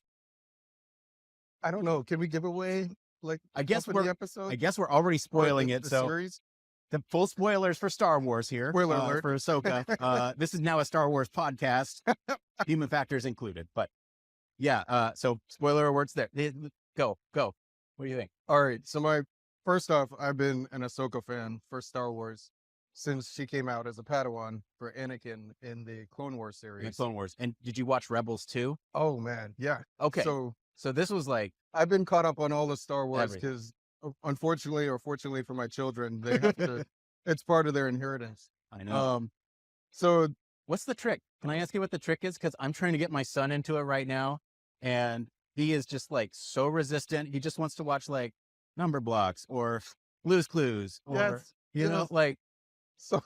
Speaker 11: I don't know. Can we give away like
Speaker 12: I guess
Speaker 11: the episode?
Speaker 12: I guess we're already spoiling it.
Speaker 11: The
Speaker 12: So
Speaker 11: series?
Speaker 12: the full spoilers for Star Wars here.
Speaker 11: Spoiler alert.
Speaker 12: For Ahsoka. This is now a Star Wars podcast, human factors included. But yeah, so spoiler alerts there. Go. What do you think?
Speaker 11: All right. So first off, I've been an Ahsoka fan for Star Wars since she came out as a Padawan for Anakin in the Clone Wars series.
Speaker 12: The Clone Wars. And did you watch Rebels too?
Speaker 11: Oh man, yeah.
Speaker 12: Okay. So this was like
Speaker 11: I've been caught up on all the Star Wars because unfortunately or fortunately for my children, they have to. It's part of their inheritance.
Speaker 12: I know.
Speaker 11: So
Speaker 12: what's the trick? Can I ask you what the trick is? Because I'm trying to get my son into it right now, and he is just like so resistant. He just wants to watch like Number Blocks or Blue's Clues or you know like
Speaker 11: so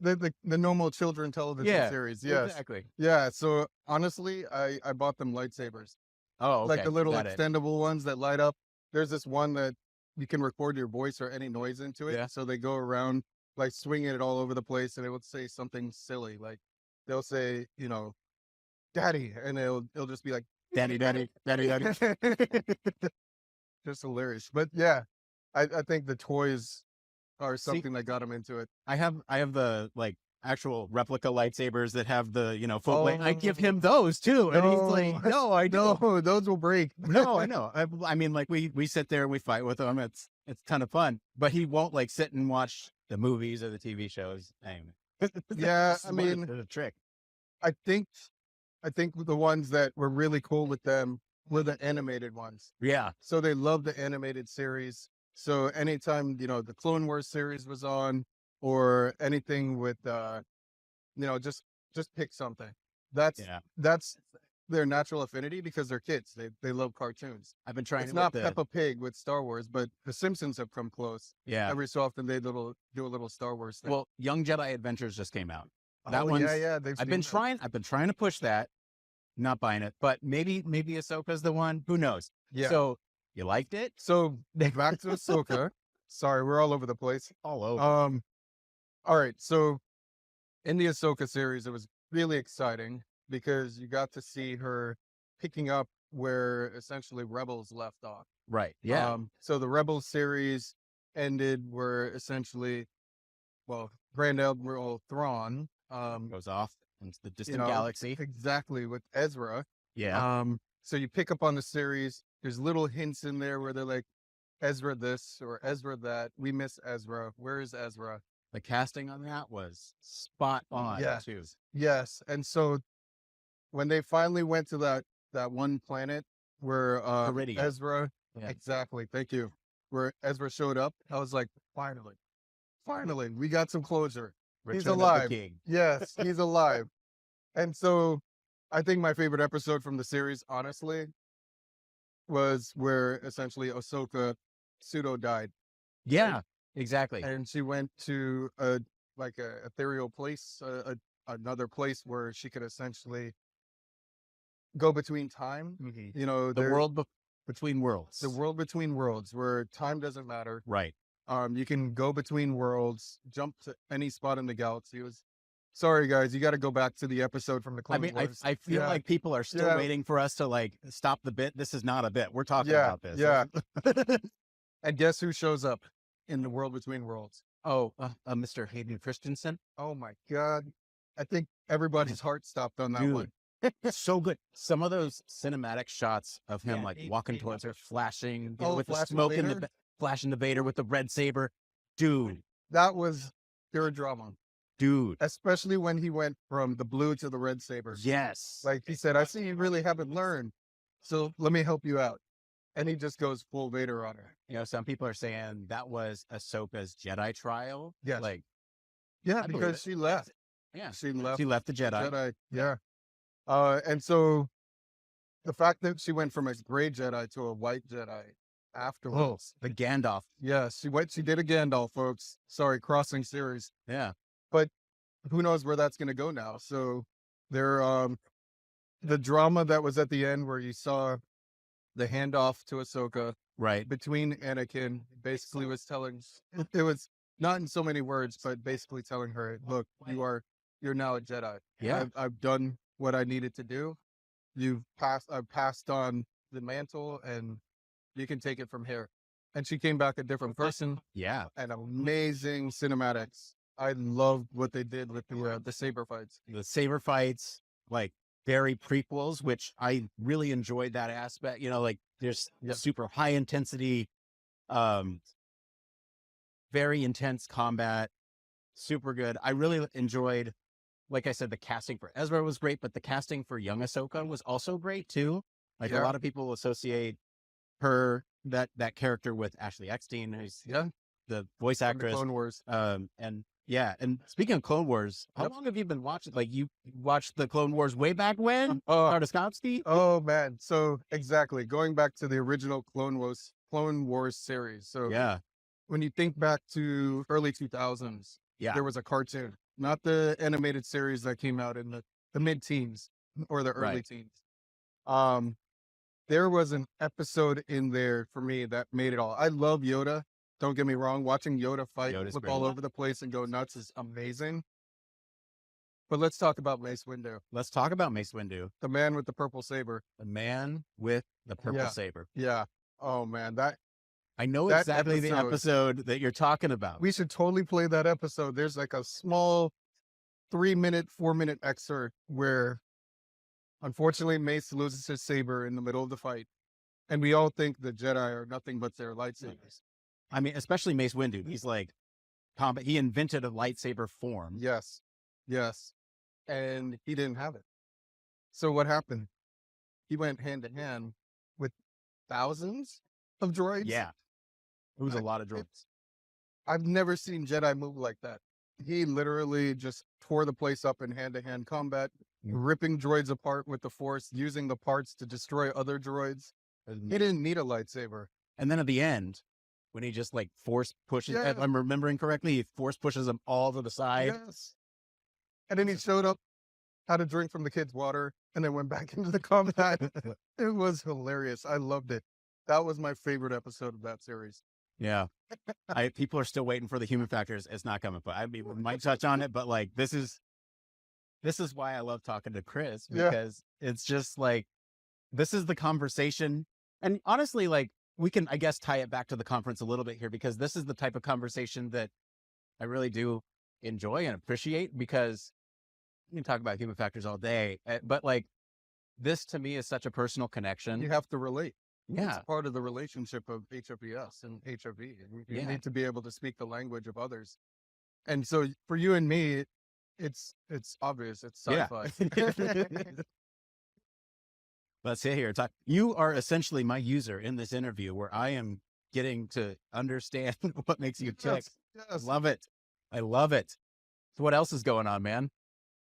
Speaker 11: the normal children television series. Yes,
Speaker 12: exactly.
Speaker 11: Yeah. So honestly, I bought them lightsabers.
Speaker 12: Oh, okay.
Speaker 11: Like the little
Speaker 12: Got
Speaker 11: extendable ones that light up. There's this one that you can record your voice or any noise into it.
Speaker 12: Yeah.
Speaker 11: So they go around like swinging it all over the place, and it would say something silly like they'll say, you know, "Daddy," and it'll just be like,
Speaker 12: "Daddy, daddy, daddy, daddy."
Speaker 11: Just hilarious. But yeah, I think the toys are something that got him into it.
Speaker 12: I have the like actual replica lightsabers that have the full blade. I give him those too, and he's like, "No, I don't.
Speaker 11: No, those will break."
Speaker 12: No, I know. I mean, like we sit there and we fight with them. It's a ton of fun. But he won't like sit and watch the movies or the TV shows. Anyway.
Speaker 11: Yeah, I mean,
Speaker 12: it's a trick.
Speaker 11: I think the ones that were really cool with them were the animated ones.
Speaker 12: Yeah.
Speaker 11: So they love the animated series. So anytime, the Clone Wars series was on or anything with, just pick something. That's their natural affinity because they're kids. They love cartoons.
Speaker 12: I've been trying
Speaker 11: It's
Speaker 12: to
Speaker 11: not Peppa Pig with Star Wars, but the Simpsons have come close.
Speaker 12: Yeah.
Speaker 11: Every so often they do a little Star Wars thing.
Speaker 12: Well, Young Jedi Adventures just came out. That
Speaker 11: Oh,
Speaker 12: one's,
Speaker 11: yeah,
Speaker 12: I've been trying to push that. Not buying it, but maybe Ahsoka's the one. Who knows?
Speaker 11: Yeah.
Speaker 12: So you liked it?
Speaker 11: So back to Ahsoka. Sorry, we're all over the place.
Speaker 12: All over.
Speaker 11: All right. So in the Ahsoka series, it was really exciting because you got to see her picking up where essentially Rebels left off.
Speaker 12: Right. Yeah.
Speaker 11: So the Rebels series ended where essentially, well, Grand Admiral Thrawn
Speaker 12: goes off into the distant
Speaker 11: you know,
Speaker 12: galaxy.
Speaker 11: Exactly, with Ezra.
Speaker 12: Yeah.
Speaker 11: So you pick up on the series. There's little hints in there where they're like, Ezra this or Ezra that. We miss Ezra. Where is Ezra?
Speaker 12: The casting on that was spot on too.
Speaker 11: Yes. And so when they finally went to that one planet where
Speaker 12: Iridia.
Speaker 11: Ezra,
Speaker 12: Yeah.
Speaker 11: exactly, thank you, where Ezra showed up, I was like, finally, we got some closure. He's
Speaker 12: Return of the
Speaker 11: alive.
Speaker 12: King.
Speaker 11: Yes, he's alive. And so I think my favorite episode from the series, honestly, was where essentially Ahsoka pseudo died.
Speaker 12: Yeah, exactly.
Speaker 11: And she went to a ethereal place, another place where she could essentially go between time. You know,
Speaker 12: the world between worlds.
Speaker 11: The world between worlds, where time doesn't matter.
Speaker 12: Right.
Speaker 11: You can go between worlds, jump to any spot in the galaxy. It was, sorry guys, you got to go back to the episode from the Clone Wars.
Speaker 12: I feel like people are still waiting for us to like stop the bit. This is not a bit. We're talking about this.
Speaker 11: Yeah. And guess who shows up in the world between worlds?
Speaker 12: Oh, Mr. Hayden Christensen.
Speaker 11: Oh my God. I think everybody's heart stopped on that
Speaker 12: Dude.
Speaker 11: one.
Speaker 12: So good. Some of those cinematic shots of him like walking towards her, flashing with the
Speaker 11: flashing
Speaker 12: smoke in
Speaker 11: Vader?
Speaker 12: the flashing the Vader with the red saber. Dude.
Speaker 11: That was pure drama.
Speaker 12: Dude.
Speaker 11: Especially when he went from the blue to the red saber.
Speaker 12: Yes.
Speaker 11: Like he said, I see you really haven't learned. So let me help you out. And he just goes full Vader on her.
Speaker 12: You know, some people are saying that was Ahsoka's Jedi trial.
Speaker 11: Yes.
Speaker 12: Like,
Speaker 11: Yeah,
Speaker 12: I believe
Speaker 11: because
Speaker 12: it.
Speaker 11: she left.
Speaker 12: Yeah.
Speaker 11: She left.
Speaker 12: She left the Jedi.
Speaker 11: Yeah. And so the fact that she went from a gray Jedi to a white Jedi afterwards.
Speaker 12: The Gandalf.
Speaker 11: Yeah, she did a Gandalf, folks. Sorry, crossing series.
Speaker 12: Yeah.
Speaker 11: But who knows where that's gonna go now. So there the drama that was at the end where you saw the handoff to Ahsoka
Speaker 12: right
Speaker 11: between Anakin basically was telling it was not in so many words, but basically telling her, look, you're now a Jedi.
Speaker 12: Yeah.
Speaker 11: I've done what I needed to do. I've passed on the mantle and you can take it from here. And she came back a different person.
Speaker 12: Yeah.
Speaker 11: And amazing cinematics. I loved what they did with the saber fights.
Speaker 12: The saber fights, like very prequels, which I really enjoyed that aspect. You know, like there's super high intensity, very intense combat, super good. I really enjoyed, like I said, the casting for Ezra was great, but the casting for young Ahsoka was also great too. Like a lot of people associate her, that character with Ashley Eckstein, who's the voice actress.
Speaker 11: Clone Wars.
Speaker 12: And yeah, and speaking of Clone Wars, how long have you been watching? Like you watched the Clone Wars way back when? Tartakovsky?
Speaker 11: Oh man, so exactly going back to the original Clone Wars series. So
Speaker 12: yeah,
Speaker 11: when you think back to early 2000s, there was a cartoon, not the animated series that came out in the mid-teens or the early teens. There was an episode in there for me that made it all. I love Yoda. Don't get me wrong. Watching Yoda fight, flip all over the place and go nuts is amazing. But let's talk about Mace Windu.
Speaker 12: Let's talk about Mace Windu.
Speaker 11: The man with the purple saber.
Speaker 12: The man with the purple saber.
Speaker 11: Yeah. Oh man,
Speaker 12: I know exactly the episode that you're talking about.
Speaker 11: We should totally play that episode. There's like a small 3-minute, 4-minute excerpt where unfortunately Mace loses his saber in the middle of the fight. And we all think the Jedi are nothing but their lightsabers.
Speaker 12: I mean, especially Mace Windu. He's like combat. He invented a lightsaber form.
Speaker 11: Yes. Yes. And he didn't have it. So what happened? He went hand to hand with thousands of droids.
Speaker 12: Yeah. It was a lot of droids.
Speaker 11: I've never seen Jedi move like that. He literally just tore the place up in hand-to-hand combat, ripping droids apart with the Force, using the parts to destroy other droids. He didn't need a lightsaber.
Speaker 12: And then at the end, when he just like force pushes, if I'm remembering correctly, he force pushes them all to the side.
Speaker 11: Yes. And then he showed up, had a drink from the kid's water, and then went back into the combat. It was hilarious. I loved it. That was my favorite episode of that series.
Speaker 12: Yeah. People are still waiting for the human factors. It's not coming, but I mean, we might touch on it, but like, this is why I love talking to Chris, because it's just like, this is the conversation. And honestly, like, we can, I guess, tie it back to the conference a little bit here, because this is the type of conversation that I really do enjoy and appreciate, because you can talk about human factors all day, but like, this to me is such a personal connection.
Speaker 11: You have to relate.
Speaker 12: Yeah.
Speaker 11: It's part of the relationship of HFES and HFE. You need to be able to speak the language of others. And so for you and me, it's obvious. It's sci-fi.
Speaker 12: Let's sit here and talk. You are essentially my user in this interview, where I am getting to understand what makes you tick.
Speaker 11: Yes.
Speaker 12: Love it. I love it. So what else is going on, man?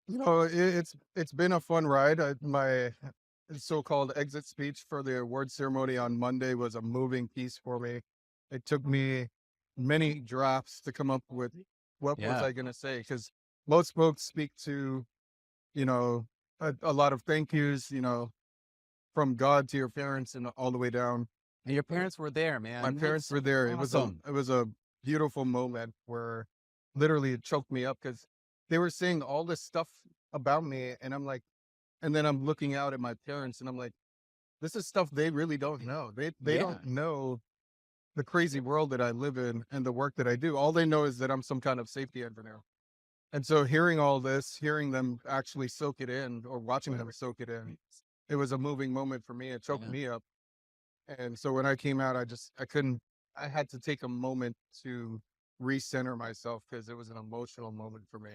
Speaker 11: You know, it's been a fun ride. My so-called exit speech for the award ceremony on Monday was a moving piece for me. It took me many drafts to come up with what was I going to say, because most folks speak to, you know, a lot of thank yous, you know, from God to your parents and all the way down.
Speaker 12: And your parents were there, man.
Speaker 11: My parents were there.
Speaker 12: Awesome.
Speaker 11: It was a beautiful moment where literally it choked me up, because they were saying all this stuff about me, and I'm like, and then I'm looking out at my parents, and I'm like, this is stuff they really don't know. They don't know the crazy world that I live in and the work that I do. All they know is that I'm some kind of safety engineer. And so hearing all this, hearing them actually soak it in, or watching them soak it in, it was a moving moment for me. It choked me up. And so when I came out, I had to take a moment to recenter myself, because it was an emotional moment for me.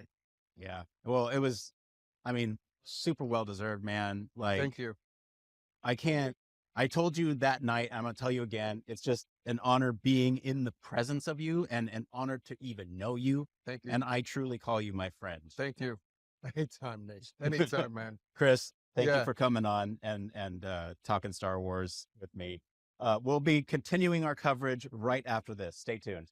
Speaker 12: Yeah. Well, it was, I mean, super well-deserved, man. Like,
Speaker 11: thank you.
Speaker 12: I told you that night, I'm going to tell you again, it's just an honor being in the presence of you, and an honor to even know you.
Speaker 11: Thank you.
Speaker 12: And I truly call you my friend.
Speaker 11: Thank you. Anytime, Nate. Anytime, man.
Speaker 12: Chris, thank you for coming on and talking Star Wars with me. We'll be continuing our coverage right after this. Stay tuned.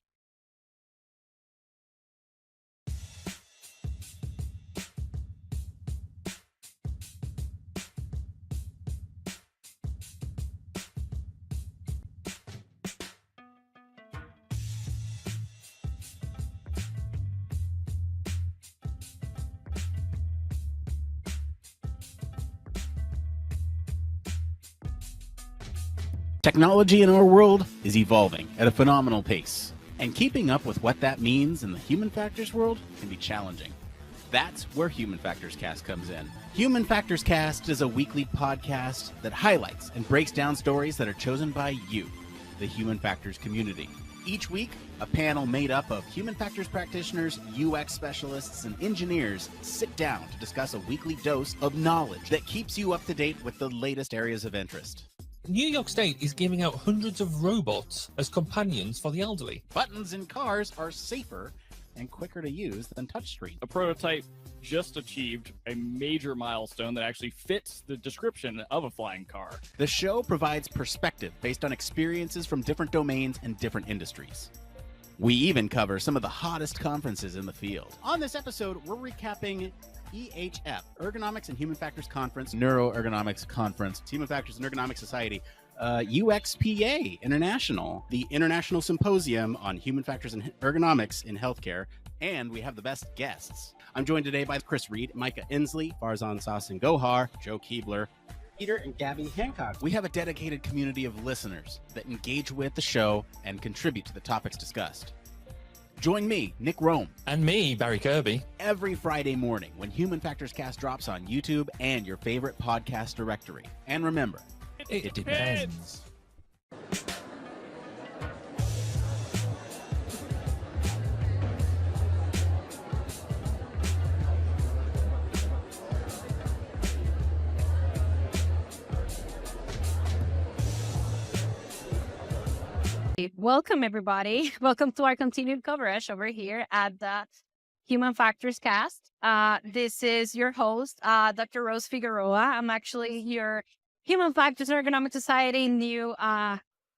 Speaker 12: Technology in our world is evolving at a phenomenal pace, and keeping up with what that means in the human factors world can be challenging. That's where Human Factors Cast comes in. Human Factors Cast is a weekly podcast that highlights and breaks down stories that are chosen by you, the Human Factors community. Each week, a panel made up of human factors practitioners, UX specialists, and engineers sit down to discuss a weekly dose of knowledge that keeps you up to date with the latest areas of interest.
Speaker 3: New York State is giving out hundreds of robots as companions for the elderly.
Speaker 12: Buttons in cars are safer and quicker to use than touchscreen.
Speaker 21: A prototype just achieved a major milestone that actually fits the description of a flying car.
Speaker 12: The show provides perspective based on experiences from different domains and different industries. We even cover some of the hottest conferences in the field. On this episode, we're recapping EHF, Ergonomics and Human Factors Conference, Neuroergonomics Conference, Human Factors and Ergonomics Society, UXPA International, the International Symposium on Human Factors and Ergonomics in Healthcare, and we have the best guests. I'm joined today by Chris Reed, Micah Inslee, Farzan Sassin Gohar, Joe Keebler, Peter and Gabby Hancock. We have a dedicated community of listeners that engage with the show and contribute to the topics discussed. Join me, Nick Roome.
Speaker 3: And me, Barry Kirby.
Speaker 12: Every Friday morning when Human Factors Cast drops on YouTube and your favorite podcast directory. And remember, it depends.
Speaker 7: Welcome, everybody. Welcome to our continued coverage over here at the Human Factors Cast. This is your host, Dr. Rose Figueroa. I'm actually your Human Factors and Ergonomics Society new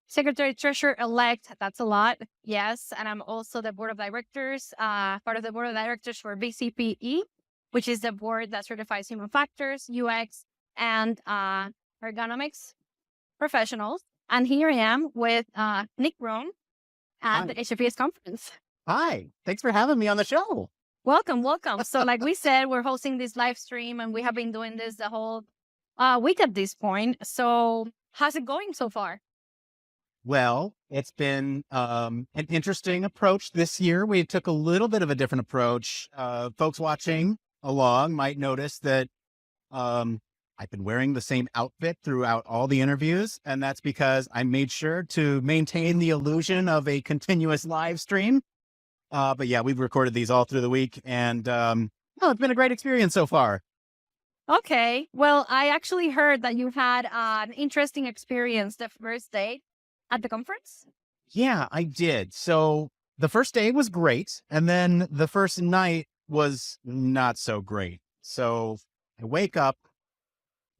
Speaker 7: Secretary-Treasurer-elect. That's a lot, yes. And I'm also the Board of Directors, part of the Board of Directors for BCPE, which is the board that certifies human factors, UX, and ergonomics professionals. And here I am with Nick Roome. at the HFES conference.
Speaker 12: Hi, thanks for having me on the show.
Speaker 7: Welcome, welcome. So like we said, we're hosting this live stream and we have been doing this the whole week at this point. So how's it going so far?
Speaker 12: Well, it's been an interesting approach this year. We took a little bit of a different approach. Folks watching along might notice that I've been wearing the same outfit throughout all the interviews, and that's because I made sure to maintain the illusion of a continuous live stream. But yeah, we've recorded these all through the week, and it's been a great experience so far.
Speaker 7: Okay. Well, I actually heard that you had an interesting experience the first day at the conference.
Speaker 12: Yeah, I did. So the first day was great, and then the first night was not so great. So I wake up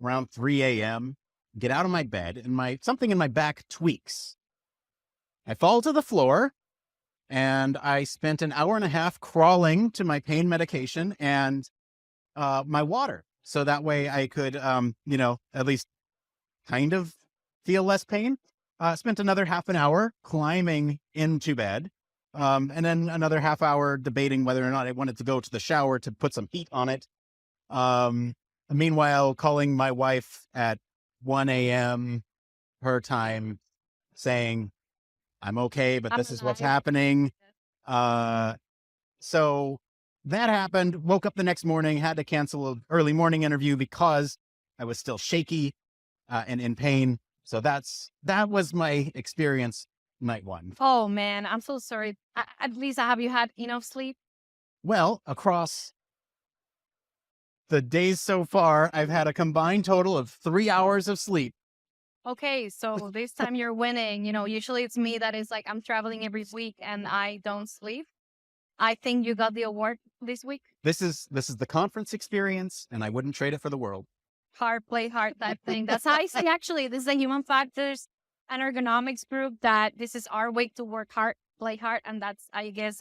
Speaker 12: around 3 a.m., get out of my bed, and something in my back tweaks. I fall to the floor, and I spent an hour and a half crawling to my pain medication and my water. So that way I could, at least kind of feel less pain. Spent another half an hour climbing into bed, and then another half hour debating whether or not I wanted to go to the shower to put some heat on it. Meanwhile, calling my wife at 1 a.m. her time saying, I'm okay, but this is what's happening. So that happened. Woke up the next morning, had to cancel an early morning interview because I was still shaky and in pain. So that was my experience night one.
Speaker 7: Oh man, I'm so sorry. At least have you had enough sleep?
Speaker 12: Well, across the days so far, I've had a combined total of 3 hours of sleep.
Speaker 7: Okay, so this time you're winning. Usually it's me that is like, I'm traveling every week and I don't sleep. I think you got the award this week.
Speaker 12: This is the conference experience, and I wouldn't trade it for the world.
Speaker 7: Hard, play hard type thing. That's how I say, actually, this is a human factors and ergonomics group that this is our way to work hard, play hard. And that's, I guess,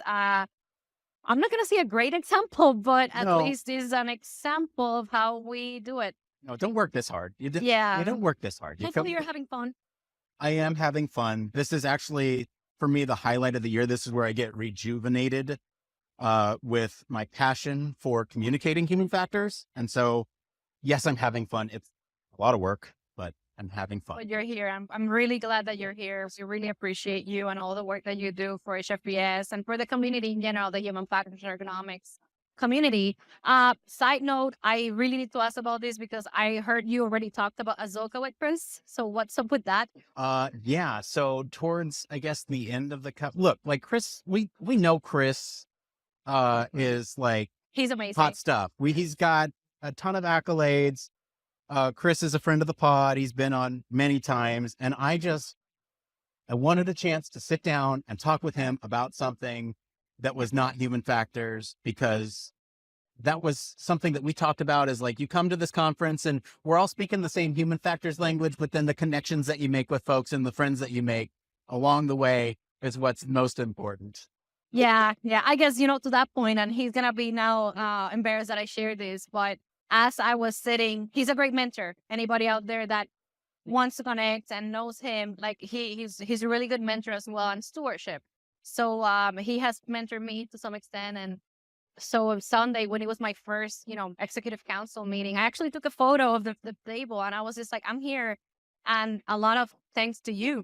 Speaker 7: I'm not going to say a great example, but at least this is an example of how we do it.
Speaker 12: No, don't work this hard. You don't work this hard.
Speaker 7: Hopefully you're having fun.
Speaker 12: I am having fun. This is actually, for me, the highlight of the year. This is where I get rejuvenated with my passion for communicating human factors. And so, yes, I'm having fun. It's a lot of work, but I'm having fun.
Speaker 7: But you're here. I'm really glad that you're here. We really appreciate you and all the work that you do for HFES and for the community in general, the human factors and ergonomics community. Side note, I really need to ask about this because I heard you already talked about Ahsoka with Chris. So what's up with that?
Speaker 12: Yeah. So towards, I guess, the end of the cup. Look, like Chris, we know Chris is like
Speaker 7: he's amazing.
Speaker 12: Hot stuff. He's got a ton of accolades. Chris is a friend of the pod. He's been on many times. And I wanted a chance to sit down and talk with him about something that was not human factors, because that was something that we talked about is like, you come to this conference and we're all speaking the same human factors language, but then the connections that you make with folks and the friends that you make along the way is what's most important.
Speaker 7: Yeah. I guess, to that point, and he's going to be now embarrassed that I shared this, but as I was sitting, he's a great mentor. Anybody out there that wants to connect and knows him, like he's a really good mentor as well on stewardship. So he has mentored me to some extent. And so Sunday, when it was my first, executive council meeting, I actually took a photo of the table and I was just like, I'm here. And a lot of thanks to you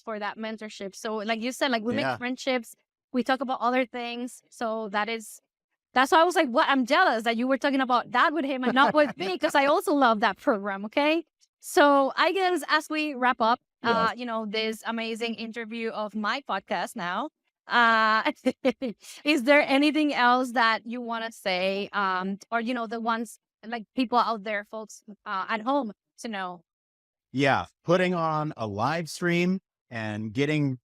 Speaker 7: for that mentorship. So like you said, like we make friendships, we talk about other things. So that's why I was like, what? I'm jealous that you were talking about that with him and not with me, because I also love that program. Okay. So I guess as we wrap up, this amazing interview of my podcast now, is there anything else that you want to say? Or, the ones like people out there, folks at home to know?
Speaker 12: Yeah. Putting on a live stream and getting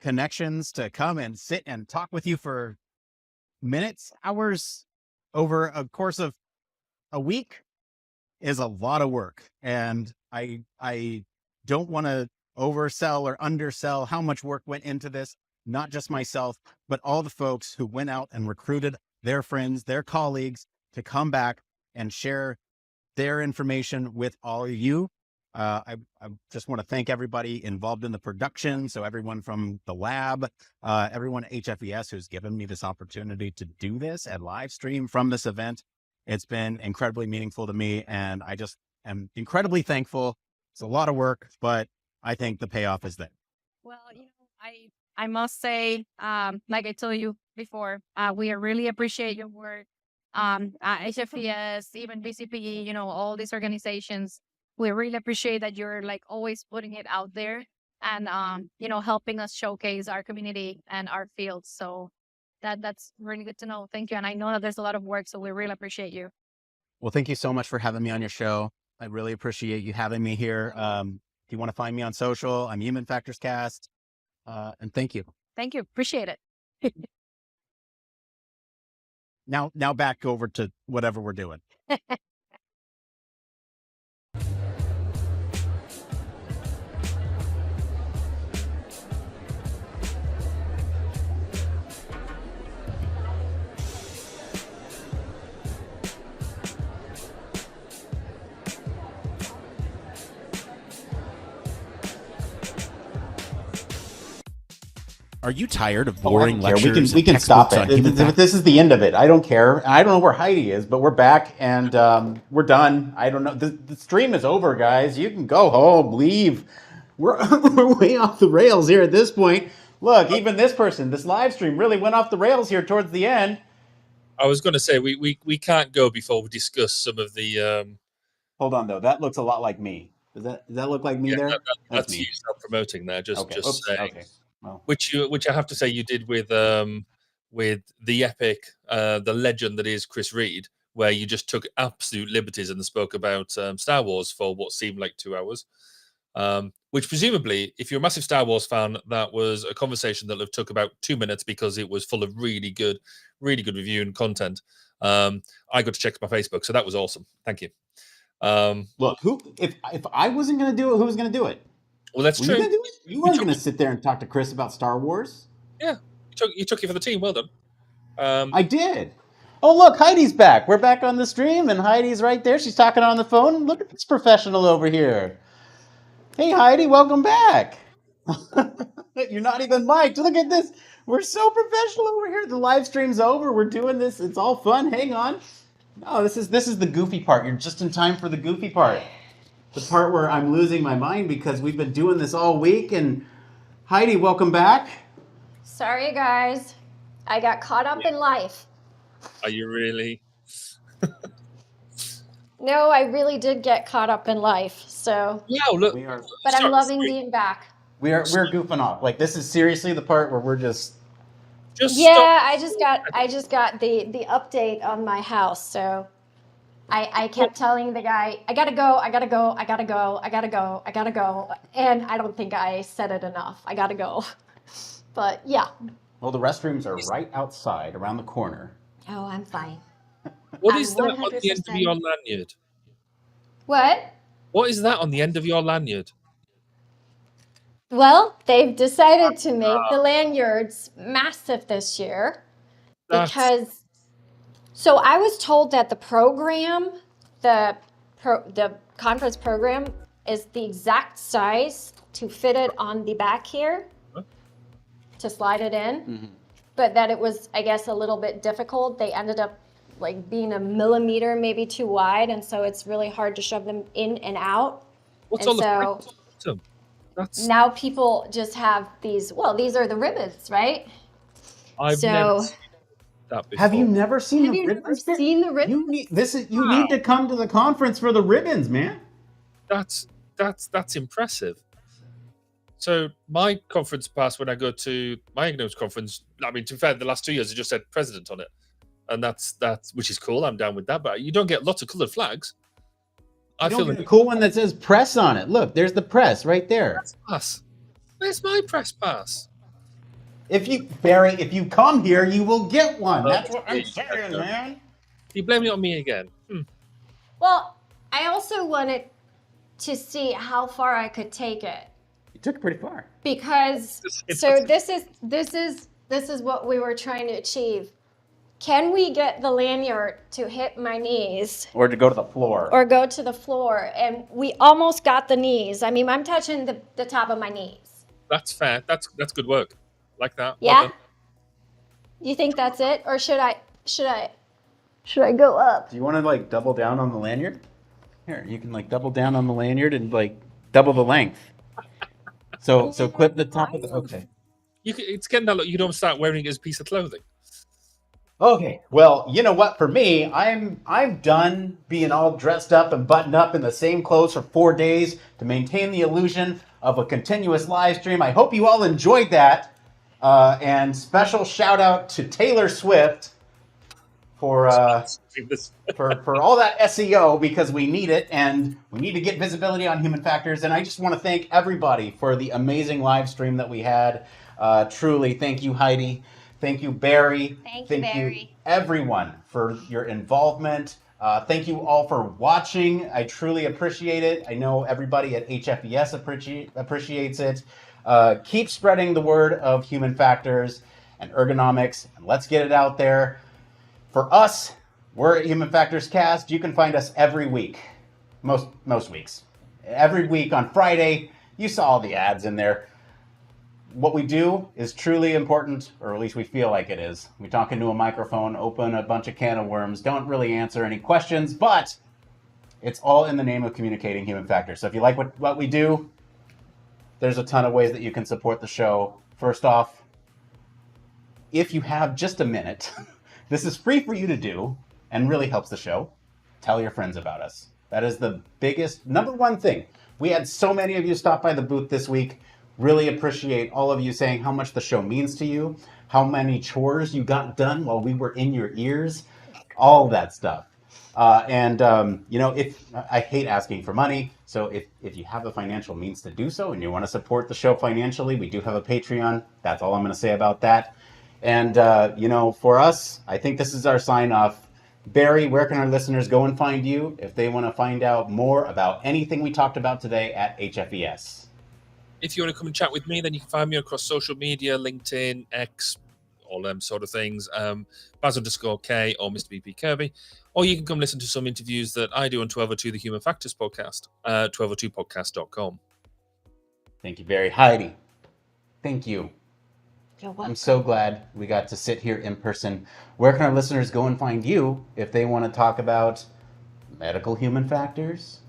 Speaker 12: connections to come and sit and talk with you for minutes, hours over a course of a week is a lot of work. And I don't want to oversell or undersell how much work went into this, not just myself, but all the folks who went out and recruited their friends, their colleagues to come back and share their information with all of you. I just want to thank everybody involved in the production. So everyone from the lab, everyone at HFES who's given me this opportunity to do this at Livestream from this event. It's been incredibly meaningful to me, and I just am incredibly thankful. It's a lot of work, but I think the payoff is there.
Speaker 20: Well, I must say, like I told you before, we really appreciate your work. HFES, even BCPE, all these organizations, we really appreciate that you're like always putting it out there and, helping us showcase our community and our field. So that's really good to know. Thank you. And I know that there's a lot of work, so we really appreciate you.
Speaker 12: Well, thank you so much for having me on your show. I really appreciate you having me here. If you want to find me on social, I'm Human Factors Cast. And thank you.
Speaker 20: Thank you. Appreciate it.
Speaker 12: Now back over to whatever we're doing. Are you tired of boring lectures?
Speaker 1: We can stop it. This is the end of it. I don't care. I don't know where Heidi is, but we're back and we're done. I don't know. The stream is over, guys. You can go home, leave. We're way off the rails here at this point. Look, even this live stream really went off the rails here towards the end.
Speaker 3: I was going to say we can't go before we discuss some of the.
Speaker 1: Hold on though. That looks a lot like me. Does that look like me there?
Speaker 3: That's
Speaker 1: me.
Speaker 3: you self-promoting there. Just saying.
Speaker 1: Okay. Well.
Speaker 3: Which I have to say you did with the epic, the legend that is Chris Reed, where you just took absolute liberties and spoke about Star Wars for what seemed like 2 hours. Which presumably, if you're a massive Star Wars fan, that was a conversation that took about 2 minutes because it was full of really good review and content. I got to check my Facebook, so that was awesome. Thank you.
Speaker 1: Look, if I wasn't going to do it, who was going to do it?
Speaker 3: Well, that's true.
Speaker 1: You weren't going to sit there and talk to Chris about Star Wars.
Speaker 3: Yeah, you took it for the team. Well done.
Speaker 1: I did. Oh, look, Heidi's back. We're back on the stream, and Heidi's right there. She's talking on the phone. Look at this professional over here. Hey, Heidi, welcome back. You're not even mic'd. Look at this. We're so professional over here. The live stream's over. We're doing this. It's all fun. Hang on. No, this is the goofy part. You're just in time for the goofy part. The part where I'm losing my mind because we've been doing this all week. And Heidi, welcome back.
Speaker 2: Sorry, guys. I got caught up in life.
Speaker 3: Are you really?
Speaker 2: No, I really did get caught up in life. So
Speaker 3: yeah, look.
Speaker 2: But I'm loving being back.
Speaker 1: We're goofing off. Like, this is seriously the part where we're just
Speaker 2: yeah. I just got the update on my house. So I kept telling the guy, I gotta go, and I don't think I said it enough. I gotta go. But yeah.
Speaker 1: Well, the restrooms are right outside, around the corner.
Speaker 2: Oh, I'm fine.
Speaker 3: What is that on the end of your lanyard?
Speaker 2: What?
Speaker 3: What is that on the end of your lanyard?
Speaker 2: Well, they've decided to make the lanyards massive this year because. So I was told that the program, the conference program, is the exact size to fit it on the back here, to slide it in, but that it was, I guess, a little bit difficult. They ended up like being a millimeter maybe too wide, and so it's really hard to shove them in and out.
Speaker 3: What's
Speaker 2: and
Speaker 3: all
Speaker 2: so now people just have these. Well, these are the ribbons, right?
Speaker 3: I've never seen that before.
Speaker 1: Have you never seen the ribbons?
Speaker 2: Never seen the ribbons?
Speaker 1: You need to come to the conference for the ribbons, man.
Speaker 3: That's impressive. So my conference pass, when I go to my Ergonomics conference, I mean, to be fair, the last 2 years I just said president on it, and that's which is cool. I'm down with that, but you don't get lots of coloured flags.
Speaker 1: I feel a cool one that says press on it. Look, there's the press right there.
Speaker 3: Pass. Where's my press pass?
Speaker 1: If you come here, you will get one. That's what I'm saying, man.
Speaker 3: You blame it on me again.
Speaker 2: Well, I also wanted to see how far I could take it.
Speaker 1: You took it pretty far.
Speaker 2: Because so this is what we were trying to achieve. can we get the lanyard to hit my knees?
Speaker 1: Or to go to the floor.
Speaker 2: Or go to the floor. And we almost got the knees. I mean, I'm touching the top of my knees.
Speaker 3: That's fair. That's good work. Like that.
Speaker 2: Yeah?
Speaker 3: Well
Speaker 2: You think that's it? Or should I go up?
Speaker 1: Do you want to like double down on the lanyard? Here, you can like double down on the lanyard and like double the length. So clip the top of the, okay.
Speaker 3: It's getting that look. You don't start wearing it as a piece of clothing.
Speaker 1: Okay, well, you know what? For me, I'm done being all dressed up and buttoned up in the same clothes for 4 days to maintain the illusion of a continuous live stream. I hope you all enjoyed that. And special shout out to Taylor Swift for all that SEO, because we need it and we need to get visibility on human factors. And I just want to thank everybody for the amazing live stream that we had. Truly, thank you, Heidi. Thank you, Barry.
Speaker 2: Thank you,
Speaker 1: everyone, for your involvement. Thank you all for watching. I truly appreciate it. I know everybody at HFES appreciates it. Keep spreading the word of human factors and ergonomics, and let's get it out there. For us, we're at Human Factors Cast. You can find us every week, most weeks. Every week on Friday, you saw all the ads in there. What we do is truly important, or at least we feel like it is. We talk into a microphone, open a bunch of can of worms, don't really answer any questions, but it's all in the name of communicating human factors. So if you like what we do, there's a ton of ways that you can support the show. First off, if you have just a minute, this is free for you to do and really helps the show. Tell your friends about us. That is the biggest, number one thing. We had so many of you stop by the booth this week. Really appreciate all of you saying how much the show means to you, how many chores you got done while we were in your ears, all that stuff. You know, if I hate asking for money, so if you have the financial means to do so and you want to support the show financially, we do have a Patreon. That's all I'm going to say about that. And, you know, for us, I think this is our sign off. Barry, where can our listeners go and find you if they want to find out more about anything we talked about today at HFES?
Speaker 3: If you want to come and chat with me, then you can find me across social media, LinkedIn, X, all them sort of things, Baz_K or Mr. BP Kirby. Or you can come listen to some interviews that I do on 1202 The Human Factors Podcast, 1202podcast.com.
Speaker 1: Thank you, Barry. Heidi, thank you.
Speaker 2: You're welcome.
Speaker 1: I'm so glad we got to sit here in person. Where can our listeners go and find you if they want to talk about medical human factors?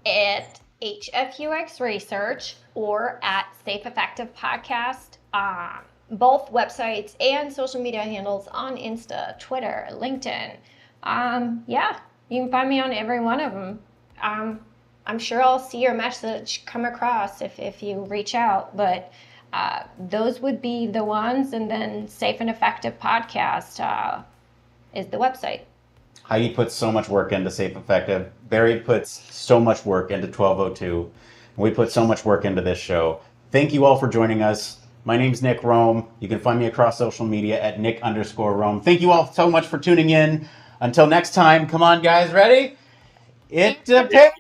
Speaker 2: At HFUX Research or at Safe Effective Podcast, both websites and social media handles on Insta, Twitter, LinkedIn. Yeah, you can find me on every one of them. I'm sure I'll see your message come across if you reach out, but those would be the ones, and then Safe and Effective Podcast is the website.
Speaker 1: Heidi puts so much work into Safe Effective. Barry puts so much work into 1202. We put so much work into this show. Thank you all for joining us. My name's Nick Roome. You can find me across social media at Nick_Roome. Thank you all so much for tuning in. Until next time, come on guys, ready? It depends.